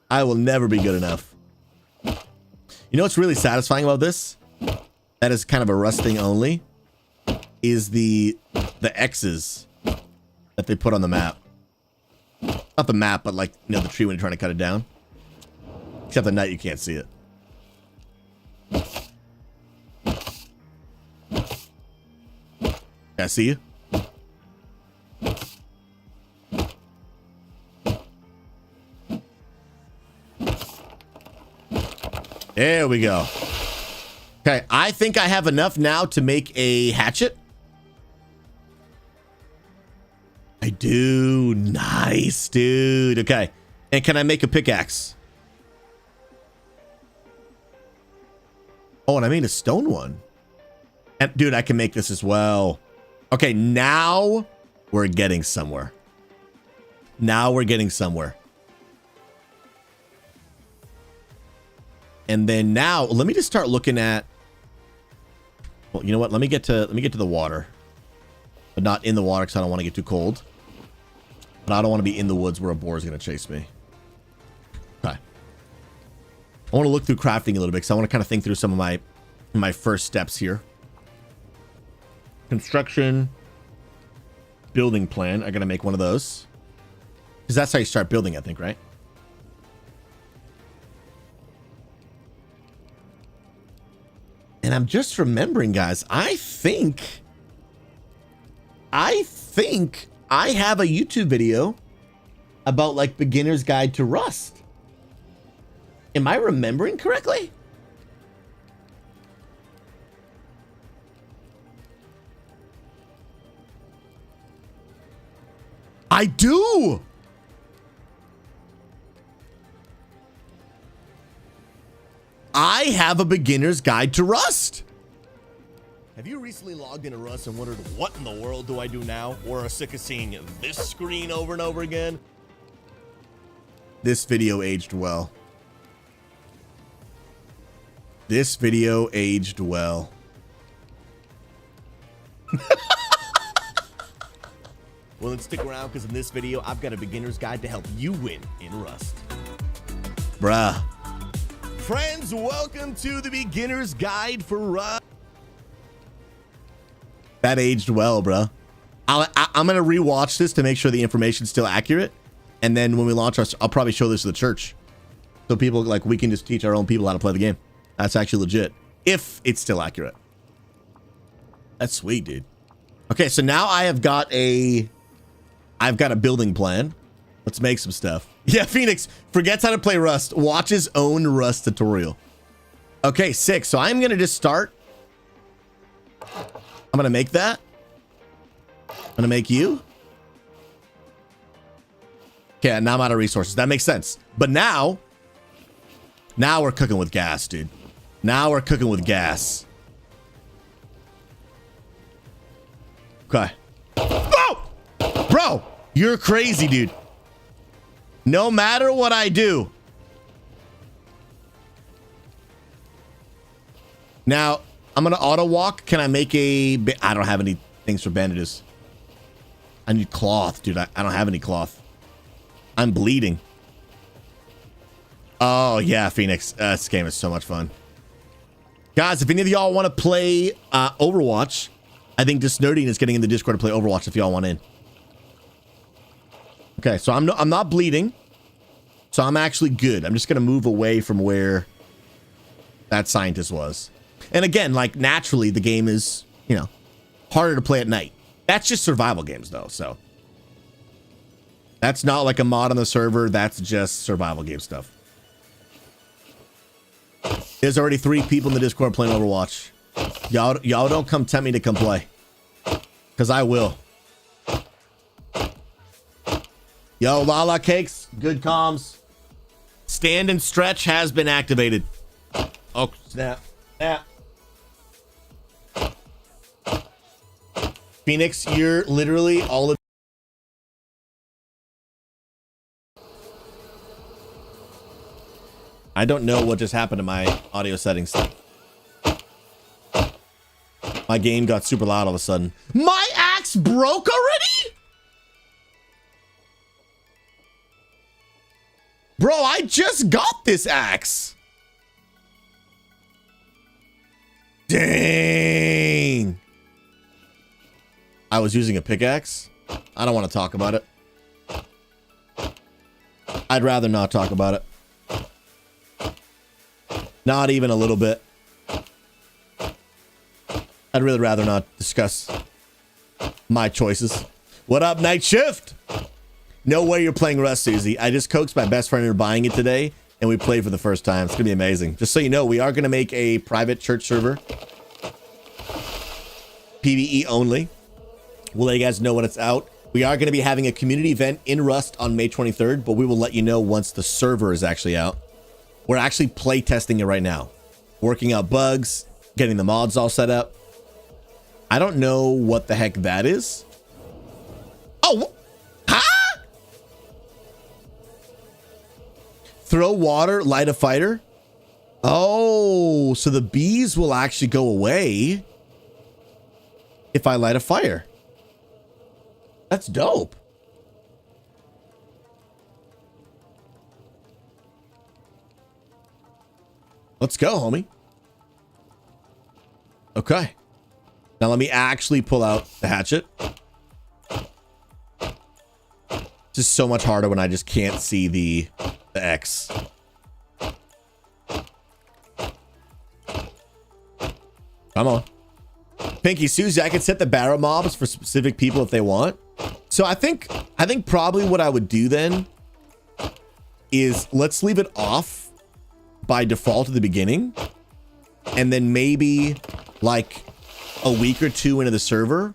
I will never be good enough. You know what's really satisfying about this? That is kind of a Rust thing only, is the X's that they put on the map. Not the map, but like, you know, the tree when you're trying to cut it down. Except at night you can't see it. I see you. There we go. Okay, I think I have enough now to make a hatchet. I do. Nice, dude. Okay. And can I make a pickaxe? Oh, and I made a stone one. And dude, I can make this as well. Okay, now we're getting somewhere. Now we're getting somewhere. And then now, let me just start looking at. Well, you know what? Let me get to the water, but not in the water because I don't want to get too cold. But I don't want to be in the woods where a boar is going to chase me. Okay. I want to look through crafting a little bit because I want to kind of think through some of my first steps here. Construction, building plan. I got to make one of those because that's how you start building, I think, right? And I'm just remembering, guys, I think I have a YouTube video about like beginner's guide to Rust. Am I remembering correctly? I do. I have a beginner's guide to Rust. Have you recently logged into Rust and wondered what in the world do I do now? Or are sick of seeing this screen over and over again? This video aged well. This video aged well. Well, then stick around because in this video, I've got a beginner's guide to help you win in Rust. Bruh. Friends, welcome to the beginner's guide for Rust. That aged well, bro. I'm going to rewatch this to make sure the information's still accurate. And then when we launch, I'll probably show this to the church. So people, like, we can just teach our own people how to play the game. That's actually legit. If it's still accurate. That's sweet, dude. Okay, so now I've got a building plan. Let's make some stuff. Yeah, Phoenix forgets how to play Rust. Watches own Rust tutorial. Okay, 6. So I'm going to just start. I'm going to make that. I'm going to make you. Okay, now I'm out of resources. That makes sense. But now we're cooking with gas, dude. Now we're cooking with gas. Okay. Oh! Bro, you're crazy, dude. No matter what I do. Now, I'm going to auto walk. Can I make a... I don't have any things for bandages. I need cloth, dude. I don't have any cloth. I'm bleeding. Oh, yeah, Phoenix. This game is so much fun. Guys, if any of y'all want to play Overwatch, I think Just Nerding is getting in the Discord to play Overwatch if y'all want in. Okay, so I'm not bleeding. So I'm actually good. I'm just going to move away from where that scientist was. And again, like, naturally, the game is, you know, harder to play at night. That's just survival games, though, so. That's not like a mod on the server. That's just survival game stuff. There's already 3 people in the Discord playing Overwatch. Y'all don't come tempt me to come play. Because I will. Yo, Lala Cakes, good comms. Stand and stretch has been activated. Oh, snap. Snap. Phoenix, you're literally all of... I don't know what just happened to my audio settings. My game got super loud all of a sudden. My axe broke already? Bro, I just got this axe. Dang. I was using a pickaxe. I don't want to talk about it. I'd rather not talk about it. Not even a little bit. I'd really rather not discuss my choices. What up, Night Shift? No way you're playing Rust, Susie. I just coaxed my best friend into buying it today, and we played for the first time. It's going to be amazing. Just so you know, we are going to make a private church server. PvE only. We'll let you guys know when it's out. We are going to be having a community event in Rust on May 23rd, but we will let you know once the server is actually out. We're actually play testing it right now. Working out bugs, getting the mods all set up. I don't know what the heck that is. Oh, huh? Throw water, light a fire. Oh, so the bees will actually go away if I light a fire. That's dope. Let's go, homie. Okay. Now let me actually pull out the hatchet. It's just so much harder when I just can't see the X. Come on. Pinky Susie, I can set the barrel mobs for specific people if they want. So I think probably what I would do then is let's leave it off by default at the beginning. And then maybe like a week or 2 into the server,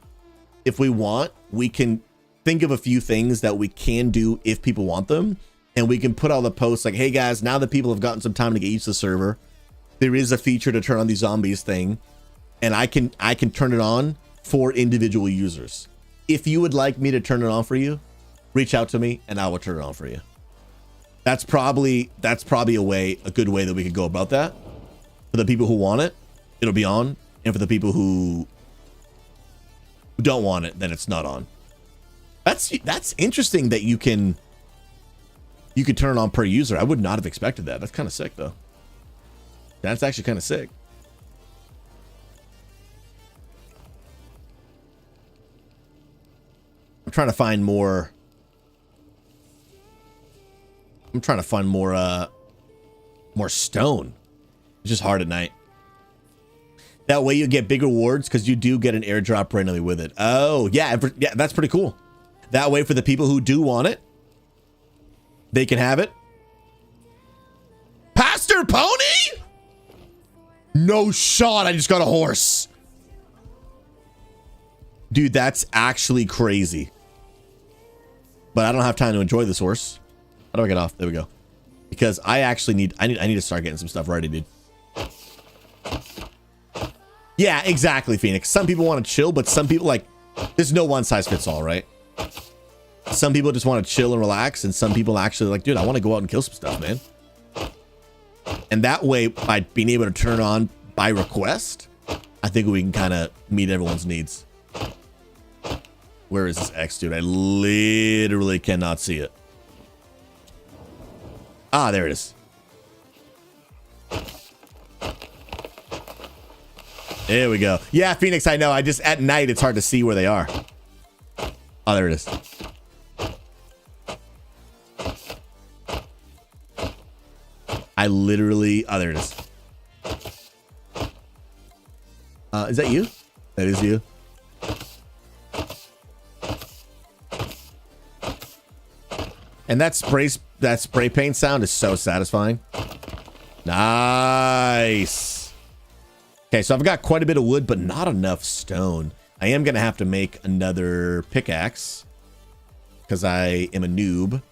if we want, we can think of a few things that we can do if people want them. And we can put all the posts like, hey guys, now that people have gotten some time to get used to the server, there is a feature to turn on the zombies thing. And I can turn it on for individual users. If you would like me to turn it on for you, reach out to me and I will turn it on for you. That's probably a good way that we could go about that. For the people who want it, it'll be on. And for the people who don't want it, then it's not on. That's interesting that you can turn it on per user. I would not have expected that. That's kind of sick though. That's actually kind of sick. I'm trying to find more More stone. It's just hard at night. That way you get big rewards because you do get an airdrop randomly with it. Oh, yeah, yeah, that's pretty cool. That way for the people who do want it, they can have it. Pastor Pony? No shot, I just got a horse. Dude, that's actually crazy. But I don't have time to enjoy this horse. How do I get off? There we go. Because I actually need to start getting some stuff ready, dude. Yeah, exactly, Phoenix. Some people want to chill, but some people, like, there's no one size fits all, right? Some people just want to chill and relax, and some people actually like, dude, I want to go out and kill some stuff, man. And that way, by being able to turn on by request, I think we can kind of meet everyone's needs. Where is this X, dude? I literally cannot see it. Ah, there it is. There we go. Yeah, Phoenix, I know. I just, at night, it's hard to see where they are. Oh, there it is. I literally, oh, there it is. Is that you? That is you. And that spray paint sound is so satisfying. Nice. Okay, so I've got quite a bit of wood, but not enough stone. I am going to have to make another pickaxe because I am a noob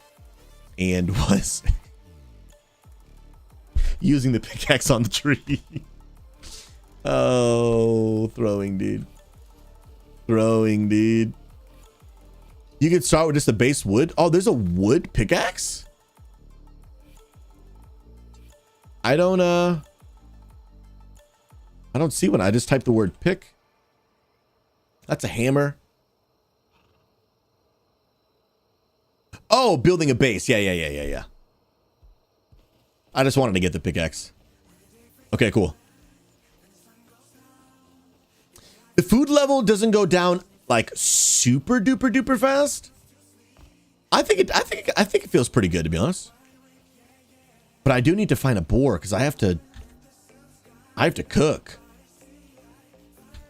and was using the pickaxe on the tree. Oh, throwing, dude. Throwing, dude. You can start with just the base wood. Oh, there's a wood pickaxe? I don't see one. I just typed the word pick. That's a hammer. Oh, building a base. Yeah. I just wanted to get the pickaxe. Okay, cool. The food level doesn't go down like super duper duper fast. I think it feels pretty good, to be honest. But I do need to find a boar because I have to cook.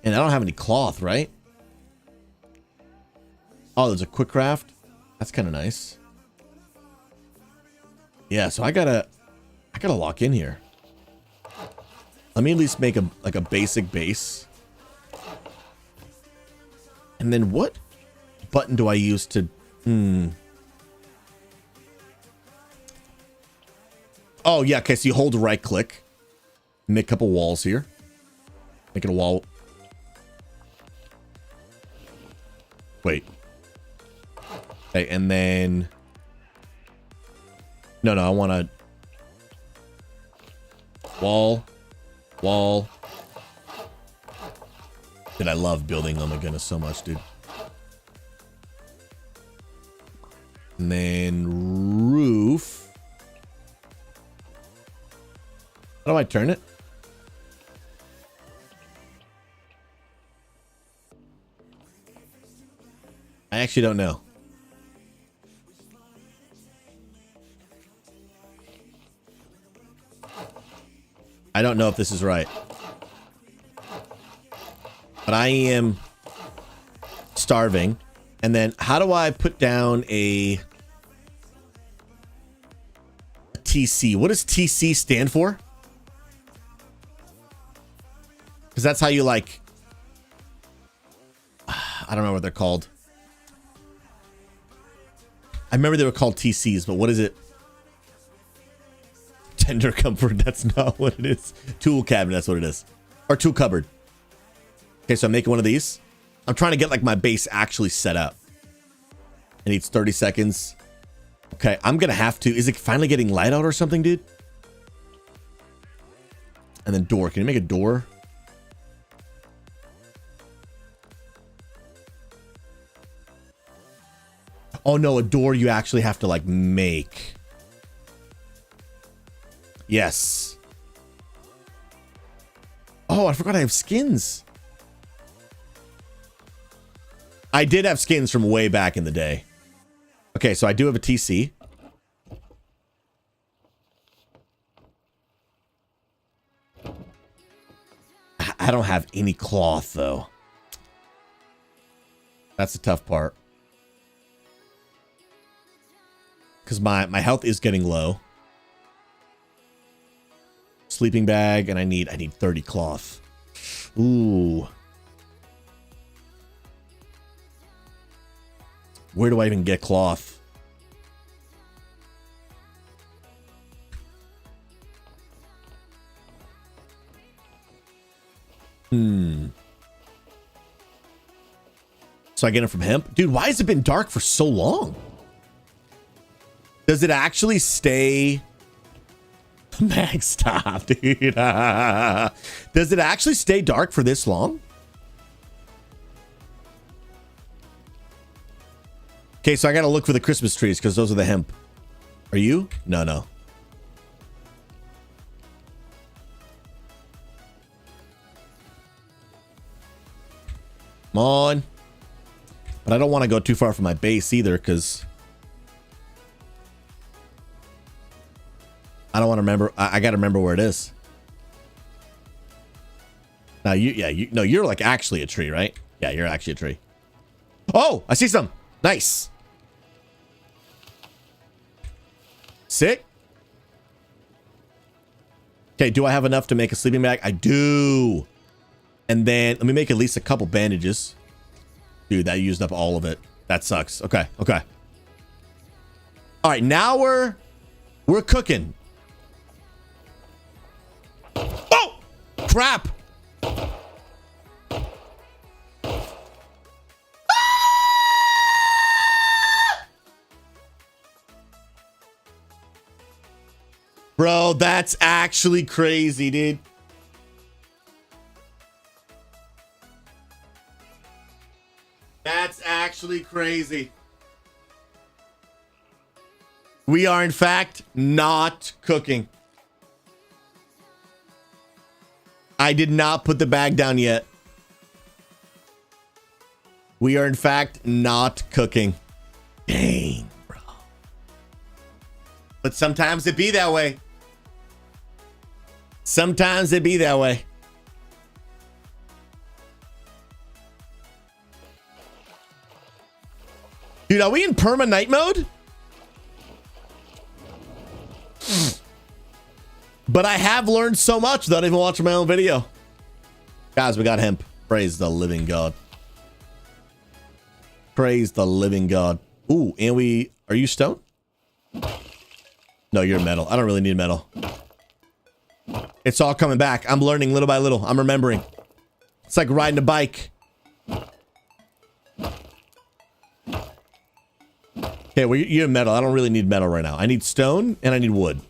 And I don't have any cloth, right? Oh, there's a quick craft. That's kind of nice. Yeah, so I gotta lock in here. Let me at least make a basic base. And then what button do I use to... Oh, yeah. Okay, so you hold right click. Make a couple walls here. Make it a wall. Wait. Okay, and then... No, I want to... Wall. Dude, I love building. Oh my goodness, so much, dude. And then roof. How do I turn it? I actually don't know. I don't know if this is right. But I am starving. And then how do I put down a TC? What does TC stand for? Because that's how you like... I don't know what they're called. I remember they were called TCs, but what is it? Tender comfort. That's not what it is. Tool cabinet. That's what it is. Or tool cupboard. Okay, so I'm making one of these. I'm trying to get like my base actually set up. It needs 30 seconds. Okay, I'm gonna have to. Is it finally getting light out or something, dude? And then door. Can you make a door? Oh no, a door you actually have to like make. Yes. Oh, I forgot I have skins. I did have skins from way back in the day. Okay, so I do have a TC. I don't have any cloth, though. That's the tough part. Because my health is getting low. Sleeping bag, and I need 30 cloth. Ooh. Where do I even get cloth? So I get it from hemp? Dude, why has it been dark for so long? Does it actually stay... Max, stop, dude. Does it actually stay dark for this long? Okay, so I gotta look for the Christmas trees because those are the hemp. Are you? No, no. Come on. But I don't want to go too far from my base either because I don't want to remember. I got to remember where it is. Now, you're like actually a tree, right? Yeah, you're actually a tree. Oh, I see some. Nice. Sick. Okay, do I have enough to make a sleeping bag? I do. And then let me make at least a couple bandages. Dude, that used up all of it. That sucks. Okay, okay. All right, now we're cooking. Oh, crap. Bro, that's actually crazy, dude. That's actually crazy. We are, in fact, not cooking. I did not put the bag down yet. We are, in fact, not cooking. Dang, bro. But sometimes it be that way. Sometimes it be that way. Dude, are we in perma night mode? But I have learned so much without even watching my own video. Guys, we got hemp. Praise the living God. Praise the living God. Ooh, and we... Are you stone? No, you're metal. I don't really need metal. It's all coming back. I'm learning little by little. I'm remembering. It's like riding a bike. Okay, well, you're metal. I don't really need metal right now. I need stone and I need wood.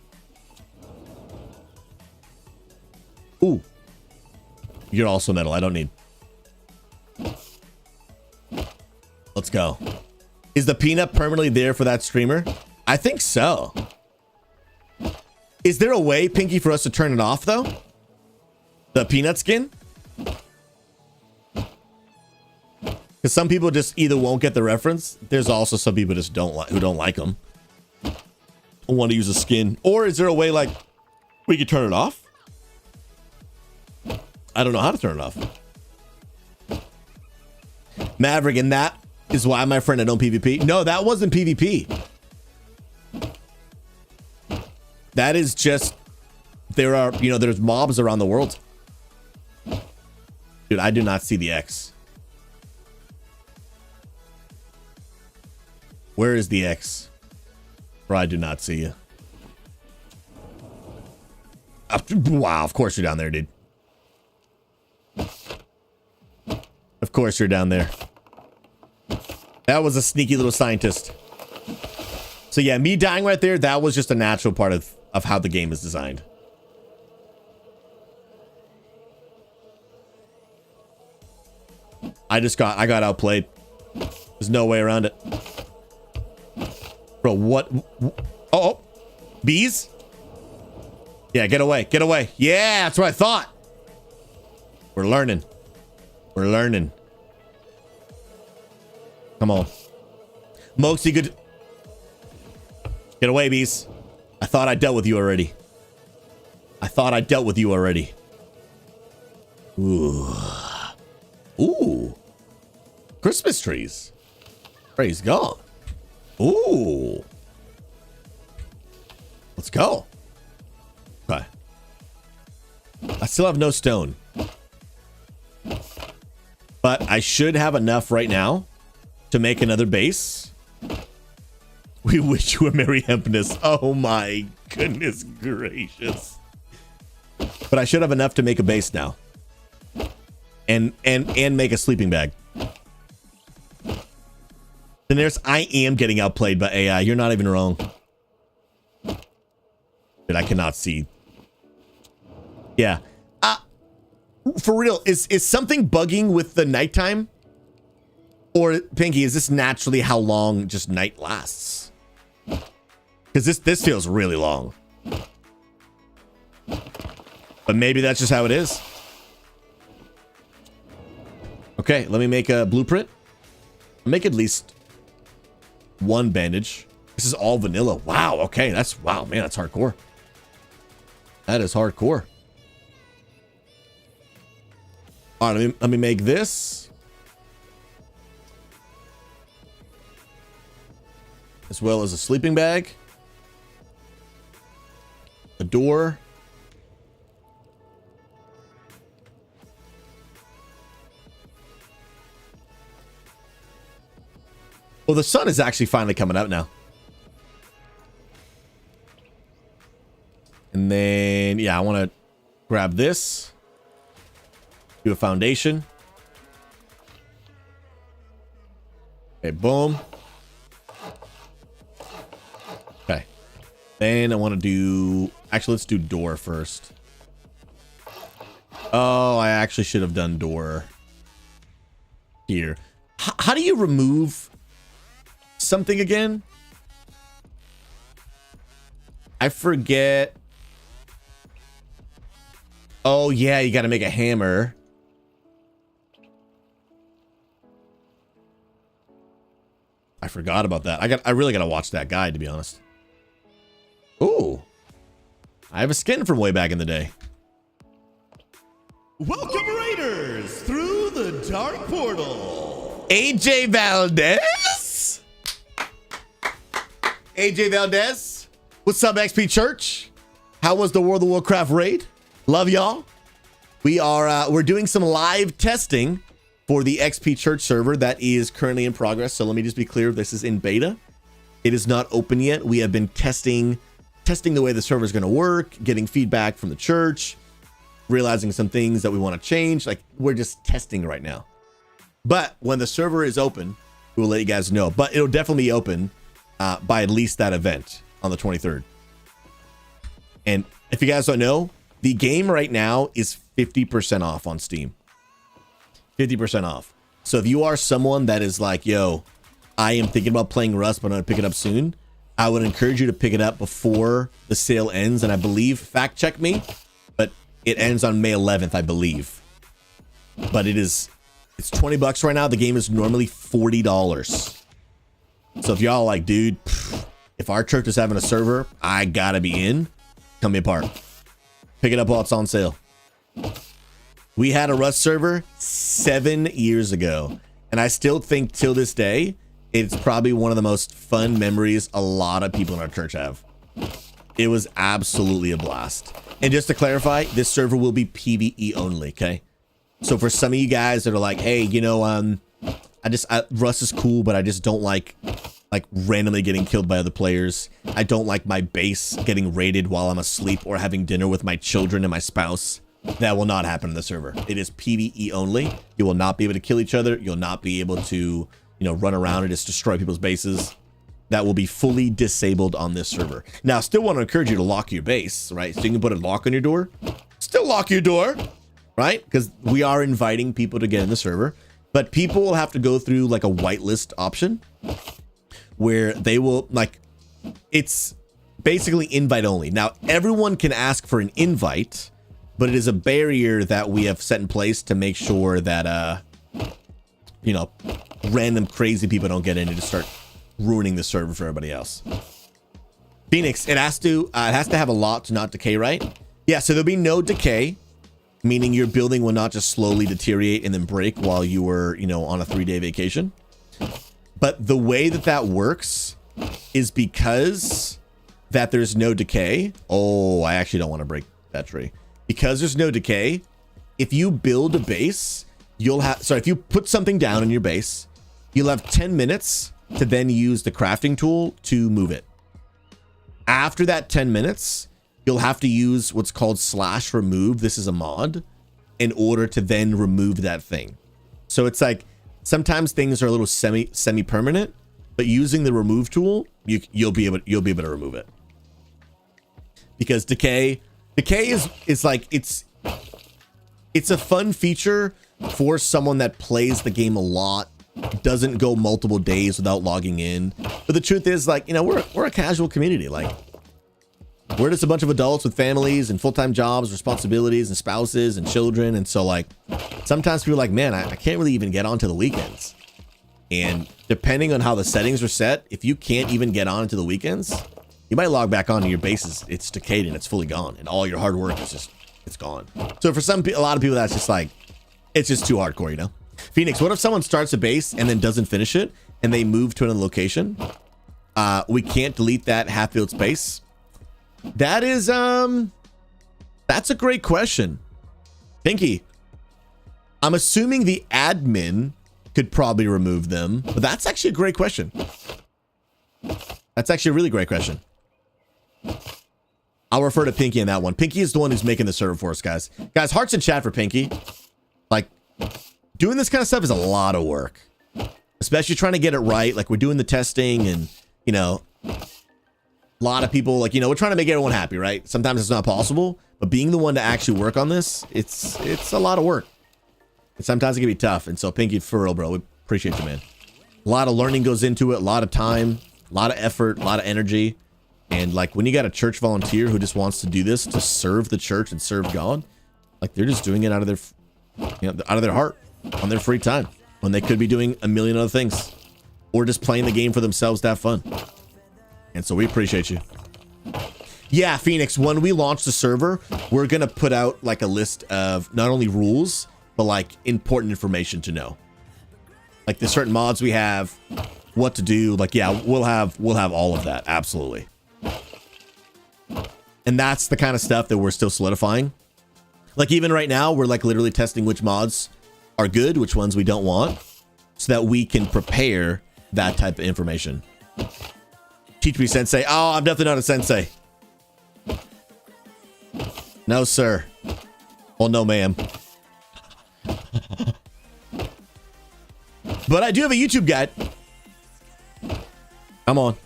Ooh. You're also metal. I don't need. Let's go. Is the peanut permanently there for that streamer? I think so. Is there a way, Pinky, for us to turn it off, though? The peanut skin? Because some people just either won't get the reference. There's also some people just who don't like them. Want to use a skin. Or is there a way, like, we could turn it off? I don't know how to turn it off. Maverick, and that is why, my friend, I don't PvP. No, that wasn't PvP. That is just, there are, there's mobs around the world. Dude, I do not see the X. Where is the X? Bro, I do not see you. Wow, of course you're down there, dude. Of course you're down there. That was a sneaky little scientist. So yeah, me dying right there, that was just a natural part of how the game is designed. I got outplayed. There's no way around it. Bro, what? Oh, bees? Yeah, get away, get away. Yeah, that's what I thought. We're learning. We're learning. Come on. Moxie, good. Get away, bees. I thought I dealt with you already. I thought I dealt with you already. Ooh. Ooh. Christmas trees. Praise God. Ooh. Let's go. Okay. I still have no stone. But I should have enough right now to make another base. We wish you a Merry Hempness. Oh my goodness gracious. But I should have enough to make a base now. And make a sleeping bag. Daenerys, I am getting outplayed by AI. You're not even wrong. But I cannot see. Yeah. For real, is something bugging with the nighttime? Or, Pinky, is this naturally how long just night lasts? Because this feels really long. But maybe that's just how it is. Okay, let me make a blueprint. Make at least one bandage. This is all vanilla. Wow, okay, wow, man, that's hardcore. That is hardcore. All right, let me make this. As well as a sleeping bag. A door. Well, the sun is actually finally coming out now. And then, yeah, I want to grab this. Do a foundation. Okay, boom. Okay. Then I want to do... Actually, let's do door first. Oh, I actually should have done door here. How do you remove something again? I forget. Oh, yeah, you got to make a hammer. I forgot about that. I really got to watch that guide, to be honest. Ooh. I have a skin from way back in the day. Welcome, Raiders, through the Dark Portal. AJ Valdez? AJ Valdez? What's up, XP Church? How was the World of Warcraft raid? Love y'all. We're doing some live testing for the XP Church server that is currently in progress. So let me just be clear, this is in beta. It is not open yet. We have been testing the way the server is going to work, getting feedback from the church, realizing some things that we want to change. Like, we're just testing right now. But when the server is open, we'll let you guys know. But it'll definitely be open by at least that event on the 23rd. And if you guys don't know, the game right now is 50% off on Steam. 50% off. So if you are someone that is like, yo, I am thinking about playing Rust, but I'm going to pick it up soon, I would encourage you to pick it up before the sale ends. And I believe, fact check me, but it ends on May 11th, I believe. But it's $20 right now. The game is normally $40. So if y'all like, dude, if our church is having a server, I gotta be in, come be a part. Pick it up while it's on sale. We had a Rust server 7 years ago, and I still think till this day, it's probably one of the most fun memories a lot of people in our church have. It was absolutely a blast. And just to clarify, this server will be PvE only, okay? So for some of you guys that are like, hey, you know, Rust is cool, but I just don't like randomly getting killed by other players. I don't like my base getting raided while I'm asleep or having dinner with my children and my spouse. That will not happen in the server. It is PvE only. You will not be able to kill each other. You'll not be able to, you know, run around and just destroy people's bases. That will be fully disabled on this server. Now, I still want to encourage you to lock your base, right? So you can put a lock on your door. Still lock your door, right? Because we are inviting people to get in the server. But people will have to go through like a whitelist option where they will, like, it's basically invite only. Now, everyone can ask for an invite, but it is a barrier that we have set in place to make sure that, you know, random crazy people don't get in and just start ruining the server for everybody else. Phoenix, it has to have a lot to not decay, right? Yeah, so there'll be no decay. meaning your building will not just slowly deteriorate and then break while you were, you know, on a 3-day vacation. But the way that that works is because that there's no decay. Oh, I actually don't want to break that tree. Because there's no decay, if you build a base, you'll have, so if you put something down in your base, you'll have 10 minutes to then use the crafting tool to move it. After that 10 minutes, you'll have to use what's called /remove. This is a mod in order to then remove that thing. So it's like sometimes things are a little semi-permanent, but using the remove tool, you'll be able to remove it. Because decay is like it's a fun feature for someone that plays the game a lot, doesn't go multiple days without logging in. But the truth is, like, you know, we're a casual community. Like, we're just a bunch of adults with families and full-time jobs, responsibilities, and spouses and children. And so, like, sometimes people are like, man, I can't really even get onto the weekends. And depending on how the settings are set, if you can't even get on to the weekends, you might log back onto your base. It's decayed and it's fully gone, and all your hard work is just, it's gone. So for a lot of people, that's just like, it's just too hardcore, you know? Phoenix, what if someone starts a base and then doesn't finish it and they move to another location? We can't delete that half-built space. That is, that's a great question. Pinky, I'm assuming the admin could probably remove them, but that's actually a great question. That's actually a really great question. I'll refer to Pinky on that one. Pinky is the one who's making the server for us, guys. Guys, hearts in chat for Pinky. Like, doing this kind of stuff is a lot of work, especially trying to get it right. Like, we're doing the testing and, you know, a lot of people, like, you know, we're trying to make everyone happy, right? Sometimes it's not possible, but being the one to actually work on this, it's a lot of work. And sometimes it can be tough. And so, Pinky, for real, bro, we appreciate you, man. A lot of learning goes into it, a lot of time, a lot of effort, a lot of energy. And like, when you got a church volunteer who just wants to do this to serve the church and serve God, like, they're just doing it out of their, you know, out of their heart on their free time when they could be doing a million other things or just playing the game for themselves to have fun. And so we appreciate you. Yeah, Phoenix, when we launch the server, we're going to put out like a list of not only rules, but like important information to know. Like the certain mods we have, what to do. Like, yeah, we'll have all of that. Absolutely. And that's the kind of stuff that we're still solidifying. Like, even right now, we're like literally testing which mods are good, which ones we don't want, so that we can prepare that type of information. Teach me, sensei. Oh, I'm definitely not a sensei. No, sir. Well, no, ma'am. But I do have a YouTube guide. Come on.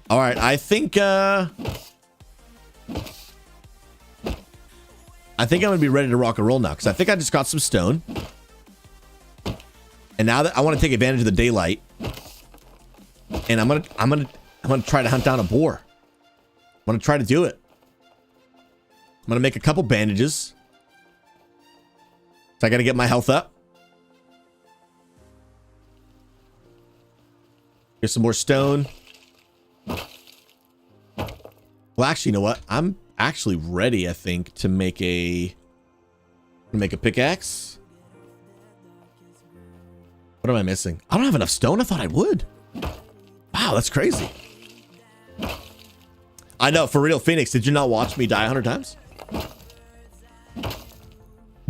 All right, I think I'm gonna be ready to rock and roll now, because I think I just got some stone. And now that I want to take advantage of the daylight, and I'm gonna try to hunt down a boar. I'm gonna try to do it. I'm gonna make a couple bandages. So I gotta get my health up. Here's some more stone. Well, actually, you know what? I'm actually ready, I think, to make a pickaxe. What am I missing? I don't have enough stone. I thought I would. Wow, that's crazy. I know, for real, Phoenix, did you not watch me die 100 times?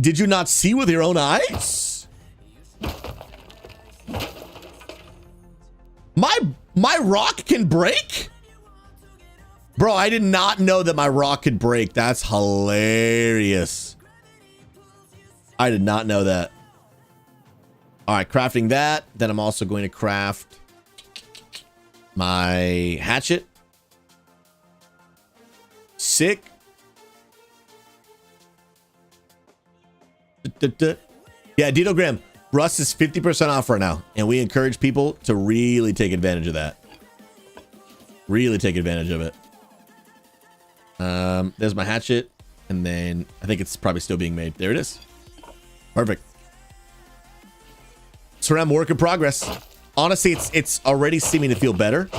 Did you not see with your own eyes? My rock can break? Bro, I did not know that my rock could break. That's hilarious. I did not know that. All right, crafting that. Then I'm also going to craft my hatchet. Sick. Yeah, Dinogram. Rust is 50% off right now, and we encourage people to really take advantage of that. Really take advantage of it. There's my hatchet, and then I think it's probably still being made. There it is. Perfect. SRAM work in progress. Honestly, it's already seeming to feel better.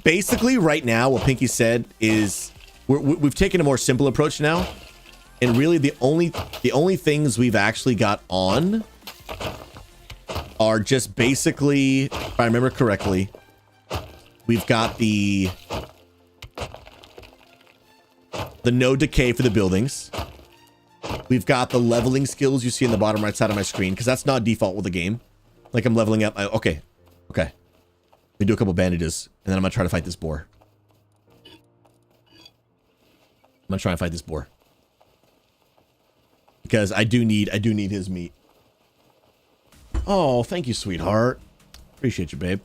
Basically, right now, what Pinky said is we've taken a more simple approach now, and really the only things we've actually got on are just basically, if I remember correctly, we've got the no decay for the buildings. We've got the leveling skills you see in the bottom right side of my screen, because that's not default with the game. Like I'm leveling up. Okay. Let me do a couple bandages, and then I'm gonna try to fight this boar. I'm gonna try and fight this boar. Because I do need his meat. Oh, thank you, sweetheart. Appreciate you, babe.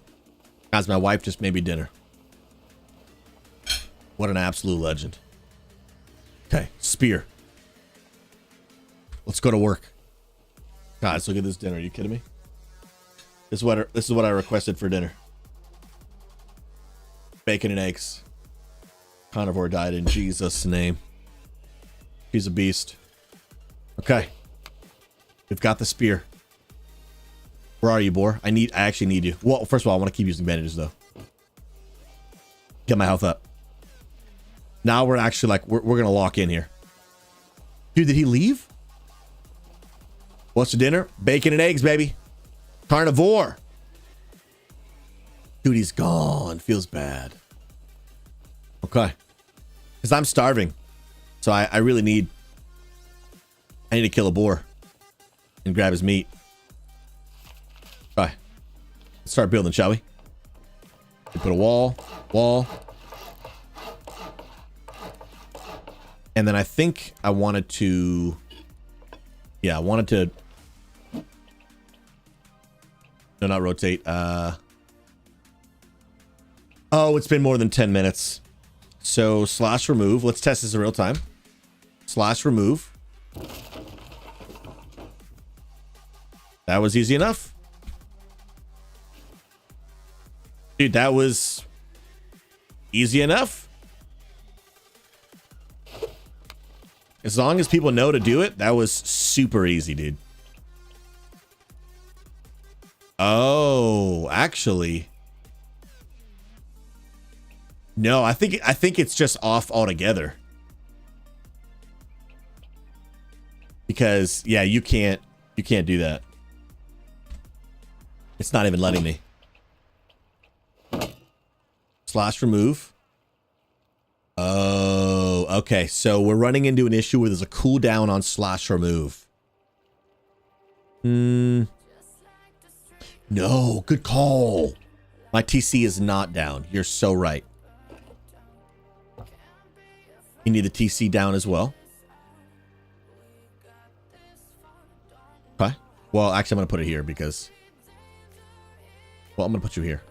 Guys, my wife just made me dinner. What an absolute legend. Okay, spear. Let's go to work. Guys, look at this dinner. Are you kidding me? This is what I requested for dinner. Bacon and eggs. Carnivore diet in Jesus' name. He's a beast. Okay. We've got the spear. Where are you, boar? I actually need you. Well, first of all, I want to keep using bandages, though. Get my health up. Now we're actually like, we're going to lock in here. Dude, did he leave? What's for dinner? Bacon and eggs, baby. Carnivore. Dude, he's gone. Feels bad. Okay. Because I'm starving. So I really need... I need to kill a boar. And grab his meat. Okay. Let's start building, shall we? We put a wall. And then I think I wanted to... Yeah, I wanted to... No, not rotate. Oh, it's been more than 10 minutes. So, slash remove. Let's test this in real time. Slash remove. That was easy enough. Dude, that was easy enough. As long as people know to do it, that was super easy, dude. Oh, actually. No, I think it's just off altogether. Because yeah, you can't do that. It's not even letting me. Slash remove. Oh, okay. So we're running into an issue where there's a cooldown on slash remove. No, good call. My TC is not down. You're so right. You need the TC down as well. Okay. Well, actually, I'm going to put it here because... Well, I'm going to put you here.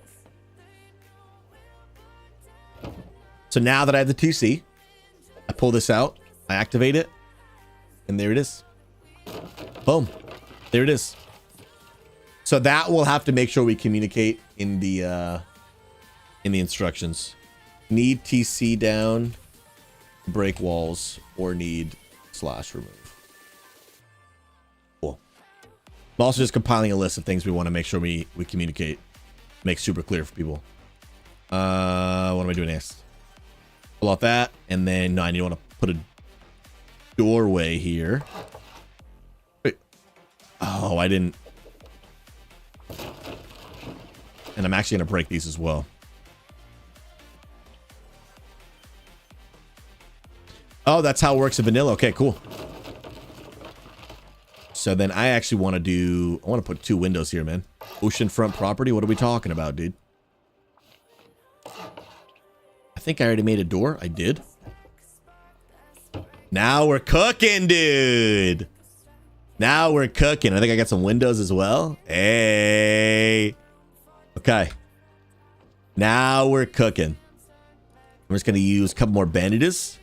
So now that I have the TC, I pull this out, I activate it, and there it is. Boom. There it is. So that we'll have to make sure we communicate in the instructions. Need TC down, break walls, or need slash remove. Cool. I'm also just compiling a list of things we want to make sure we communicate. Make super clear for people. What am I doing next? Pull out that, and then no, I need to want to put a doorway here. Wait. Oh, I didn't. And I'm actually going to break these as well. Oh, that's how it works in vanilla. Okay, cool. So then I actually want to do... I want to put 2 windows here, man. Oceanfront property? What are we talking about, dude? I think I already made a door. I did. Now we're cooking, dude. Now we're cooking. I think I got some windows as well. Hey. Okay. Now we're cooking. I'm just going to use a couple more bandages.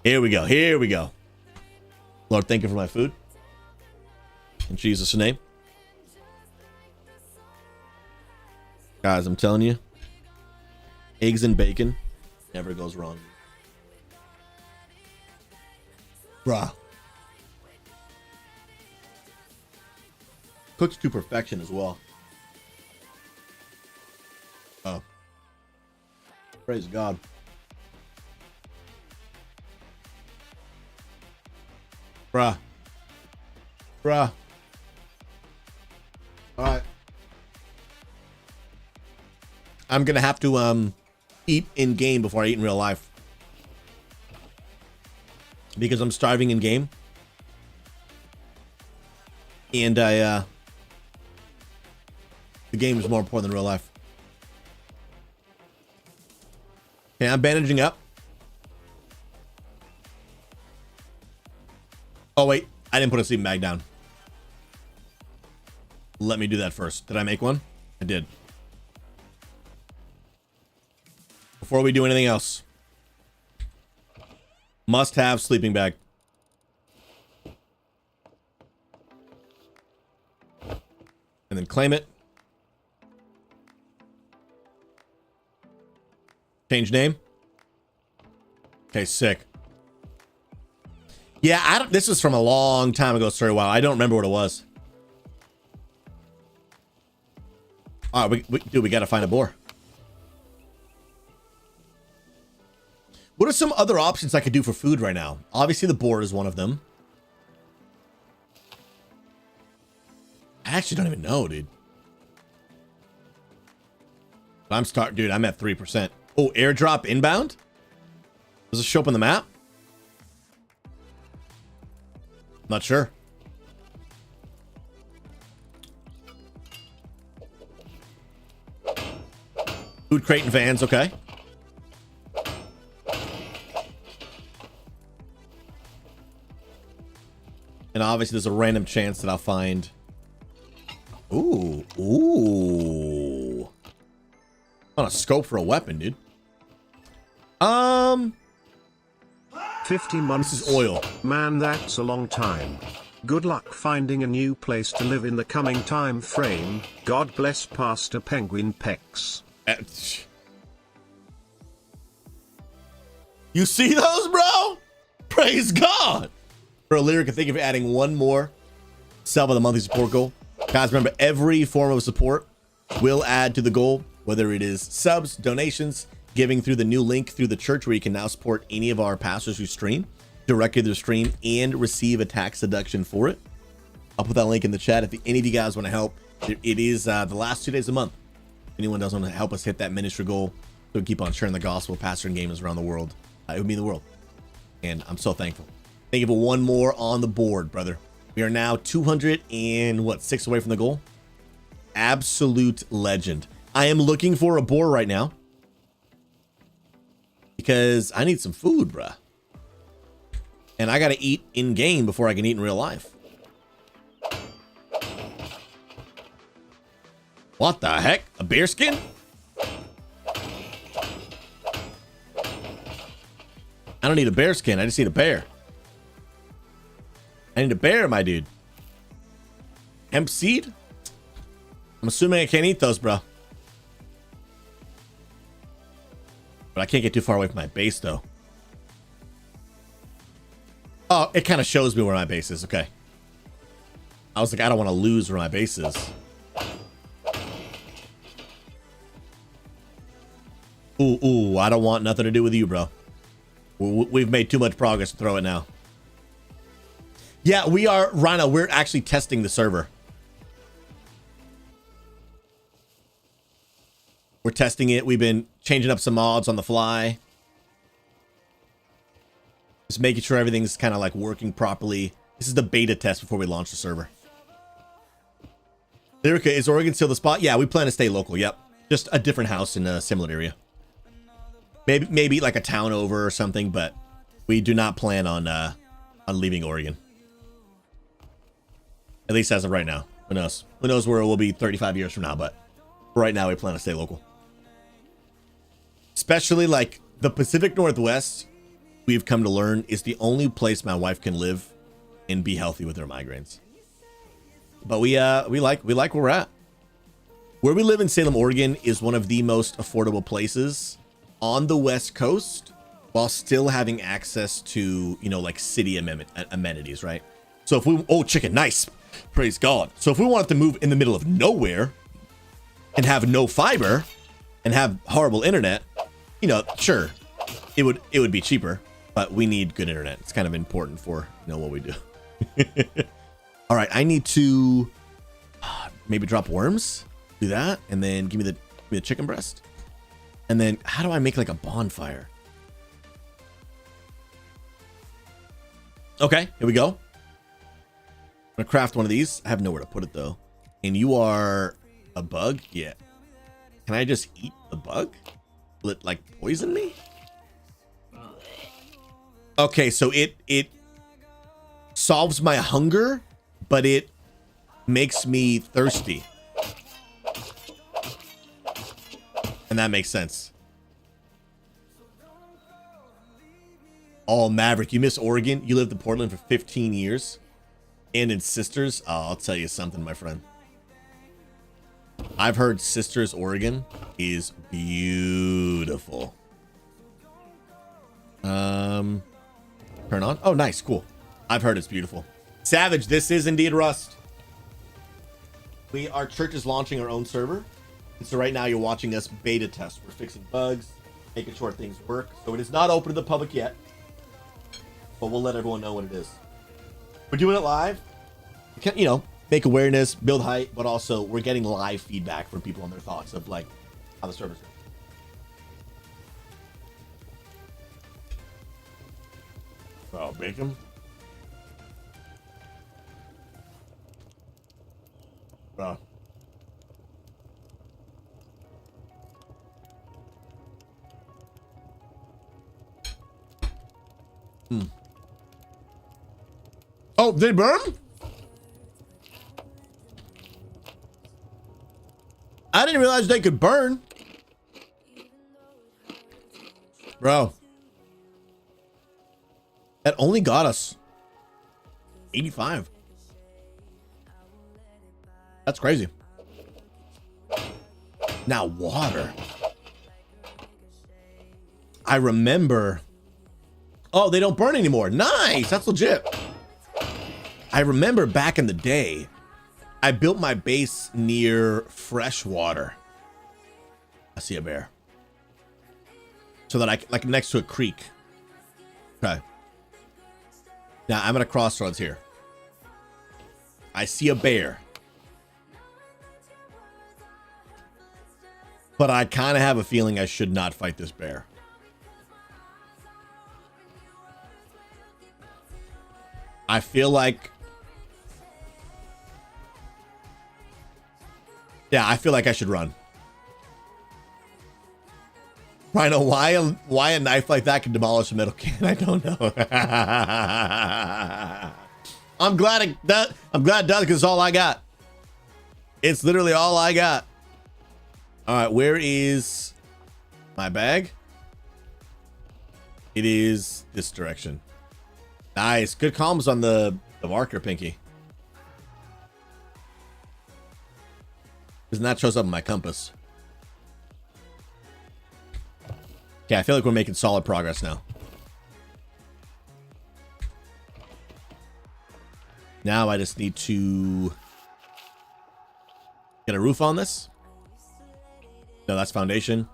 Here we go. Here we go. Lord, thank you for my food. In Jesus' name. Guys, I'm telling you. Eggs and bacon never goes wrong. Bruh. Cooked to perfection as well. Oh. Praise God. Bruh. Bruh. Alright. I'm gonna have to eat in game before I eat in real life. Because I'm starving in game. And the game is more important than real life. Okay, I'm bandaging up. Oh wait, I didn't put a sleeping bag down. Let me do that first. Did I make one? I did. Before we do anything else. Must have sleeping bag. And then claim it. Change name. Okay, sick. Yeah, this is from a long time ago, sorry, wow. I don't remember what it was. All right, we gotta find a boar. What are some other options I could do for food right now? Obviously, the boar is one of them. I actually don't even know, dude. Dude, I'm at 3%. Oh, airdrop inbound? Does it show up on the map? Not sure. Food crate and vans, okay. And obviously there's a random chance that I'll find... Ooh. Ooh. On a scope for a weapon, dude. 50 months. This is oil. Man, that's a long time. Good luck finding a new place to live in the coming time frame. God bless Pastor Penguin Pecs. You see those, bro? Praise God. For a lyric, thank you for adding one more sub of the monthly support goal. Guys, remember, every form of support will add to the goal, whether it is subs, donations, giving through the new link through the church where you can now support any of our pastors who stream directly to the stream and receive a tax deduction for it. I'll put that link in the chat if any of you guys want to help. It is the last 2 days of the month. If anyone does want to help us hit that ministry goal, so we keep on sharing the gospel, pastoring gamers around the world. It would mean the world. And I'm so thankful. Thank you for one more on the board, brother. We are now 206 away from the goal. Absolute legend. I am looking for a boar right now because I need some food, bruh. And I got to eat in game before I can eat in real life. What the heck? A bear skin? I don't need a bear skin. I just need a bear. I need a bear, my dude. Hemp seed? I'm assuming I can't eat those, bro. But I can't get too far away from my base, though. Oh, it kind of shows me where my base is. Okay. I was like, I don't want to lose where my base is. Ooh, I don't want nothing to do with you, bro. We've made too much progress to throw it now. Yeah, we are, Rhino, we're actually testing the server. We're testing it. We've been changing up some mods on the fly. Just making sure everything's kind of like working properly. This is the beta test before we launch the server. Lyrica, is Oregon still the spot? Yeah, we plan to stay local. Yep. Just a different house in a similar area. Maybe like a town over or something, but we do not plan on leaving Oregon. At least as of right now. Who knows? Who knows where it will be 35 years from now, but right now we plan to stay local. Especially like the Pacific Northwest, we've come to learn, is the only place my wife can live and be healthy with her migraines. But we like where we're at. Where we live in Salem, Oregon is one of the most affordable places on the West Coast while still having access to, you know, like city amenities, right? So if we, oh, chicken, nice. Praise God. So if we wanted to move in the middle of nowhere and have no fiber and have horrible internet, you know, sure, it would be cheaper, but we need good internet. It's kind of important for, you know, what we do. All right, I need to maybe drop worms. Do that, and then give me the chicken breast. And then how do I make like a bonfire? Okay, here we go. I'm gonna craft one of these. I have nowhere to put it though. And you are a bug? Yeah. Can I just eat the bug? Will it like poison me? Okay, so it solves my hunger, but it makes me thirsty. And that makes sense. Oh, Maverick, you miss Oregon? You lived in Portland for 15 years? And in Sisters? Oh, I'll tell you something, my friend. I've heard Sisters, Oregon is beautiful. Turn on. Oh, nice. Cool. I've heard it's beautiful. Savage, this is indeed Rust. Our church is launching our own server. And so right now you're watching us beta test. We're fixing bugs, making sure things work. So it is not open to the public yet, but we'll let everyone know when it is. We're doing it live. We can, you know, make awareness, build hype, but also we're getting live feedback from people on their thoughts of like how the server's going. Oh, bacon. Bro. Oh, did it burn? I didn't realize they could burn. Bro. That only got us 85. That's crazy. Now water. I remember. Oh, they don't burn anymore. Nice. That's legit. I remember back in the day, I built my base near fresh water. I see a bear. So that I like next to a creek. Okay. Now I'm at a crossroads here. I see a bear. But I kind of have a feeling I should not fight this bear. I feel like... Yeah, I feel like I should run. Rhino, why a knife like that can demolish a metal can? I don't know. I'm glad it does because it's all I got. It's literally all I got. All right, where is my bag? It is this direction. Nice. Good comms on the marker, Pinky. Because that shows up in my compass. Okay, I feel like we're making solid progress now. Now I just need to get a roof on this. No, that's foundation.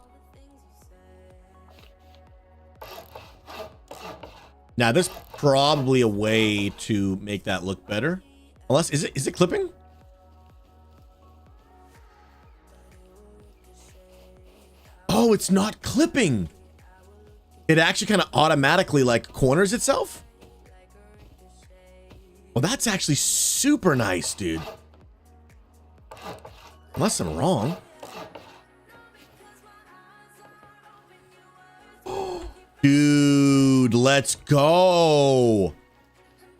Now there's probably a way to make that look better. Unless, is it clipping? Oh, it's not clipping. It actually kind of automatically like corners itself. Well, that's actually super nice, dude. Unless I'm wrong. Dude, let's go.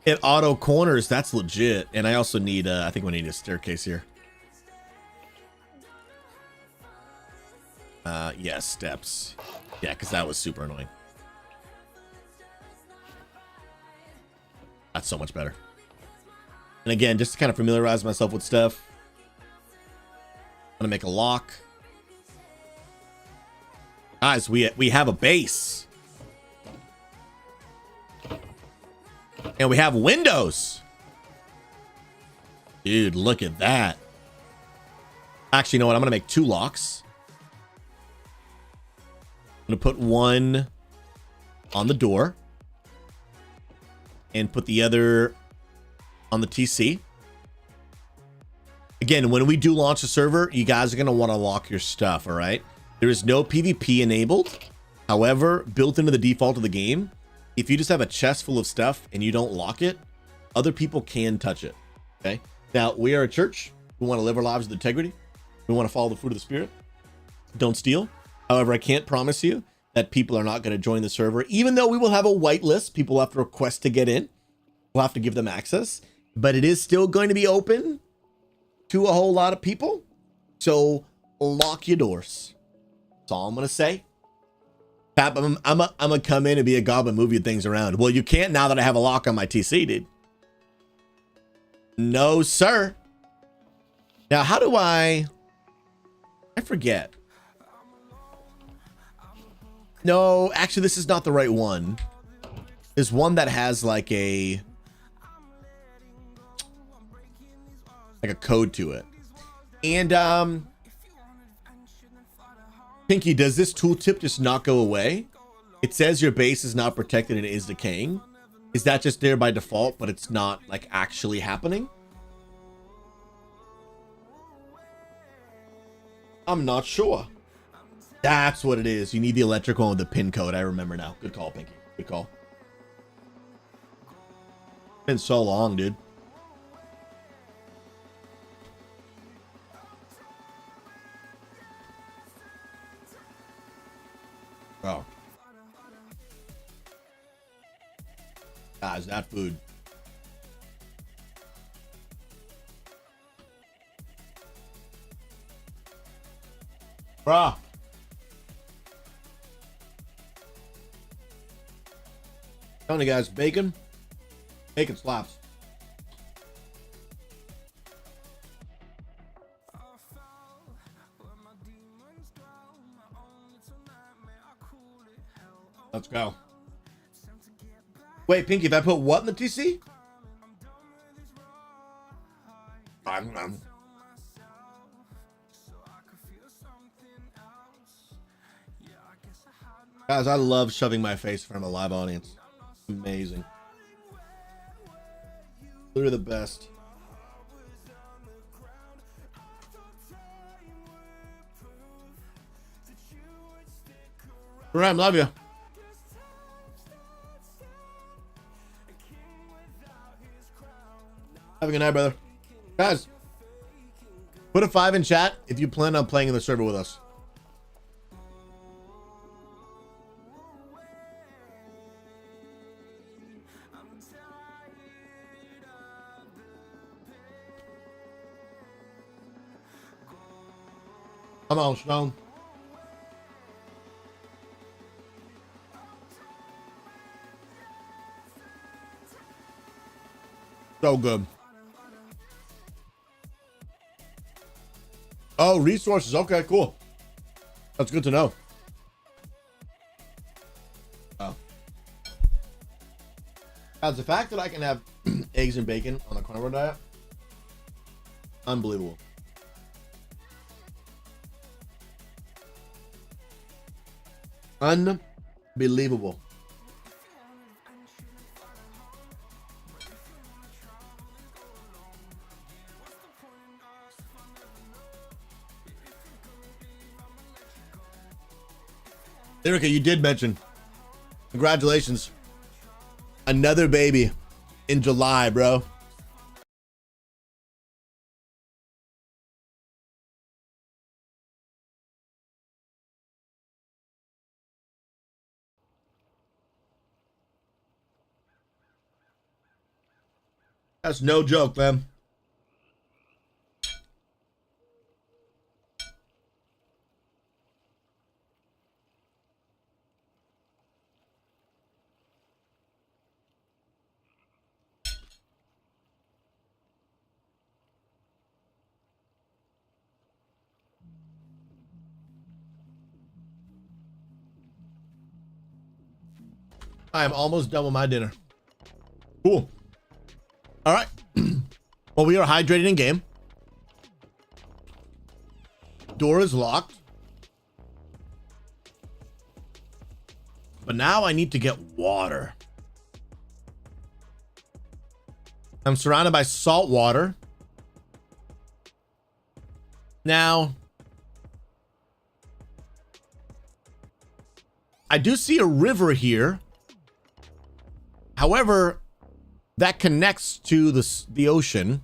It auto corners. That's legit. And I also need, I think we need a staircase here. Yeah, steps. Yeah, because that was super annoying. That's so much better. And again, just to kind of familiarize myself with stuff, I'm gonna make a lock. Guys, we have a base. And we have windows. Dude, look at that. Actually, you know what? I'm gonna make 2 locks. I'm gonna put one on the door. And put the other on the TC. Again, when we do launch a server, you guys are going to want to lock your stuff, all right? There is no PvP enabled. However, built into the default of the game, if you just have a chest full of stuff and you don't lock it, other people can touch it, okay? Now, we are a church. We want to live our lives with integrity. We want to follow the fruit of the Spirit. Don't steal. However, I can't promise you that people are not going to join the server, even though we will have a whitelist. People have to request to get in. We'll have to give them access, but it is still going to be open to a whole lot of people. So lock your doors. That's all I'm going to say. Pap, I'm gonna come in and be a goblin, move your things around. Well, you can't now that I have a lock on my TC, dude. No, sir. Now, how do I forget. No, actually, this is not the right one. There's one that has like a code to it. And Pinky, does this tooltip just not go away? It says your base is not protected and it is decaying. Is that just there by default, but it's not like actually happening? I'm not sure. That's what it is. You need the electric one with the pin code. I remember now. Good call, Pinky. Good call. Been so long, dude. Oh. Guys, that food. Bruh. Telling you guys, bacon slaps. Let's go. Wait, Pinky, if I put what in the TC? Guys, I love shoving my face in front of a live audience. Amazing. They're the best. Ram, love you. Have a good night, brother. Guys, put a 5 in chat if you plan on playing in the server with us. Come on, Stone. So good. Oh, resources. Okay, cool. That's good to know. Oh. Guys, the fact that I can have eggs and bacon on the carnivore diet, unbelievable. Unbelievable. Erica, you did mention. Congratulations. Another baby in July, bro. That's no joke, man. I am almost done with my dinner. Cool. All right. Well, we are hydrating in game. Door is locked. But now I need to get water. I'm surrounded by salt water. Now, I do see a river here. However, that connects to the ocean.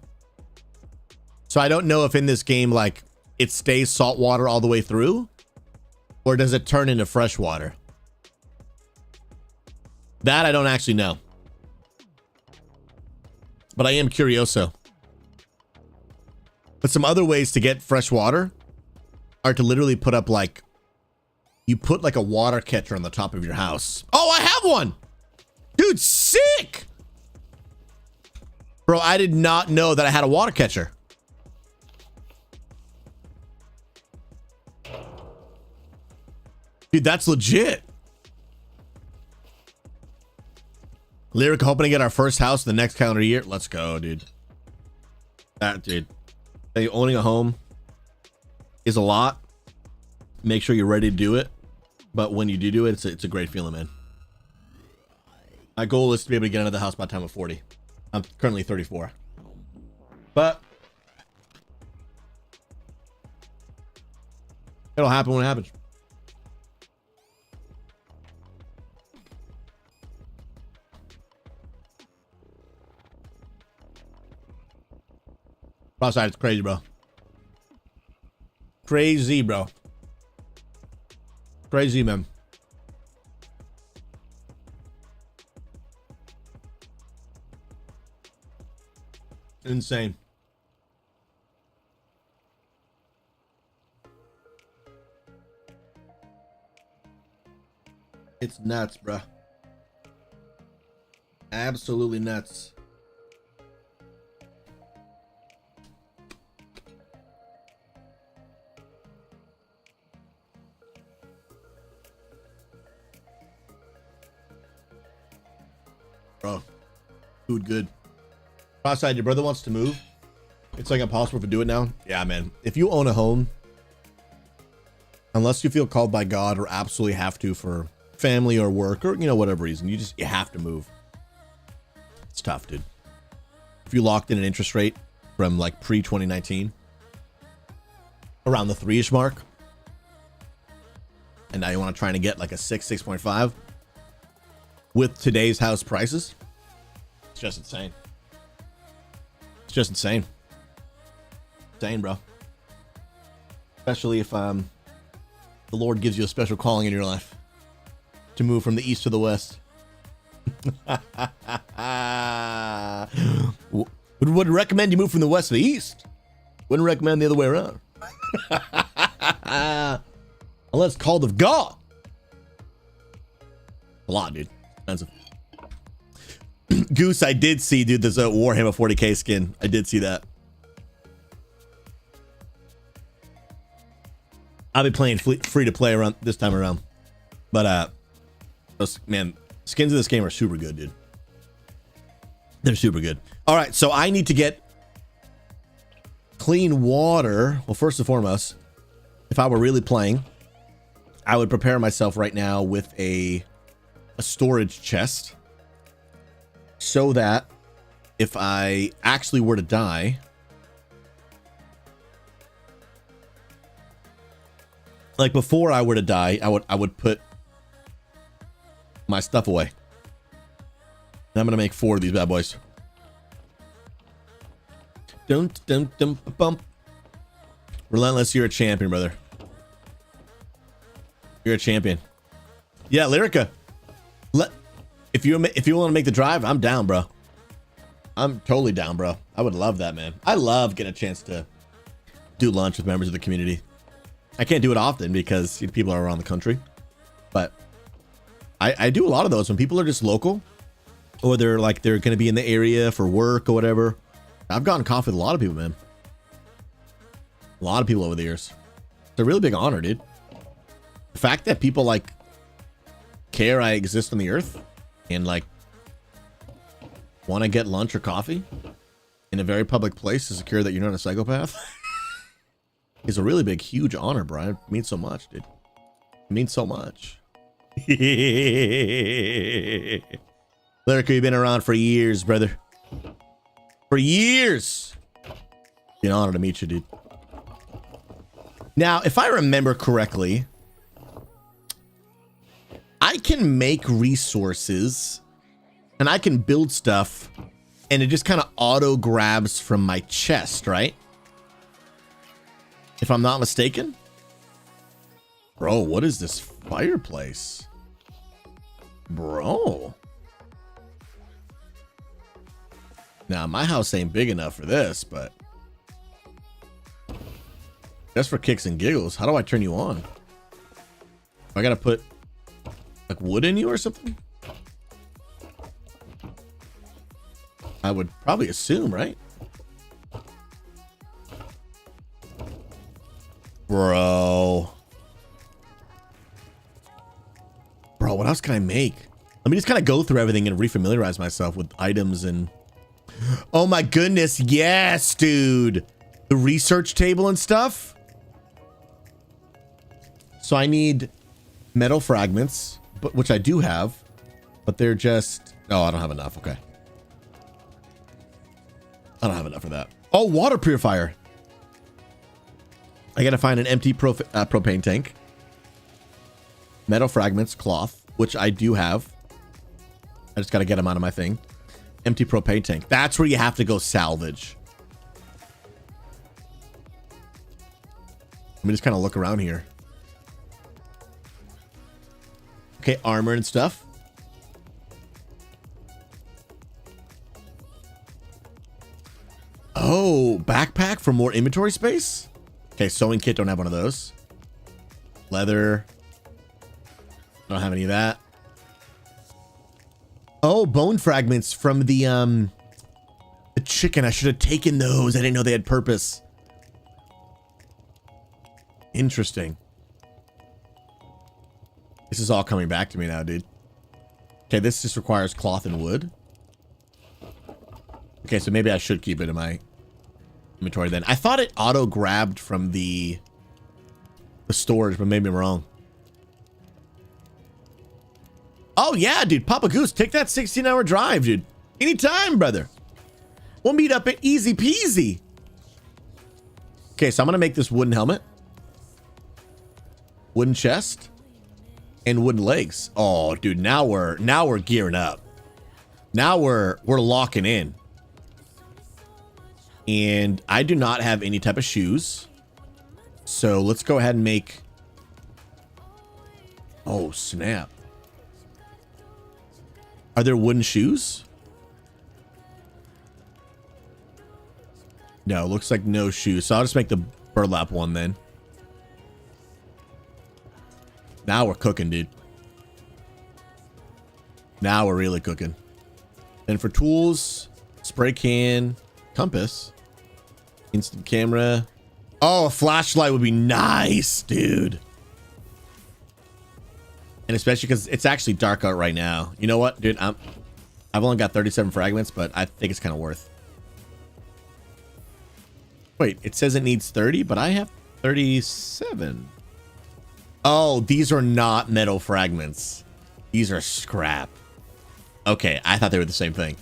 So I don't know if in this game, like, it stays salt water all the way through, or does it turn into fresh water? That I don't actually know. But I am curioso. But some other ways to get fresh water are to literally put up, like, you put like a water catcher on the top of your house. Oh, I have one! Dude, sick! Bro, I did not know that I had a water catcher. Dude, that's legit. Lyric hoping to get our first house in the next calendar year. Let's go, dude. That, dude. Hey, owning a home is a lot. Make sure you're ready to do it. But when you do it, it's a great feeling, man. My goal is to be able to get out of the house by the time I'm 40. I'm currently 34. But it'll happen when it happens. Outside, it's crazy, bro. Crazy, bro. Crazy, man. Insane. It's nuts, bro. Absolutely nuts. Bro, food good. Outside, your brother wants to move. It's like impossible to do it now. Yeah, man. If you own a home, unless you feel called by God or absolutely have to for family or work or, you know, whatever reason, you have to move. It's tough, dude. If you locked in an interest rate from like pre-2019, around the 3-ish mark, and now you want to try and get like a 6.5 with today's house prices, it's just insane. It's just insane. Insane, bro. Especially if the Lord gives you a special calling in your life to move from the east to the west. Would recommend you move from the west to the east. Wouldn't recommend the other way around. Unless called of God. A lot, dude. Expensive. Goose, I did see, dude, there's a Warhammer 40k skin. I did see that. I'll be playing free to play around this time around. But those, man, skins in this game are super good, dude. They're super good. All right, so I need to get clean water. Well, first and foremost, if I were really playing, I would prepare myself right now with a storage chest, so that if I actually were to die, like before I were to die, I would put my stuff away. And I'm gonna make 4 of these bad boys. Bump. Relentless, you're a champion, brother. You're a champion. Yeah, Lyrica. If you want to make the drive, I'm down, bro. I'm totally down, bro. I would love that, man. I love getting a chance to do lunch with members of the community. I can't do it often because people are around the country, but I do a lot of those when people are just local, or they're going to be in the area for work or whatever. I've gotten coffee with a lot of people, man. A lot of people over the years. It's a really big honor, dude. The fact that people like care I exist on the earth and like want to get lunch or coffee in a very public place to secure that you're not a psychopath is a really big, huge honor, Brian. It means so much, dude. It means so much. Lyrica, you've been around for years, brother. For years. An honor to meet you, dude. Now, if I remember correctly, I can make resources and I can build stuff and it just kind of auto grabs from my chest, right? If I'm not mistaken. Bro, what is this fireplace? Bro. Now, my house ain't big enough for this, but just for kicks and giggles, how do I turn you on? I gotta put like wood in you or something? I would probably assume, right? Bro, what else can I make? Let me just kind of go through everything and refamiliarize myself with items and... Oh my goodness, yes, dude. The research table and stuff. So I need metal fragments, but which I do have, but they're just... Oh, I don't have enough. Okay. I don't have enough for that. Oh, water purifier. I gotta find an empty propane tank. Metal fragments, cloth, which I do have. I just gotta get them out of my thing. Empty propane tank. That's where you have to go salvage. Let me just kind of look around here. Okay, armor and stuff. Oh, backpack for more inventory space? Okay, sewing kit, don't have one of those. Leather. Don't have any of that. Oh, bone fragments from the chicken. I should have taken those. I didn't know they had purpose. Interesting. This is all coming back to me now, dude. Okay, this just requires cloth and wood. Okay, so maybe I should keep it in my inventory then. I thought it auto-grabbed from the storage, but maybe I'm wrong. Oh, yeah, dude. Papa Goose, take that 16-hour drive, dude. Anytime, brother. We'll meet up at easy peasy. Okay, so I'm going to make this wooden helmet. Wooden chest. And wooden legs. Oh, dude, now we're gearing up. Now we're locking in. And I do not have any type of shoes. So let's go ahead and make... Oh, snap. Are there wooden shoes? No, looks like no shoes. So I'll just make the burlap one then. Now we're cooking, dude. Now we're really cooking. And for tools, spray can, compass, instant camera. Oh, a flashlight would be nice, dude. And especially because it's actually dark out right now. You know what, dude? I've only got 37 fragments, but I think it's kind of worth. Wait, it says it needs 30, but I have 37. Oh, these are not metal fragments. These are scrap. Okay, I thought they were the same thing.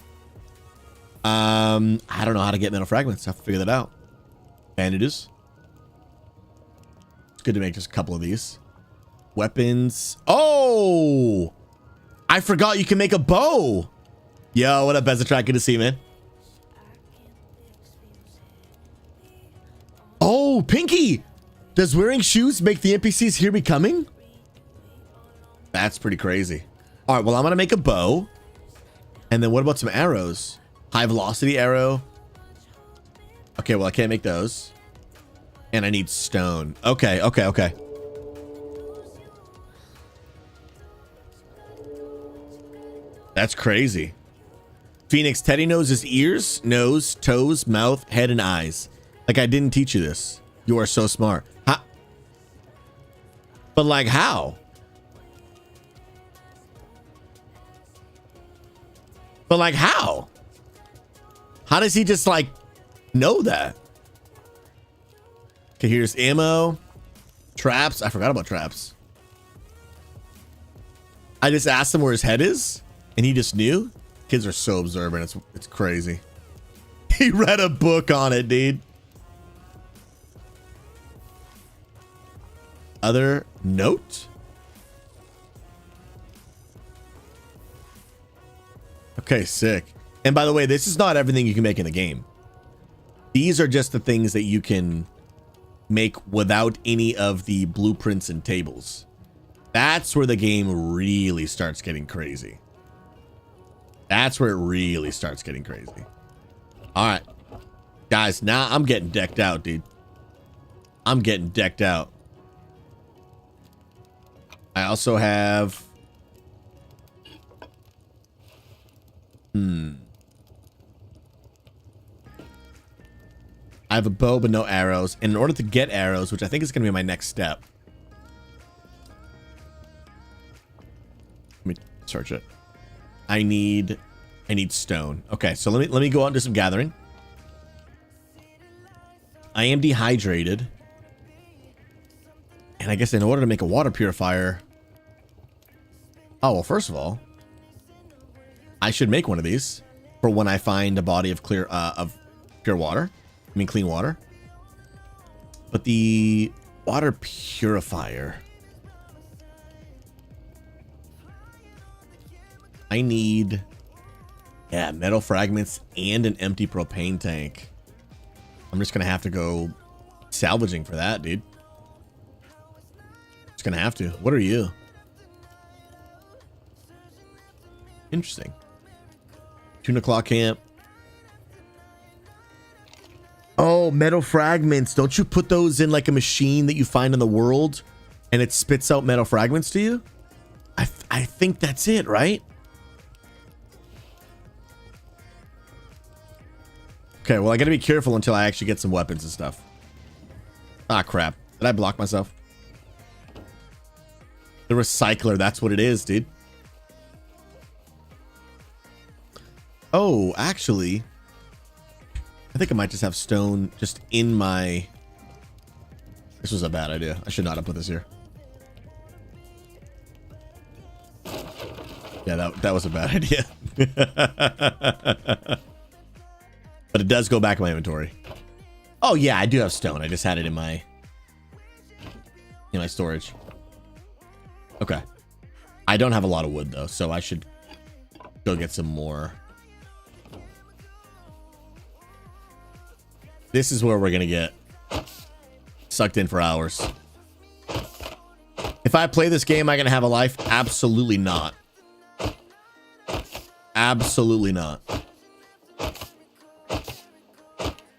I don't know how to get metal fragments. I have to figure that out. Bandages. It's good to make just a couple of these. Weapons. Oh! I forgot you can make a bow. Yo, what up, Bezatrak? Good to see you, man. Oh, Pinky! Does wearing shoes make the NPCs hear me coming? That's pretty crazy. All right, well, I'm going to make a bow. And then what about some arrows? High velocity arrow. Okay, well, I can't make those. And I need stone. Okay. That's crazy. Phoenix, Teddy knows his ears, nose, toes, mouth, head, and eyes. Like I didn't teach you this. You are so smart. How? But like how? But like how? How does he just like know that? Okay, here's ammo. Traps. I forgot about traps. I just asked him where his head is and he just knew. Kids are so observant. It's crazy. He read a book on it, dude. Other note? Okay, sick. And by the way, this is not everything you can make in the game. These are just the things that you can make without any of the blueprints and tables. That's where the game really starts getting crazy. That's where it really starts getting crazy. All right. Guys, now I'm getting decked out, dude. I'm getting decked out. I also have... I have a bow but no arrows. And in order to get arrows, which I think is going to be my next step. Let me search it. I need stone. Okay, so let me go out and do some gathering. I am dehydrated. And I guess in order to make a water purifier... Oh, well, first of all, I should make one of these for when I find a body of pure water. I mean, clean water. But the water purifier... I need... Yeah, metal fragments and an empty propane tank. I'm just going to have to go salvaging for that, dude. Just going to have to. What are you? Interesting. 2 o'clock camp. Oh, metal fragments. Don't you put those in like a machine that you find in the world and it spits out metal fragments to you? I think that's it, right? Okay, well, I gotta be careful until I actually get some weapons and stuff. Ah, crap. Did I block myself? The recycler, that's what it is, dude. Oh, actually, I think I might just have stone just in my... This was a bad idea. I should not have put this here. Yeah, that was a bad idea. But it does go back in my inventory. Oh yeah, I do have stone. I just had it in my storage. Okay. I don't have a lot of wood though, so I should go get some more. This is where we're gonna get sucked in for hours. If I play this game, am I gonna have a life? Absolutely not. Absolutely not.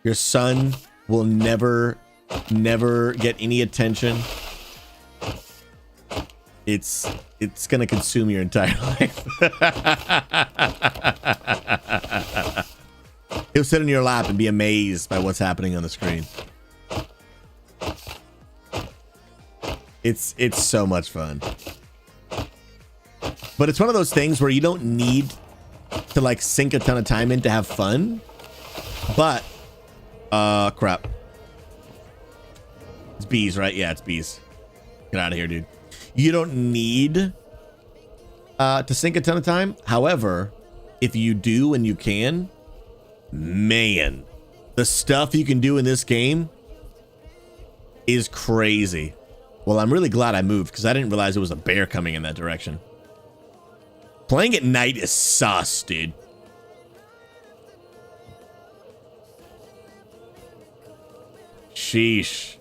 Your son will never get any attention. It's gonna consume your entire life. He'll sit in your lap and be amazed by what's happening on the screen. It's so much fun. But it's one of those things where you don't need to like sink a ton of time in to have fun. But crap. It's bees, right? Yeah, it's bees. Get out of here, dude. You don't need to sink a ton of time. However, if you do and you can, man, the stuff you can do in this game is crazy. Well, I'm really glad I moved because I didn't realize there was a bear coming in that direction. Playing at night is sus, dude. Sheesh.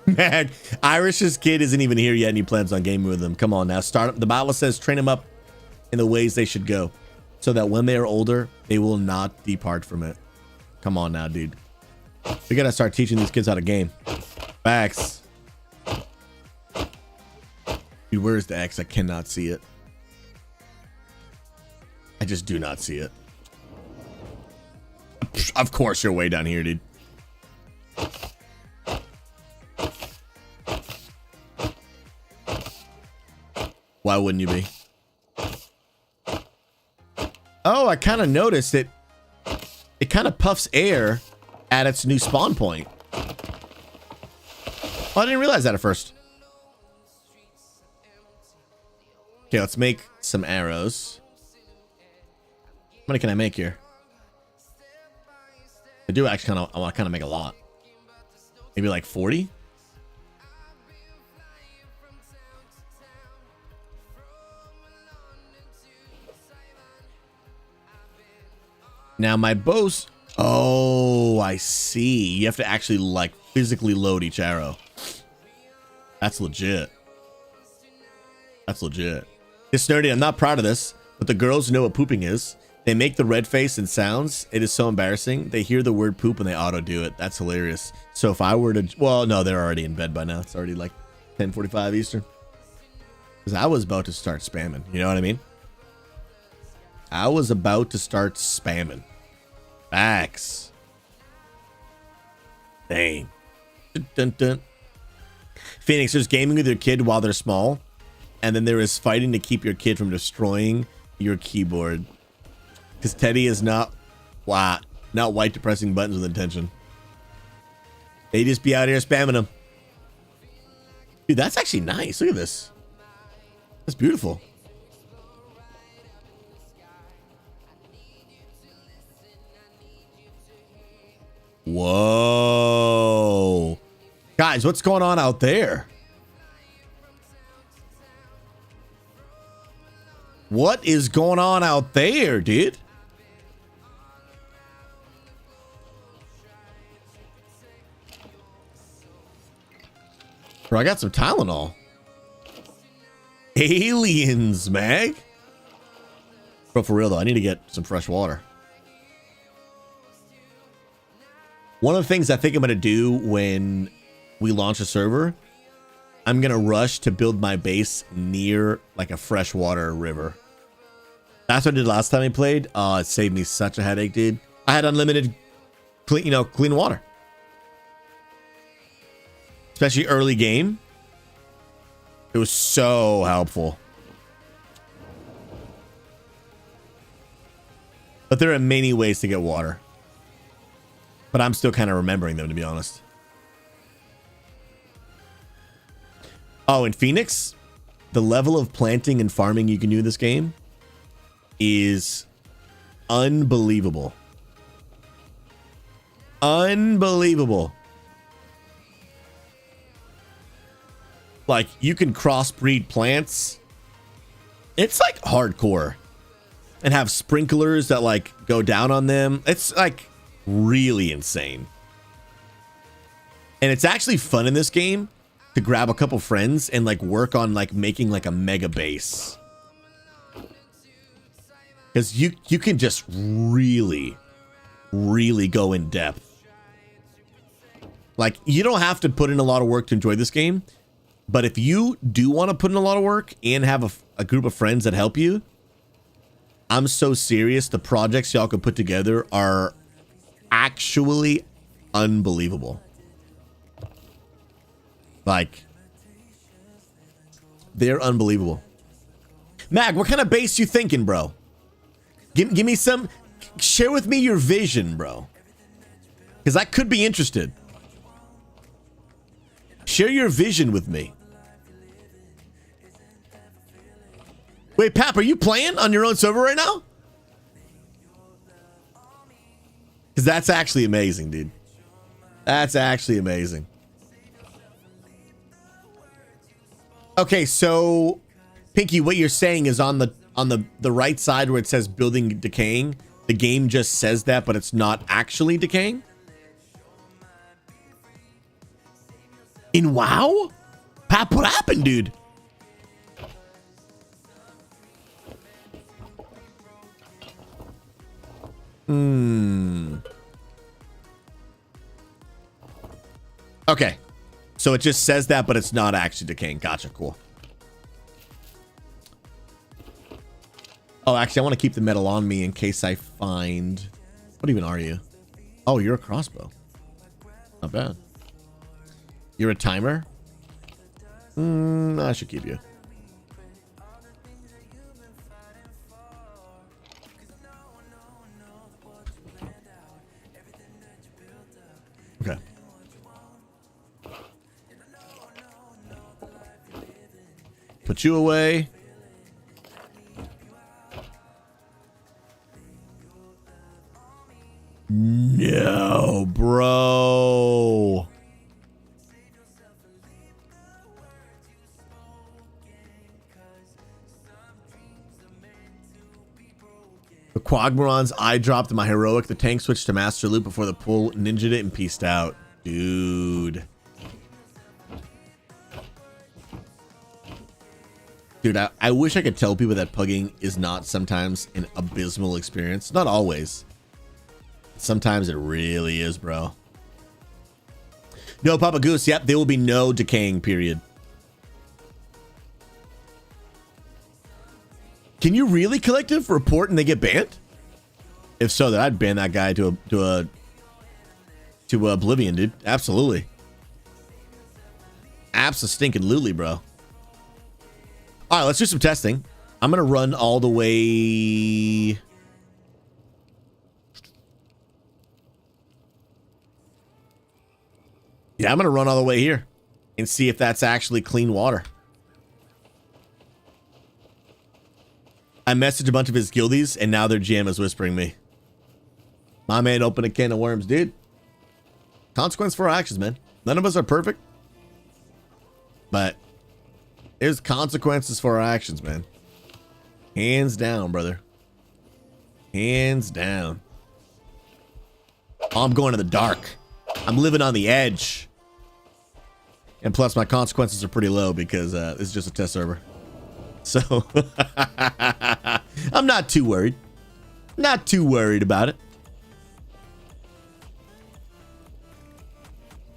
Man, Irish's kid isn't even here yet and he plans on gaming with them. Come on now. The Bible says train them up in the ways they should go so that when they are older, they will not depart from it. Come on now, dude. We gotta start teaching these kids how to game. Facts. Dude, where's the X? I cannot see it. I just do not see it. Of course you're way down here, dude. Why wouldn't you be? Oh, I kind of noticed it. It kind of puffs air at its new spawn point. Oh, I didn't realize that at first. Okay, let's make some arrows. How many can I make here? I do actually I want to kind of make a lot. Maybe like 40. Now my bows. Oh, I see. You have to actually like physically load each arrow. That's legit. That's legit. It's nerdy. I'm not proud of this, but the girls know what pooping is. They make the red face and sounds. It is so embarrassing. They hear the word poop and they auto do it. That's hilarious. So if I were to, well, no, they're already in bed by now. It's already like 10:45 Eastern. Because I was about to start spamming. You know what I mean? I was about to start spamming. Facts. Dang. Dun, dun, dun. Phoenix, there's gaming with your kid while they're small. And then there is fighting to keep your kid from destroying your keyboard. Because Teddy is not white to pressing buttons with intention. They just be out here spamming them. Dude, that's actually nice. Look at this. That's beautiful. Whoa. Guys, what's going on out there? What is going on out there, dude? Bro, I got some Tylenol. Aliens, Mag. Bro, for real though, I need to get some fresh water. One of the things I think I'm going to do when we launch a server, I'm going to rush to build my base near like a freshwater river. That's what I did last time I played. It saved me such a headache, dude. I had unlimited clean water. Especially early game. It was so helpful. But there are many ways to get water. But I'm still kind of remembering them, to be honest. Oh, in Phoenix, the level of planting and farming you can do in this game is unbelievable. Unbelievable. Like, you can crossbreed plants. It's like hardcore. And have sprinklers that like go down on them. It's like really insane. And it's actually fun in this game to grab a couple friends and like work on like making like a mega base. Because you can just really go in depth. Like, you don't have to put in a lot of work to enjoy this game. But if you do want to put in a lot of work and have a group of friends that help you, I'm so serious. The projects y'all can put together are actually unbelievable. Like, they're unbelievable. Mag, what kind of base you thinking, bro? Give me some. Share with me your vision, bro. Because I could be interested. Share your vision with me. Wait, Pap, are you playing on your own server right now? Because that's actually amazing, dude. That's actually amazing. Okay, so Pinky, what you're saying is on the right side where it says building decaying, the game just says that, but it's not actually decaying? In WoW? Pap, what happened, dude? Okay. So it just says that, but it's not actually decaying. Gotcha, cool. Oh, actually, I want to keep the metal on me in case I find... What even are you? Oh, you're a crossbow. Not bad. You're a timer? I should keep you. Okay. Put you away. No. Bro. The Quagmoron's eye dropped my heroic. The tank switched to Master Loop before the pull ninja'd it and pieced out. Dude. Dude, I wish I could tell people that pugging is not sometimes an abysmal experience. Not always. Sometimes it really is, bro. No, Papa Goose. Yep, there will be no decaying, period. Can you really collective report and they get banned? If so, then I'd ban that guy to oblivion, dude. Absolutely. Abso-stinking-lutely, bro. All right, let's do some testing. I'm gonna run all the way. Yeah, I'm gonna run all the way here and see if that's actually clean water. I messaged a bunch of his guildies, and now their GM is whispering me. My man opened a can of worms, dude. Consequence for our actions, man. None of us are perfect. But there's consequences for our actions, man. Hands down, brother. Hands down. Oh, I'm going to the dark. I'm living on the edge. And plus, my consequences are pretty low because this is just a test server. So, I'm not too worried. Not too worried about it.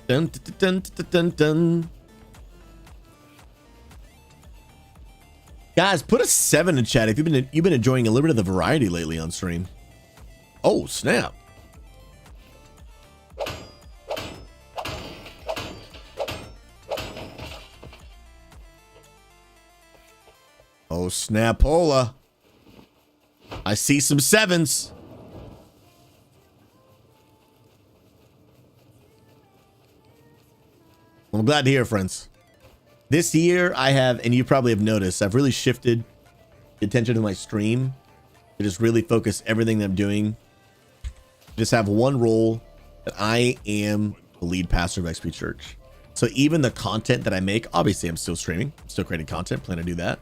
Dun, dun, dun, dun, dun, dun. Guys, put a 7 in chat if you've been enjoying a little bit of the variety lately on stream. Oh, snap. Oh, snapola. I see some 7s. I'm glad to hear, friends. This year I have, and you probably have noticed, I've really shifted the attention to my stream to just really focus everything that I'm doing. Just have one role, that I am the lead pastor of XP Church. So even the content that I make, obviously I'm still streaming, I'm still creating content, plan to do that.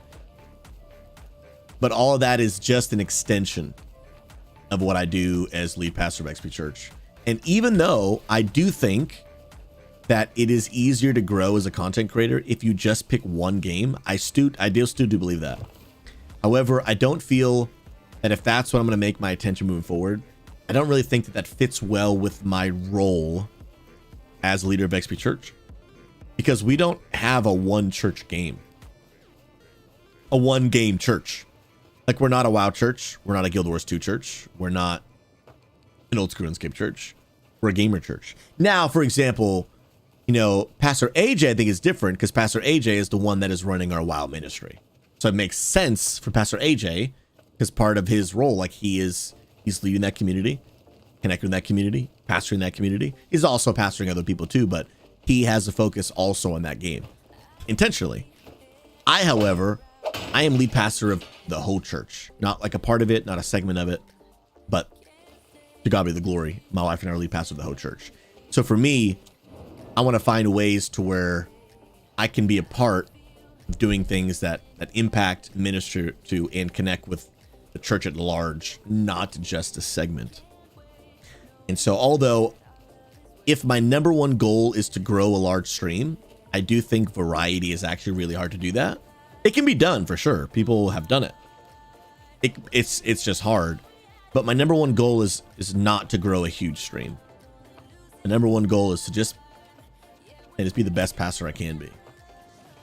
But all of that is just an extension of what I do as lead pastor of XP Church. And even though I do think that it is easier to grow as a content creator if you just pick one game, I still do believe that. However, I don't feel that if that's what I'm going to make my attention moving forward, I don't really think that that fits well with my role as leader of XP Church, because we don't have a one church game, a one game church. Like, we're not a WoW church. We're not a Guild Wars 2 church. We're not an old school RuneScape church. We're a gamer church. Now, for example, you know, Pastor AJ, I think, is different because Pastor AJ is the one that is running our WoW ministry. So it makes sense for Pastor AJ because part of his role, like, he's leading that community, connecting with that community, pastoring that community. He's also pastoring other people too, but he has a focus also on that game intentionally. However, I am lead pastor of the whole church, not like a part of it, not a segment of it, but to God be the glory. My wife and I are lead pastor of the whole church. So for me, I want to find ways to where I can be a part of doing things that impact, minister to, and connect with the church at large, not just a segment. And so, although if my number one goal is to grow a large stream, I do think variety is actually really hard to do that. It can be done for sure. People have done it. It's just hard. But my number one goal is not to grow a huge stream. The number one goal is to just be the best pastor I can be.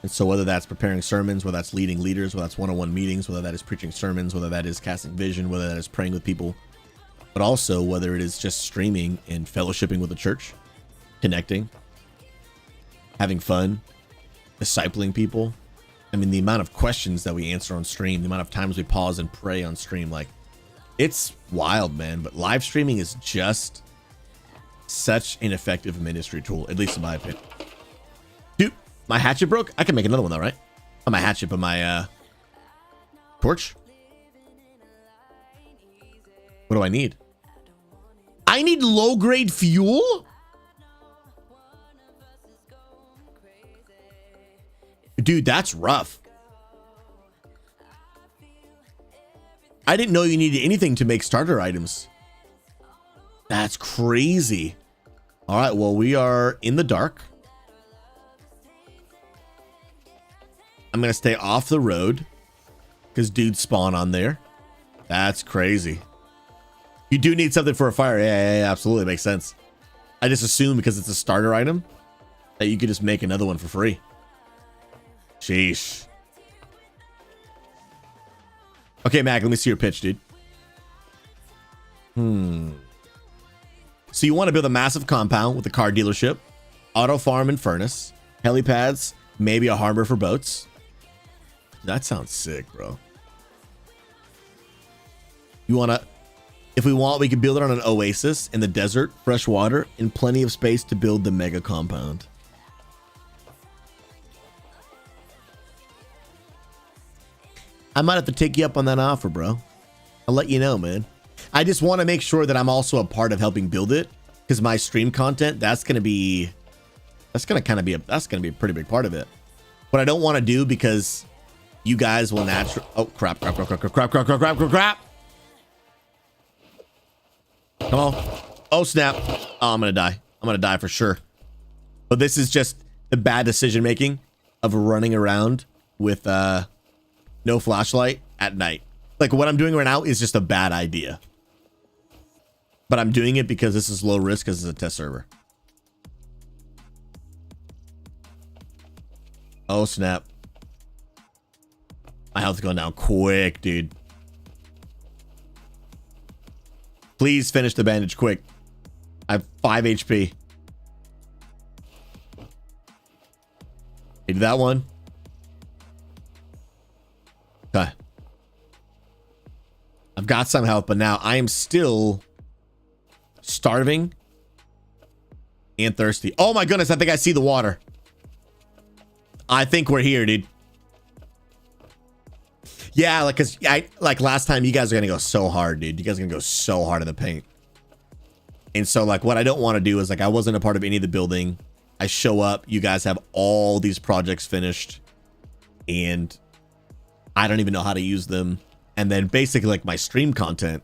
And so whether that's preparing sermons, whether that's leading leaders, whether that's one-on-one meetings, whether that is preaching sermons, whether that is casting vision, whether that is praying with people, but also whether it is just streaming and fellowshipping with the church, connecting, having fun, discipling people. I mean, the amount of questions that we answer on stream, the amount of times we pause and pray on stream, like, it's wild, man. But live streaming is just such an effective ministry tool, at least in my opinion. Dude, my hatchet broke. I can make another one though, right? On my hatchet, but my torch. What do I need? I need low grade fuel? Dude, that's rough. I didn't know you needed anything to make starter items. That's crazy. All right, well, we are in the dark. I'm going to stay off the road because dudes spawn on there. That's crazy. You do need something for a fire. Yeah, absolutely. Makes sense. I just assume because it's a starter item that you could just make another one for free. Sheesh. Okay, Mac, let me see your pitch, dude. So you want to build a massive compound with a car dealership, auto farm and furnace, helipads, maybe a harbor for boats. That sounds sick, bro. You want to... If we want, we can build it on an oasis in the desert, fresh water, and plenty of space to build the mega compound. I might have to take you up on that offer, bro. I'll let you know, man. I just want to make sure that I'm also a part of helping build it, because my stream content, that's going to be a pretty big part of it. What I don't want to do, because you guys will naturally... Oh, crap. Come on. Oh, snap. Oh, I'm going to die. I'm going to die for sure. But this is just the bad decision making of running around with no flashlight at night. Like, what I'm doing right now is just a bad idea. But I'm doing it because this is low risk, because it's a test server. Oh, snap. My health's going down quick, dude. Please finish the bandage quick. I have 5 HP. Did that one. Okay. I've got some health, but now I am still starving and thirsty. Oh my goodness, I think I see the water. I think we're here, dude. Yeah, like, cause like last time, you guys are gonna go so hard, dude. You guys are gonna go so hard in the paint. And so, like, what I don't want to do is, like, I wasn't a part of any of the building. I show up, you guys have all these projects finished, and I don't even know how to use them. And then basically, like, my stream content,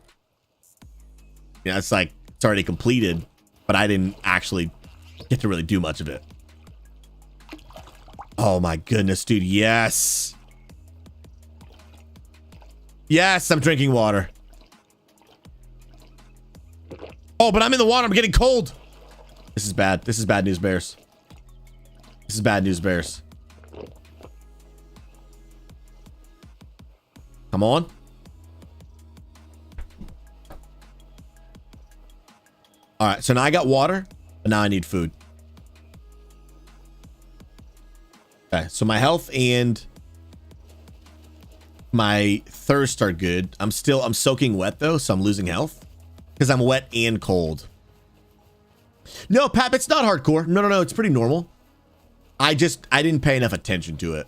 you know, it's like it's already completed, but I didn't actually get to really do much of it. Oh my goodness, dude. Yes. Yes, I'm drinking water. Oh, but I'm in the water. I'm getting cold. This is bad. This is bad news, bears. This is bad news, bears. Come on. All right, so now I got water, but now I need food. Okay, so my health and my thirst are good. I'm soaking wet though, so I'm losing health because I'm wet and cold. No, Pap, it's not hardcore. No, it's pretty normal. I didn't pay enough attention to it.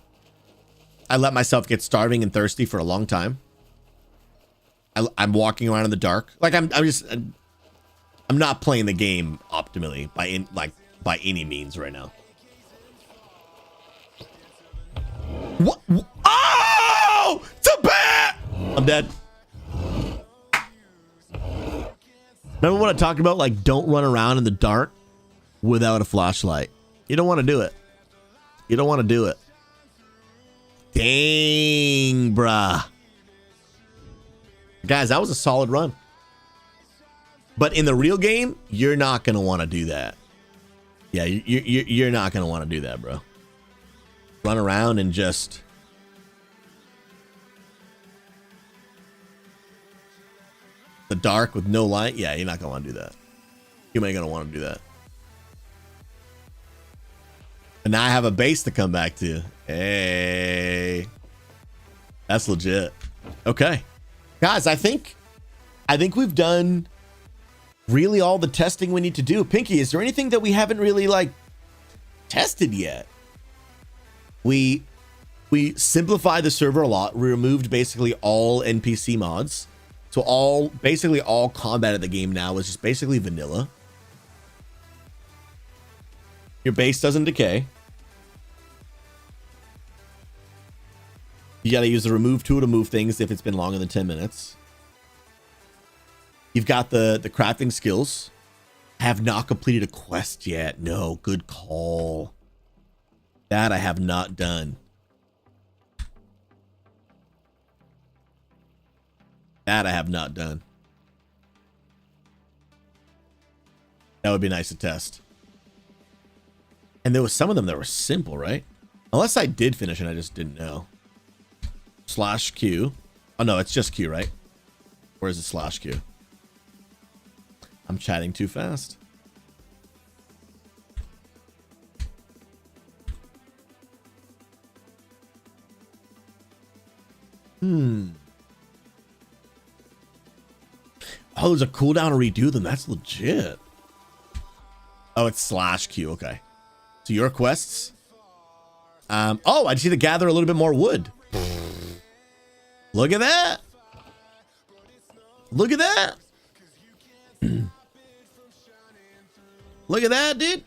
I let myself get starving and thirsty for a long time. I'm walking around in the dark. Like I'm not playing the game optimally by any means right now. What? Oh! It's a bat! I'm dead. Remember what I talked about? Like, don't run around in the dark without a flashlight. You don't want to do it. You don't want to do it. Dang, bruh. Guys, that was a solid run. But in the real game, you're not going to want to do that. Yeah, you're not going to want to do that, bro. Run around and just... the dark with no light. Yeah, you're not going to want to do that. You ain't going to want to do that. And now I have a base to come back to. Hey. That's legit. Okay. Guys, I think we've done really all the testing we need to do. Pinky, is there anything that we haven't really, like, tested yet? We simplified the server a lot. We removed basically all NPC mods. So basically all combat at the game now is just basically vanilla. Your base doesn't decay. got to use the remove tool to move things if it's been longer than 10 minutes. You've got the crafting skills. I have not completed a quest yet. No, good call. That I have not done. That I have not done. That would be nice to test. And there was some of them that were simple, right? Unless I did finish and I just didn't know. /Q. Oh no, it's just Q, right? Or is it /Q? I'm chatting too fast. Oh, there's a cooldown to redo them. That's legit. Oh, it's /Q. Okay. So your quests. Oh, I just need to gather a little bit more wood. Look at that. Look at that. Look at that, dude.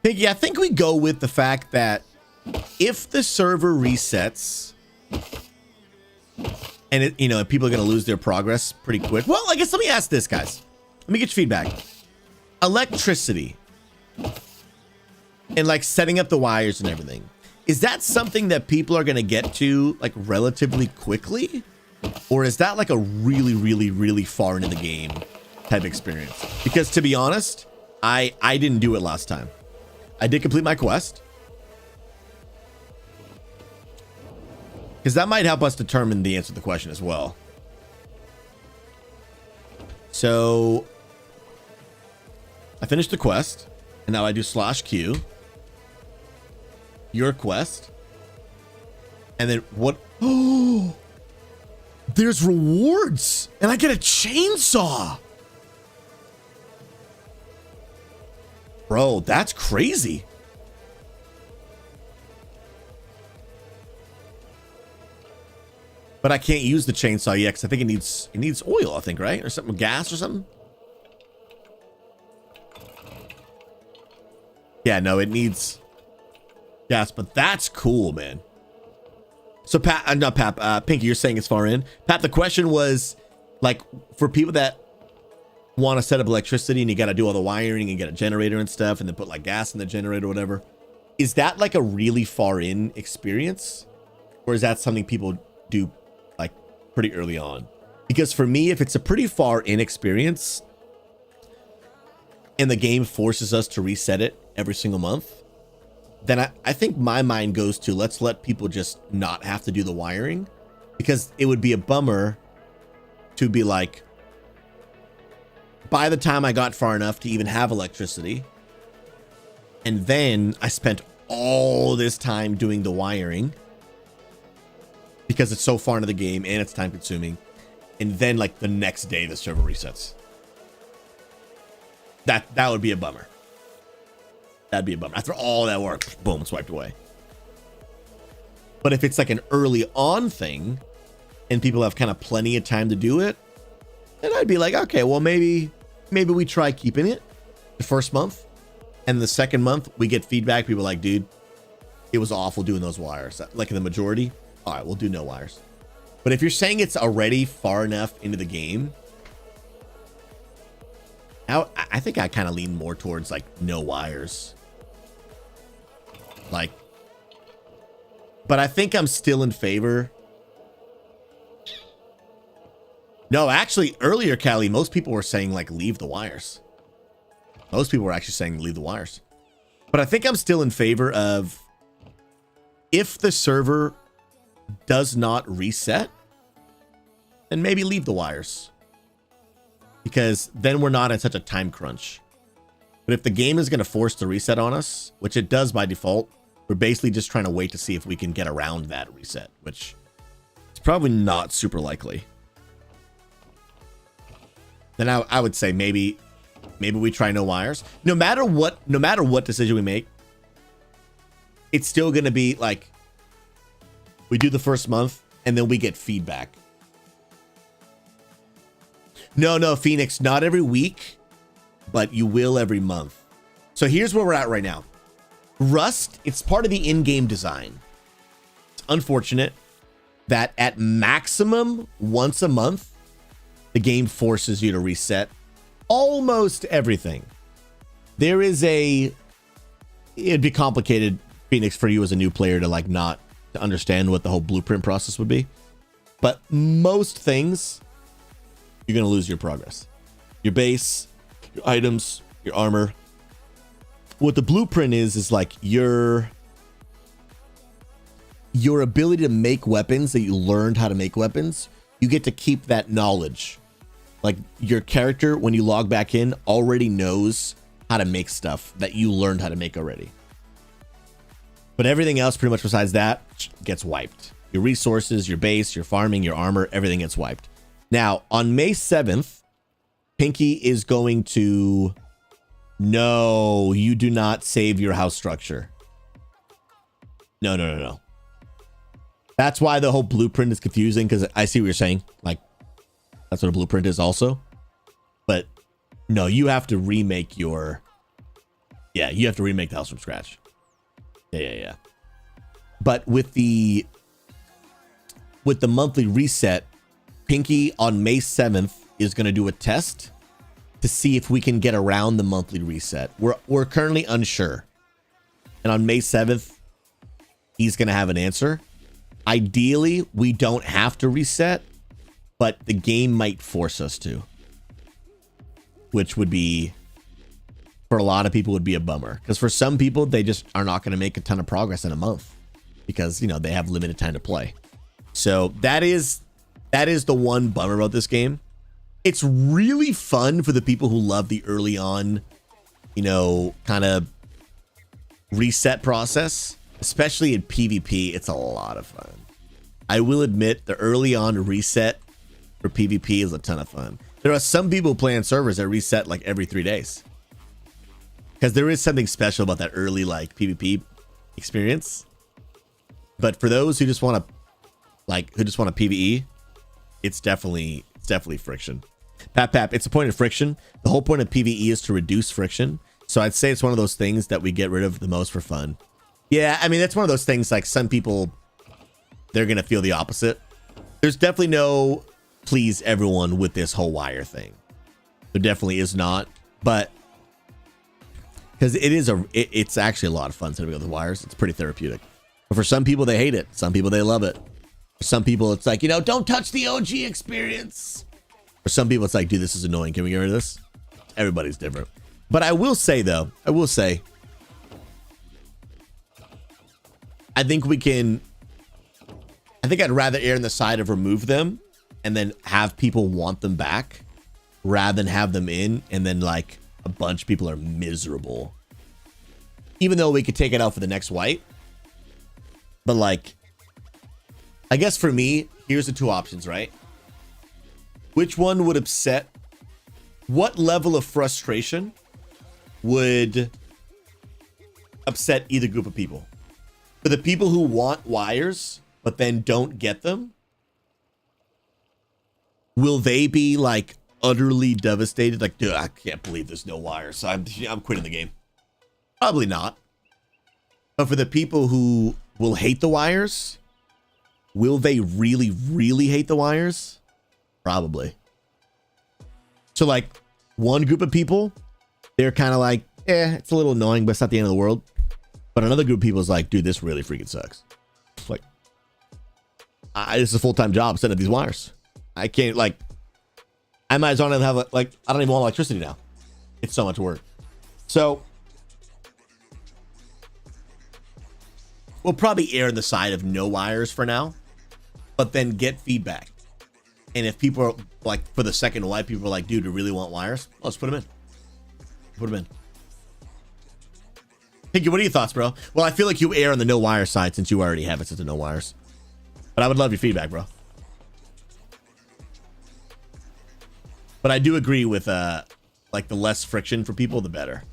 Pinky, I think we go with the fact that if the server resets and it, you know, people are going to lose their progress pretty quick. Well, I guess let me ask this, guys. Let me get your feedback. Electricity and like setting up the wires and everything. Is that something that people are going to get to like relatively quickly? Or is that like a really, really, really far into the game type experience? Because to be honest, I didn't do it last time. I did complete my quest. Because that might help us determine the answer to the question as well. So I finished the quest, and now I do /Q. Your quest. And then what? Oh, there's rewards, and I get a chainsaw. Bro, that's crazy. But I can't use the chainsaw yet because I think it needs oil, I think, right? Or something, gas or something. Yeah, no, it needs gas, but that's cool, man. So Pat, not Pat, Pinky, you're saying it's far in. Pat, the question was like for people that want to set up electricity and you got to do all the wiring and get a generator and stuff and then put like gas in the generator or whatever. Is that like a really far in experience? Or is that something people do like pretty early on? Because for me, if it's a pretty far in experience and the game forces us to reset it every single month, then I think my mind goes to let's let people just not have to do the wiring, because it would be a bummer to be like, by the time I got far enough to even have electricity, and then I spent all this time doing the wiring because it's so far into the game and it's time consuming, and then like the next day the server resets. That would be a bummer. That'd be a bummer. After all that work, boom, it's wiped away. But if it's like an early on thing and people have kind of plenty of time to do it, then I'd be like, okay, well, maybe we try keeping it the first month, and the second month we get feedback. People are like, dude, it was awful doing those wires. Like in the majority, all right, we'll do no wires. But if you're saying it's already far enough into the game, now I think I kind of lean more towards like no wires. Like, but I think I'm still in favor. No, actually, earlier, Callie, most people were saying like leave the wires. Most people were actually saying leave the wires. But I think I'm still in favor of, if the server does not reset, then maybe leave the wires, because then we're not in such a time crunch. But if the game is going to force the reset on us, which it does by default, we're basically just trying to wait to see if we can get around that reset, which is probably not super likely. Then I would say maybe we try no wires. No matter what decision we make, it's still going to be like, we do the first month and then we get feedback. No, Phoenix, not every week, but you will every month. So here's where we're at right now. Rust, it's part of the in-game design. unfortunate that at maximum once a month, the game forces you to reset almost everything. There is it'd be complicated, Phoenix, for you as a new player to like not to understand what the whole blueprint process would be. But most things, you're going to lose your progress. Your base, your items, your armor. What the blueprint is like your ability to make weapons that you learned how to make weapons. You get to keep that knowledge. Like your character, when you log back in, already knows how to make stuff that you learned how to make already. But everything else, pretty much besides that, gets wiped. Your resources, your base, your farming, your armor, everything gets wiped. Now, on May 7th, Pinky is going to... No, you do not save your house structure. No. That's why the whole blueprint is confusing, because I see what you're saying. Like, that's what a blueprint is also. But no, you have to remake your... Yeah, you have to remake the house from scratch. Yeah. But with the monthly reset, Pinky on May 7th is going to do a test to see if we can get around the monthly reset. We're currently unsure. And on May 7th, he's going to have an answer. Ideally, we don't have to reset, but the game might force us to. Which would be, for a lot of people, would be a bummer. Because for some people, they just are not going to make a ton of progress in a month. Because, you know, they have limited time to play. So that is the one bummer about this game. It's really fun for the people who love the early on, you know, kind of reset process. Especially in PvP, it's a lot of fun. I will admit the early on reset for PvP is a ton of fun. There are some people playing servers that reset like every 3 days. Because there is something special about that early like PvP experience. But for those who just want to PvE, it's definitely friction. Pap, it's a point of friction. The whole point of PvE is to reduce friction. So I'd say it's one of those things that we get rid of the most for fun. Yeah, I mean, that's one of those things like some people, they're going to feel the opposite. There's definitely no please everyone with this whole wire thing. There definitely is not. But because it's actually a lot of fun setting up the wires. It's pretty therapeutic. But for some people, they hate it. Some people, they love it. For some people, it's like, you know, don't touch the OG experience. For some people, it's like, dude, this is annoying. Can we get rid of this? Everybody's different. But I will say, though, I think I'd rather err on the side of remove them and then have people want them back rather than have them in and then like a bunch of people are miserable. Even though we could take it out for the next wipe. But like, I guess for me, here's the two options, right? Which one would upset? What level of frustration would upset either group of people? For the people who want wires, but then don't get them, will they be like utterly devastated? Like, dude, I can't believe there's no wires. So I'm quitting the game. Probably not. But for the people who will hate the wires, will they really, really hate the wires? Probably. So like one group of people, they're kind of like, it's a little annoying, but it's not the end of the world. But another group of people is like, dude, this really freaking sucks. Like, this is a full-time job setting up these wires. I can't, like, I might as well not have, like, I don't even want electricity now. It's so much work. So, we'll probably err on the side of no wires for now, but then get feedback. And if people are, like, for the second wipe, people are like, dude, you really want wires? Let's put them in. Put them in. Pinky, what are your thoughts, bro? Well, I feel like you err on the no wire side since you already have it set to no wires. But I would love your feedback, bro. But I do agree with, like, the less friction for people, the better.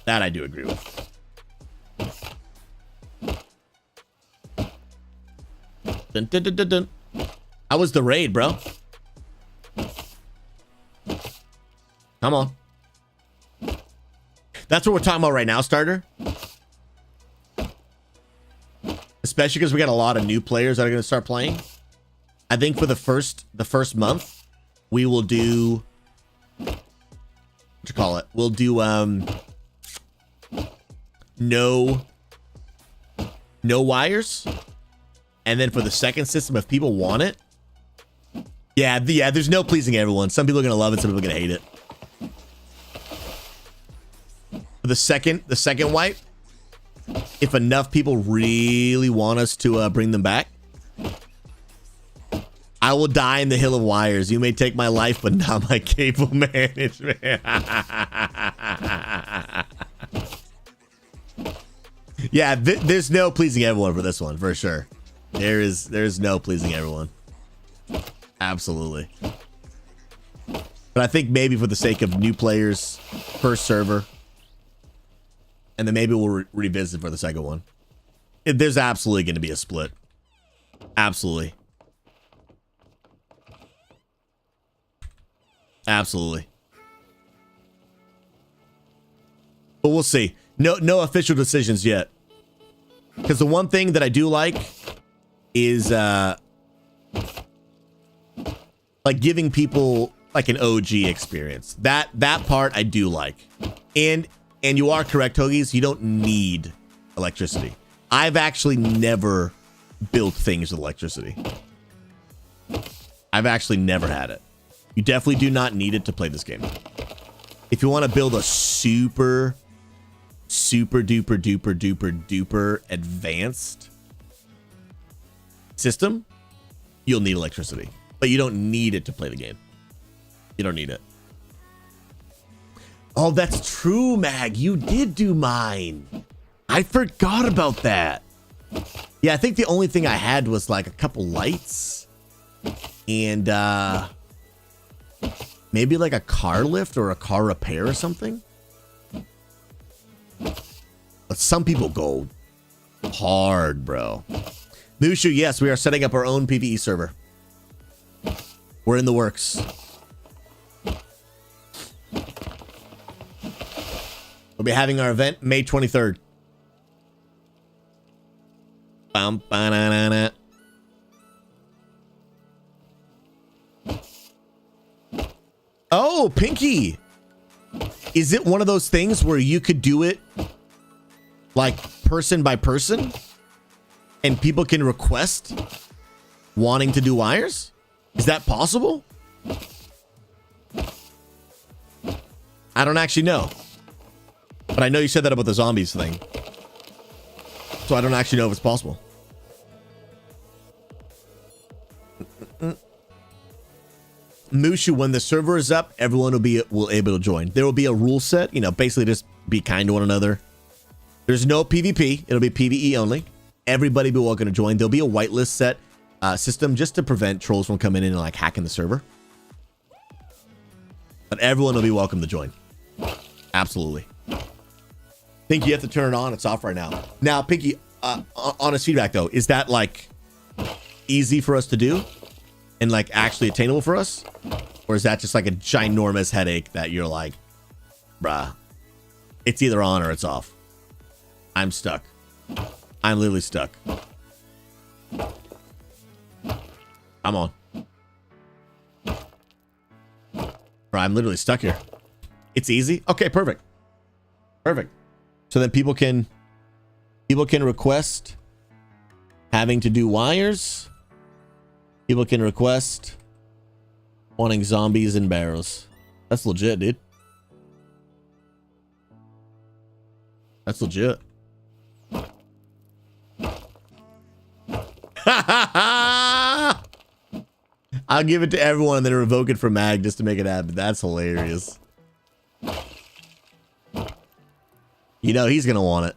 That I do agree with. Dun, dun, dun, dun, dun. How was the raid, bro? Come on. That's what we're talking about right now, starter. especially because we got a lot of new players that are going to start playing. I think for the first month, we will do what you call it. We'll do no wires, and then for the second system, if people want it, yeah. There's no pleasing everyone. Some people are going to love it. Some people are going to hate it. For the second wipe, if enough people really want us to bring them back, I will die in the hill of wires. You may take my life, but not my cable management. Yeah, there's no pleasing everyone for this one, for sure. There's no pleasing everyone. Absolutely. But I think maybe for the sake of new players per server, and then maybe we'll revisit for the second one. There's absolutely going to be a split. Absolutely. Absolutely. But we'll see. No official decisions yet. Because the one thing that I do like is like giving people like an OG experience. That part I do like. And you are correct, Hoagies, you don't need electricity. I've actually never built things with electricity. I've actually never had it. You definitely do not need it to play this game. If you want to build a super duper advanced system, you'll need electricity. But you don't need it to play the game. You don't need it. Oh, that's true, Mag. You did do mine. I forgot about that. Yeah, I think the only thing I had was like a couple lights and maybe like a car lift or a car repair or something. But some people go hard, bro. Mushu, yes, we are setting up our own PvE server. We're in the works. We'll be having our event May 23rd. Bum-ba-na-na-na. Oh, Pinky. Is it one of those things where you could do it like person by person and people can request wanting to do wires? Is that possible? I don't actually know. But I know you said that about the zombies thing. So I don't actually know if it's possible. Mushu, when the server is up, everyone will able to join. There will be a rule set, basically just be kind to one another. There's no PvP. It'll be PvE only. Everybody be welcome to join. There'll be a whitelist set system just to prevent trolls from coming in and like hacking the server. But everyone will be welcome to join. Absolutely. Pinky, you have to turn it on. It's off right now. Now, Pinky, honest feedback though, is that like easy for us to do and like actually attainable for us? Or is that just like a ginormous headache that you're like, bruh, it's either on or it's off? I'm stuck. I'm literally stuck. I'm on. Bro, I'm literally stuck here. It's easy. Okay, perfect. Perfect. So then people can request having to do wires. People can request wanting zombies and barrels. That's legit, dude. That's legit. I'll give it to everyone and then revoke it for Mag just to make it happen. That's hilarious. He's gonna want it.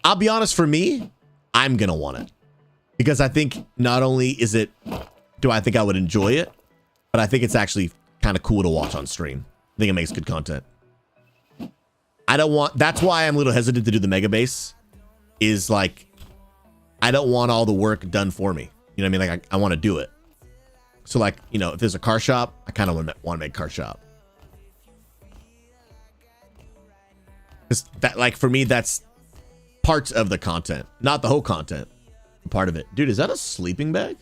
I'll be honest, for me, I'm gonna want it. Because I think not only do I think I would enjoy it, but I think it's actually kind of cool to watch on stream. I think it makes good content. That's why I'm a little hesitant to do the mega base. Is like, I don't want all the work done for me. You know what I mean? Like, I want to do it. So like, if there's a car shop, I kind of want to make car shop. Because that, like, for me, that's parts of the content, not the whole content. part of it. Dude, is that a sleeping bag?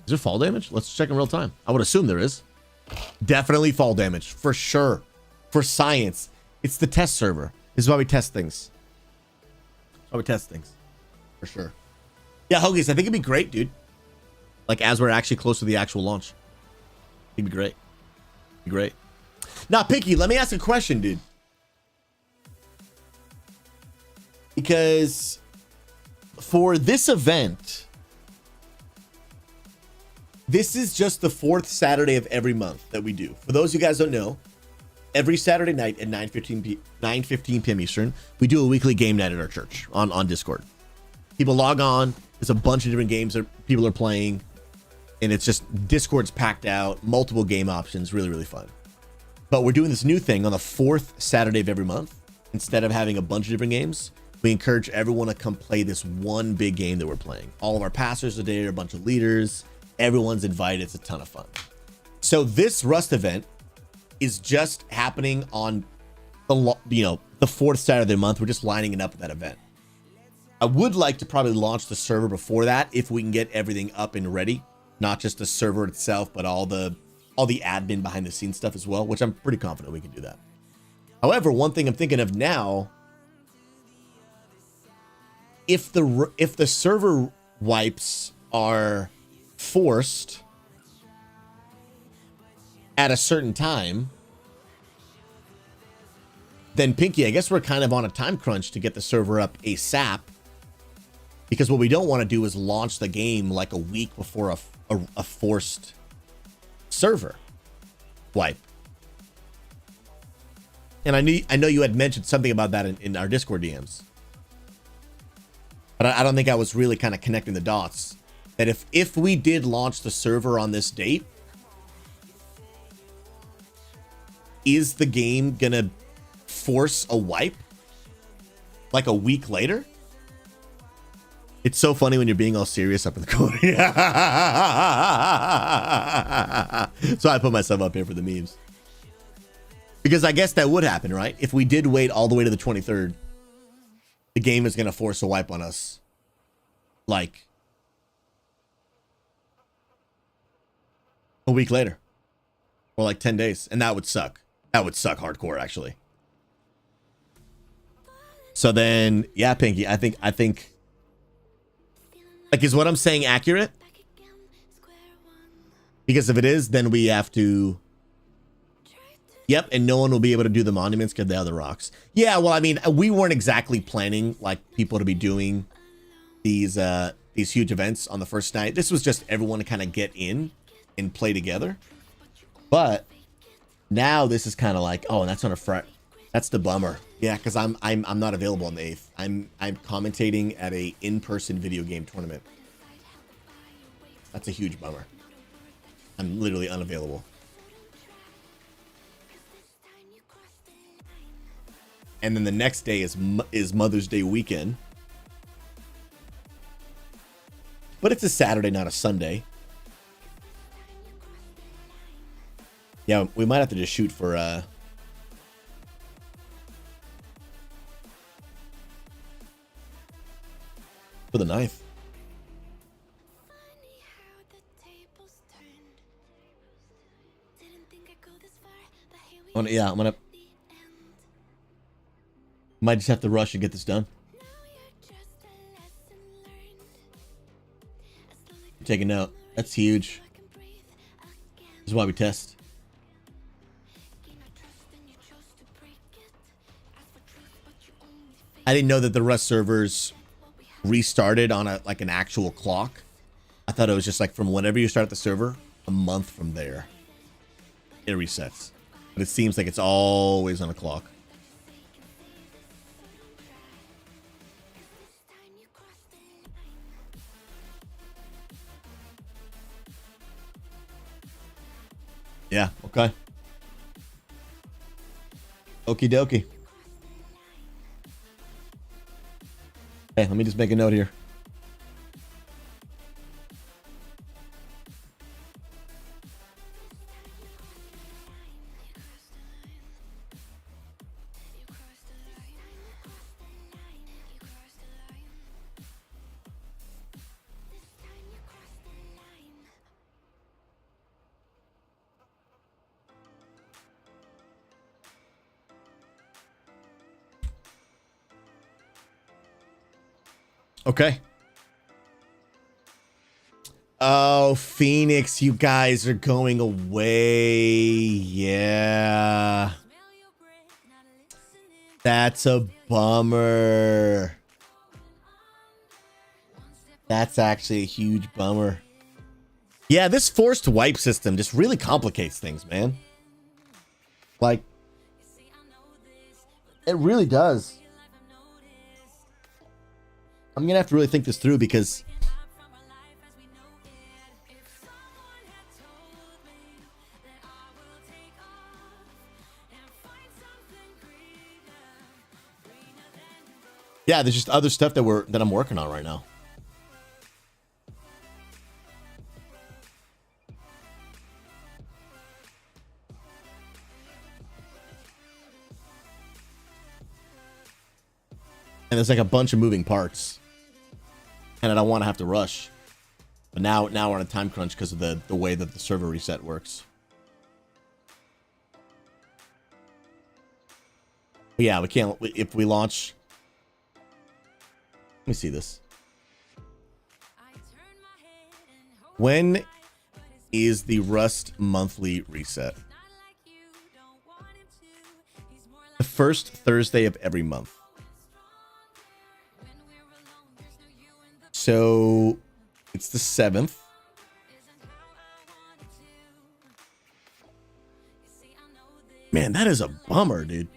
Is there fall damage? Let's check in real time. I would assume there is. Definitely fall damage, for sure. For science. It's the test server. This is why we test things. That's why we test things. For sure. Yeah, Hoagies, I think it'd be great, dude. Like, as we're actually close to the actual launch. It'd be great. Be great. Now, Pinky, let me ask a question, dude. Because for this event, this is just the 4th Saturday of every month that we do. For those of you guys who don't know, every Saturday night at 9:15 p.m. Eastern, we do a weekly game night at our church on Discord. People log on. There's a bunch of different games that people are playing. And it's just Discord's packed out, multiple game options, really, really fun. But we're doing this new thing on the 4th Saturday of every month. Instead of having a bunch of different games, we encourage everyone to come play this one big game that we're playing. All of our pastors are there, a bunch of leaders. Everyone's invited. It's a ton of fun. So this Rust event is just happening on the 4th Saturday of the month. We're just lining it up with that event. I would like to probably launch the server before that if we can get everything up and ready. Not just the server itself, but all the admin behind the scenes stuff as well, which I'm pretty confident we can do that. However, one thing I'm thinking of now, if the server wipes are forced at a certain time, then Pinky, I guess we're kind of on a time crunch to get the server up ASAP, because what we don't want to do is launch the game like a week before a forced server wipe. And I know you had mentioned something about that in our Discord DMs, but I don't think I was really kind of connecting the dots. That if we did launch the server on this date, is the game gonna force a wipe like a week later? It's so funny when you're being all serious up in the corner. So I put myself up here for the memes. Because I guess that would happen, right? If we did wait all the way to the 23rd, the game is going to force a wipe on us. Like a week later. Or like 10 days. And that would suck. That would suck hardcore, actually. So then, yeah, Pinky, I think, like, is what I'm saying accurate? Because if it is, then we have to... Yep, and no one will be able to do the monuments because they are the rocks. Yeah, well, I mean, we weren't exactly planning, like, people to be doing these huge events on the first night. This was just everyone to kind of get in and play together. But now this is kind of like, oh, and that's on a Friday. That's the bummer. Yeah, because I'm not available on the 8th. I'm commentating at a in-person video game tournament. That's a huge bummer. I'm literally unavailable. And then the next day is Mother's Day weekend. But it's a Saturday, not a Sunday. Yeah, we might have to just shoot for the 9th. Yeah, I'm gonna might just have to rush and get this done. Take a note. That's huge. This is why we test. I didn't know that the Rust servers restarted on an actual clock. I thought it was just like from whenever you start the server, a month from there, it resets. But it seems like it's always on a clock. Yeah, okay. Okie dokie. Hey, let me just make a note here. Okay. Oh, Phoenix, you guys are going away. Yeah. That's a bummer. That's actually a huge bummer. Yeah, this forced wipe system just really complicates things, man. Like, it really does. I'm gonna have to really think this through because yeah, there's just other stuff that I'm working on right now. And there's like a bunch of moving parts. And I don't want to have to rush. But now we're on a time crunch because of the way that the server reset works. But yeah, we can't, if we launch. Let me see this. When is the Rust monthly reset? The first Thursday of every month. So it's the 7th. Man, that is a bummer, dude.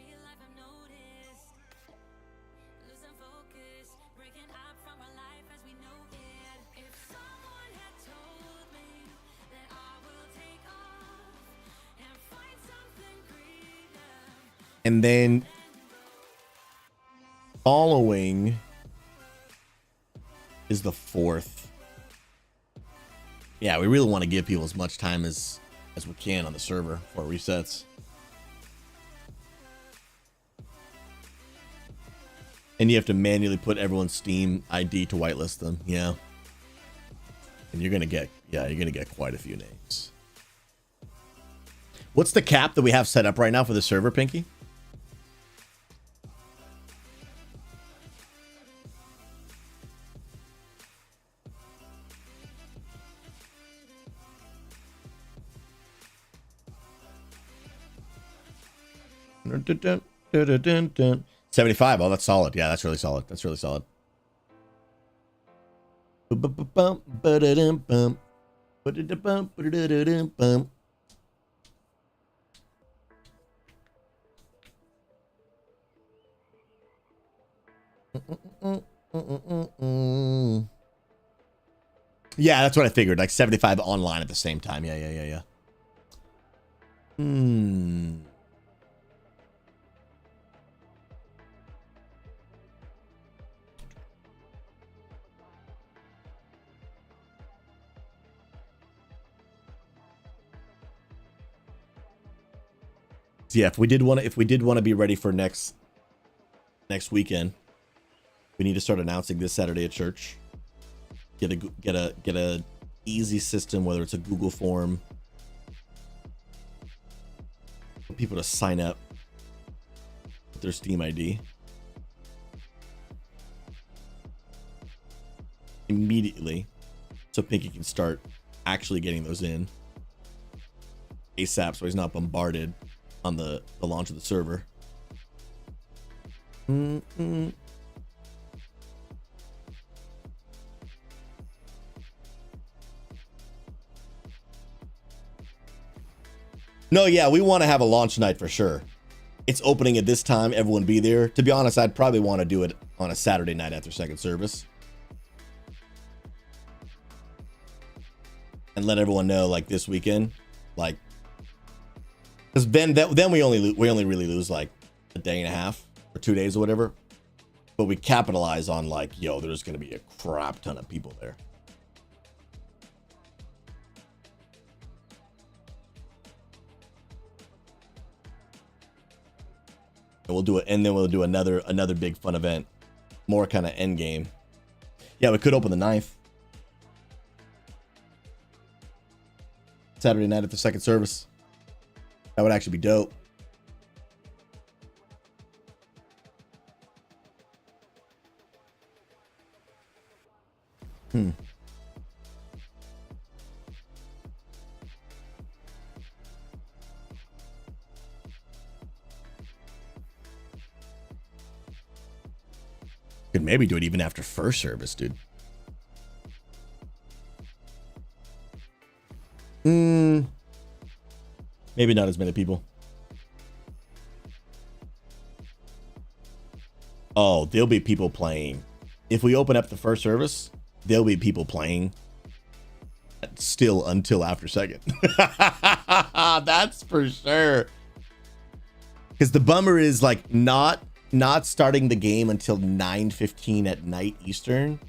And then following is the 4th. Yeah, we really want to give people as much time as we can on the server for resets. And you have to manually put everyone's Steam ID to whitelist them. Yeah. And you're gonna get quite a few names. What's the cap that we have set up right now for the server, Pinky? Dun, dun, dun, dun, dun, dun. 75. Oh, that's solid. Yeah, that's really solid. That's really solid. Yeah, that's what I figured. Like 75 online at the same time. Yeah. Yeah, if we did want to be ready for next weekend, we need to start announcing this Saturday at church. Get a easy system, whether it's a Google form, for people to sign up with their Steam ID immediately, so Pinky can start actually getting those in ASAP, so he's not bombarded on the launch of the server. No, yeah, we want to have a launch night for sure. It's opening at this time, everyone be there. To be honest, I'd probably want to do it on a Saturday night after second service. And let everyone know, like, this weekend, like, because then we only really lose like a day and a half or 2 days or whatever, but we capitalize on like, yo, there's gonna be a crap ton of people there. And we'll do it, and then we'll do another big fun event, more kind of end game. Yeah, we could open the 9th. Saturday night at the second service. That would actually be dope. Could maybe do it even after first service, dude. Maybe not as many people. Oh, there'll be people playing. If we open up the first service, there'll be people playing still until after second. That's for sure. Because the bummer is like not starting the game until 9:15 at night Eastern.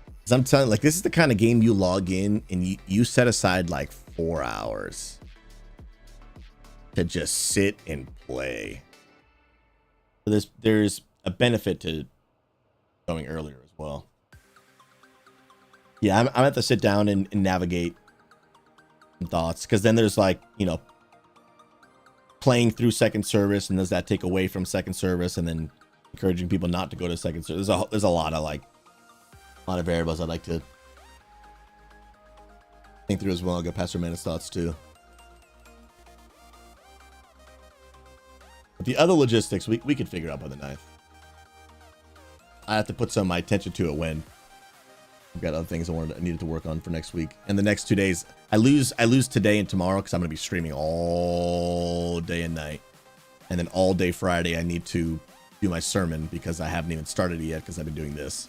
Because I'm telling you, like, this is the kind of game you log in and you set aside like 4 hours to just sit and play. So there's a benefit to going earlier as well. Yeah, I'm gonna have to sit down and navigate some thoughts, because then there's like, you know, playing through second service, and does that take away from second service, and then encouraging people not to go to second service. There's a lot of variables I'd like to think through as well. I'll get Pastor Amanda's thoughts too. But the other logistics we could figure out by the 9th. I have to put some of my attention to it when I've got other things I needed to work on for next week. And the next 2 days, I lose today and tomorrow because I'm going to be streaming all day and night. And then all day Friday, I need to do my sermon because I haven't even started it yet because I've been doing this.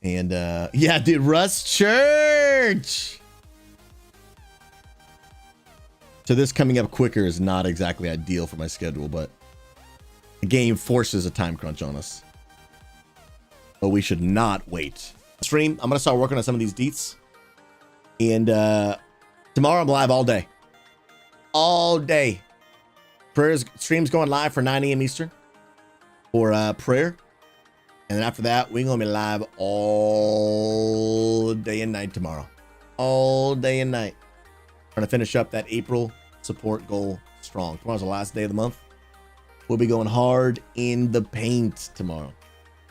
And yeah, dude, Rust Church. So this coming up quicker is not exactly ideal for my schedule, but the game forces a time crunch on us. But we should not wait. Stream, I'm going to start working on some of these deets. And tomorrow I'm live all day. All day. Stream's going live for 9 a.m. Eastern for prayer. And then after that, we're going to be live all day and night tomorrow. All day and night. Trying to finish up that April support goal strong. Tomorrow's the last day of the month. We'll be going hard in the paint tomorrow.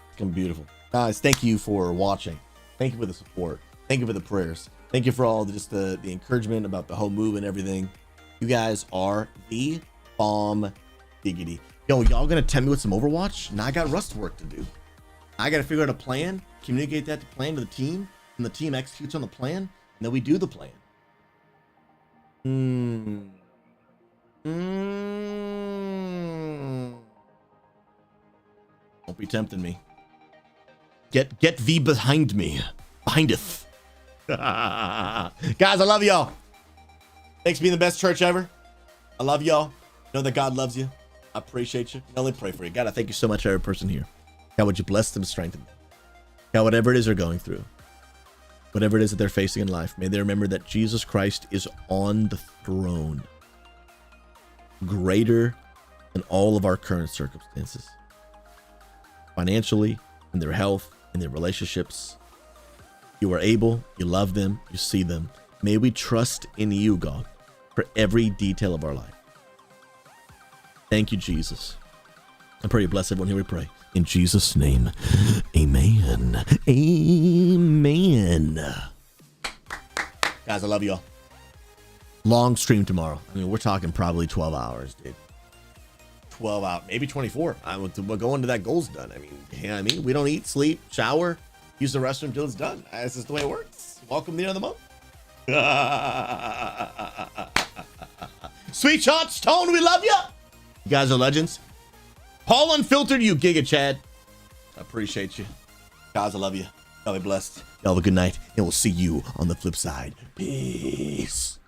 It's going to be beautiful. Guys, thank you for watching. Thank you for the support. Thank you for the prayers. Thank you for all the encouragement about the whole move and everything. You guys are the bomb diggity. Yo, y'all gonna tell me what's some Overwatch? Now I got Rust work to do. I gotta figure out a plan, communicate that plan to the team, and the team executes on the plan, and then we do the plan. Don't be tempting me. Get thee behind me. Behindeth. Guys, I love y'all. Thanks for being the best church ever. I love y'all. Know that God loves you. I appreciate you. I only pray for you. God, I thank you so much for every person here. God, would you bless them, strengthen them. God, whatever it is they're going through, whatever it is that they're facing in life, may they remember that Jesus Christ is on the throne, greater than all of our current circumstances, financially, in their health, in their relationships. You are able, you love them, you see them. May we trust in you, God, for every detail of our life. Thank you, Jesus. I pray you bless everyone here, we pray. In Jesus' name, amen. Amen. Guys, I love y'all. Long stream tomorrow. I mean, we're talking probably 12 hours, dude. 12 hours, maybe 24. We'll go into that goal's done. I mean, yeah, we don't eat, sleep, shower, use the restroom until it's done. That's just the way it works. Welcome to the end of the month. Sweet shots, Tone, we love you. You guys are legends. Paul Unfiltered, you Giga Chad. I appreciate you. Guys, I love you. Y'all be blessed. Y'all have a good night, and we'll see you on the flip side. Peace.